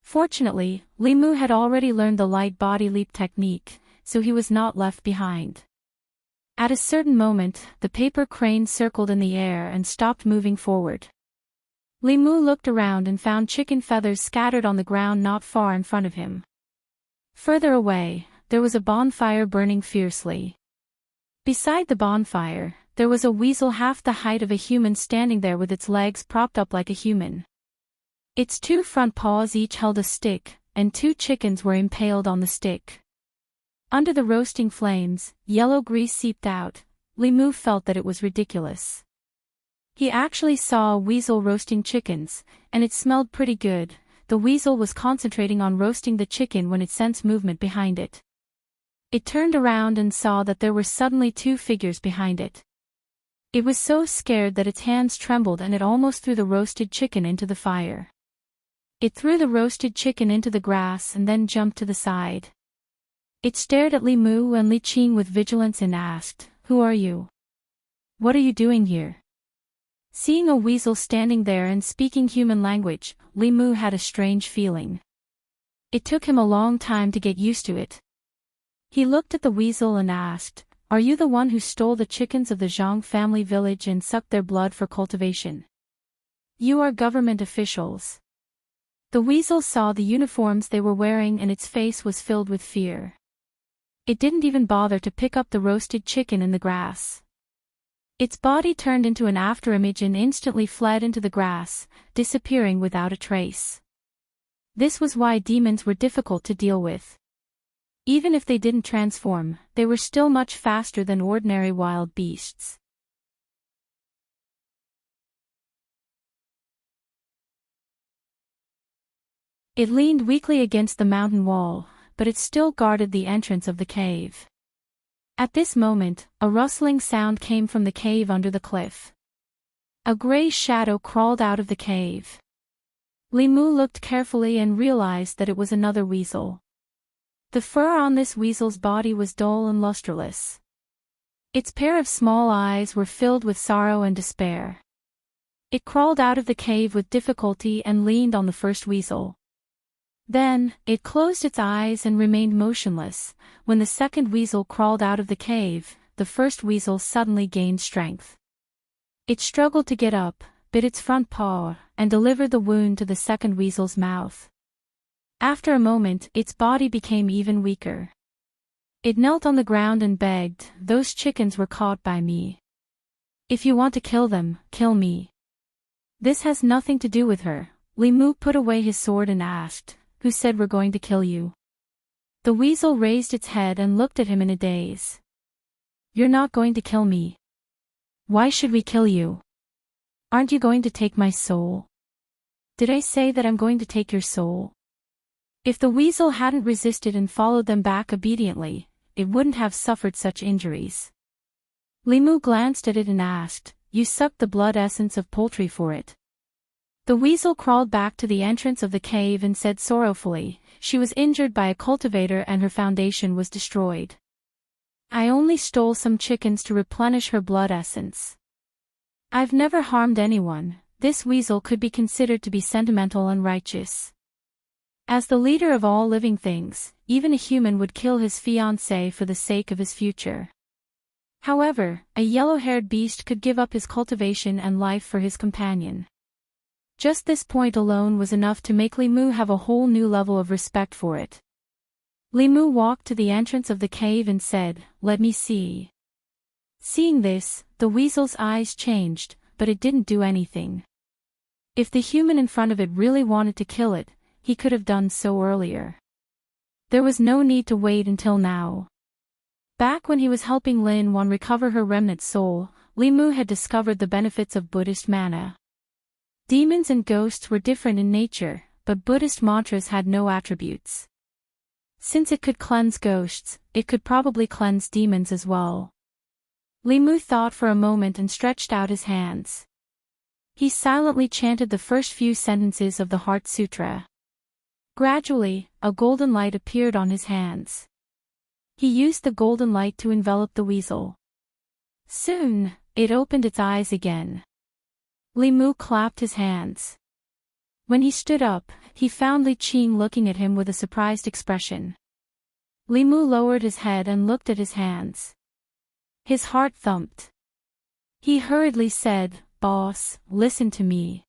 [SPEAKER 1] Fortunately, Li Mu had already learned the light body leap technique, so he was not left behind. At a certain moment, the paper crane circled in the air and stopped moving forward. Li Mu looked around and found chicken feathers scattered on the ground not far in front of him. Further away, there was a bonfire burning fiercely. Beside the bonfire, there was a weasel half the height of a human standing there with its legs propped up like a human. Its 2 front paws each held a stick, and 2 chickens were impaled on the stick. Under the roasting flames, yellow grease seeped out. Li Mu felt that it was ridiculous. He actually saw a weasel roasting chickens, and it smelled pretty good. The weasel was concentrating on roasting the chicken when it sensed movement behind it. It turned around and saw that there were suddenly 2 figures behind it. It was so scared that its hands trembled and it almost threw the roasted chicken into the fire. It threw the roasted chicken into the grass and then jumped to the side. It stared at Li Mu and Li Qing with vigilance and asked, "Who are you? What are you doing here?" Seeing a weasel standing there and speaking human language, Li Mu had a strange feeling. It took him a long time to get used to it. He looked at the weasel and asked, "Are you the one who stole the chickens of the Zhang family village and sucked their blood for cultivation? You are government officials." The weasel saw the uniforms they were wearing and its face was filled with fear. It didn't even bother to pick up the roasted chicken in the grass. Its body turned into an afterimage and instantly fled into the grass, disappearing without a trace. This was why demons were difficult to deal with. Even if they didn't transform, they were still much faster than ordinary wild beasts. It leaned weakly against the mountain wall, but it still guarded the entrance of the cave. At this moment, a rustling sound came from the cave under the cliff. A gray shadow crawled out of the cave. Li Mu looked carefully and realized that it was another weasel. The fur on this weasel's body was dull and lustreless. Its pair of small eyes were filled with sorrow and despair. It crawled out of the cave with difficulty and leaned on the first weasel. Then, it closed its eyes and remained motionless. When the second weasel crawled out of the cave, the first weasel suddenly gained strength. It struggled to get up, bit its front paw, and delivered the wound to the second weasel's mouth. After a moment, its body became even weaker. It knelt on the ground and begged, "Those chickens were caught by me. If you want to kill them, kill me." "This has nothing to do with her." Li Mu put away his sword and asked, "Who said we're going to kill you?" The weasel raised its head and looked at him in a daze. "You're not going to kill me. Why should we kill you? Aren't you going to take my soul?" "Did I say that I'm going to take your soul?" If the weasel hadn't resisted and followed them back obediently, it wouldn't have suffered such injuries. Li Mu glanced at it and asked, "You sucked the blood essence of poultry for it?" The weasel crawled back to the entrance of the cave and said sorrowfully, "She was injured by a cultivator and her foundation was destroyed. I only stole some chickens to replenish her blood essence. I've never harmed anyone." This weasel could be considered to be sentimental and righteous. As the leader of all living things, even a human would kill his fiancée for the sake of his future. However, a yellow-haired beast could give up his cultivation and life for his companion. Just this point alone was enough to make Li Mu have a whole new level of respect for it. Li Mu walked to the entrance of the cave and said, "Let me see." Seeing this, the weasel's eyes changed, but it didn't do anything. If the human in front of it really wanted to kill it, he could have done so earlier. There was no need to wait until now. Back when he was helping Lin Wan recover her remnant soul, Li Mu had discovered the benefits of Buddhist mana. Demons and ghosts were different in nature, but Buddhist mantras had no attributes. Since it could cleanse ghosts, it could probably cleanse demons as well. Li Mu thought for a moment and stretched out his hands. He silently chanted the first few sentences of the Heart Sutra. Gradually, a golden light appeared on his hands. He used the golden light to envelop the weasel. Soon, it opened its eyes again. Li Mu clapped his hands. When he stood up, he found Li Qing looking at him with a surprised expression. Li Mu lowered his head and looked at his hands. His heart thumped. He hurriedly said, "Boss, listen to me."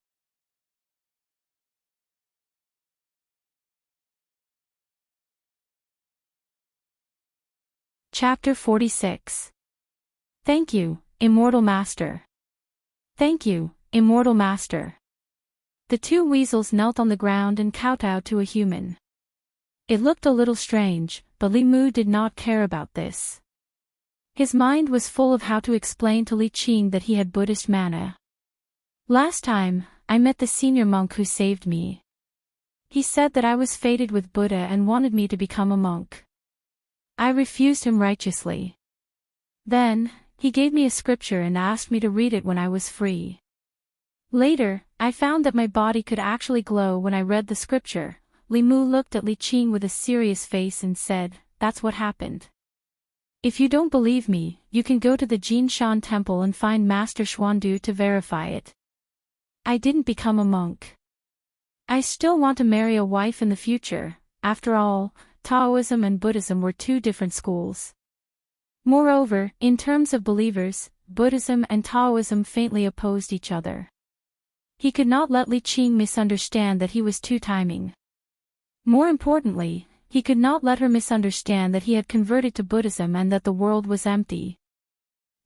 [SPEAKER 1] Chapter 46. Thank you, Immortal Master. Thank you, Immortal Master. The two weasels knelt on the ground and kowtowed to a human. It looked a little strange, but Li Mu did not care about this. His mind was full of how to explain to Li Qing that he had Buddhist mana. Last time, I met the senior monk who saved me. He said that I was fated with Buddha and wanted me to become a monk. I refused him righteously. Then, he gave me a scripture and asked me to read it when I was free. Later, I found that my body could actually glow when I read the scripture. Li Mu looked at Li Qing with a serious face and said, "That's what happened. If you don't believe me, you can go to the Jinshan temple and find Master Xuandu to verify it. I didn't become a monk. I still want to marry a wife in the future. After all, Taoism and Buddhism were two different schools. Moreover, in terms of believers, Buddhism and Taoism faintly opposed each other." He could not let Li Qing misunderstand that he was two-timing. More importantly, he could not let her misunderstand that he had converted to Buddhism and that the world was empty.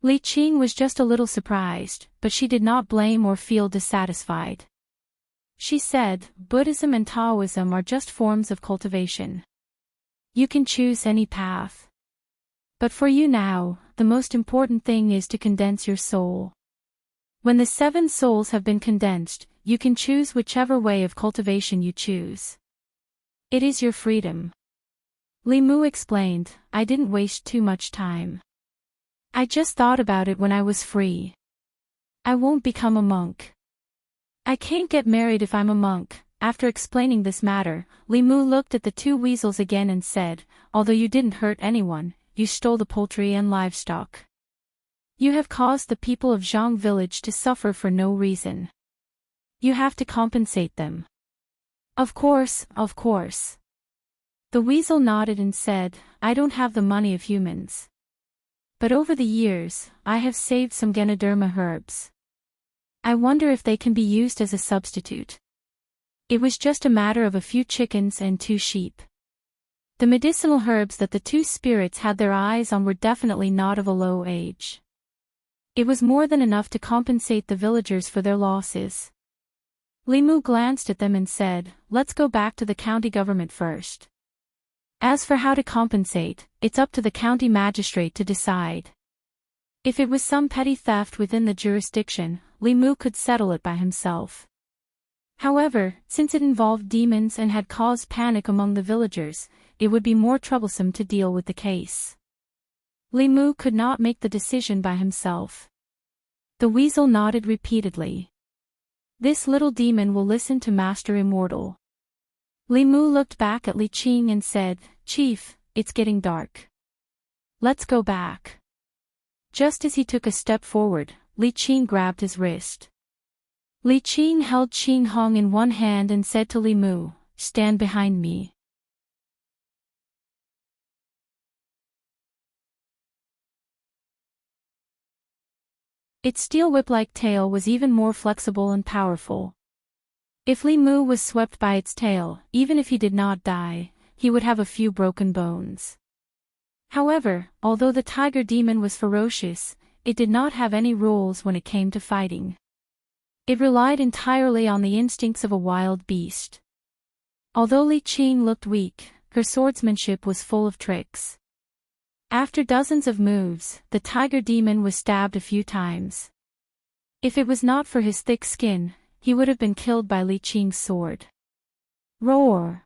[SPEAKER 1] Li Qing was just a little surprised, but she did not blame or feel dissatisfied. She said, "Buddhism and Taoism are just forms of cultivation. You can choose any path. But for you now, the most important thing is to condense your soul. When the 7 souls have been condensed, you can choose whichever way of cultivation you choose. It is your freedom." Li Mu explained, "I didn't waste too much time. I just thought about it when I was free. I won't become a monk. I can't get married if I'm a monk." After explaining this matter, Li Mu looked at the two weasels again and said, "Although you didn't hurt anyone, you stole the poultry and livestock. You have caused the people of Zhang village to suffer for no reason. You have to compensate them." Of course, of course." The weasel nodded and said, "I don't have the money of humans. But over the years, I have saved some Ganoderma herbs. I wonder if they can be used as a substitute. It was just a matter of a few chickens and 2 sheep." The medicinal herbs that the two spirits had their eyes on were definitely not of a low age. It was more than enough to compensate the villagers for their losses. Li Mu glanced at them and said, "Let's go back to the county government first. As for how to compensate, it's up to the county magistrate to decide. If it was some petty theft within the jurisdiction, Li Mu could settle it by himself. However, since it involved demons and had caused panic among the villagers, it would be more troublesome to deal with the case. Li Mu could not make the decision by himself." The weasel nodded repeatedly. "This little demon will listen to Master Immortal." Li Mu looked back at Li Qing and said, "Chief, it's getting dark. Let's go back." Just as he took a step forward, Li Qing grabbed his wrist. Li Qing held Qing Hong in one hand and said to Li Mu, "Stand behind me." Its steel whip-like tail was even more flexible and powerful. If Li Mu was swept by its tail, even if he did not die, he would have a few broken bones. However, although the tiger demon was ferocious, it did not have any rules when it came to fighting. It relied entirely on the instincts of a wild beast. Although Li Qing looked weak, her swordsmanship was full of tricks. After dozens of moves, the tiger demon was stabbed a few times. If it was not for his thick skin, he would have been killed by Li Qing's sword. Roar!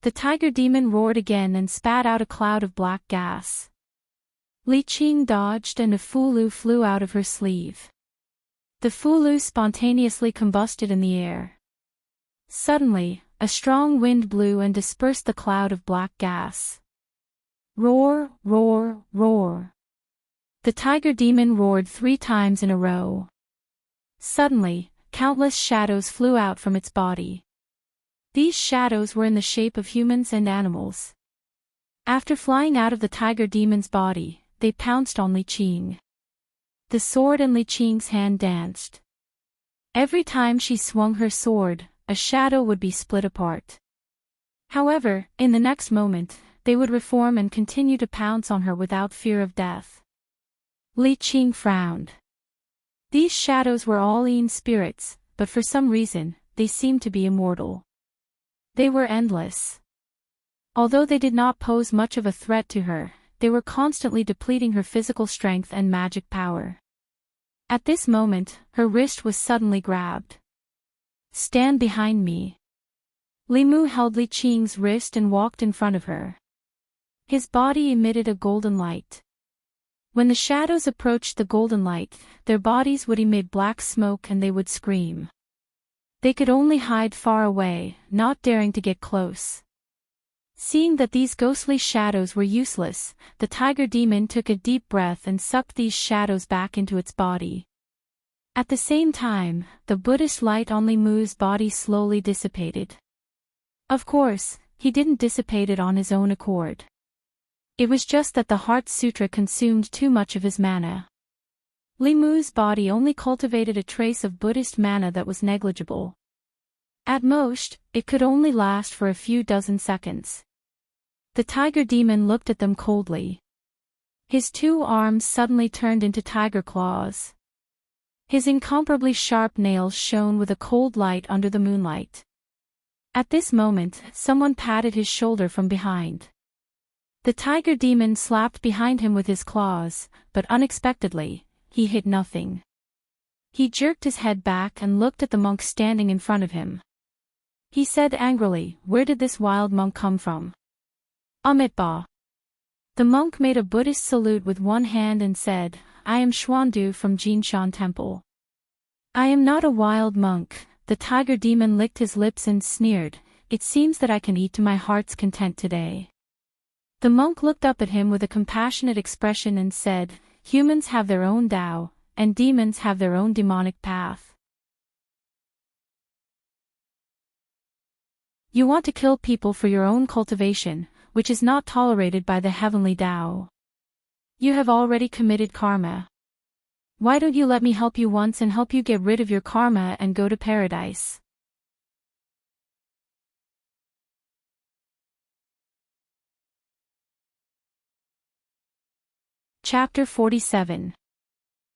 [SPEAKER 1] The tiger demon roared again and spat out a cloud of black gas. Li Qing dodged and a fulu flew out of her sleeve. The fulu spontaneously combusted in the air. Suddenly, a strong wind blew and dispersed the cloud of black gas. Roar, roar, roar. The tiger demon roared 3 times in a row. Suddenly, countless shadows flew out from its body. These shadows were in the shape of humans and animals. After flying out of the tiger demon's body, they pounced on Li Qing. The sword in Li Qing's hand danced. Every time she swung her sword, a shadow would be split apart. However, in the next moment, they would reform and continue to pounce on her without fear of death. Li Qing frowned. These shadows were all Yin spirits, but for some reason, they seemed to be immortal. They were endless. Although they did not pose much of a threat to her, they were constantly depleting her physical strength and magic power. At this moment, her wrist was suddenly grabbed. Stand behind me. Li Mu held Li Qing's wrist and walked in front of her. His body emitted a golden light. When the shadows approached the golden light, their bodies would emit black smoke and they would scream. They could only hide far away, not daring to get close. Seeing that these ghostly shadows were useless, the tiger demon took a deep breath and sucked these shadows back into its body. At the same time, the Buddhist light on Li Mu's body slowly dissipated. Of course, he didn't dissipate it on his own accord. It was just that the Heart Sutra consumed too much of his mana. Li Mu's body only cultivated a trace of Buddhist mana that was negligible. At most, it could only last for a few dozen seconds. The tiger demon looked at them coldly. His 2 arms suddenly turned into tiger claws. His incomparably sharp nails shone with a cold light under the moonlight. At this moment, someone patted his shoulder from behind. The tiger demon slapped behind him with his claws, but unexpectedly, he hit nothing. He jerked his head back and looked at the monk standing in front of him. He said angrily, "Where did this wild monk come from?" "Amitabha." The monk made a Buddhist salute with one hand and said, "I am Xuandu from Jinshan Temple." "I am not a wild monk." The tiger demon licked his lips and sneered, "It seems that I can eat to my heart's content today." The monk looked up at him with a compassionate expression and said, "Humans have their own Tao, and demons have their own demonic path. You want to kill people for your own cultivation, which is not tolerated by the heavenly Tao. You have already committed karma. Why don't you let me help you once and help you get rid of your karma and go to paradise?" Chapter 47.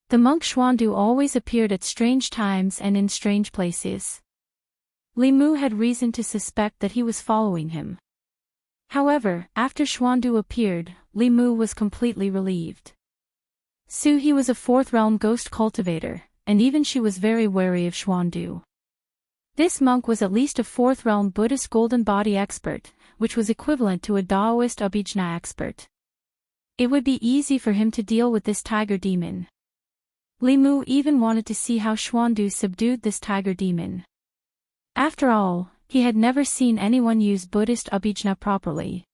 [SPEAKER 1] The monk Xuandu always appeared at strange times and in strange places. Li Mu had reason to suspect that he was following him. However, after Xuandu appeared, Li Mu was completely relieved. He was a 4th realm ghost cultivator, and even she was very wary of Xuandu. This monk was at least a 4th realm Buddhist golden body expert, which was equivalent to a Daoist Abhijna expert. It would be easy for him to deal with this tiger demon. Li Mu even wanted to see how Xuandu subdued this tiger demon. After all, he had never seen anyone use Buddhist Abhijna properly.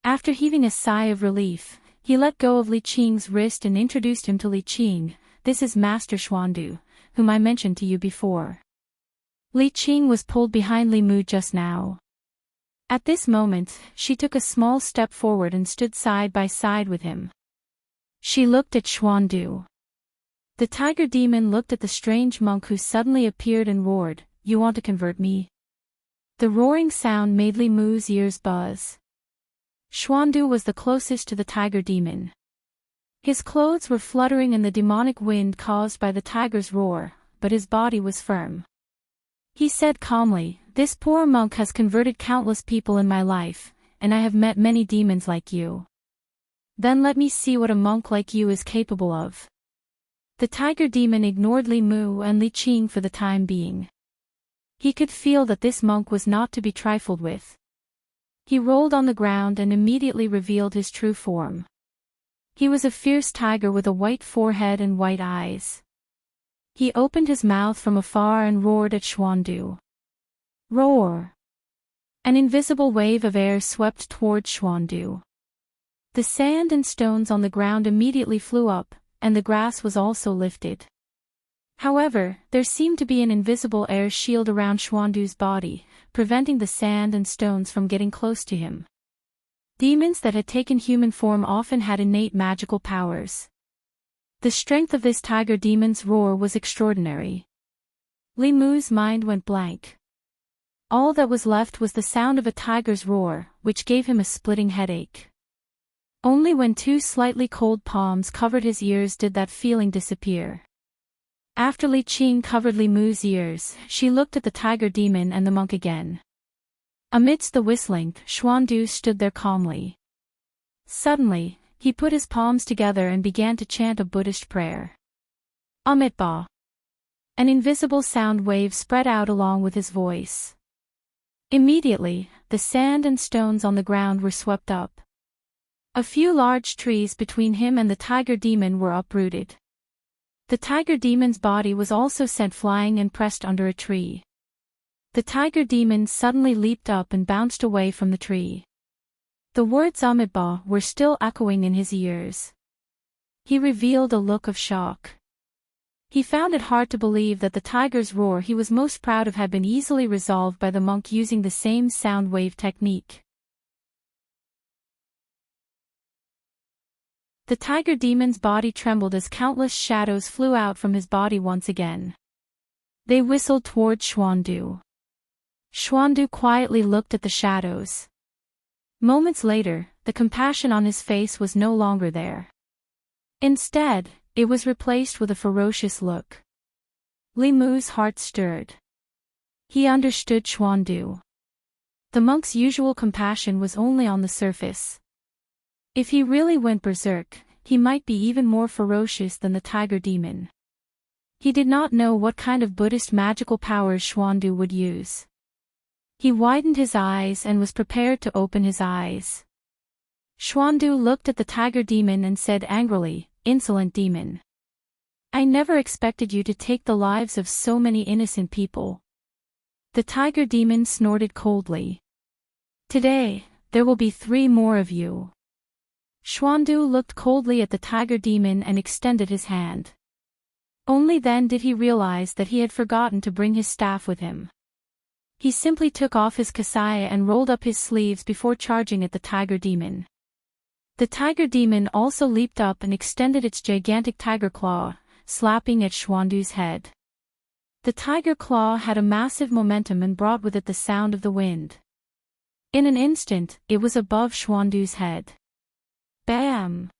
[SPEAKER 1] After heaving a sigh of relief, he let go of Li Qing's wrist and introduced him to Li Qing. "This is Master Xuandu, whom I mentioned to you before." Li Qing was pulled behind Li Mu just now. At this moment, she took a small step forward and stood side by side with him. She looked at Xuandu. The tiger demon looked at the strange monk who suddenly appeared and roared, "You want to convert me?" The roaring sound made Li Mu's ears buzz. Xuandu was the closest to the tiger demon. His clothes were fluttering in the demonic wind caused by the tiger's roar, but his body was firm. He said calmly, "This poor monk has converted countless people in my life, and I have met many demons like you. Then let me see what a monk like you is capable of." The tiger demon ignored Li Mu and Li Qing for the time being. He could feel that this monk was not to be trifled with. He rolled on the ground and immediately revealed his true form. He was a fierce tiger with a white forehead and white eyes. He opened his mouth from afar and roared at Xuandu. Roar! An invisible wave of air swept toward Xuandu. The sand and stones on the ground immediately flew up, and the grass was also lifted. However, there seemed to be an invisible air shield around Xuandu's body, preventing the sand and stones from getting close to him. Demons that had taken human form often had innate magical powers. The strength of this tiger demon's roar was extraordinary. Li Mu's mind went blank. All that was left was the sound of a tiger's roar, which gave him a splitting headache. Only when two slightly cold palms covered his ears did that feeling disappear. After Li Qing covered Li Mu's ears, she looked at the tiger demon and the monk again. Amidst the whistling, Xuandu stood there calmly. Suddenly, he put his palms together and began to chant a Buddhist prayer. Amitabha. An invisible sound wave spread out along with his voice. Immediately, the sand and stones on the ground were swept up. A few large trees between him and the tiger demon were uprooted. The tiger demon's body was also sent flying and pressed under a tree. The tiger demon suddenly leaped up and bounced away from the tree. The words Amitabha were still echoing in his ears. He revealed a look of shock. He found it hard to believe that the tiger's roar he was most proud of had been easily resolved by the monk using the same sound wave technique. The tiger demon's body trembled as countless shadows flew out from his body once again. They whistled toward Xuandu. Xuandu quietly looked at the shadows. Moments later, the compassion on his face was no longer there. Instead, it was replaced with a ferocious look. Li Mu's heart stirred. He understood Xuandu. The monk's usual compassion was only on the surface. If he really went berserk, he might be even more ferocious than the tiger demon. He did not know what kind of Buddhist magical powers Xuandu would use. He widened his eyes and was prepared to open his eyes. Xuandu looked at the tiger demon and said angrily, "Insolent demon. I never expected you to take the lives of so many innocent people." The tiger demon snorted coldly. "Today, there will be 3 more of you." Xuandu looked coldly at the tiger demon and extended his hand. Only then did he realize that he had forgotten to bring his staff with him. He simply took off his kasaya and rolled up his sleeves before charging at the tiger demon. The tiger demon also leaped up and extended its gigantic tiger claw, slapping at Xuandu's head. The tiger claw had a massive momentum and brought with it the sound of the wind. In an instant, it was above Xuandu's head. Bam!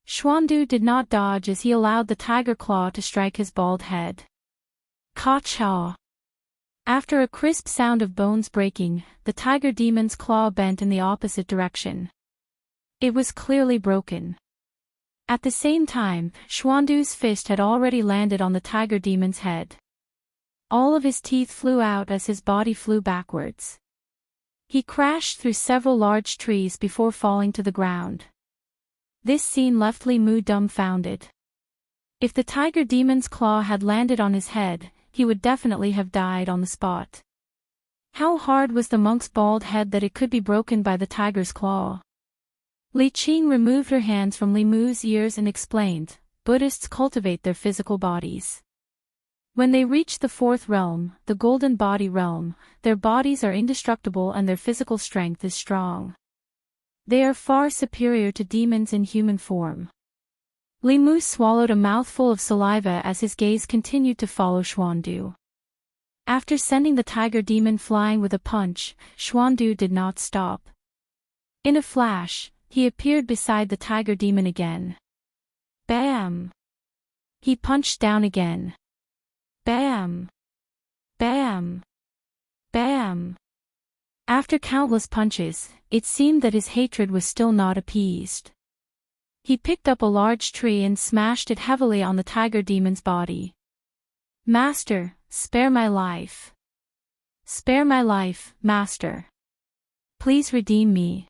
[SPEAKER 1] Xuandu did not dodge as he allowed the tiger claw to strike his bald head. Ka-cha! After a crisp sound of bones breaking, the tiger demon's claw bent in the opposite direction. It was clearly broken. At the same time, Xuandu's fist had already landed on the tiger demon's head. All of his teeth flew out as his body flew backwards. He crashed through several large trees before falling to the ground. This scene left Li Mu dumbfounded. If the tiger demon's claw had landed on his head, he would definitely have died on the spot. How hard was the monk's bald head that it could be broken by the tiger's claw? Li Qing removed her hands from Li Mu's ears and explained, "Buddhists cultivate their physical bodies. When they reach the 4th realm, the golden body realm, their bodies are indestructible and their physical strength is strong. They are far superior to demons in human form." Li Mu swallowed a mouthful of saliva as his gaze continued to follow Xuandu. After sending the tiger demon flying with a punch, Xuandu did not stop. In a flash, he appeared beside the tiger demon again. Bam! He punched down again. Bam! Bam! Bam! After countless punches, it seemed that his hatred was still not appeased. He picked up a large tree and smashed it heavily on the tiger demon's body. Master, spare my life. Spare my life, Master. Please redeem me.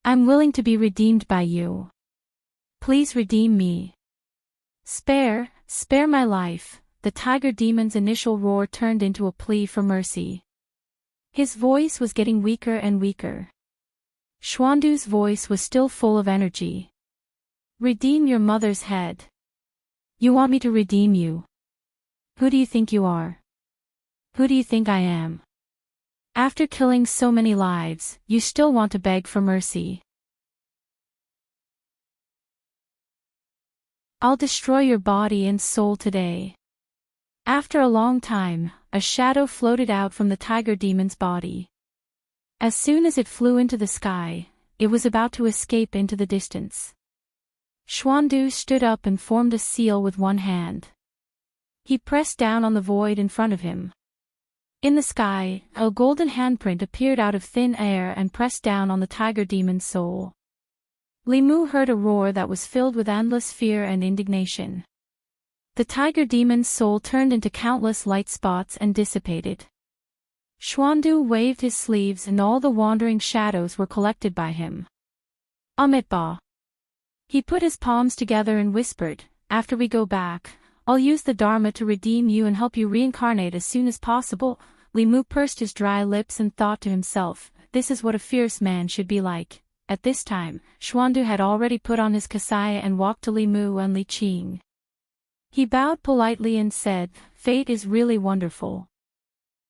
[SPEAKER 1] I'm willing to be redeemed by you. Please redeem me. Spare my life. The tiger demon's initial roar turned into a plea for mercy. His voice was getting weaker and weaker. Xuandu's voice was still full of energy. Redeem your mother's head. You want me to redeem you? Who do you think you are? Who do you think I am? After killing so many lives, you still want to beg for mercy. I'll destroy your body and soul today. After a long time, a shadow floated out from the tiger demon's body. As soon as it flew into the sky, it was about to escape into the distance. Xuandu stood up and formed a seal with one hand. He pressed down on the void in front of him. In the sky, a golden handprint appeared out of thin air and pressed down on the tiger demon's soul. Li Mu heard a roar that was filled with endless fear and indignation. The tiger demon's soul turned into countless light spots and dissipated. Xuandu waved his sleeves and all the wandering shadows were collected by him. Amitabha. He put his palms together and whispered, after we go back, I'll use the Dharma to redeem you and help you reincarnate as soon as possible. Li Mu pursed his dry lips and thought to himself, this is what a fierce man should be like. At this time, Xuandu had already put on his kasaya and walked to Li Mu and Li Qing. He bowed politely and said, fate is really wonderful.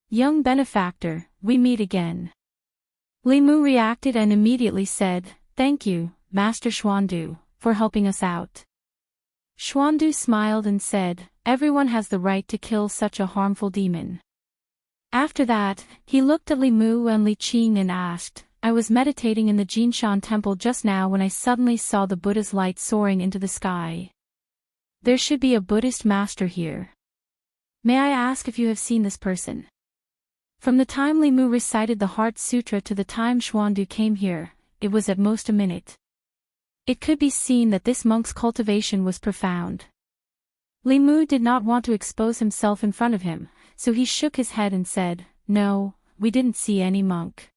[SPEAKER 1] Young benefactor, we meet again. Li Mu reacted and immediately said, thank you, Master Xuandu, for helping us out. Xuandu smiled and said, everyone has the right to kill such a harmful demon. After that, he looked at Li Mu and Li Qing and asked, I was meditating in the Jinshan temple just now when I suddenly saw the Buddha's light soaring into the sky. There should be a Buddhist master here. May I ask if you have seen this person? From the time Li Mu recited the Heart Sutra to the time Xuandu came here, it was at most a minute. It could be seen that this monk's cultivation was profound. Li Mu did not want to expose himself in front of him, so he shook his head and said, no, we didn't see any monk.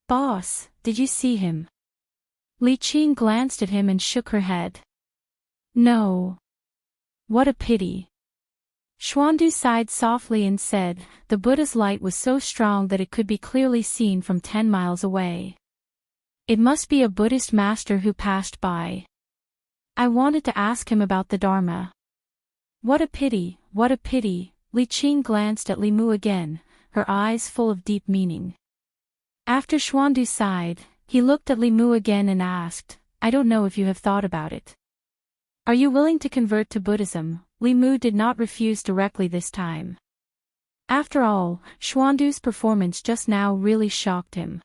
[SPEAKER 1] Boss, did you see him? Li Qing glanced at him and shook her head. No. What a pity. Xuandu sighed softly and said, the Buddha's light was so strong that it could be clearly seen from 10 miles away. It must be a Buddhist master who passed by. I wanted to ask him about the Dharma. What a pity, what a pity. Li Qing glanced at Li Mu again, her eyes full of deep meaning. After Xuandu sighed, he looked at Li Mu again and asked, I don't know if you have thought about it. Are you willing to convert to Buddhism? Li Mu did not refuse directly this time. After all, Xuandu's performance just now really shocked him.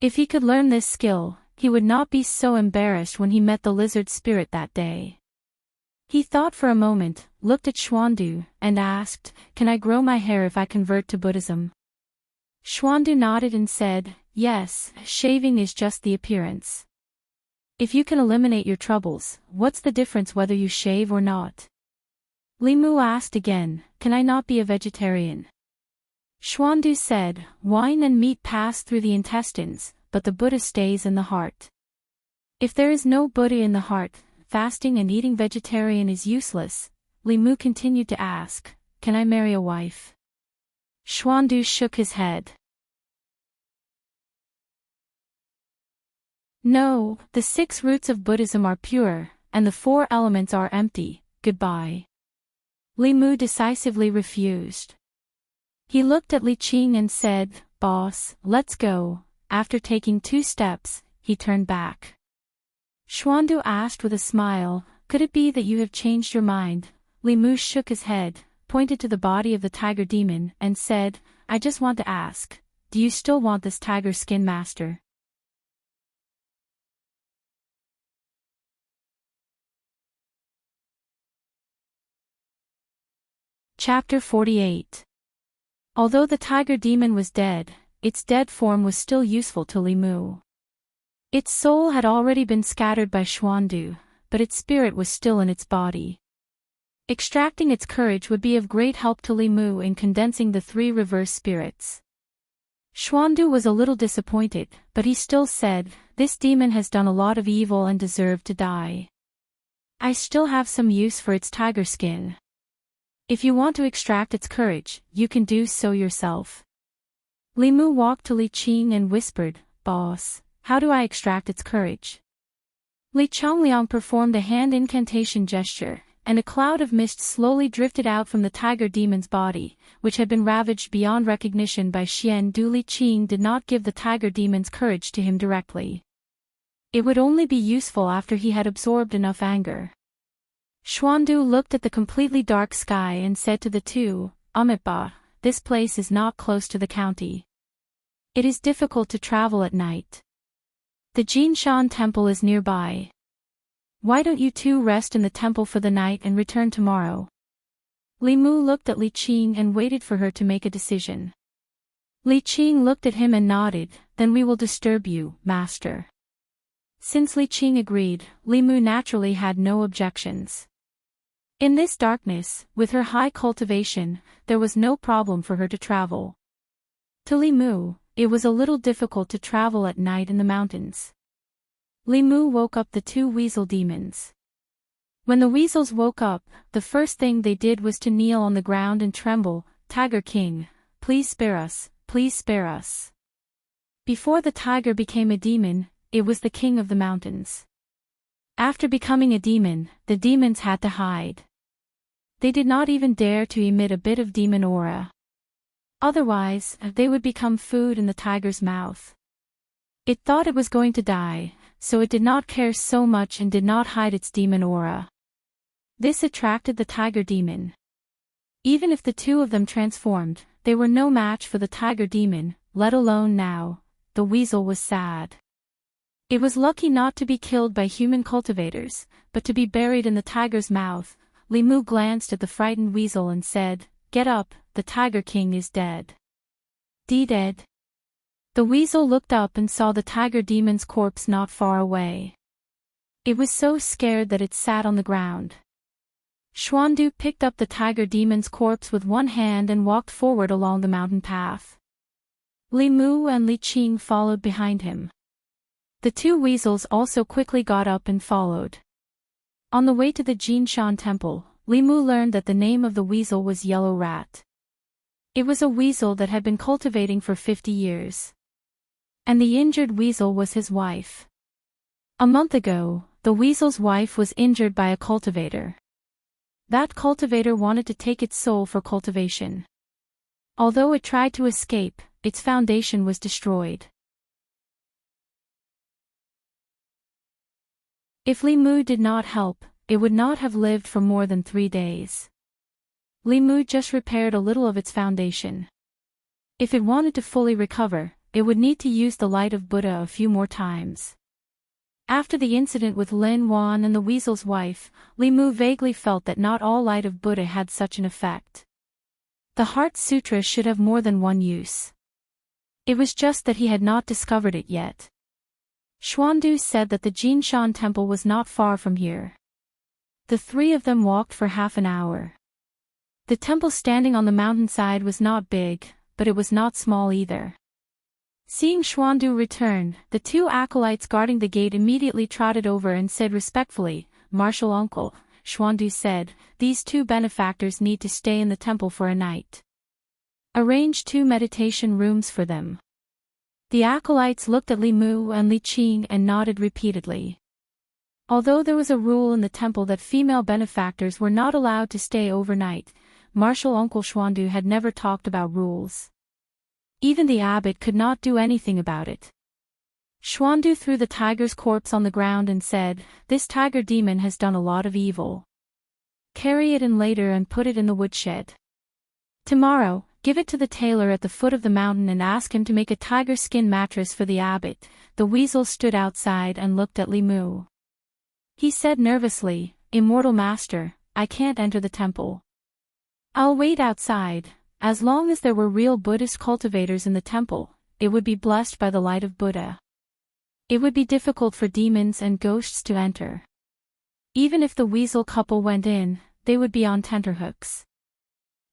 [SPEAKER 1] If he could learn this skill, he would not be so embarrassed when he met the lizard spirit that day. He thought for a moment, looked at Xuandu, and asked, can I grow my hair if I convert to Buddhism? Xuandu nodded and said, yes, shaving is just the appearance. If you can eliminate your troubles, what's the difference whether you shave or not? Li Mu asked again, can I not be a vegetarian? Xuandu said, wine and meat pass through the intestines, but the Buddha stays in the heart. If there is no Buddha in the heart, fasting and eating vegetarian is useless. Li Mu continued to ask, can I marry a wife? Xuandu shook his head. No, the 6 roots of Buddhism are pure, and the 4 elements are empty, goodbye. Li Mu decisively refused. He looked at Li Qing and said, boss, let's go. After taking 2 steps, he turned back. Xuandu asked with a smile, could it be that you have changed your mind? Li Mu shook his head, pointed to the body of the tiger demon, and said, I just want to ask, do you still want this tiger skin, master? Chapter 48. Although the tiger demon was dead, its dead form was still useful to Li Mu. Its soul had already been scattered by Xuandu, but its spirit was still in its body. Extracting its courage would be of great help to Li Mu in condensing the three reverse spirits. Xuandu was a little disappointed, but he still said, "This demon has done a lot of evil and deserved to die. I still have some use for its tiger skin. If you want to extract its courage, you can do so yourself." Li Mu walked to Li Qing and whispered, "Boss, how do I extract its courage?" Li Chongliang performed a hand incantation gesture, and a cloud of mist slowly drifted out from the tiger demon's body, which had been ravaged beyond recognition by Xian Du. Li Qing did not give the tiger demon's courage to him directly. It would only be useful after he had absorbed enough anger. Xuandu looked at the completely dark sky and said to the two, "Amitabha, this place is not close to the county. It is difficult to travel at night. The Jinshan temple is nearby. Why don't you two rest in the temple for the night and return tomorrow?" Li Mu looked at Li Qing and waited for her to make a decision. Li Qing looked at him and nodded, "Then we will disturb you, master." Since Li Qing agreed, Li Mu naturally had no objections. In this darkness, with her high cultivation, there was no problem for her to travel. To Li Mu, it was a little difficult to travel at night in the mountains. Li Mu woke up the two weasel demons. When the weasels woke up, the first thing they did was to kneel on the ground and tremble, "Tiger King, please spare us, please spare us." Before the tiger became a demon, it was the king of the mountains. After becoming a demon, the demons had to hide. They did not even dare to emit a bit of demon aura. Otherwise, they would become food in the tiger's mouth. It thought it was going to die, so it did not care so much and did not hide its demon aura. This attracted the tiger demon. Even if the two of them transformed, they were no match for the tiger demon, let alone now. The weasel was sad. It was lucky not to be killed by human cultivators, but to be buried in the tiger's mouth. Li Mu glanced at the frightened weasel and said, "Get up, the Tiger King is dead." Dead? The weasel looked up and saw the tiger demon's corpse not far away. It was so scared that it sat on the ground. Xuandu picked up the tiger demon's corpse with one hand and walked forward along the mountain path. Li Mu and Li Qing followed behind him. The two weasels also quickly got up and followed. On the way to the Jinshan temple, Li Mu learned that the name of the weasel was Yellow Rat. It was a weasel that had been cultivating for 50 years. And the injured weasel was his wife. A month ago, the weasel's wife was injured by a cultivator. That cultivator wanted to take its soul for cultivation. Although it tried to escape, its foundation was destroyed. If Li Mu did not help, it would not have lived for more than 3 days. Li Mu just repaired a little of its foundation. If it wanted to fully recover, it would need to use the light of Buddha a few more times. After the incident with Lin Wan and the weasel's wife, Li Mu vaguely felt that not all light of Buddha had such an effect. The Heart Sutra should have more than one use. It was just that he had not discovered it yet. Xuandu said that the Jinshan temple was not far from here. The three of them walked for half an hour. The temple standing on the mountainside was not big, but it was not small either. Seeing Xuandu return, the two acolytes guarding the gate immediately trotted over and said respectfully, "Martial uncle," Xuandu said, "these two benefactors need to stay in the temple for a night. Arrange 2 meditation rooms for them." The acolytes looked at Li Mu and Li Qing and nodded repeatedly. Although there was a rule in the temple that female benefactors were not allowed to stay overnight, Martial Uncle Xuandu had never talked about rules. Even the abbot could not do anything about it. Xuandu threw the tiger's corpse on the ground and said, "This tiger demon has done a lot of evil. Carry it in later and put it in the woodshed. Tomorrow, give it to the tailor at the foot of the mountain and ask him to make a tiger skin mattress for the abbot." The weasel stood outside and looked at Li Mu. He said nervously, "Immortal Master, I can't enter the temple. I'll wait outside. As long as there were real Buddhist cultivators in the temple, it would be blessed by the light of Buddha." It would be difficult for demons and ghosts to enter. Even if the weasel couple went in, they would be on tenterhooks.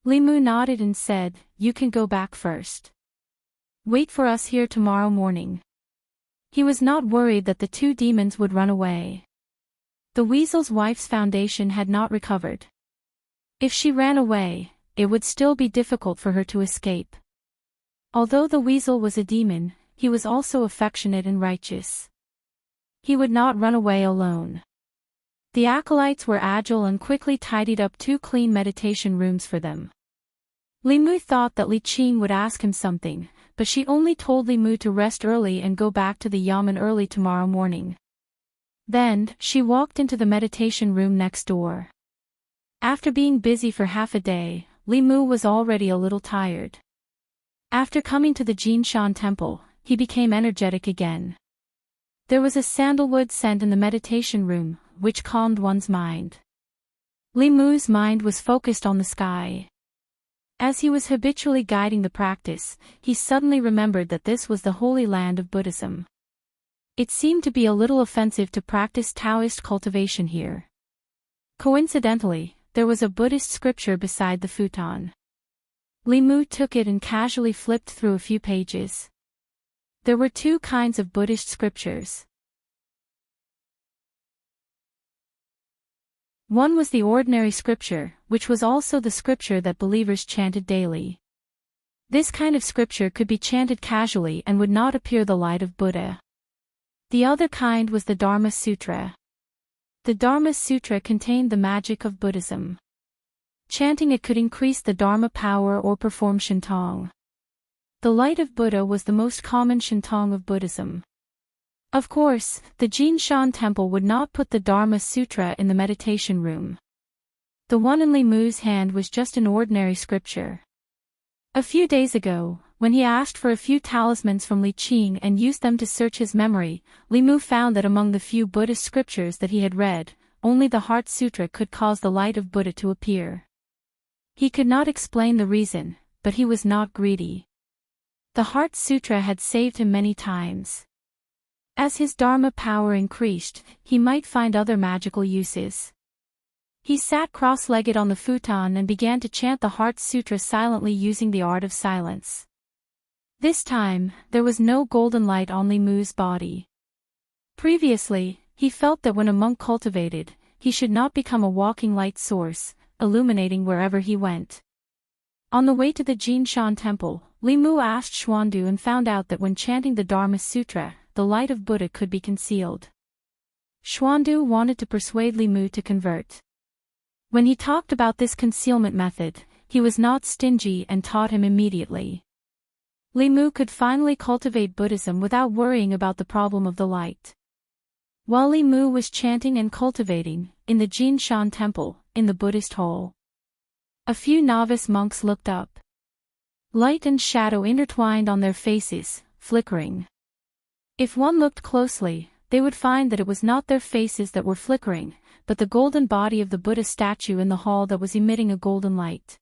[SPEAKER 1] Li Mu nodded and said, "You can go back first. Wait for us here tomorrow morning." He was not worried that the two demons would run away. The weasel's wife's foundation had not recovered. If she ran away, it would still be difficult for her to escape. Although the weasel was a demon, he was also affectionate and righteous. He would not run away alone. The acolytes were agile and quickly tidied up 2 clean meditation rooms for them. Li Mu thought that Li Qing would ask him something, but she only told Li Mu to rest early and go back to the yamen early tomorrow morning. Then, she walked into the meditation room next door. After being busy for half a day, Li Mu was already a little tired. After coming to the Jinshan temple, he became energetic again. There was a sandalwood scent in the meditation room, which calmed one's mind. Li Mu's mind was focused on the sky. As he was habitually guiding the practice, he suddenly remembered that this was the holy land of Buddhism. It seemed to be a little offensive to practice Daoist cultivation here. Coincidentally, there was a Buddhist scripture beside the futon. Li Mu took it and casually flipped through a few pages. There were 2 kinds of Buddhist scriptures. One was the ordinary scripture, which was also the scripture that believers chanted daily. This kind of scripture could be chanted casually and would not appear the light of Buddha. The other kind was the Dharma Sutra. The Dharma Sutra contained the magic of Buddhism. Chanting it could increase the Dharma power or perform Shintong. The light of Buddha was the most common Shintong of Buddhism. Of course, the Jinshan temple would not put the Dharma Sutra in the meditation room. The one in Li Mu's hand was just an ordinary scripture. A few days ago, when he asked for a few talismans from Li Qing and used them to search his memory, Li Mu found that among the few Buddhist scriptures that he had read, only the Heart Sutra could cause the light of Buddha to appear. He could not explain the reason, but he was not greedy. The Heart Sutra had saved him many times. As his Dharma power increased, he might find other magical uses. He sat cross-legged on the futon and began to chant the Heart Sutra silently using the art of silence. This time, there was no golden light on Li Mu's body. Previously, he felt that when a monk cultivated, he should not become a walking light source, illuminating wherever he went. On the way to the Jinshan temple, Li Mu asked Xuandu and found out that when chanting the Dharma Sutra, the light of Buddha could be concealed. Xuandu wanted to persuade Li Mu to convert. When he talked about this concealment method, he was not stingy and taught him immediately. Li Mu could finally cultivate Buddhism without worrying about the problem of the light. While Li Mu was chanting and cultivating, in the Jinshan temple, in the Buddhist hall, a few novice monks looked up. Light and shadow intertwined on their faces, flickering. If one looked closely, they would find that it was not their faces that were flickering, but the golden body of the Buddha statue in the hall that was emitting a golden light.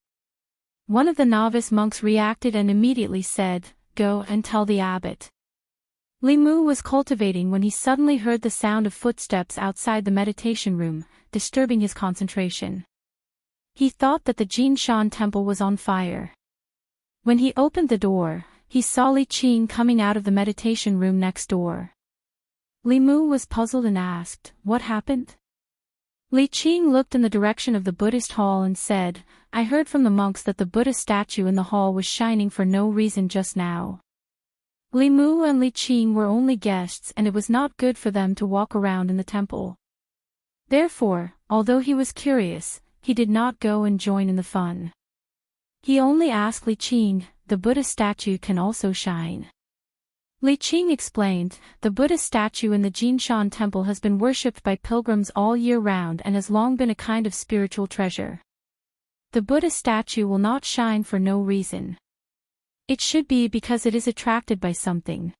[SPEAKER 1] One of the novice monks reacted and immediately said, "Go and tell the abbot." Li Mu was cultivating when he suddenly heard the sound of footsteps outside the meditation room, disturbing his concentration. He thought that the Jinshan temple was on fire. When he opened the door, he saw Li Qing coming out of the meditation room next door. Li Mu was puzzled and asked, "What happened?" Li Qing looked in the direction of the Buddhist hall and said, "I heard from the monks that the Buddha statue in the hall was shining for no reason just now." Li Mu and Li Qing were only guests and it was not good for them to walk around in the temple. Therefore, although he was curious, he did not go and join in the fun. He only asked Li Qing, "The Buddha statue can also shine?" Li Qing explained, "The Buddha statue in the Jinshan temple has been worshipped by pilgrims all year round and has long been a kind of spiritual treasure. The Buddha statue will not shine for no reason. It should be because it is attracted by something."